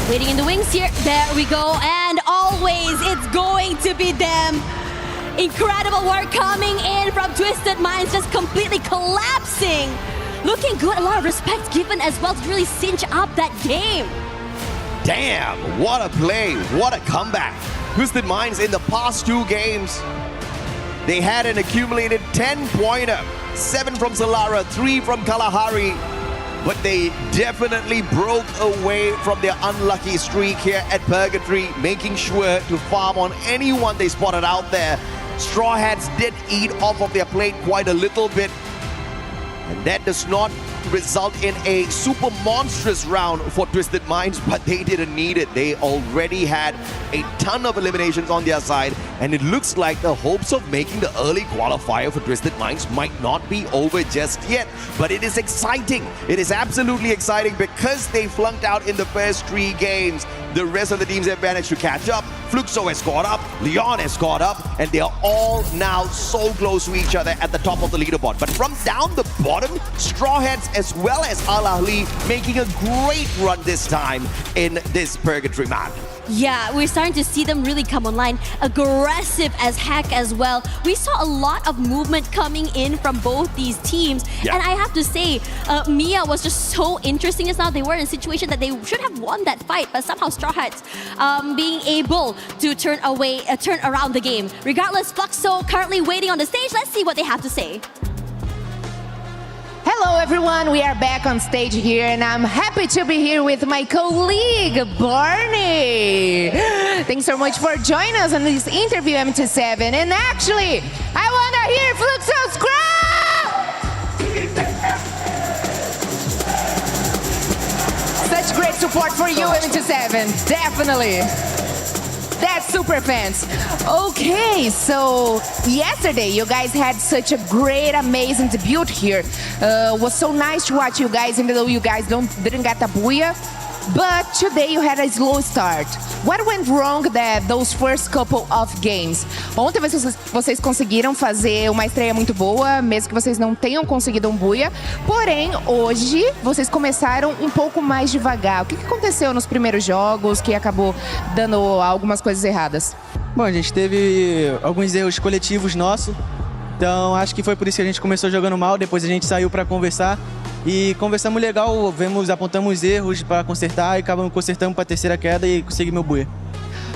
Waiting in the wings here. There we go. And always it's going to be them. Incredible work coming in from Twisted Minds, just completely collapsing. Looking good. A lot of respect given as well to really cinch up that game. Damn, what a play. What a comeback. Twisted Minds in the past 2 games, they had an accumulated 10-pointer. 7 from Solara, 3 from Kalahari. But they definitely broke away from their unlucky streak here at Purgatory, making sure to farm on anyone they spotted out there. Straw Hats did eat off of their plate quite a little bit. And that does not result in a super monstrous round for Twisted Minds, but they didn't need it. They already had a ton of eliminations on their side, and it looks like the hopes of making the early qualifier for Twisted Minds might not be over just yet. But it is exciting. It is absolutely exciting because they flunked out in the first 3 games. The rest of the teams have managed to catch up. Fluxo has caught up, Leon has caught up, and they are all now so close to each other at the top of the leaderboard. But from down the bottom, Straw Hats as well as Al Ahly making a great run this time in this Purgatory map. Yeah, we're starting to see them really come online. Aggressive as heck as well. We saw a lot of movement coming in from both these teams. Yeah. And I have to say, Mia was just so interesting just now. They were in a situation that they should have won that fight, but somehow Straw Hats being able to turn around the game. Regardless, Fluxo currently waiting on the stage. Let's see what they have to say. Hello everyone, we are back on stage here and I'm happy to be here with my colleague, Barney. Thanks so much for joining us on this interview, MT7. And actually, I want to hear Fluxo's crowd! Such great support for you, MT7, definitely. That's super fans. Okay, so yesterday you guys had such a great, amazing debut here. Was so nice to watch you guys, even though you guys didn't get a booyah. But today you had a slow start. What went wrong those first couple of games? Ontem vocês conseguiram fazer uma estreia muito boa, mesmo que vocês não tenham conseguido um booyah. Porém, hoje vocês começaram um pouco mais devagar. O que aconteceu nos primeiros jogos que acabou dando algumas coisas erradas? Bom, a gente teve alguns erros coletivos nossos. Então, acho que foi por isso que a gente começou jogando mal. Depois a gente saiu para conversar. E conversamos legal, apontamos erros para consertar e acabamos consertando para a terceira queda e consegui meu booyah.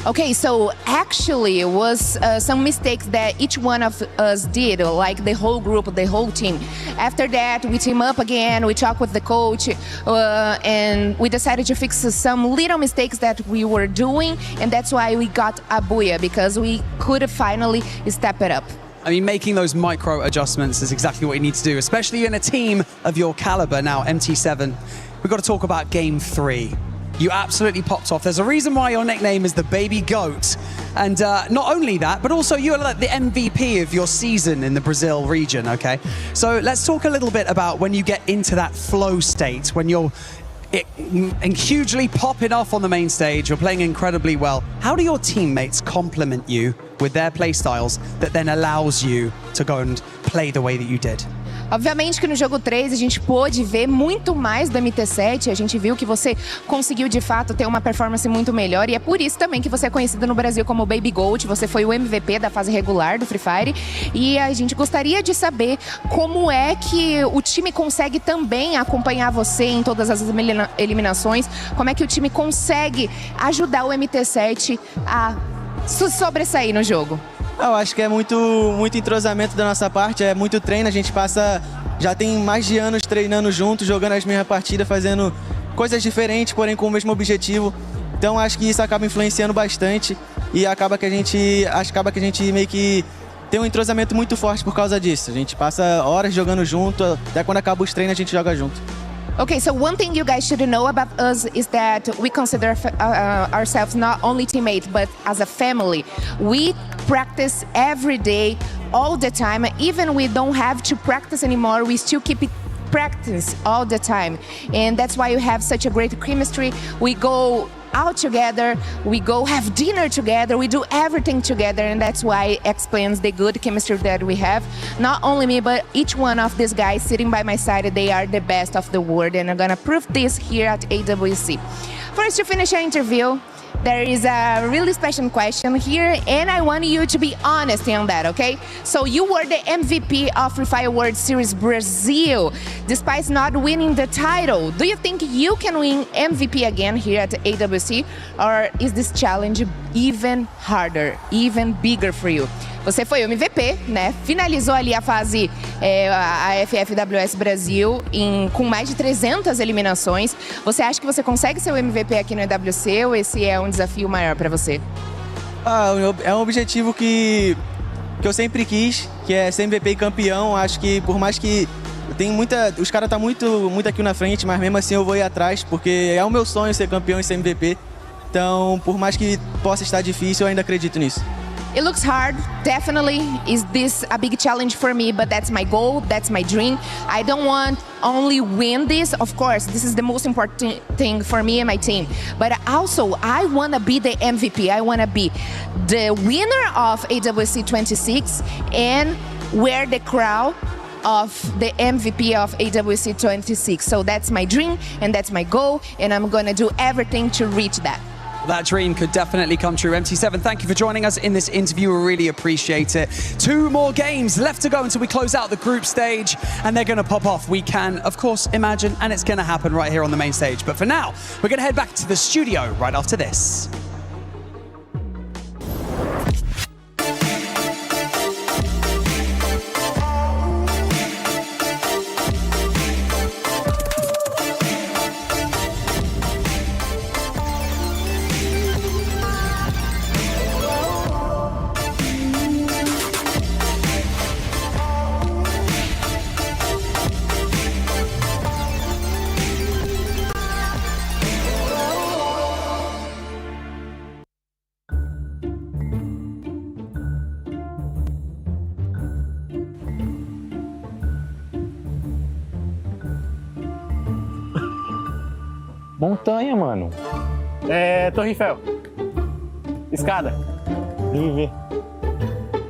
Okay, so actually it was some mistakes that each one of us did, like the whole group, the whole team. After that, we team up again, we talked with the coach, and we decided to fix some little mistakes that we were doing, and that's why we got a booyah, because we could finally step it up. I mean, making those micro adjustments is exactly what you need to do, especially in a team of your caliber now, MT7. We've got to talk about Game 3. You absolutely popped off. There's a reason why your nickname is the Baby Goat. And not only that, but also you're like the MVP of your season in the Brazil region, okay? So let's talk a little bit about when you get into that flow state, when you're hugely popping off on the main stage, you're playing incredibly well. How do your teammates complement you with their play styles that then allows you to go and play the way that you did? Obviamente que no jogo 3 a gente pôde ver muito mais do MT7, a gente viu que você conseguiu de fato ter uma performance muito melhor e é por isso também que você é conhecido no Brasil como Baby Gold, você foi o MVP da fase regular do Free Fire e a gente gostaria de saber como é que o time consegue também acompanhar você em todas as eliminações, como é que o time consegue ajudar o MT7 a sobressair no jogo. Eu acho que é muito entrosamento da nossa parte, é muito treino, a gente já tem mais de anos treinando juntos, jogando as mesmas partidas, fazendo coisas diferentes, porém com o mesmo objetivo. Então acho que isso acaba influenciando bastante e acaba que a gente meio que tem um entrosamento muito forte por causa disso. A gente passa horas jogando junto, até quando acaba os treinos a gente joga junto. Okay, so one thing you guys should know about us is that we consider ourselves not only teammates, but as a family. We practice every day, all the time. Even we don't have to practice anymore, we still keep it practice all the time. And that's why we have such a great chemistry. We go out together, we go have dinner together, we do everything together, and that's why it explains the good chemistry that we have. Not only me, but each one of these guys sitting by my side, they are the best of the world, and I'm gonna prove this here at AWC. First, to finish our interview, there is a really special question here, and I want you to be honest on that, okay? So you were the MVP of Free Fire World Series Brazil, despite not winning the title. Do you think you can win MVP again here at AWC, or is this challenge even harder, even bigger for you? Você foi o MVP, né? Finalizou ali a fase, a FFWS Brasil, com mais de 300 eliminações. Você acha que você consegue ser o MVP aqui no EWC ou esse é um desafio maior para você? É um objetivo que eu sempre quis, que é ser MVP e campeão. Acho que por mais que os caras tá muito aqui na frente, mas mesmo assim eu vou ir atrás, porque é o meu sonho ser campeão e ser MVP. Então, por mais que possa estar difícil, eu ainda acredito nisso. It looks hard, definitely. Is this a big challenge for me? But that's my goal, that's my dream. I don't want only win this. Of course, this is the most important thing for me and my team. But also, I want to be the MVP. I want to be the winner of AWC 26 and wear the crown of the MVP of AWC 26. So that's my dream and that's my goal, and I'm going to do everything to reach that. That dream could definitely come true. MT7, thank you for joining us in this interview. We really appreciate it. 2 more games left to go until we close out the group stage, and they're going to pop off. We can, of course, imagine, and it's going to happen right here on the main stage. But for now, we're going to head back to the studio right after this. Montanha, mano. Torre Eiffel. Escada. Viver.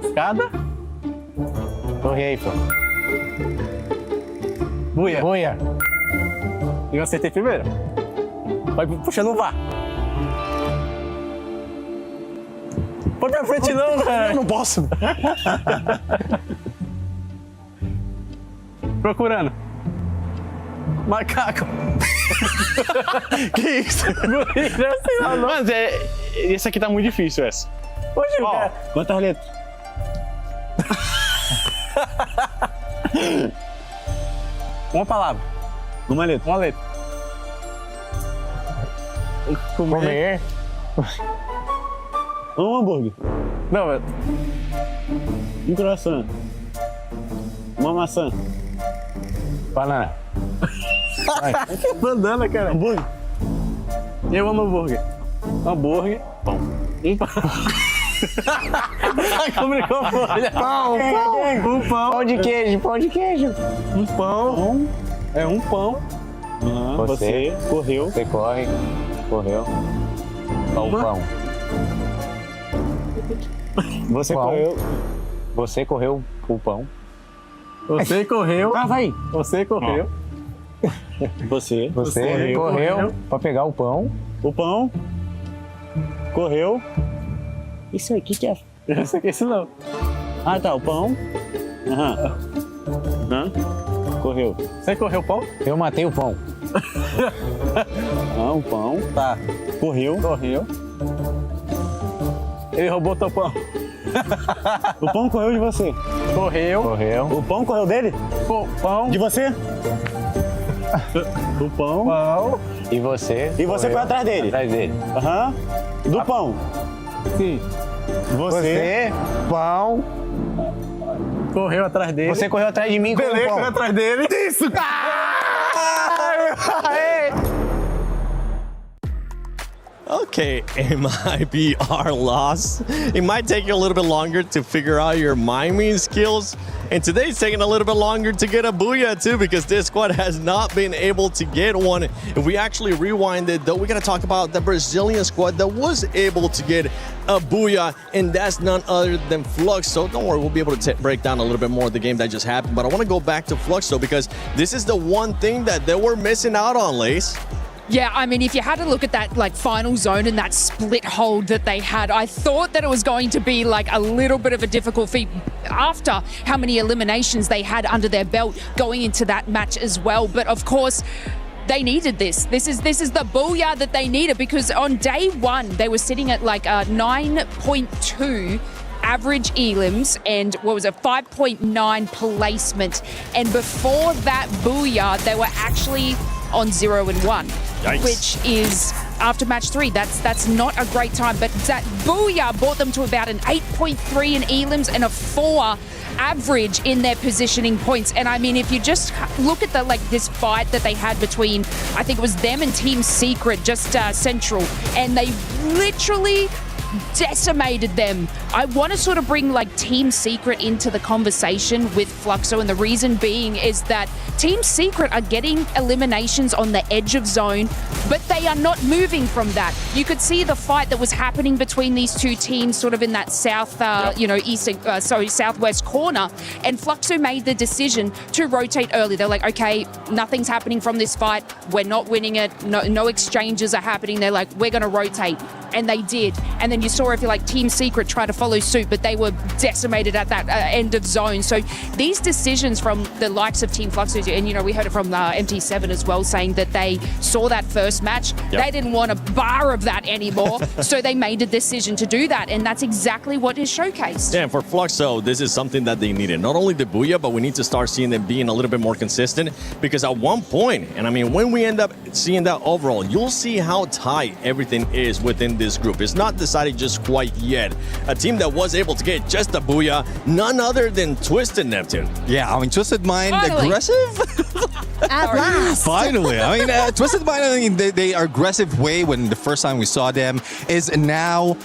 Escada. Torre Eiffel. Buia. Buia. Eu acertei primeiro. Vai puxando o VAR. Pode pra frente não, cara. Eu não posso. Procurando. Macaco. Que isso? Mas esse aqui tá muito difícil, essa. Hoje, cara. Quantas letras? Uma palavra. Uma letra. Uma letra. Comer. Um hambúrguer. Não, velho. Um croissant. Uma maçã. Banana. Bandana, cara. Hambúrguer. Eu amo hambúrguer. Hambúrguer. Pão. Um pão. Como folha. Pão de queijo, pão de queijo. Um pão. É um pão. Você correu. Você corre. Correu. Pão. Você correu. Você correu o pão. Você correu. Ah, vai. Você correu. Você correu para pegar o pão. O pão. Correu. Isso aqui que é. Isso não. Ah, tá. O pão. Correu. Você correu o pão? Eu matei o pão. O pão. Tá. Correu. Ele roubou teu pão. O pão correu de você. Correu. O pão correu dele? Pão. De você? O pão. E você? E você foi atrás dele? Atrás dele. Do pão. Sim. Você. Pão. Correu atrás dele. Você correu atrás de mim com o pão. Correu atrás dele. Isso! Okay, it might be our loss. It might take you a little bit longer to figure out your miming skills. And today's taking a little bit longer to get a booyah too, because this squad has not been able to get one. If we actually rewind it, though, we're going to talk about the Brazilian squad that was able to get a booyah, and that's none other than Flux. So don't worry, we'll be able to break down a little bit more of the game that just happened. But I want to go back to Flux, though, because this is the one thing that they were missing out on, Lace. Yeah, I mean, if you had to look at that like final zone and that split hold that they had, I thought that it was going to be like a little bit of a difficult feat after how many eliminations they had under their belt going into that match as well. But of course, they needed this. This is the booyah that they needed, because on day one, they were sitting at like 9.2 average elims and 5.9 placement. And before that booyah, they were actually on 0-1. Yikes. Which is after match 3. That's not a great time, but that booyah brought them to about an 8.3 in elims and a 4 average in their positioning points. And I mean, if you just look at this fight that they had between, I think it was them and Team Secret, just Central, and they literally decimated them. I want to sort of bring like Team Secret into the conversation with Fluxo, and the reason being is that Team Secret are getting eliminations on the edge of zone, but they are not moving from that. You could see the fight that was happening between these two teams sort of in that southwest corner, and Fluxo made the decision to rotate early. They're like, okay, nothing's happening from this fight. We're not winning it. No exchanges are happening. They're like, we're going to rotate. And they did. And then you saw, if you like, Team Secret try to follow suit, but they were decimated at that end of zone. So these decisions from the likes of Team Flux, and we heard it from MT7 as well, saying that they saw that first match. They didn't want a bar of that anymore. So they made a decision to do that. And that's exactly what is showcased. Yeah, and for Fluxo, this is something that they needed. Not only the booyah, but we need to start seeing them being a little bit more consistent, because at one point, and I mean, when we end up seeing that overall, you'll see how tight everything is within this group. It's not decided just quite yet. A team that was able to get just a booyah, none other than Twisted Neptune. Yeah, I mean, Twisted Mind, Finally. aggressive? At last. Finally. I mean, Twisted Mind, I mean, they are aggressive way when the first time we saw them is now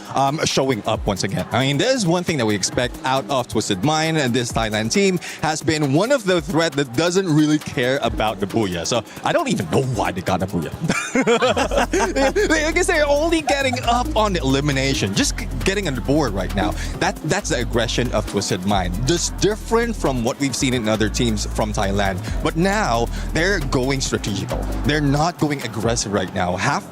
showing up once again. I mean, there's one thing that we expect out of Twisted Mind, and this Thailand team has been one of the threat that doesn't really care about the booyah. So I don't even know why they got a booyah. I guess they're only getting up on the elimination, just getting on the board right now. That's the aggression of Twisted Mind. Just different from what we've seen in other teams from Thailand. But now they're going strategical. They're not going aggressive right now. Half,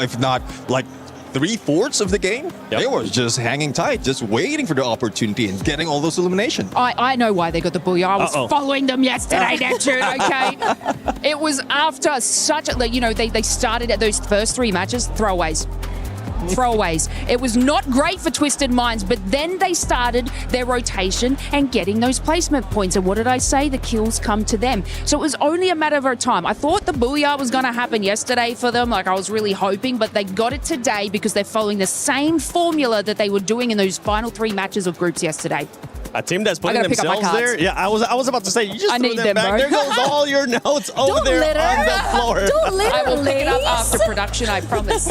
if not like 3/4 of the game, they were just hanging tight, just waiting for the opportunity and getting all those eliminations. I know why they got the booyah. I was following them yesterday, Neptune, okay? It was after such a, they started at those first 3 matches, throwaways. It was not great for Twisted Minds, but then they started their rotation and getting those placement points. And what did I say? The kills come to them. So it was only a matter of time. I thought the booyah was going to happen yesterday for them, like I was really hoping, but they got it today because they're following the same formula that they were doing in those final 3 matches of groups yesterday. A team that's putting gotta pick up my themselves there. cards. Yeah, I was about to say, you just I threw need them them, back. bro. There goes all your notes over Don't there litter. on the floor. Don't litter, I will pick it up after ladies. production, I promise.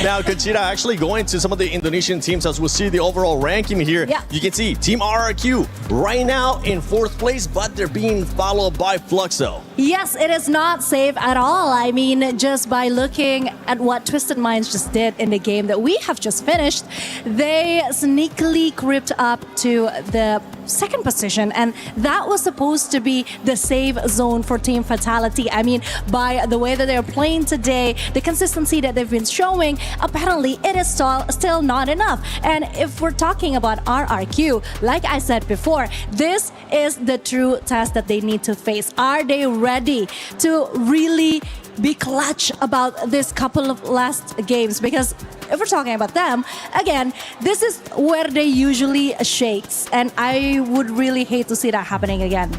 Now, Conchita, actually going to some of the Indonesian teams as we'll see the overall ranking here. Yeah. You can see Team RRQ right now in 4th place, but they're being followed by Fluxo. Yes, it is not safe at all. I mean, just by looking at what Twisted Minds just did in the game that we have just finished, they sneakily crept up to the 2nd position, and that was supposed to be the safe zone for Team Fatality. I mean, by the way that they're playing today, the consistency that they've been showing, apparently it is still not enough. And if we're talking about RRQ, like I said before, this is the true test that they need to face. Are they ready to really be clutch about this couple of last games? Because if we're talking about them, again, this is where they usually shakes, and I would really hate to see that happening again.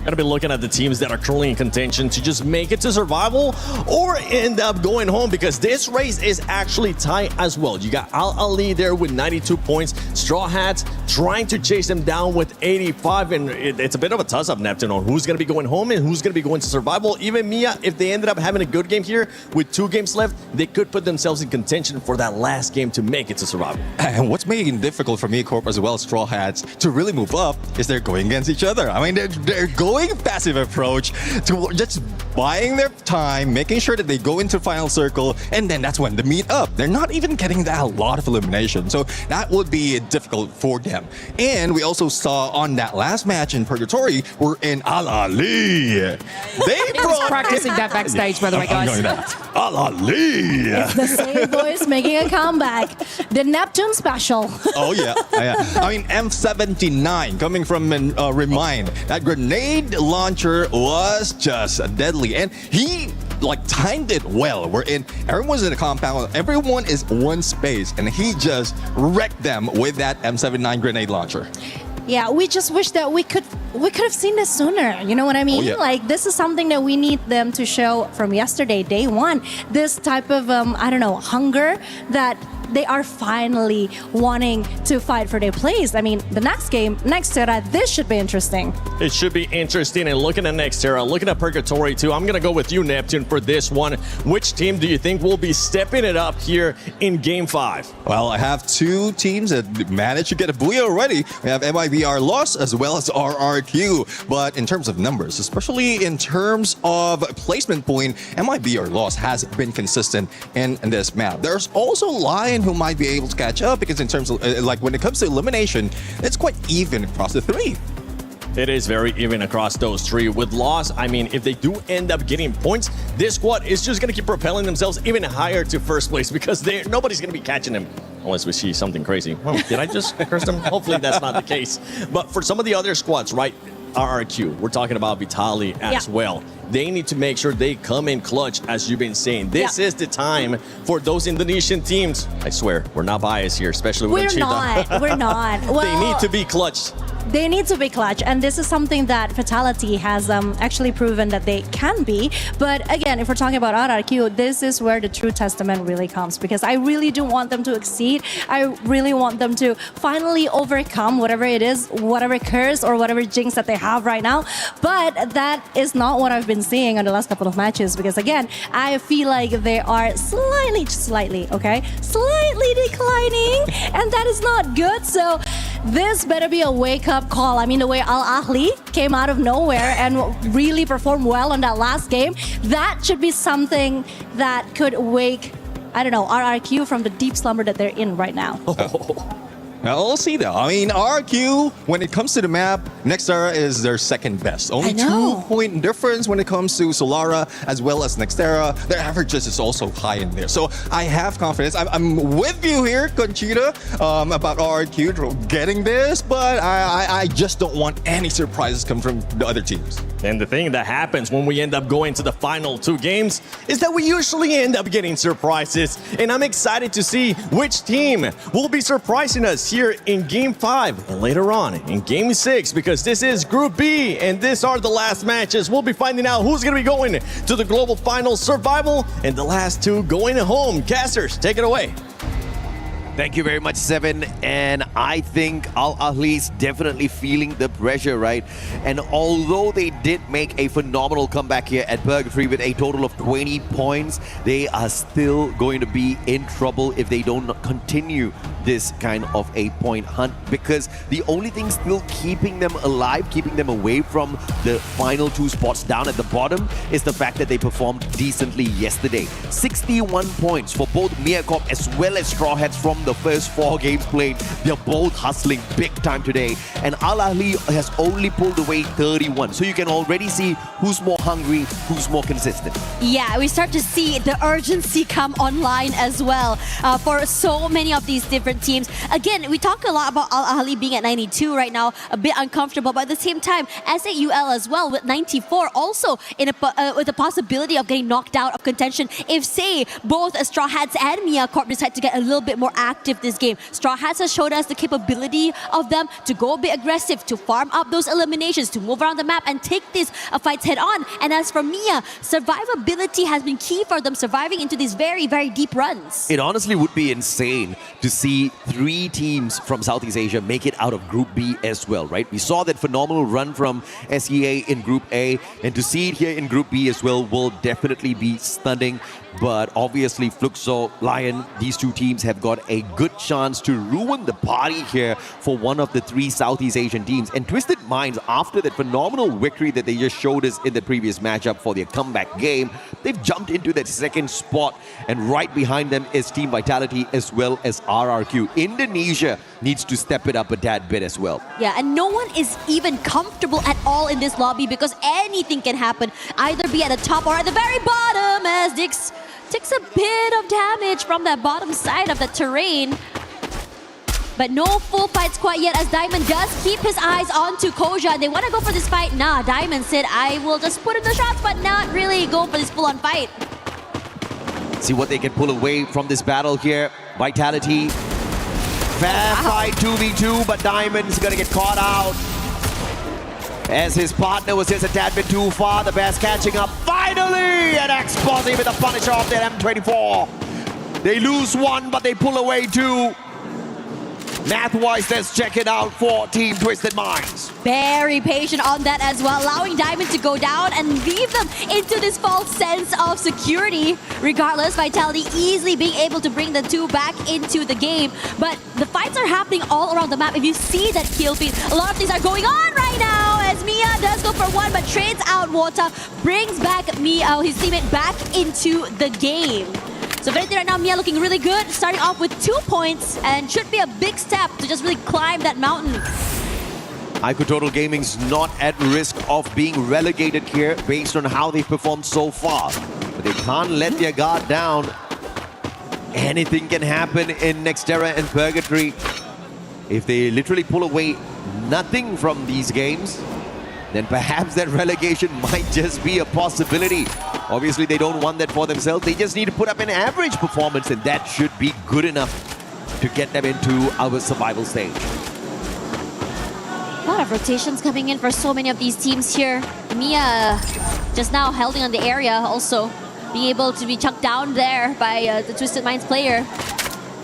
Gonna be looking at the teams that are currently in contention to just make it to survival or end up going home, because this race is actually tight as well. You got Al Ali there with 92 points. Straw Hats trying to chase them down with 85, and it's a bit of a toss-up, Neptune, on who's gonna be going home and who's gonna be going to survival. Even Mia, if they ended up having a good game here with 2 games left, they could put themselves in contention for that last game to make it to survival. And what's making it difficult for me, Corp, as well as Straw Hats, to really move up is they're going against each other. I mean, they're going passive approach to just buying their time, making sure that they go into final circle, and then that's when they meet up. They're not even getting that a lot of elimination, so that would be difficult for them. And we also saw on that last match in Purgatory, we're in Al Ali. They He was practicing that backstage, by the way, guys. Al Ali. It's the same boys making a comeback. The Neptune special. Oh yeah. I mean, M79 coming from Remind. That grenade launcher was just deadly, and he timed it well. Everyone's in a compound, everyone is one space, and he just wrecked them with that M79 grenade launcher. Yeah, we just wish that we could have seen this sooner. You know what I mean? Oh, yeah. Like, this is something that we need them to show from yesterday, day one. This type of hunger that they are finally wanting to fight for their place. I mean, the next game, Nextera, this should be interesting. It should be interesting. And looking at Nextera, looking at Purgatory too, I'm going to go with you, Neptune, for this one. Which team do you think will be stepping it up here in Game 5? Well, I have 2 teams that managed to get a booyah already. We have MIBR Loss as well as RRQ. But in terms of numbers, especially in terms of placement point, MIBR Loss has been consistent in this map. There's also Lion who might be able to catch up, because in terms of when it comes to elimination, it's quite even across the 3. It is very even across those 3. With Loss, I mean, if they do end up getting points, this squad is just going to keep propelling themselves even higher to 1st place, because nobody's going to be catching them unless we see something crazy. Well, did I just curse them? Hopefully that's not the case. But for some of the other squads, right, RRQ, we're talking about Vitali as well. They need to make sure they come in clutch, as you've been saying. This is the time for those Indonesian teams. I swear, we're not biased here, especially with Cheetah. We're not. Well, they need to be clutch. They need to be clutch, and this is something that Fatality has actually proven that they can be. But again, if we're talking about RRQ, this is where the true testament really comes, because I really do want them to exceed. I really want them to finally overcome whatever it is, whatever curse or whatever jinx that they have right now. But that is not what I've been seeing on the last couple of matches, because again, I feel like they are slightly declining, and that is not good. So this better be a wake-up call. I mean, the way Al Ahly came out of nowhere and really performed well on that last game, that should be something that could wake, RRQ from the deep slumber that they're in right now. Now, we'll see though. I mean, RQ, when it comes to the map, Nextera is their 2nd best. Only 2-point difference when it comes to Solara as well as Nextera. Their averages is also high in there. So I have confidence. I'm with you here, Conchita, about RQ getting this, but I just don't want any surprises come from the other teams. And the thing that happens when we end up going to the final 2 games is that we usually end up getting surprises. And I'm excited to see which team will be surprising us here in Game 5 and later on in Game 6, because this is Group B and these are the last matches. We'll be finding out who's going to be going to the Global Finals Survival and the last 2 going home. Casters, take it away. Thank you very much, Seven. And I think Al Ahly is definitely feeling the pressure, right? And although they did make a phenomenal comeback here at Purgatory with a total of 20 points, they are still going to be in trouble if they don't continue this kind of a point hunt, because the only thing still keeping them alive, keeping them away from the final 2 spots down at the bottom, is the fact that they performed decently yesterday. 61 points for both Miacorp as well as Straw Hats from the first 4 games played. They're both hustling big time today, and Al Ahly has only pulled away 31. So you can already see who's more hungry, who's more consistent. Yeah, we start to see the urgency come online as well for so many of these different teams. Again, we talk a lot about Al Ahly being at 92 right now, a bit uncomfortable, but at the same time, SAUL as well with 94, also in with the possibility of getting knocked out of contention if, say, both Straw Hats and Miacorp decide to get a little bit more active this game. Straw Hats has showed us the capability of them to go a bit aggressive, to farm up those eliminations, to move around the map and take these fights head on. And as for Mia, survivability has been key for them, surviving into these very, very deep runs. It honestly would be insane to see 3 teams from Southeast Asia make it out of Group B as well, right? We saw that phenomenal run from SEA in Group A, and to see it here in Group B as well will definitely be stunning. But obviously, Fluxo, Lion, these 2 teams have got a good chance to ruin the party here for one of the 3 Southeast Asian teams. And Twisted Minds, after that phenomenal victory that they just showed us in the previous matchup for their comeback game, they've jumped into that 2nd spot. And right behind them is Team Vitality as well as RRQ. Indonesia needs to step it up a tad bit as well. Yeah, and no one is even comfortable at all in this lobby because anything can happen, either be at the top or at the very bottom, as Dix takes a bit of damage from that bottom side of the terrain. But no full fights quite yet, as Diamond does keep his eyes onto Koja. They want to go for this fight. Nah, Diamond said, I will just put in the shots, but not really go for this full-on fight. See what they can pull away from this battle here. Vitality. Fair fight 2v2, but Diamond's gonna get caught out. As his partner was just a tad bit too far, the Bears catching up finally, and Exposy with the punisher of their M24. They lose 1, but they pull away 2. Math-wise, let's check it out for Team Twisted Minds. Very patient on that as well, allowing Diamond to go down and leave them into this false sense of security. Regardless, Vitality easily being able to bring the 2 back into the game. But the fights are happening all around the map. If you see that kill feed, a lot of things are going on right now, as Mia does go for 1, but trades out Water, brings back Mia, his teammate, back into the game. So Verity right now, Mia looking really good, starting off with 2 points, and should be a big step to just really climb that mountain. Ico Total Gaming's not at risk of being relegated here based on how they've performed so far. But they can't let their guard down. Anything can happen in Nextera and Purgatory. If they literally pull away nothing from these games, then perhaps that relegation might just be a possibility. Obviously, they don't want that for themselves. They just need to put up an average performance, and that should be good enough to get them into our survival stage. A lot of rotations coming in for so many of these teams here. Mia just now holding on the area, also being able to be chucked down there by the Twisted Minds player.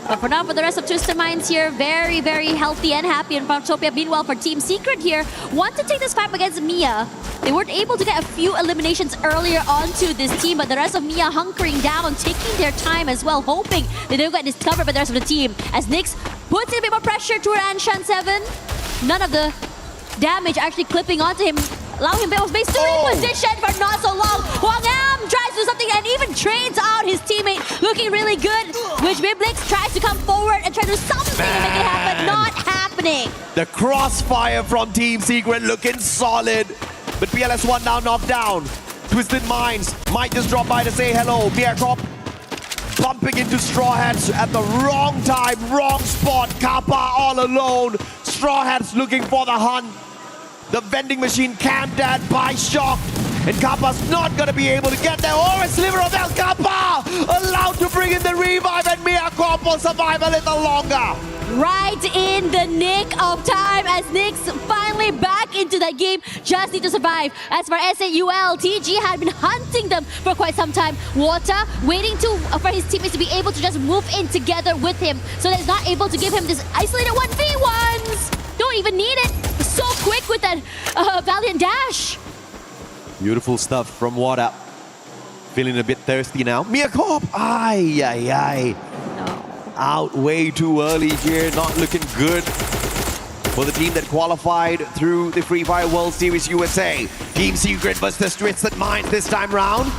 But for now, for the rest of Twisted Minds here, very, very healthy and happy in Farmtopia. Meanwhile, for Team Secret here, want to take this fight against Mia. They weren't able to get a few eliminations earlier onto this team, but the rest of Mia hunkering down, taking their time as well, hoping they don't get discovered by the rest of the team. As Nyx puts in a bit more pressure to Anshan 7. None of the damage actually clipping onto him, allowing him to be repositioned for not so long. Hwang Am tries to do something and even trades out his teammate, looking really good. Which Biblix tries to come forward and try to do something to make it happen. Not happening. The crossfire from Team Secret looking solid. But PLS1 now knocked down. Twisted Minds might just drop by to say hello. Miacorp bumping into Straw Hats at the wrong time, wrong spot. Kappa all alone. Straw Hats looking for the hunt. The vending machine camped at by Shock. And Kappa's not going to be able to get there. Or a sliver of El Kappa allowed to bring in the revive, and Miacorp will survive a little longer. right in the nick of time as Nick's finally back into that game. Just need to survive. As for SAUL, TG had been hunting them for quite some time. Water waiting for his teammates to be able to just move in together with him, so that he's not able to give him this isolated 1v1s. Don't even need it. So quick with that Valiant dash. Beautiful stuff from Water. Feeling a bit thirsty now. Miacorp! Ay, ay, ay. Out way too early here. Not looking good for the team that qualified through the Free Fire World Series USA. Team Secret versus Twisted Minds this time round.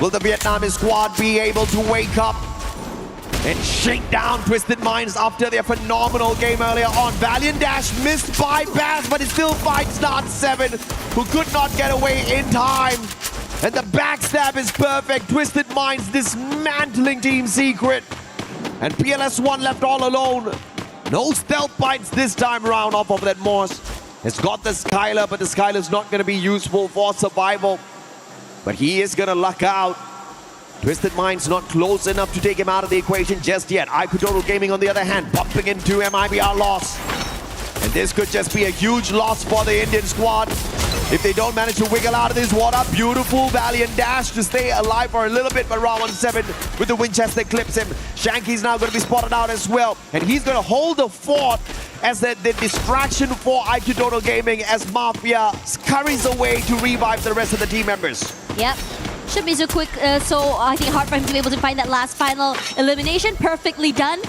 Will the Vietnamese squad be able to wake up and shake down Twisted Minds after their phenomenal game earlier on? Valiant Dash missed by Baz, but it still fights Not7, who could not get away in time. And the backstab is perfect. Twisted Minds dismantling Team Secret. And PLS1 left all alone. No stealth bites this time round off of that Morse. It's got the Skylar, but the Skylar's not going to be useful for survival. But he is going to luck out. Twisted Minds not close enough to take him out of the equation just yet. IQ Total Gaming, on the other hand, bumping into MIBR loss. And this could just be a huge loss for the Indian squad if they don't manage to wiggle out of this water. Beautiful Valiant dash to stay alive for a little bit, but Ra17 with the Winchester clips him. Shanky's now going to be spotted out as well, and he's going to hold the fort as the distraction for IQ Total Gaming as Mafia scurries away to revive the rest of the team members. Yep. Should be so quick, so I think hard for him to be able to find that last final elimination. Perfectly done.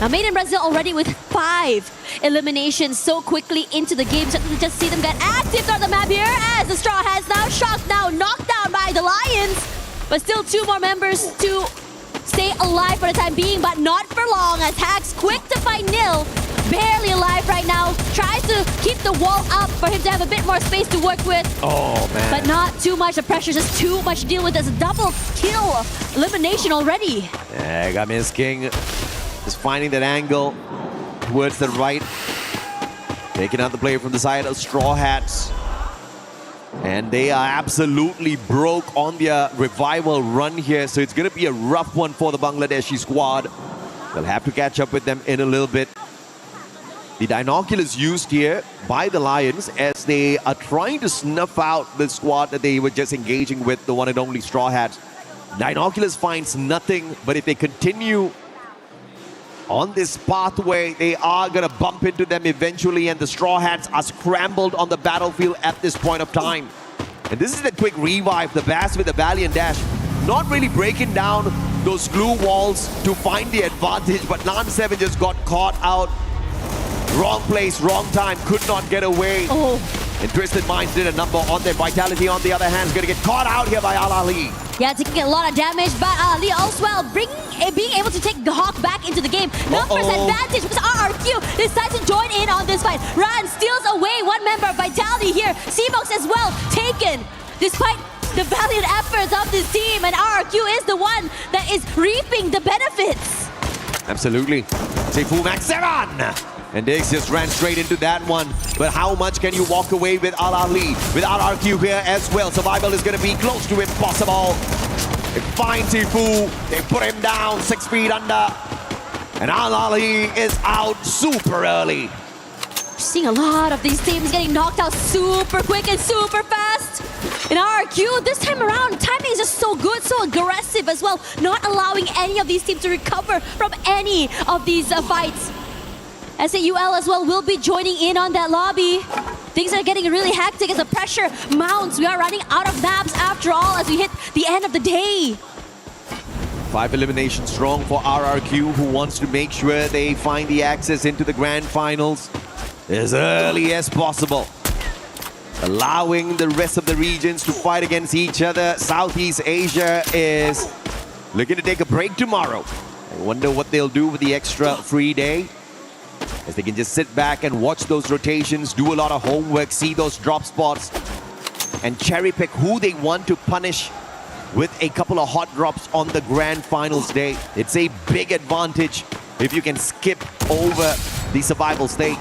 Now, Made in Brazil already with 5 eliminations so quickly into the game. So to just see them get active on the map here as the Straw Hats now shocked, now knocked down by the Lions. But still 2 more members to stay alive for the time being, but not for long as Hax quick to find Nil. Barely alive right now. Tries to keep the wall up for him to have a bit more space to work with. Oh, man. But not too much. The pressure is just too much to deal with. There's a double kill elimination already. Yeah, Gamis King just finding that angle towards the right. Taking out the player from the side of Straw Hats. And they are absolutely broke on their revival run here. So it's going to be a rough one for the Bangladeshi squad. They'll have to catch up with them in a little bit. The binoculars used here by the Lions as they are trying to snuff out the squad that they were just engaging with, the one and only Straw Hats. Binoculars finds nothing, but if they continue on this pathway, they are going to bump into them eventually, and the Straw Hats are scrambled on the battlefield at this point of time. And this is the quick revive, the Bass with the Valiant dash. Not really breaking down those glue walls to find the advantage, but Nan7 just got caught out. Wrong place, wrong time, could not get away. And Twisted Minds did a number on their Vitality, on the other hand, is going to get caught out here by Al Ali. Yeah, taking a lot of damage, but Ali also being able to take the Hawk back into the game. Numbers advantage because RRQ decides to join in on this fight. Ran steals away 1 member of Vitality here. Seabox as well taken, despite the valiant efforts of this team, and RRQ is the one that is reaping the benefits. Absolutely. Say full max 7! And Diggs just ran straight into that one. But how much can you walk away with Al Ali? With RRQ here as well. Survival is going to be close to impossible. They find Sifu. They put him down 6 feet under. And Al Ali is out super early. Seeing a lot of these teams getting knocked out super quick and super fast. And RRQ, this time around, timing is just so good, so aggressive as well. Not allowing any of these teams to recover from any of these fights. SAUL as well will be joining in on that lobby. Things are getting really hectic as the pressure mounts. We are running out of maps after all as we hit the end of the day. 5 eliminations strong for RRQ, who wants to make sure they find the access into the grand finals as early as possible. Allowing the rest of the regions to fight against each other. Southeast Asia is looking to take a break tomorrow. I wonder what they'll do with the extra free day, as they can just sit back and watch those rotations, do a lot of homework, see those drop spots, and cherry pick who they want to punish with a couple of hot drops on the grand finals day. It's a big advantage if you can skip over the survival stage.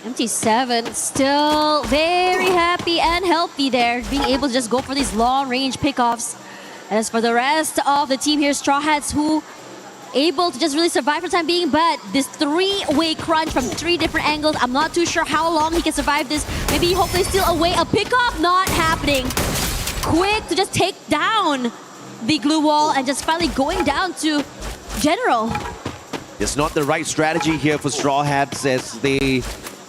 MT7 still very happy and healthy there, being able to just go for these long range pickoffs. As for the rest of the team here, Straw Hats, who able to just really survive for the time being, but this three-way crunch from 3 different angles, I'm not too sure how long he can survive this. Maybe hopefully steal away a pickoff, not happening. Quick to just take down the glue wall and just finally going down to General. It's not the right strategy here for Straw Hats as they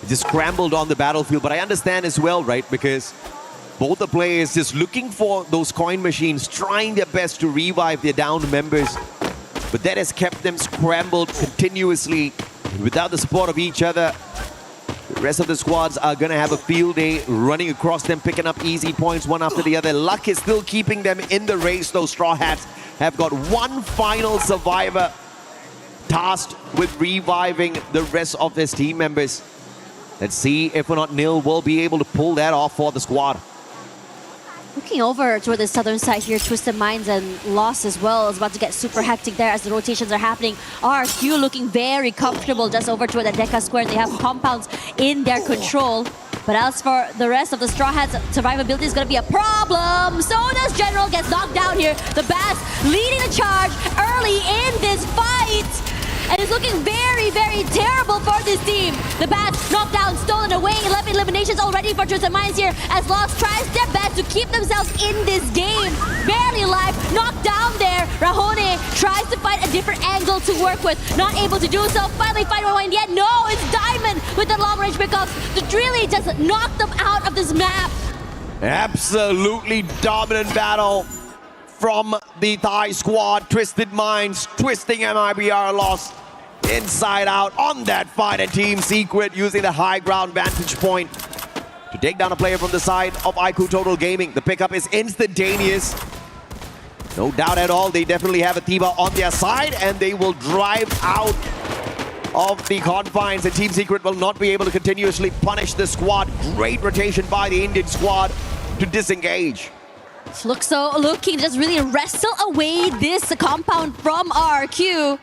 just scrambled on the battlefield, but I understand as well, right? Because both the players just looking for those coin machines, trying their best to revive their downed members. But that has kept them scrambled continuously without the support of each other. The rest of the squads are going to have a field day running across them, picking up easy points one after the other. Luck is still keeping them in the race. Those Straw Hats have got one final survivor tasked with reviving the rest of his team members. Let's see if or not Nil will be able to pull that off for the squad. Looking over toward the southern side here, Twisted Minds and Lost as well is about to get super hectic there as the rotations are happening. RQ looking very comfortable just over toward the Deca Square. They have compounds in their control. But as for the rest of the Straw Hats, survivability is going to be a problem. So does General gets knocked down here. The Bats leading the charge early in this fight. And it's looking very, very terrible for this team. The Bats knocked down, stolen away. 11 eliminations already for Twisted Minds here as Lost tries their best to keep themselves in this game. Barely alive, knocked down there. Rahone tries to find a different angle to work with. Not able to do so. Finally find one in the end. No, it's Diamond with the long range pickups to really just knock them out of this map. Absolutely dominant battle from the Thai squad. Twisted Minds, twisting MIBR Lost inside out on that fight, and Team Secret using the high ground vantage point to take down a player from the side of IQ Total Gaming. The pickup is instantaneous. No doubt at all, they definitely have a Tiba on their side, and they will drive out of the confines, and Team Secret will not be able to continuously punish the squad. Great rotation by the Indian squad to disengage. Fluxo looking to just really wrestle away this compound from RQ.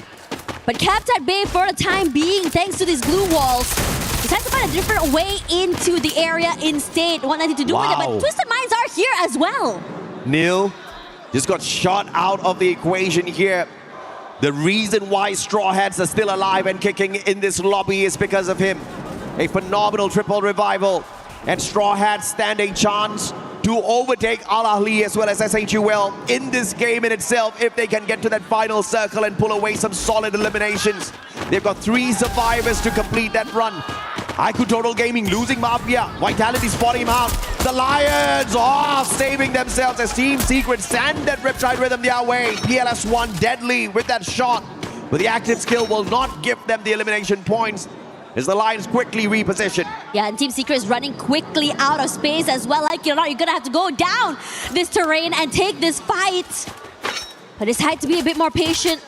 But kept at bay for the time being thanks to these glue walls. He's had to find a different way into the area instead. What nothing to do with it, but Twisted Minds are here as well. Nil just got shot out of the equation here. The reason why Straw Hats are still alive and kicking in this lobby is because of him. A phenomenal triple revival. And Straw Hats stand a chance to overtake Al Ahly as well as SHUL in this game in itself if they can get to that final circle and pull away some solid eliminations. They've got 3 survivors to complete that run. IQ Total Gaming losing Mafia. Vitality spotting him out. The Lions saving themselves as Team Secret send that Riptide Rhythm their way. PLS1 deadly with that shot, but the active skill will not give them the elimination points as the Lions quickly reposition. Yeah, and Team Secret is running quickly out of space as well. Like it or not, you're gonna have to go down this terrain and take this fight. But it's had to be a bit more patient,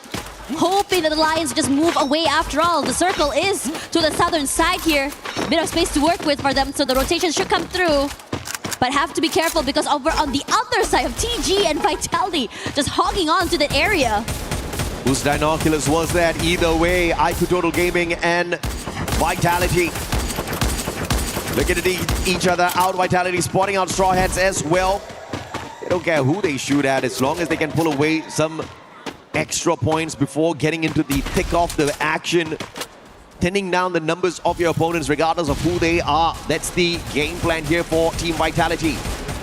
hoping that the Lions just move away. After all, the circle is to the southern side here. A bit of space to work with for them, so the rotation should come through. But have to be careful because over on the other side of TG and Vitality just hogging on to the area. Whose binoculars was that? Either way, IQ Total Gaming and Vitality looking at each other out. Vitality spotting out Straw Hats as well. They don't care who they shoot at as long as they can pull away some extra points before getting into the thick of the action, thinning down the numbers of your opponents regardless of who they are. That's the game plan here for Team Vitality.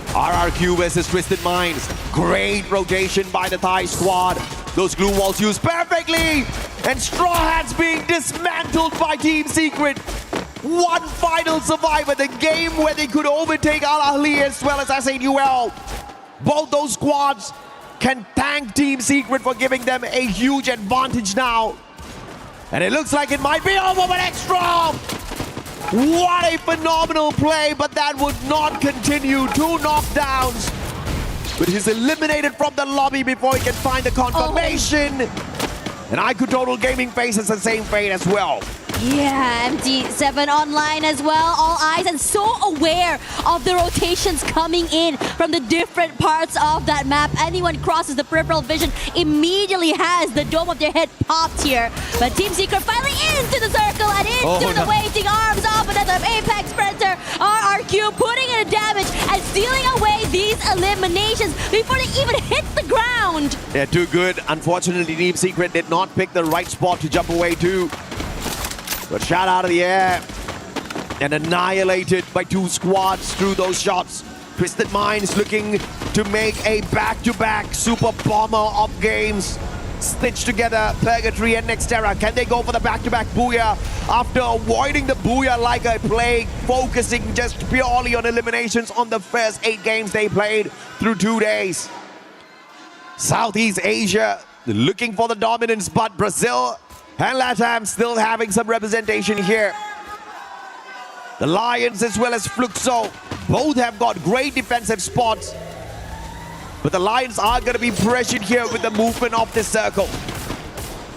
RRQ versus Twisted Minds. Great rotation by the Thai squad. Those glue walls used perfectly. And Straw Hats being dismantled by Team Secret. One final survivor. The game where they could overtake Al Ahly as well as SAUL. Both those squads can thank Team Secret for giving them a huge advantage now. And it looks like it might be over, but extra! What a phenomenal play, but that would not continue. 2 knockdowns. But he's eliminated from the lobby before he can find the confirmation. And IQ Total Gaming faces the same fate as well. Yeah, MT7 online as well. All eyes and so aware of the rotations coming in from the different parts of that map. Anyone crosses the peripheral vision immediately has the dome of their head popped here. But Team Secret finally into the circle and into the waiting arms of another Apex Predator. RRQ putting in a damage and stealing away these eliminations before they even hit the ground. Yeah, too good. Unfortunately, Team Secret did not pick the right spot to jump away to. But shot out of the air and annihilated by two squads through those shots. Twisted Minds looking to make a back-to-back super bomber of games. Stitched together Purgatory and Nextera. Can they go for the back-to-back Booyah after avoiding the Booyah like a plague, focusing just purely on eliminations on the first 8 games they played through 2 days? Southeast Asia looking for the dominance, but Brazil and LATAM still having some representation here. The Lions as well as Fluxo both have got great defensive spots. But the Lions are going to be pressured here with the movement of this circle.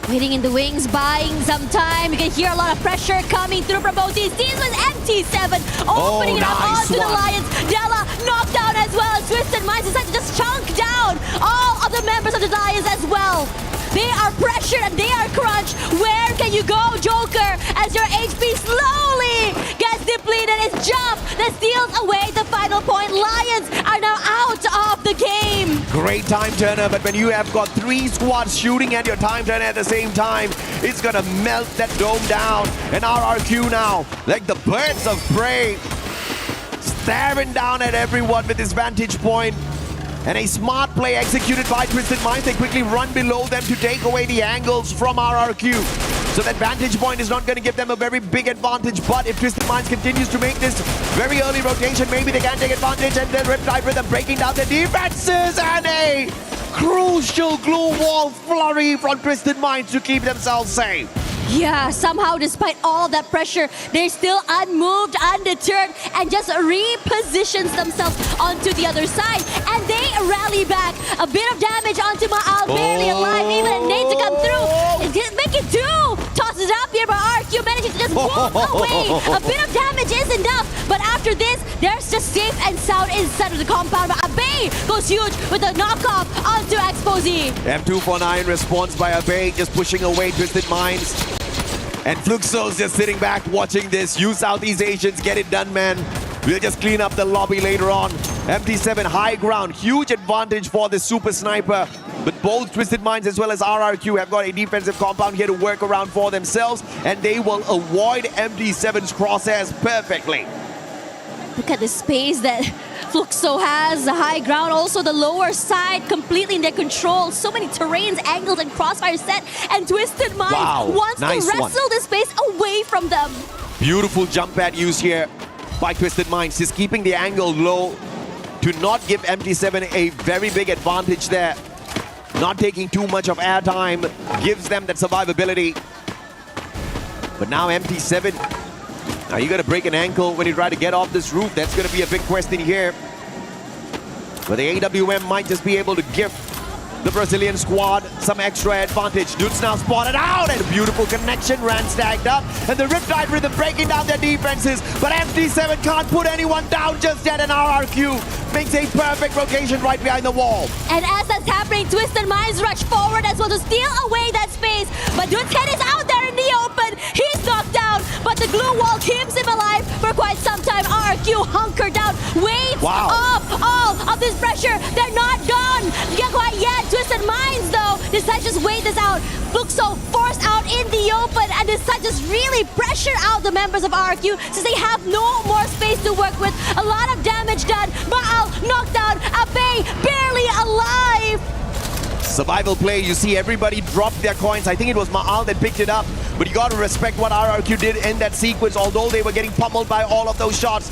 Waiting in the wings, buying some time. You can hear a lot of pressure coming through from both these teams with MT7 opening it up onto the Lions. Della knocked down as well as Twisted Minds decide to just chunk down all of the members of the Lions as well. They are pressured and they are crunched. Where can you go, Joker? As your HP slowly gets depleted, it's Jump that steals away the final point. Lions are now out of the game. Great time turner, but when you have got 3 squads shooting at your time turner at the same time, it's gonna melt that dome down. And RRQ now, like the birds of prey, staring down at everyone with this vantage point. And a smart play executed by Twisted Minds. They quickly run below them to take away the angles from RRQ. So that vantage point is not going to give them a very big advantage. But if Twisted Minds continues to make this very early rotation, maybe they can take advantage. And then Riptide Rhythm breaking down the defenses. And a crucial glue wall flurry from Twisted Minds to keep themselves safe. Yeah, somehow despite all that pressure, they're still unmoved, undeterred, and just repositions themselves onto the other side. And they rally back. A bit of damage onto Ma'al, barely alive, even a nade to come through. Make it 2! Tosses up here, but RQ managing to just walk away. A bit of damage is enough, but after this, they're just safe and sound inside of the compound. But Abe goes huge with a knockoff onto Exposé. M249 response by Abe, just pushing away Twisted Minds. And Fluxo's just sitting back watching this. You Southeast Asians, get it done, man. We'll just clean up the lobby later on. MT7 high ground, huge advantage for the super sniper. But both Twisted Minds as well as RRQ have got a defensive compound here to work around for themselves. And they will avoid MT7's crosshairs perfectly. Look at the space that Fluxo has, the high ground, also the lower side completely in their control. So many terrains, angles, and crossfires set. And Twisted Minds wants to wrestle the space away from them. Beautiful jump pad use here by Twisted Minds, just keeping the angle low to not give MT7 a very big advantage there. Not taking too much of airtime gives them that survivability. But now MT7, are you going to break an ankle when you try to get off this roof? That's going to be a big question here. But the AWM might just be able to give the Brazilian squad some extra advantage. Dudes now spotted out, and a beautiful connection ran stacked up. And the Riptide Rhythm breaking down their defenses. But MT7 can't put anyone down just yet, and RRQ makes a perfect rotation right behind the wall. And as that's happening, Twisted Minds rush forward as well to steal away that space. But Dude's head is out there in the open. He's knocked down, but the glue wall keeps him alive for quite some time. RRQ hunkered down, waves off all of this pressure. They're not done quite yet. Twisted Minds, though, decide to just wait this out. Fluxo forced out in the open and decide to just really pressure out the members of RRQ since they have no more space to work with. A lot of damage done. Ma'al knocked down. Abe barely alive. Survival play, you see everybody drop their coins. I think it was Ma'al that picked it up. But you got to respect what RRQ did in that sequence. Although they were getting pummeled by all of those shots,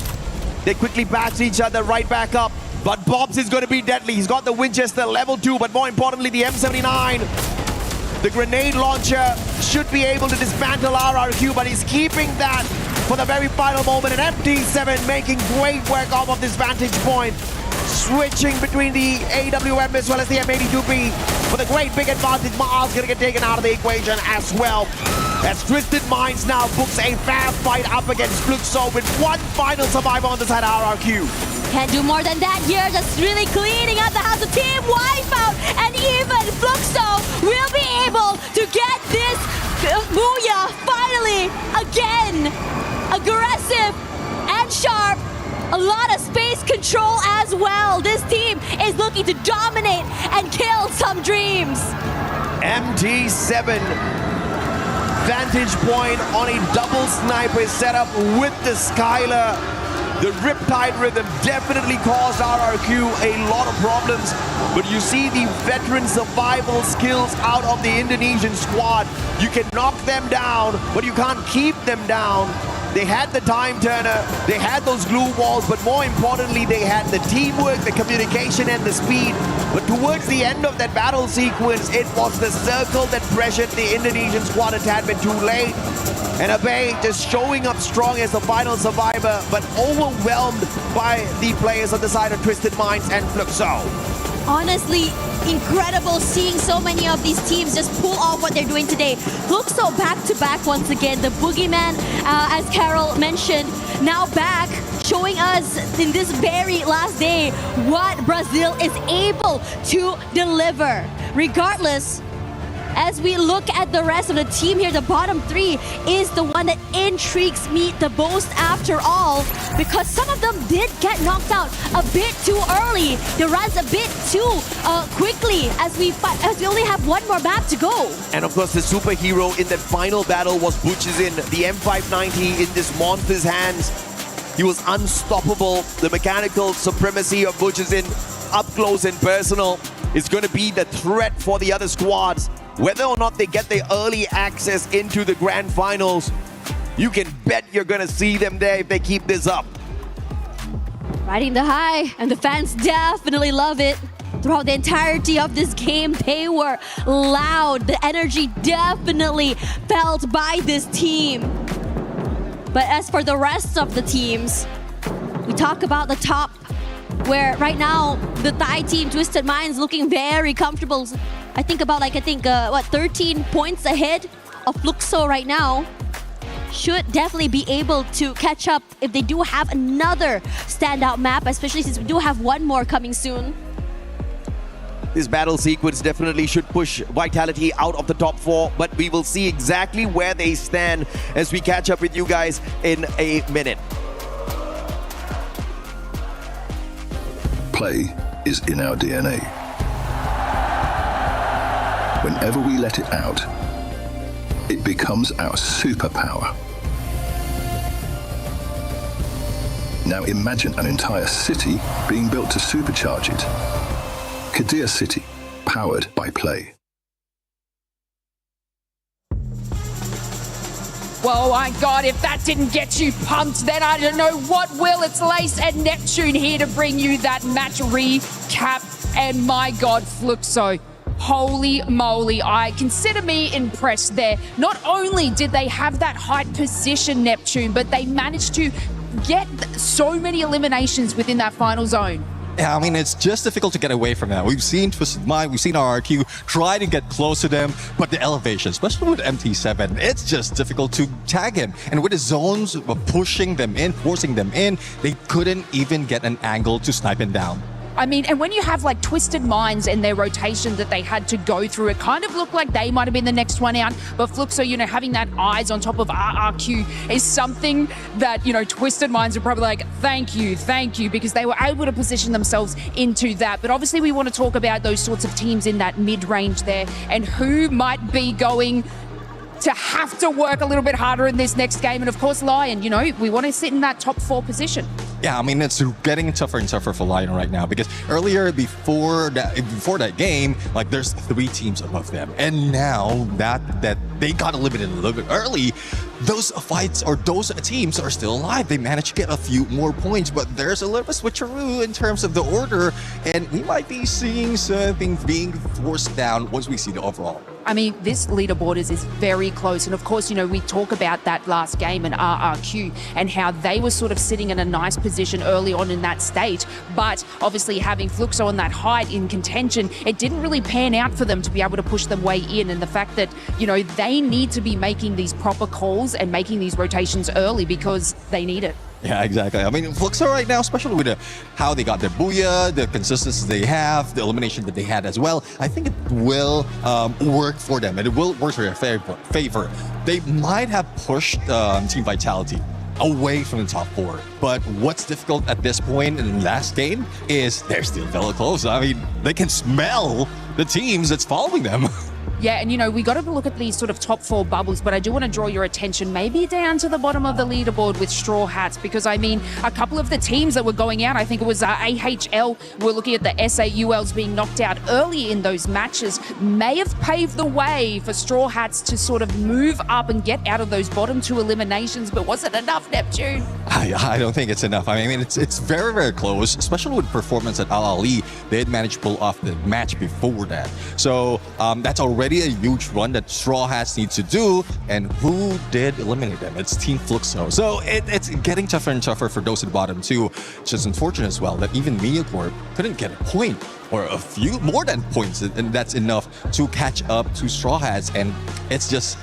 they quickly patched each other right back up. But Bobs is going to be deadly. He's got the Winchester level 2, but more importantly, the M79. The grenade launcher should be able to dismantle RRQ, but he's keeping that for the very final moment. And MT7 making great work off of this vantage point. Switching between the AWM as well as the M82B for the great big advantage. Ma'al's going to get taken out of the equation as well. As Twisted Minds now books a fair fight up against Fluxo with one final survivor on the side of RRQ. Can't do more than that here, just really cleaning up the house of Team Wipeout, and even Fluxo will be able to get this Booyah finally again. Aggressive and sharp, a lot of space control as well. This team is looking to dominate and kill some dreams. MT7 vantage point on a double sniper setup with the Skylar. The Riptide Rhythm definitely caused RRQ a lot of problems, but you see the veteran survival skills out of the Indonesian squad. You can knock them down, but you can't keep them down. They had the time turner, they had those glue walls, but more importantly, they had the teamwork, the communication, and the speed. But towards the end of that battle sequence, it was the circle that pressured the Indonesian squad a tad bit too late. And Abe just showing up strong as the final survivor, but overwhelmed by the players on the side of Twisted Minds and Fluxo. Honestly, incredible seeing so many of these teams just pull off what they're doing today. Fluxo back-to-back once again. The Boogeyman, as Carol mentioned, now back, showing us in this very last day what Brazil is able to deliver. Regardless, as we look at the rest of the team here, the bottom three is the one that intrigues me the most after all, because some of them did get knocked out a bit too early. The runs a bit too quickly as we only have one more map to go. And of course, the superhero in that final battle was Butchizin, the M590 in this monster's hands. He was unstoppable. The mechanical supremacy of Butchizin up close and personal is going to be the threat for the other squads. Whether or not they get the early access into the grand finals, you can bet you're gonna see them there if they keep this up. Riding the high, and the fans definitely love it. Throughout the entirety of this game, they were loud. The energy definitely felt by this team. But as for the rest of the teams, we talk about the top, where right now the Thai team, Twisted Minds, looking very comfortable. I think 13 points ahead of Fluxo right now. Should definitely be able to catch up if they do have another standout map, especially since we do have one more coming soon. This battle sequence definitely should push Vitality out of the top four, but we will see exactly where they stand as we catch up with you guys in a minute. Play is in our DNA. Whenever we let it out, it becomes our superpower. Now imagine an entire city being built to supercharge it. Kadir City, powered by Play. Well, my God, if that didn't get you pumped, then I don't know what will. It's Lace and Neptune here to bring you that match recap. And my God, Fluxo. Holy moly, I consider me impressed there. Not only did they have that height position, Neptune, but they managed to get so many eliminations within that final zone. Yeah, I mean, it's just difficult to get away from that. We've seen Twisted Mind, we've seen RRQ try to get close to them, but the elevation, especially with MT7, it's just difficult to tag him. And with the zones pushing them in, forcing them in, they couldn't even get an angle to snipe him down. I mean, and when you have like Twisted Minds and their rotation that they had to go through, it kind of looked like they might have been the next one out. But Fluxo, you know, having that eyes on top of RRQ is something that, you know, Twisted Minds are probably like, thank you, because they were able to position themselves into that. But obviously we want to talk about those sorts of teams in that mid-range there and who might be going to have to work a little bit harder in this next game. And of course, Lion, you know, we want to sit in that top 4 position. Yeah, I mean, it's getting tougher and tougher for Lion right now because earlier, before that game, like there's 3 teams above them. And now that they got eliminated a little bit early, those fights or those teams are still alive. They managed to get a few more points, but there's a little bit switcheroo in terms of the order. And we might be seeing something being forced down once we see the overall. I mean, this leaderboard is very close. And of course, you know, we talk about that last game in RRQ and how they were sort of sitting in a nice position early on in that stage. But obviously having Fluxo on that height in contention, it didn't really pan out for them to be able to push them way in. And the fact that, you know, they need to be making these proper calls and making these rotations early because they need it. Yeah, exactly. I mean, Fluxo right now, especially with how they got their booyah, the consistency they have, the elimination that they had as well, I think it will work for them and it will work for their favor. They might have pushed Team Vitality away from the top 4. But what's difficult at this point in the last game is they're still very close. I mean, they can smell the teams that's following them. Yeah, and you know, we got to look at these sort of top 4 bubbles, but I do want to draw your attention maybe down to the bottom of the leaderboard with Straw Hats, because I mean, a couple of the teams that were going out, I think it was AHL, we're looking at the SAULs being knocked out early in those matches, may have paved the way for Straw Hats to sort of move up and get out of those bottom 2 eliminations, but was it enough, Neptune? I don't think it's enough. I mean, it's very, very close, especially with performance at Al Ali. They had managed to pull off the match before that. So that's already a huge run that Straw Hats need to do. And who did eliminate them? It's Team Fluxo. So it's getting tougher and tougher for those at the bottom too. It's just unfortunate as well that even MediaCorp couldn't get a point or a few more than points, and that's enough to catch up to Straw Hats. And it's just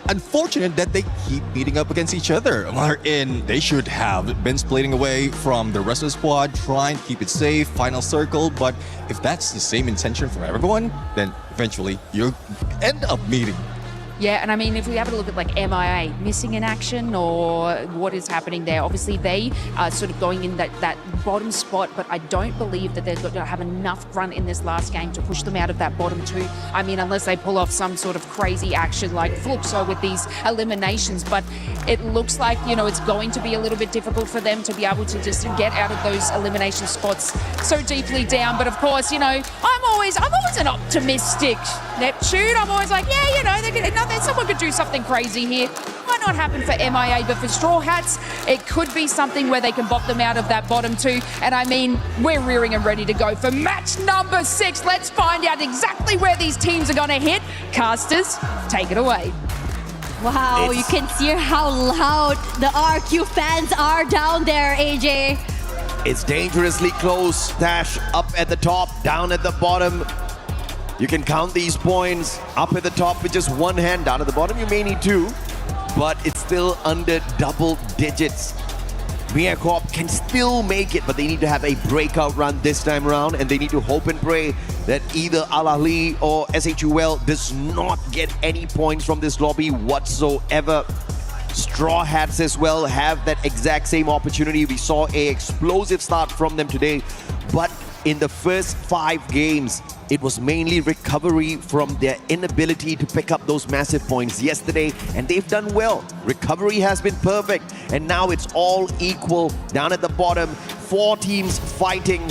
unfortunate that they keep beating up against each other. Wherein they should have been splitting away from the rest of the squad, trying to keep it safe, final circle. But if that's the same intention for everyone, then eventually you end up meeting. Yeah, and I mean, if we have a look at like MIA, missing in action or what is happening there, obviously they are sort of going in that bottom spot, but I don't believe that they're going to have enough grunt in this last game to push them out of that bottom 2. I mean, unless they pull off some sort of crazy action like Fluxo with these eliminations, but it looks like, you know, it's going to be a little bit difficult for them to be able to just get out of those elimination spots so deeply down. But of course, you know, I'm always an optimistic Neptune. I'm always like, yeah, you know, someone could do something crazy here. Might not happen for MIA, but for Straw Hats, it could be something where they can bop them out of that bottom 2. And I mean, we're rearing and ready to go for match number 6. Let's find out exactly where these teams are going to hit. Casters, take it away. Wow, you can see how loud the RQ fans are down there, AJ. It's dangerously close. Dash up at the top, down at the bottom. You can count these points up at the top with just one hand. Down at the bottom, you may need 2, but it's still under double digits. MediaCorp can still make it, but they need to have a breakout run this time around, and they need to hope and pray that either Al Ahly or SHUL does not get any points from this lobby whatsoever. Straw Hats as well have that exact same opportunity. We saw an explosive start from them today, but in the first 5 games, it was mainly recovery from their inability to pick up those massive points yesterday, and they've done well. Recovery has been perfect, and now it's all equal down at the bottom. 4 teams fighting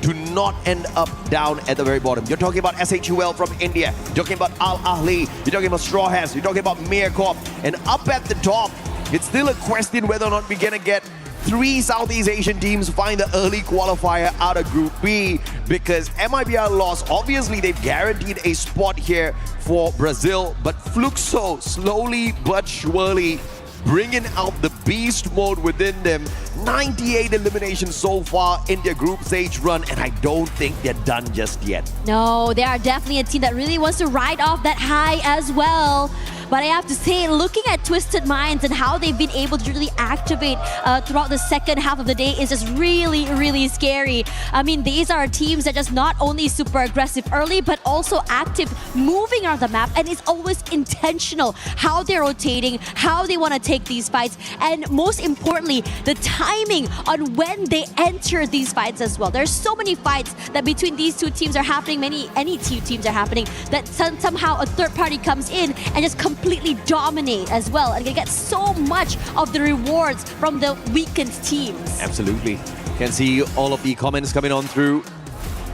to not end up down at the very bottom. You're talking about SHUL from India, you're talking about Al Ahly, you're talking about Straw Hats, you're talking about MediaCorp, and up at the top, it's still a question whether or not we're gonna get 3 Southeast Asian teams find the early qualifier out of Group B, because MIBR lost. Obviously, they've guaranteed a spot here for Brazil, but Fluxo slowly but surely bringing out the beast mode within them. 98 eliminations so far in their group stage run, and I don't think they're done just yet. No, they are definitely a team that really wants to ride off that high as well. But I have to say, looking at Twisted Minds and how they've been able to really activate throughout the second half of the day is just really, really scary. I mean, these are teams that just not only super aggressive early, but also active, moving on the map, and it's always intentional how they're rotating, how they want to take these fights, and most importantly, the timing on when they enter these fights as well. There's so many fights that between these 2 teams are happening, any 2 teams are happening, that somehow a third party comes in and just completely dominate as well, and they get so much of the rewards from the weakened teams. Absolutely. Can see all of the comments coming on through.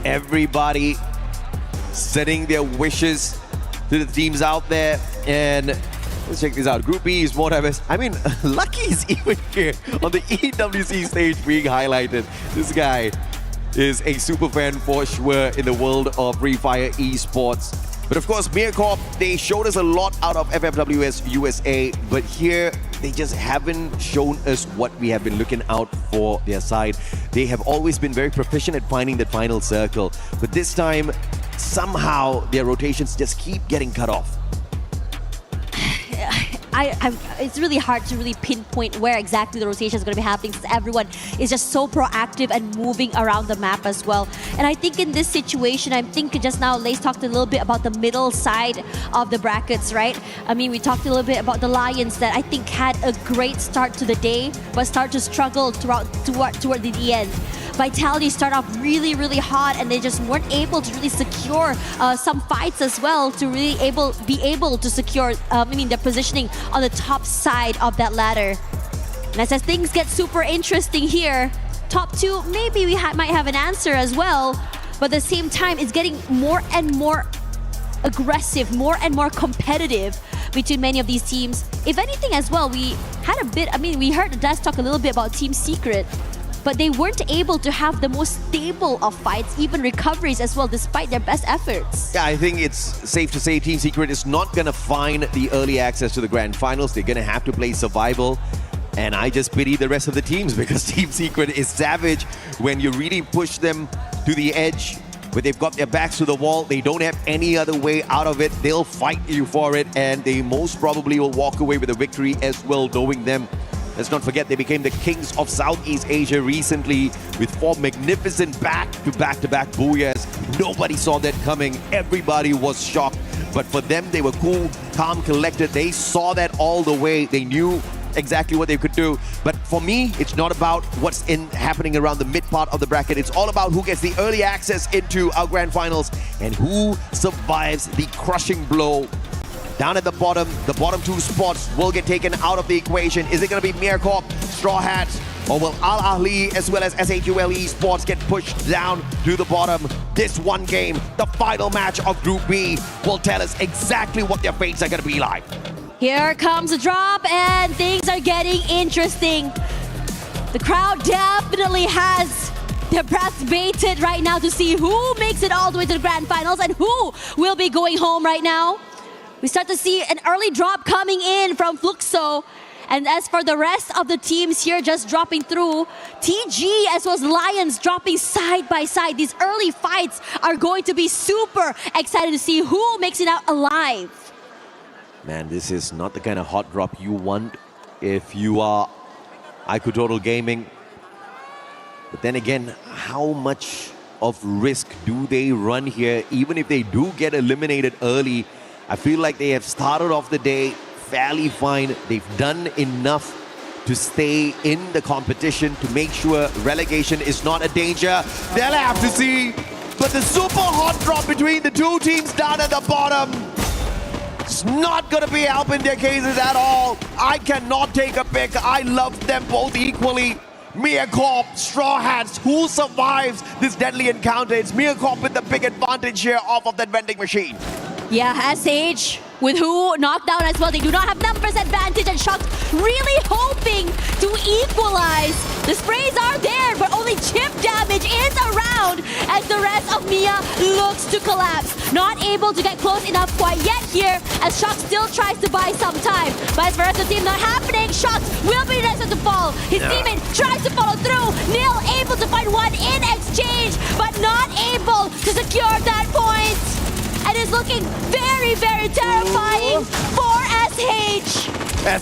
Everybody setting their wishes to the teams out there. And let's check this out. Group B is more diverse. I mean, Lucky is even here on the EWC stage being highlighted. This guy is a super fan for sure in the world of Free Fire Esports. But of course, Mircorp, they showed us a lot out of FFWS USA, but here they just haven't shown us what we have been looking out for their side. They have always been very proficient at finding that final circle, but this time, somehow their rotations just keep getting cut off. It's really hard to really pinpoint where exactly the rotation is going to be happening since everyone is just so proactive and moving around the map as well. And I think in this situation, I think just now Lace talked a little bit about the middle side of the brackets, right? I mean, we talked a little bit about the Lions that I think had a great start to the day, but start to struggle toward the end. Vitality start off really, really hot, and they just weren't able to really secure some fights as well to really be able to secure, their positioning on the top side of that ladder. And as things get super interesting here, top two, maybe we might have an answer as well, but at the same time, it's getting more and more aggressive, more and more competitive between many of these teams. If anything as well, we heard Daz talk a little bit about Team Secret, but they weren't able to have the most stable of fights, even recoveries as well, despite their best efforts. Yeah, I think it's safe to say Team Secret is not going to find the early access to the Grand Finals. They're going to have to play survival. And I just pity the rest of the teams because Team Secret is savage when you really push them to the edge, where they've got their backs to the wall. They don't have any other way out of it. They'll fight you for it, and they most probably will walk away with a victory as well, knowing them. Let's not forget, they became the kings of Southeast Asia recently with 4 magnificent back-to-back booyahs. Nobody saw that coming. Everybody was shocked. But for them, they were cool, calm, collected. They saw that all the way. They knew exactly what they could do. But for me, it's not about what's happening around the mid part of the bracket. It's all about who gets the early access into our Grand Finals and who survives the crushing blow. Down at the bottom 2 spots will get taken out of the equation. Is it going to be Mircorp, Straw Hats, or will Al Ahly as well as SHUL Esports get pushed down to the bottom? This one game, the final match of Group B, will tell us exactly what their fates are going to be like. Here comes the drop, and things are getting interesting. The crowd definitely has their breath baited right now to see who makes it all the way to the Grand Finals and who will be going home right now. We start to see an early drop coming in from Fluxo. And as for the rest of the teams here just dropping through, TG as well as Lions dropping side by side. These early fights are going to be super excited to see who makes it out alive. Man, this is not the kind of hot drop you want if you are IQ Total Gaming. But then again, how much of risk do they run here? Even if they do get eliminated early, I feel like they have started off the day fairly fine. They've done enough to stay in the competition to make sure relegation is not a danger. They'll have to see. But the super hot drop between the two teams down at the bottom, it's not going to be helping their cases at all. I cannot take a pick. I love them both equally. Mircorp, Straw Hats, who survives this deadly encounter? It's Mircorp with the big advantage here off of that vending machine. Yeah, SH with who knocked down as well. They do not have numbers advantage, and Shocked really hoping to equalize. The sprays are there, but only chip damage is around as the rest of Mia looks to collapse. Not able to get close enough quite yet here as Shocked still tries to buy some time. But as for the rest of the team, not happening. Shocked will be the next one to fall. His teammate tries to follow through. Nil able to find one in exchange, but not able to secure that point. And is looking very, very terrifying for SH.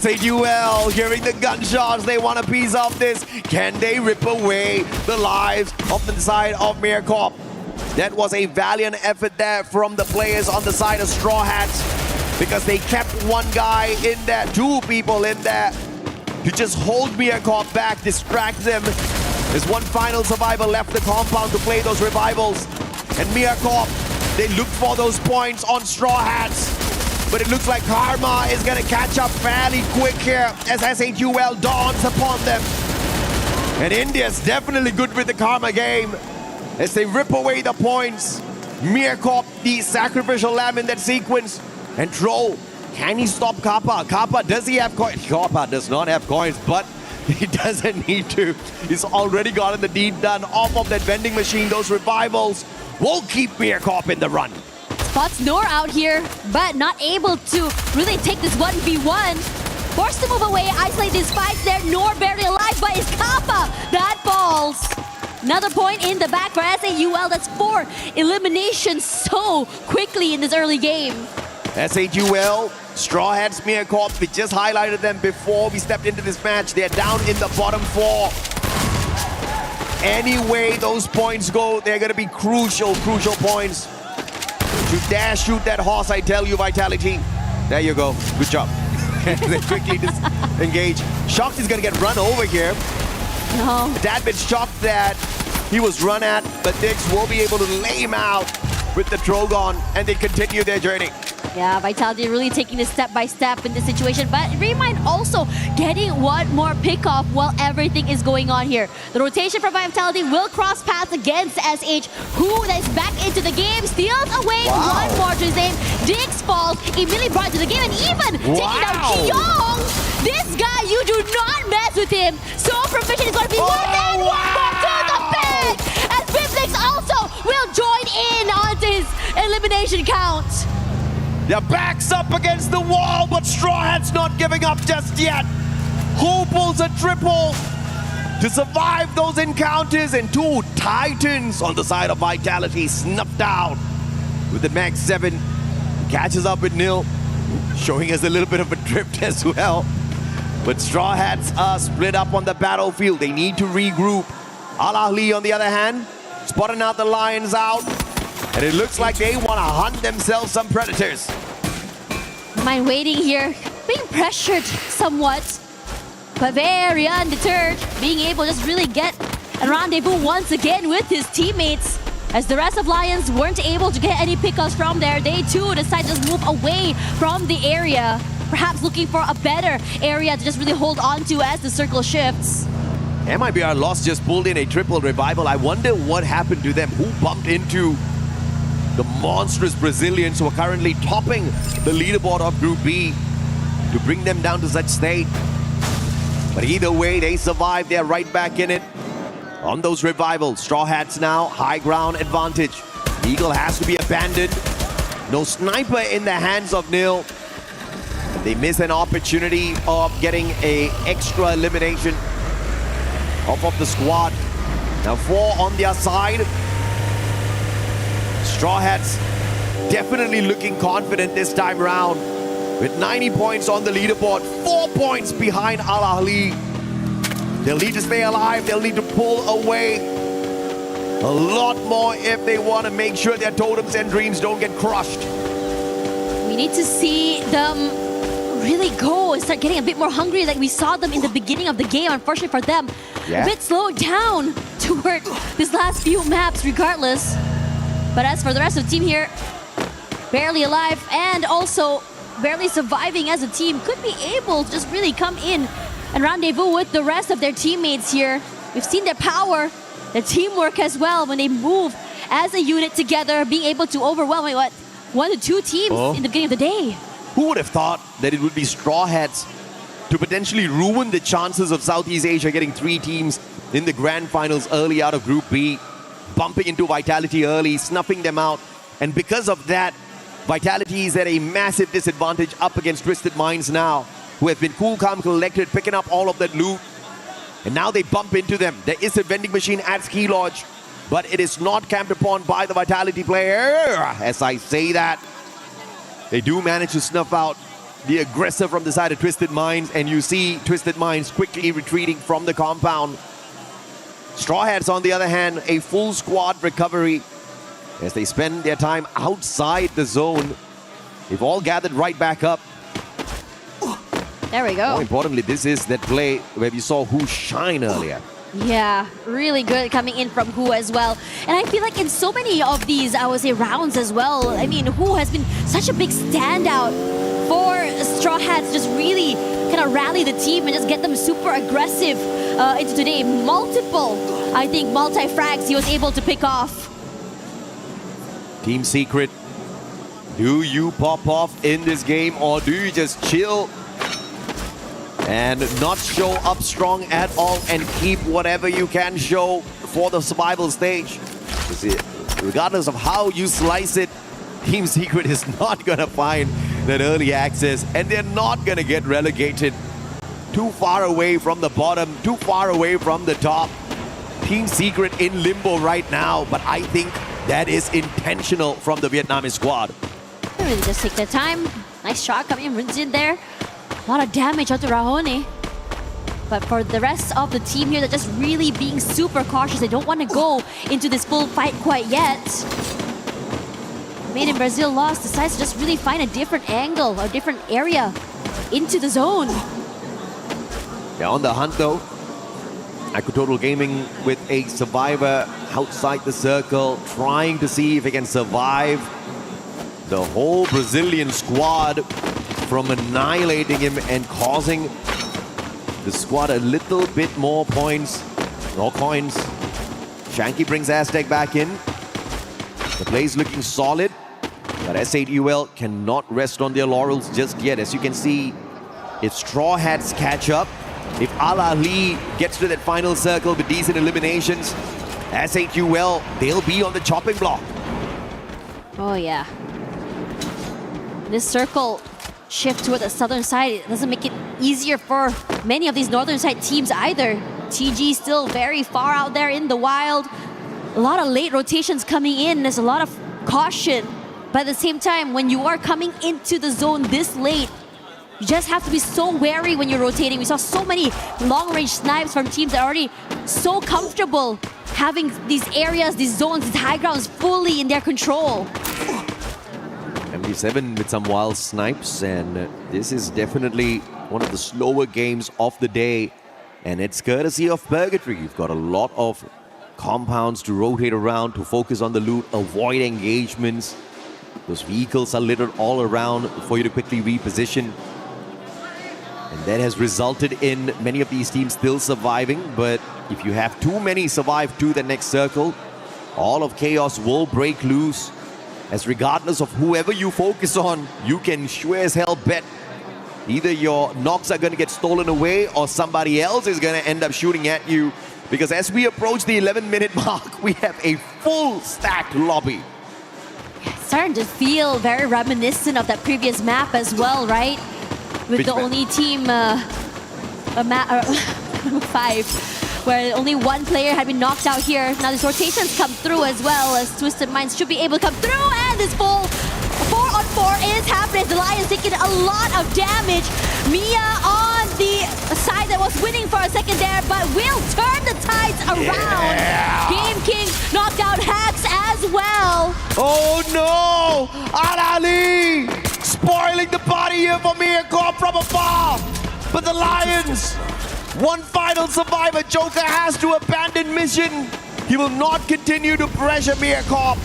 SHUL hearing the gunshots. They want a piece of this. Can they rip away the lives of the side of Mircorp? That was a valiant effort there from the players on the side of Straw Hats, because they kept one guy in there, 2 people in there, to just hold Mircorp back, distract them. There's one final survivor left the compound to play those revivals. And Mircorp, they look for those points on Straw Hats, but it looks like Karma is going to catch up fairly quick here as SHUL dawns upon them. And India's definitely good with the Karma game as they rip away the points. Mircorp, the sacrificial lamb in that sequence. And Troll, can he stop Kappa? Kappa, does he have coins? Kappa does not have coins, but he doesn't need to. He's already gotten the deed done off of that vending machine. Those revivals will keep Mircorp in the run. Spots Nor out here, but not able to really take this 1v1. Forced to move away, isolate these fights there. Nor barely alive, but is Kappa. That falls. Another point in the back for SAUL. That's 4 eliminations so quickly in this early game. SAUL, Straw Hats, Smear Corp, we just highlighted them before we stepped into this match. They're down in the bottom 4. Any way those points go, they're going to be crucial points. To dare shoot that horse, I tell you, Vitality. There you go. Good job. They quickly disengage. Shocked is going to get run over here. No. That bit shocked that he was run at, but Dix will be able to lay him out with the Trogon, and they continue their journey. Yeah, Vitality really taking this step by step in this situation, but Remind also getting one more pick-off while everything is going on here. The rotation from Vitality will cross paths against SH, who is back into the game, steals away one more to his name. Dix falls, immediately brought to the game, and even taking out Chiyong. This guy, you do not mess with him. So proficient is going to be one and one more to the bag. And Biblix also will join in onto his elimination count. Their backs up against the wall, but Straw Hats not giving up just yet. Who pulls a triple to survive those encounters, and 2 Titans on the side of Vitality snuffed out with the Max 7. Catches up with Nil, showing us a little bit of a drift as well. But Straw Hats are split up on the battlefield. They need to regroup. Al Ahly, on the other hand, spotting out the Lions out. And it looks like they want to hunt themselves some predators. Mind waiting here, being pressured somewhat, but very undeterred, being able to just really get a rendezvous once again with his teammates. As the rest of Lions weren't able to get any pickups from there, they too decide to just move away from the area, perhaps looking for a better area to just really hold on to as the circle shifts. MIBR Lost just pulled in a triple revival. I wonder what happened to them. Who bumped into the monstrous Brazilians who are currently topping the leaderboard of Group B to bring them down to such state. But either way, they survive. They're right back in it on those revivals. Straw Hats now, high ground advantage. Eagle has to be abandoned. No sniper in the hands of Nil. They miss an opportunity of getting an extra elimination off of the squad. Now 4 on their side. Straw Hats definitely looking confident this time around. With 90 points on the leaderboard, 4 points behind Al Ahly. They'll need to stay alive, they'll need to pull away a lot more if they want to make sure their totems and dreams don't get crushed. We need to see them really go and start getting a bit more hungry like we saw them in the beginning of the game. Unfortunately for them, a bit slowed down toward these last few maps regardless. But as for the rest of the team here, barely alive and also barely surviving as a team, could be able to just really come in and rendezvous with the rest of their teammates here. We've seen their power, their teamwork as well when they move as a unit together, being able to overwhelm 1 to 2 teams in the beginning of the day. Who would have thought that it would be Straw Hats to potentially ruin the chances of Southeast Asia getting 3 teams in the grand finals early out of Group B, bumping into Vitality early, snuffing them out. And because of that, Vitality is at a massive disadvantage up against Twisted Minds now, who have been cool, calm, collected, picking up all of that loot. And now they bump into them. There is a vending machine at Ski Lodge, but it is not camped upon by the Vitality player. As I say that, they do manage to snuff out the aggressor from the side of Twisted Minds, and you see Twisted Minds quickly retreating from the compound. Straw Hats, on the other hand, a full squad recovery as they spend their time outside the zone. They've all gathered right back up. There we go. More importantly, this is that play where we saw Who shine earlier. Yeah, really good coming in from Who as well. And I feel like in so many of these, I would say, rounds as well, I mean, Who has been such a big standout for Straw Hats, just really kind of rally the team and just get them super aggressive into today. Multiple, I think, multi-frags he was able to pick off. Team Secret, do you pop off in this game, or do you just chill and not show up strong at all and keep whatever you can show for the survival stage? Regardless of how you slice it, Team Secret is not going to find that early access, and they're not going to get relegated too far away from the bottom, too far away from the top. Team Secret in limbo right now, but I think that is intentional from the Vietnamese squad. They really just take their time. Nice shot coming in, runs in there. A lot of damage onto Rahone. But for the rest of the team here, they're just really being super cautious. They don't want to go into this full fight quite yet. Made in Brazil lost, decides to just really find a different angle, a different area into the zone. Yeah, on the hunt though. Total Gaming with a survivor outside the circle, trying to see if he can survive the whole Brazilian squad from annihilating him and causing the squad a little bit more points, or coins. Shanky brings Aztec back in. The play's looking solid, but S8UL cannot rest on their laurels just yet. As you can see, if Straw Hats catch up, if Al Ahly gets to that final circle with decent eliminations, S8UL, they'll be on the chopping block. Oh yeah. This circle shift toward the southern side, it doesn't make it easier for many of these northern side teams either. TG still very far out there in the wild. A lot of late rotations coming in. There's a lot of caution. But at the same time, when you are coming into the zone this late, you just have to be so wary when you're rotating. We saw so many long-range snipes from teams that are already so comfortable having these areas, these zones, these high grounds fully in their control. MD7 with some wild snipes, and this is definitely one of the slower games of the day, and it's courtesy of Purgatory. You've got a lot of compounds to rotate around, to focus on the loot, avoid engagements. Those vehicles are littered all around for you to quickly reposition. And that has resulted in many of these teams still surviving, but if you have too many survive to the next circle, all of chaos will break loose. As regardless of whoever you focus on, you can sure as hell bet either your knocks are going to get stolen away or somebody else is going to end up shooting at you. Because as we approach the 11-minute mark, we have a full stacked lobby. Starting to feel very reminiscent of that previous map as well, right? With Which the map? only team, five, where only one player had been knocked out here. Now these rotations come through as well, as Twisted Minds should be able to come through, and this full 4-on-4 is happening. The Lions taking a lot of damage. Mia on the side that was winning for a second there, but will turn the tides around. Yeah. Game King knocked out Hax as well. Oh no! Al Ahly spoiling the party here for Mircorp from afar. But the Lions, one final survivor. Joker has to abandon mission. He will not continue to pressure Mircorp.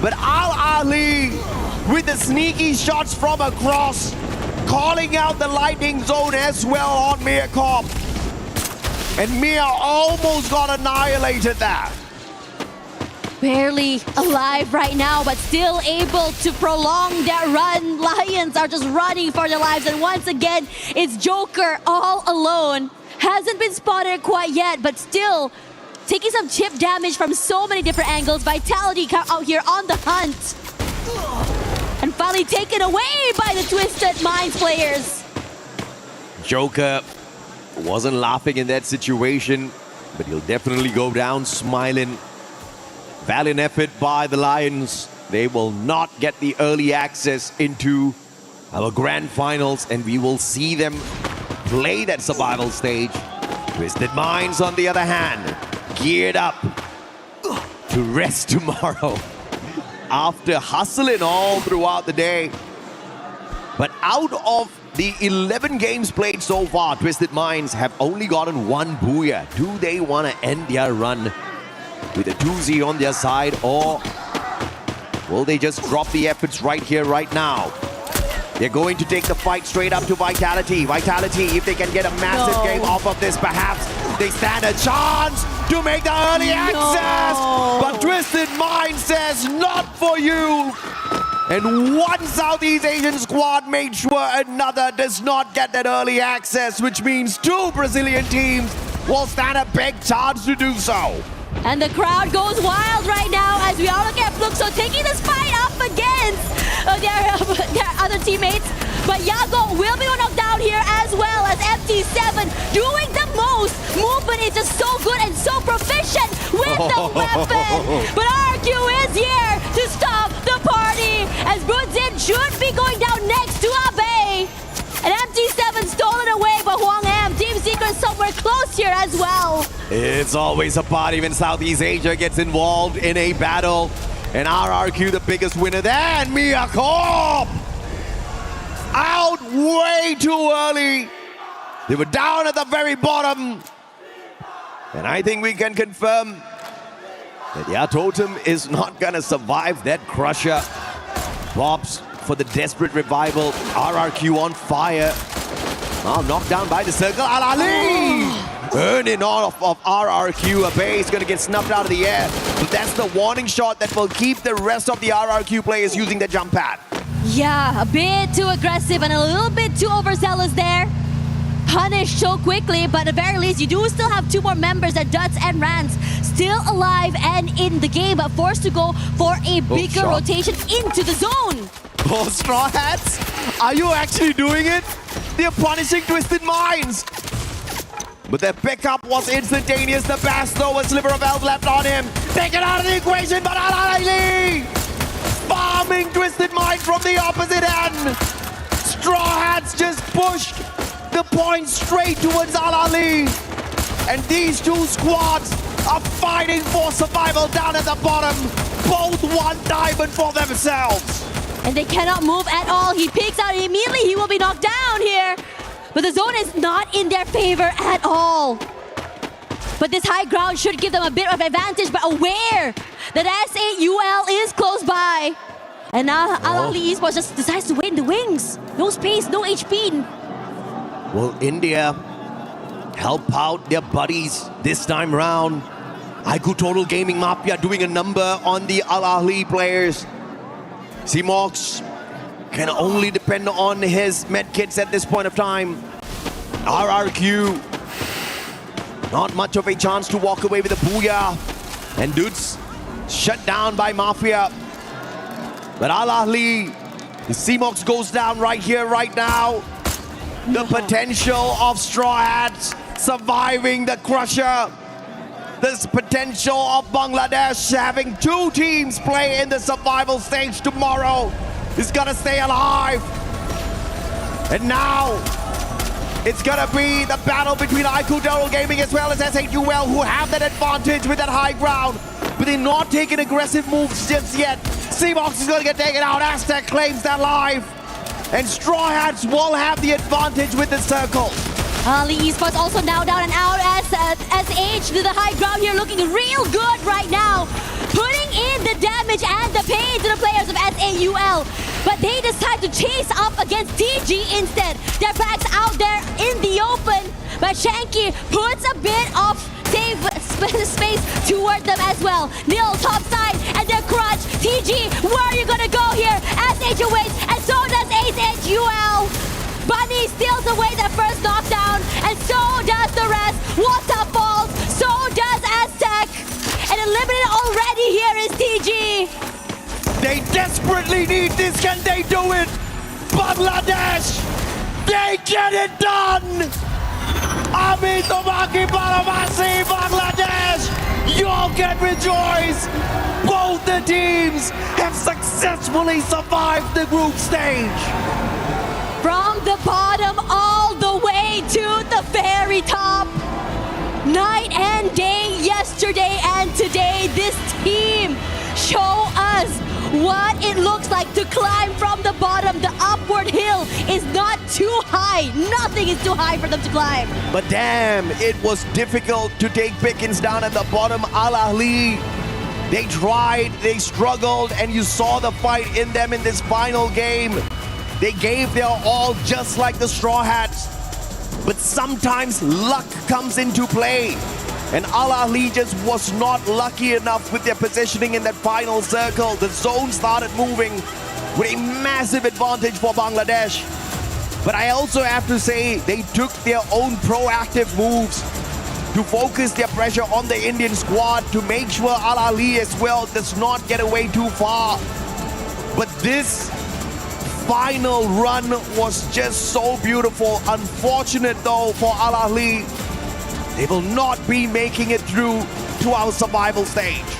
But Al Ahly with the sneaky shots from across, calling out the lightning zone as well on Mircorp. And Mia almost got annihilated there. Barely alive right now, but still able to prolong their run. Lions are just running for their lives, and once again, it's Joker all alone. Hasn't been spotted quite yet, but still taking some chip damage from so many different angles. Vitality out here on the hunt. And finally taken away by the Twisted Minds players. Joker wasn't laughing in that situation, but he'll definitely go down smiling. Valiant effort by the Lions. They will not get the early access into our grand finals, and we will see them play that survival stage. Twisted Minds, on the other hand, geared up to rest tomorrow after hustling all throughout the day. But out of the 11 games played so far, Twisted Minds have only gotten one booyah. Do they want to end their run with a 2-0 on their side, or will they just drop the efforts right here, right now? They're going to take the fight straight up to Vitality. Vitality, if they can get a massive game off of this, perhaps they stand a chance to make the early access. But Twisted Mind says, not for you. And one Southeast Asian squad made sure another does not get that early access, which means two Brazilian teams will stand a big chance to do so. And the crowd goes wild right now as we all look at Fluxo taking this fight up against their other teammates. But Yago will be knocked down here as well as MT7 doing the most. Movement is just so good and so proficient with the weapon. But RQ is here to stop the party as Bunzin should be going down next to Abe. And MT7 stolen away by Huang Am. Team Secret somewhere close here as well. It's always a party when Southeast Asia gets involved in a battle. And RRQ the biggest winner. Then Miyako out way too early. They were down at the very bottom. And I think we can confirm that Totem is not gonna survive that crusher. Bobs for the desperate revival. RRQ on fire. Oh, knocked down by the circle. Al-Ali! Earning off of RRQ. A base gonna get snuffed out of the air. But that's the warning shot that will keep the rest of the RRQ players using the jump pad. Yeah, a bit too aggressive and a little bit too overzealous there. Punished so quickly, but at the very least, you do still have two more members, at Duts and Rans, still alive and in the game, but forced to go for a bigger rotation into the zone. Oh, Straw Hats, are you actually doing it? They're punishing Twisted Minds. But their pickup was instantaneous. The Basto, a sliver of health left on him. Take it out of the equation, but Al-Ali farming Twisted Mind from the opposite end. Straw Hats just pushed the point straight towards Al-Ali. And these two squads are fighting for survival down at the bottom. Both one diamond for themselves. And they cannot move at all. He peeks out immediately. He will be knocked down here. But the zone is not in their favor at all. But this high ground should give them a bit of advantage, but aware that S8UL is close by. And now Al-Ali Esports just decides to wait in the wings. No space, no HP. Will India help out their buddies this time round? IQ Total Gaming Mafia doing a number on the Al-Ali players. C-Mox can only depend on his medkits at this point of time. RRQ, not much of a chance to walk away with a booyah. And Dudes shut down by Mafia. But Al-Ali, C-Mox goes down right here, right now. The potential of Straw Hats surviving the crusher. This potential of Bangladesh having two teams play in the survival stage tomorrow is gonna stay alive. And now, it's gonna be the battle between IQ Total Gaming as well as S8UL, who have that advantage with that high ground. But they're not taking aggressive moves just yet. C-Mox is gonna get taken out. Aztec claims that life. And Straw Hats will have the advantage with the circle. Ali Esports also now down and out as SH to the high ground here, looking real good right now. Putting in the damage and the pain to the players of SAUL. But they decide to chase up against TG instead. Their backs out there in the open. But Shanky puts a bit of save space toward them as well. Nil top side and their crunch. TG, where are you gonna go here? SH awaits and so does SHUL. Bunny steals away the first knockdown, and so does the rest. Waterfalls, so does Aztec. And eliminated already here is TG. They desperately need this. Can they do it? Bangladesh, they get it done. Ami Tomaki Paramasi, Bangladesh, y'all can rejoice. Both the teams have successfully survived the group stage. From the bottom all the way to the very top. Night and day, yesterday and today, this team show us what it looks like to climb from the bottom. The upward hill is not too high. Nothing is too high for them to climb. But damn, it was difficult to take Pickens down at the bottom. Al-Ali, they tried, they struggled, and you saw the fight in them in this final game. They gave their all just like the Straw Hats. But sometimes luck comes into play. And Al-Ali just was not lucky enough with their positioning in that final circle. The zone started moving with a massive advantage for Bangladesh. But I also have to say they took their own proactive moves to focus their pressure on the Indian squad to make sure Al Ali as well does not get away too far. But this final run was just so beautiful. Unfortunate though for Al Ali, they will not be making it through to our survival stage.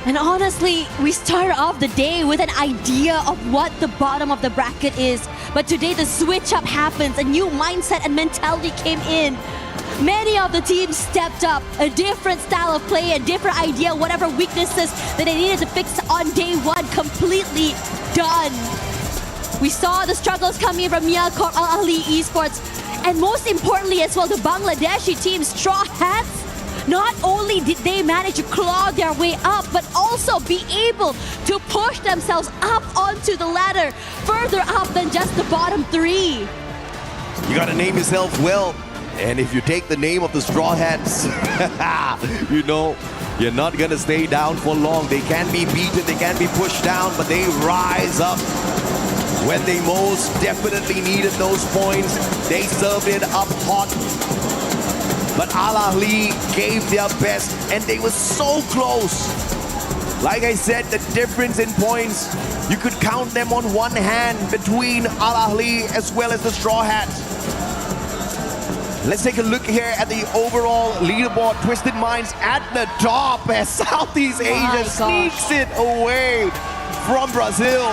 And honestly, we started off the day with an idea of what the bottom of the bracket is. But today the switch up happens, a new mindset and mentality came in. Many of the teams stepped up, a different style of play, a different idea, whatever weaknesses that they needed to fix on day one, completely done. We saw the struggles coming from Miyako Al Ali Esports. And most importantly as well, the Bangladeshi team, Straw Hats. Not only did they manage to claw their way up, but also be able to push themselves up onto the ladder, further up than just the bottom three. You gotta name yourself well. And if you take the name of the Straw Hats, you know, you're not gonna stay down for long. They can be beaten, they can be pushed down, but they rise up. When they most definitely needed those points, they served it up hot. But Al Ali gave their best and they were so close. Like I said, the difference in points, you could count them on one hand between Al Ali as well as the Straw Hats. Let's take a look here at the overall leaderboard. Twisted Minds at the top as Southeast Asia sneaks it away from Brazil.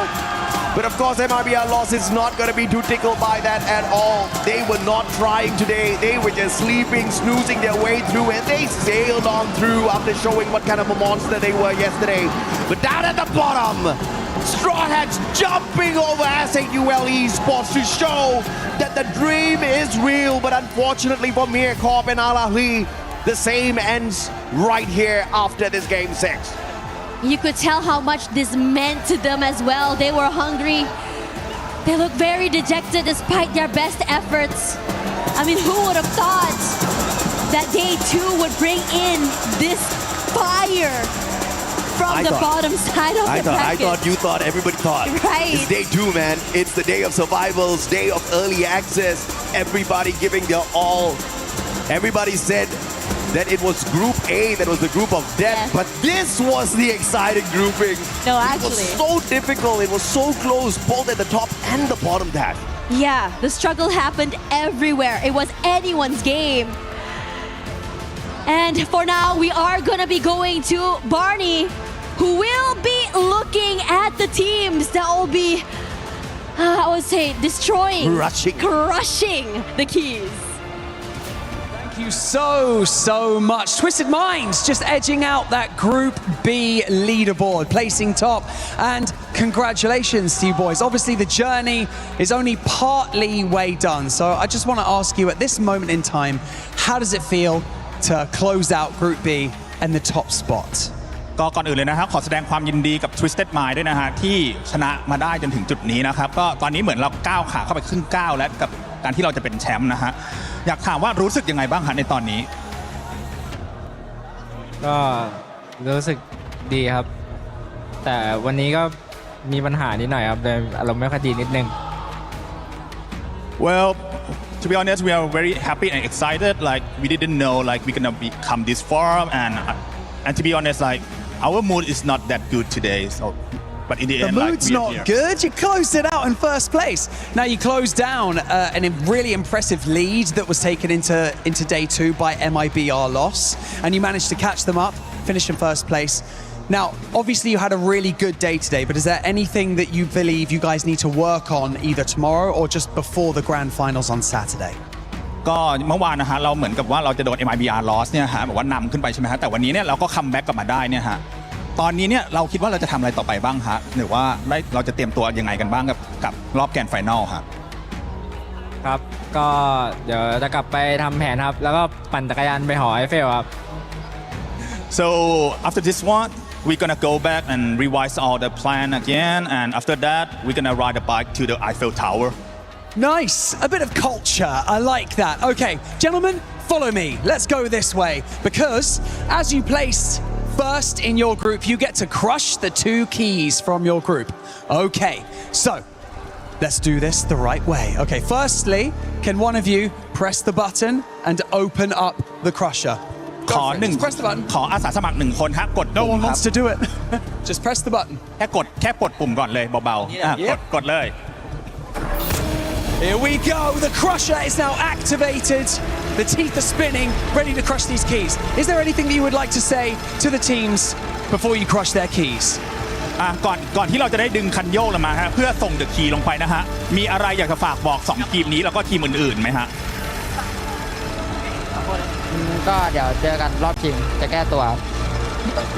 But of course, MIBR loss is not going to be too tickled by that at all. They were not trying today. They were just sleeping, snoozing their way through, and they sailed on through after showing what kind of a monster they were yesterday. But down at the bottom, Straw Hats jumping over SAUL Esports to show that the dream is real. But unfortunately for Mir Corp and Al Ali, the same ends right here after this game 6. You could tell how much this meant to them as well. They were hungry. They looked very dejected despite their best efforts. I mean, who would have thought that day 2 would bring in this fire from the bottom side of the bracket? I thought you thought, everybody thought. Right. It's day 2, man. It's the day of survivals, day of early access. Everybody giving their all. Everybody said that it was Group A, that was the group of death, but this was the exciting grouping. No, actually. It was so difficult, it was so close, both at the top and the bottom dash. Yeah, the struggle happened everywhere. It was anyone's game. And for now, we are gonna be going to Barney, who will be looking at the teams that will be, I would say, destroying, crushing the keys. Thank you so much. Twisted Minds just edging out that Group B leaderboard, placing top. And congratulations to you boys. Obviously, the journey is only partly way done. So I just want to ask you at this moment in time, how does it feel to close out Group B and the top spot? ก็ก่อนอื่นเลยนะครับขอแสดงความยินดีกับ Twisted Mind ด้วยนะฮะที่ชนะมาได้จนถึงจุดนี้นะครับก็ตอนนี้เหมือนเราก้าวขาเข้าไปครึ่งก้าวแล้วกับการที่เราจะเป็นแชมป์นะฮะอยากถามว่ารู้สึกยังไงบ้างฮะในตอนนี้ก็รู้สึกดีครับแต่วันนี้ก็มีปัญหานิดหน่อยครับเลยอารมณ์ไม่ค่อยดีนิดนึง Well, to be honest, we are very happy and excited. Like we didn't know like we're gonna become this far, and to be honest, like our mood is not that good today. So, but in the end, mood's like, not good. You closed it out in first place. Now you closed down a really impressive lead that was taken into day 2 by MIBR loss, and you managed to catch them up, finish in first place. Now, obviously you had a really good day today, but is there anything that you believe you guys need to work on either tomorrow or just before the grand finals on Saturday? ก็เมื่อวานนะฮะเราเหมือนกับว่าเราจะโดน MIBR loss เนี่ยฮะแบบว่านำขึ้นไปใช่ไหมฮะแต่วันนี้เนี่ยเราก็คัมแบ็กกลับมาได้เนี่ยฮะตอนนี้เนี่ยเราคิดว่าเราจะทำอะไรต่อไปบ้างฮะหรือว่าเราจะเตรียมตัวยังไงกันบ้างกับรอบแกรนด์ไฟนอลครับครับก็เดี๋ยวจะกลับไปทำแผนครับแล้วก็ปั่นจักรยานไปหอไอเฟลครับ So after this one we're gonna go back and revise all the plan again, and after that we're gonna ride a bike to the Eiffel Tower. Nice, a bit of culture. I like that. Okay, gentlemen, follow me. Let's go this way because as you place first in your group, you get to crush the 2 keys from your group. Okay, so let's do this the right way. Okay, firstly, can one of you press the button and open up the Crusher. ขอหนึ่ง Just press the button. ขออาสาสมัครหนึ่งคนฮะกด No ปุ่ม one ครับ wants to do it. Just press the button. แค่กดปุ่มก่อนเลยเบาๆกดเลย Here we go. The Crusher is now activated. The teeth are spinning, ready to crush these keys. Is there anything that you would like to say to the teams before you crush their keys? ก่อนที่เราจะได้ดึงคันโยกลงมาฮะเพื่อส่งเดอะคีย์ลงไปนะฮะมีอะไรอยากจะฝากบอก2ทีมนี้แล้วก็ทีมอื่นๆไหมฮะ ก็เดี๋ยวเจอกันรอบชิงจะแก้ตัว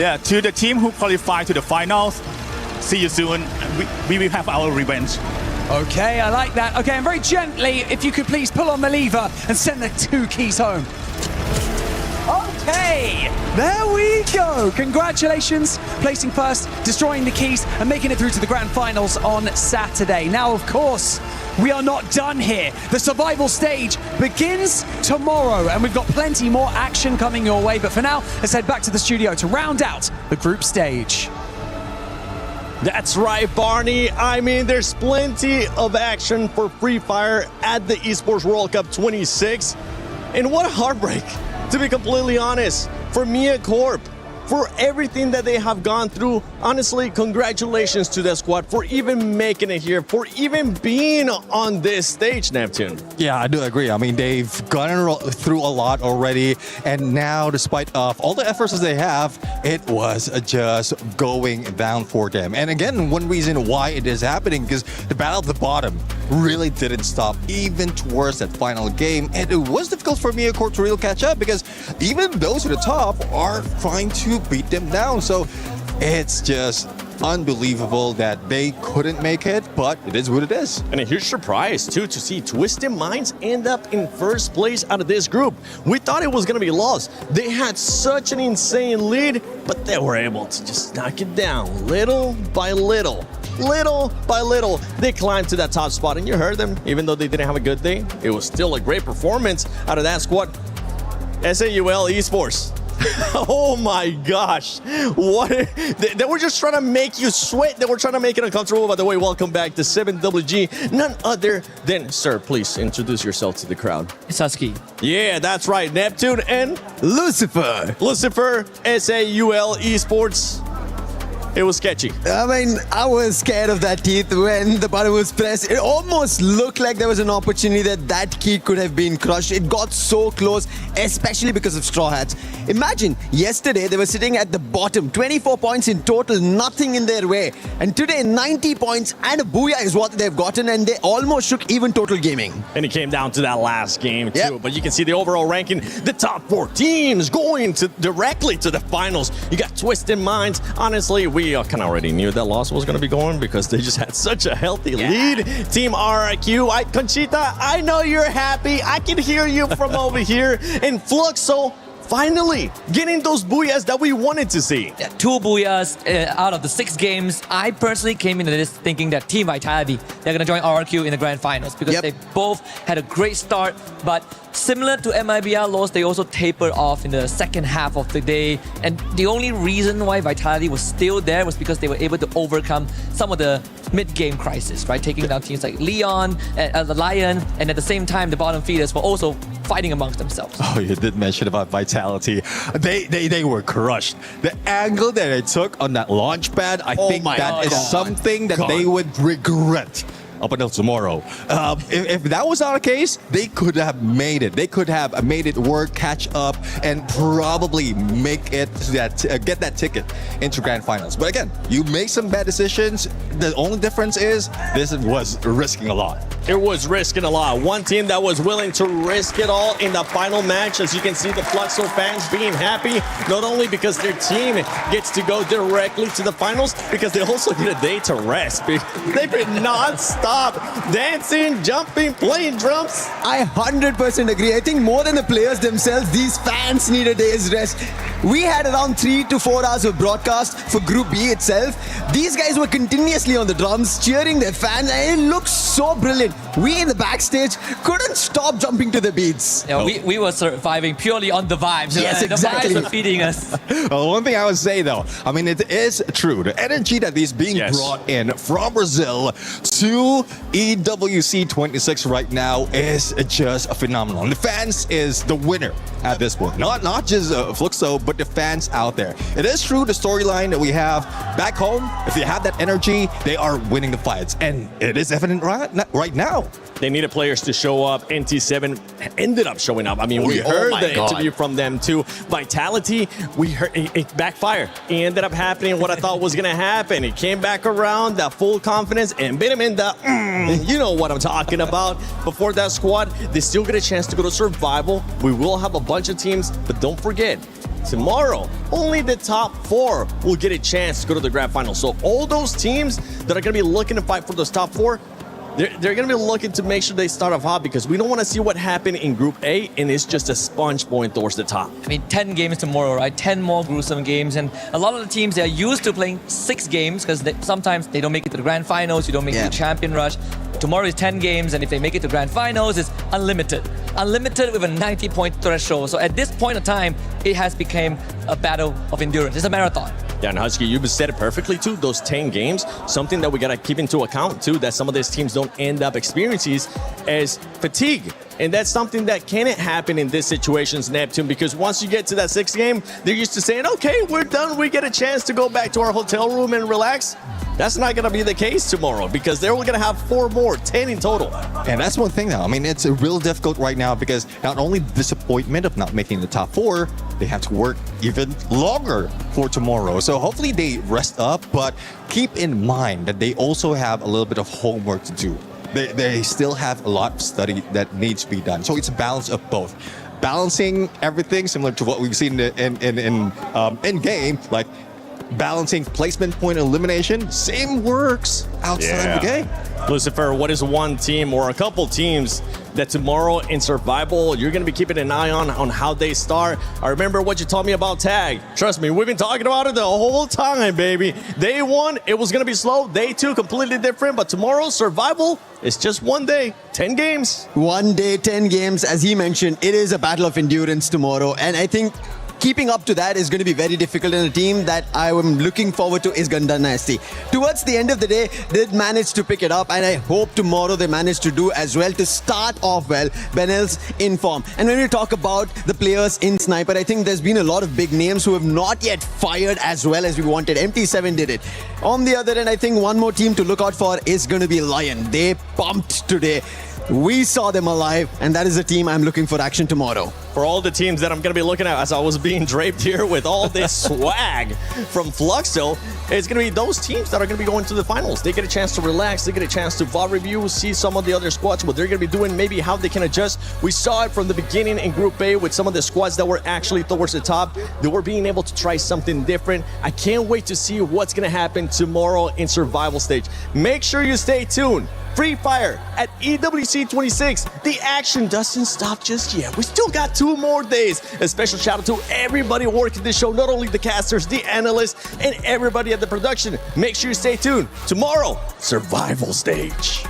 Yeah, to the team who qualified to the finals, see you soon. We will have our revenge. Okay, I like that. Okay, and very gently, if you could please pull on the lever and send the 2 keys home. Okay, there we go. Congratulations, placing first, destroying the keys, and making it through to the grand finals on Saturday. Now, of course, we are not done here. The survival stage begins tomorrow, and we've got plenty more action coming your way. But for now, let's head back to the studio to round out the group stage. That's right, Barney. I mean, there's plenty of action for Free Fire at the Esports World Cup 26. And what a heartbreak, to be completely honest, for Mia Corp. For everything that they have gone through. Honestly, congratulations to the squad for even making it here, for even being on this stage, Neptune. Yeah, I do agree. I mean, they've gone through a lot already, and now, despite of all the efforts that they have, it was just going down for them. And again, one reason why it is happening because the battle at the bottom really didn't stop, even towards that final game. And it was difficult for Mia Corp to really catch up because even those at the top are trying to beat them down. So it's just unbelievable that they couldn't make it, but it is what it is. And a huge surprise too to see Twisted Minds end up in first place out of this group. We thought it was going to be lost. They had such an insane lead, but they were able to just knock it down little by little. Little by little, they climbed to that top spot, and you heard them. Even though they didn't have a good day, it was still a great performance out of that squad. SAUL Esports. Oh my gosh. They were just trying to make you sweat. They were trying to make it uncomfortable. By the way, welcome back to 7WG. None other than, sir, please introduce yourself to the crowd. Husky. Yeah, that's right. Neptune and Lucifer. Lucifer, SAUL Esports. It was sketchy. I mean, I was scared of that teeth when the button was pressed. It almost looked like there was an opportunity that key could have been crushed. It got so close, especially because of Straw Hats. Imagine, yesterday they were sitting at the bottom, 24 points in total, nothing in their way. And today, 90 points and a booyah is what they've gotten, and they almost shook even Total Gaming. And it came down to that last game too. But you can see the overall ranking, the top 4 teams going directly to the finals. You got Twisted Minds. Honestly, we kind of already knew that loss was going to be going because they just had such a healthy lead. Team RQ, Conchita, I know you're happy. I can hear you from over here. And Fluxo, finally getting those booyahs that we wanted to see. 2 booyahs out of the 6 games. I personally came into this thinking that Team Vitality, they're going to join RRQ in the grand finals because they both had a great start. But similar to MIBR loss, they also tapered off in the second half of the day. And the only reason why Vitality was still there was because they were able to overcome some of the mid-game crisis, right? Taking down teams like Leon, the Lion, and at the same time, the bottom feeders were also fighting amongst themselves. Oh, you did mention about Vitality. They were crushed. The angle that they took on that launch pad, I think that is something that they would regret up until tomorrow. If that was not the case, they could have made it. They could have made it work, catch up, and probably make it get that ticket into grand finals. But again, you make some bad decisions. The only difference is this was risking a lot. It was risking a lot. One team that was willing to risk it all in the final match. As you can see, the Fluxo fans being happy, not only because their team gets to go directly to the finals, because they also get a day to rest. They could not stop dancing, jumping, playing drums. I 100% agree. I think more than the players themselves, these fans need a day's rest. We had around 3 to 4 hours of broadcast for Group B itself. These guys were continuously on the drums, cheering their fans, and it looked so brilliant. We in the backstage couldn't stop jumping to the beats. Yeah, we were surviving purely on the vibes. Yes, The exactly. vibes were feeding us. Well, one thing I would say though, I mean, it is true. The energy that is being brought in from Brazil to EWC 26 right now is just phenomenal. And the fans is the winner at this point. Not just Fluxo, but the fans out there. It is true, the storyline that we have back home, if they have that energy, they are winning the fights. And it is evident right now. They needed players to show up. NT7 ended up showing up. I mean, we heard the interview from them too. Vitality, we heard it backfired. It ended up happening what I thought was going to happen. It came back around, that full confidence, and bit him in the, you know what I'm talking about. Before that squad, they still get a chance to go to survival. We will have a bunch of teams, but don't forget, tomorrow, only the top 4 will get a chance to go to the grand final. So all those teams that are going to be looking to fight for those top 4, they're going to be looking to make sure they start off hot because we don't want to see what happened in Group A and it's just a sponge going towards the top. I mean, 10 games tomorrow, right? 10 more gruesome games. And a lot of the teams, they're used to playing 6 games because sometimes they don't make it to the grand finals, you don't make it to the champion rush. Tomorrow is 10 games, and if they make it to grand finals, it's unlimited. Unlimited with a 90-point threshold. So at this point of time, it has become a battle of endurance. It's a marathon. Yeah, and Husky, you said it perfectly too. Those 10 games, something that we got to keep into account too, that some of these teams don't end up experiencing is fatigue. And that's something that can't happen in this situations, Neptune, because once you get to that 6th game, they're used to saying, okay, we're done. We get a chance to go back to our hotel room and relax. That's not going to be the case tomorrow because they're only going to have 4 more, 10 in total. And that's one thing now. I mean, it's real difficult right now because not only disappointment of not making the top 4, they have to work even longer for tomorrow. So hopefully they rest up, but keep in mind that they also have a little bit of homework to do. They still have a lot of study that needs to be done. So it's a balance of both. Balancing everything similar to what we've seen in game, like balancing placement point elimination, same works outside the game. Lucifer, what is one team or a couple teams that tomorrow in survival you're going to be keeping an eye on how they start? I remember what you told me about tag. Trust me, we've been talking about it the whole time, baby. Day 1, it was going to be slow. Day 2, completely different. But tomorrow, survival is just one day, 10 games. One day, 10 games. As he mentioned, it is a battle of endurance tomorrow. And I think keeping up to that is going to be very difficult, and a team that I am looking forward to is Gundam Dynasty. Towards the end of the day, they managed to pick it up, and I hope tomorrow they manage to do as well to start off well. Benel's in form. And when we talk about the players in Sniper, I think there's been a lot of big names who have not yet fired as well as we wanted. MT7 did it. On the other end, I think one more team to look out for is going to be Lion. They pumped today. We saw them alive, and that is the team I'm looking for action tomorrow. For all the teams that I'm going to be looking at as I was being draped here with all this swag from Fluxo, it's going to be those teams that are going to be going to the finals. They get a chance to relax. They get a chance to VOD review, see some of the other squads, what they're going to be doing, maybe how they can adjust. We saw it from the beginning in Group A with some of the squads that were actually towards the top. They were being able to try something different. I can't wait to see what's going to happen tomorrow in survival stage. Make sure you stay tuned. Free Fire at EWC 26. The action doesn't stop just yet. We still got 2 more days. A special shout out to everybody working this show, not only the casters, the analysts, and everybody at the production. Make sure you stay tuned. Tomorrow, survival stage.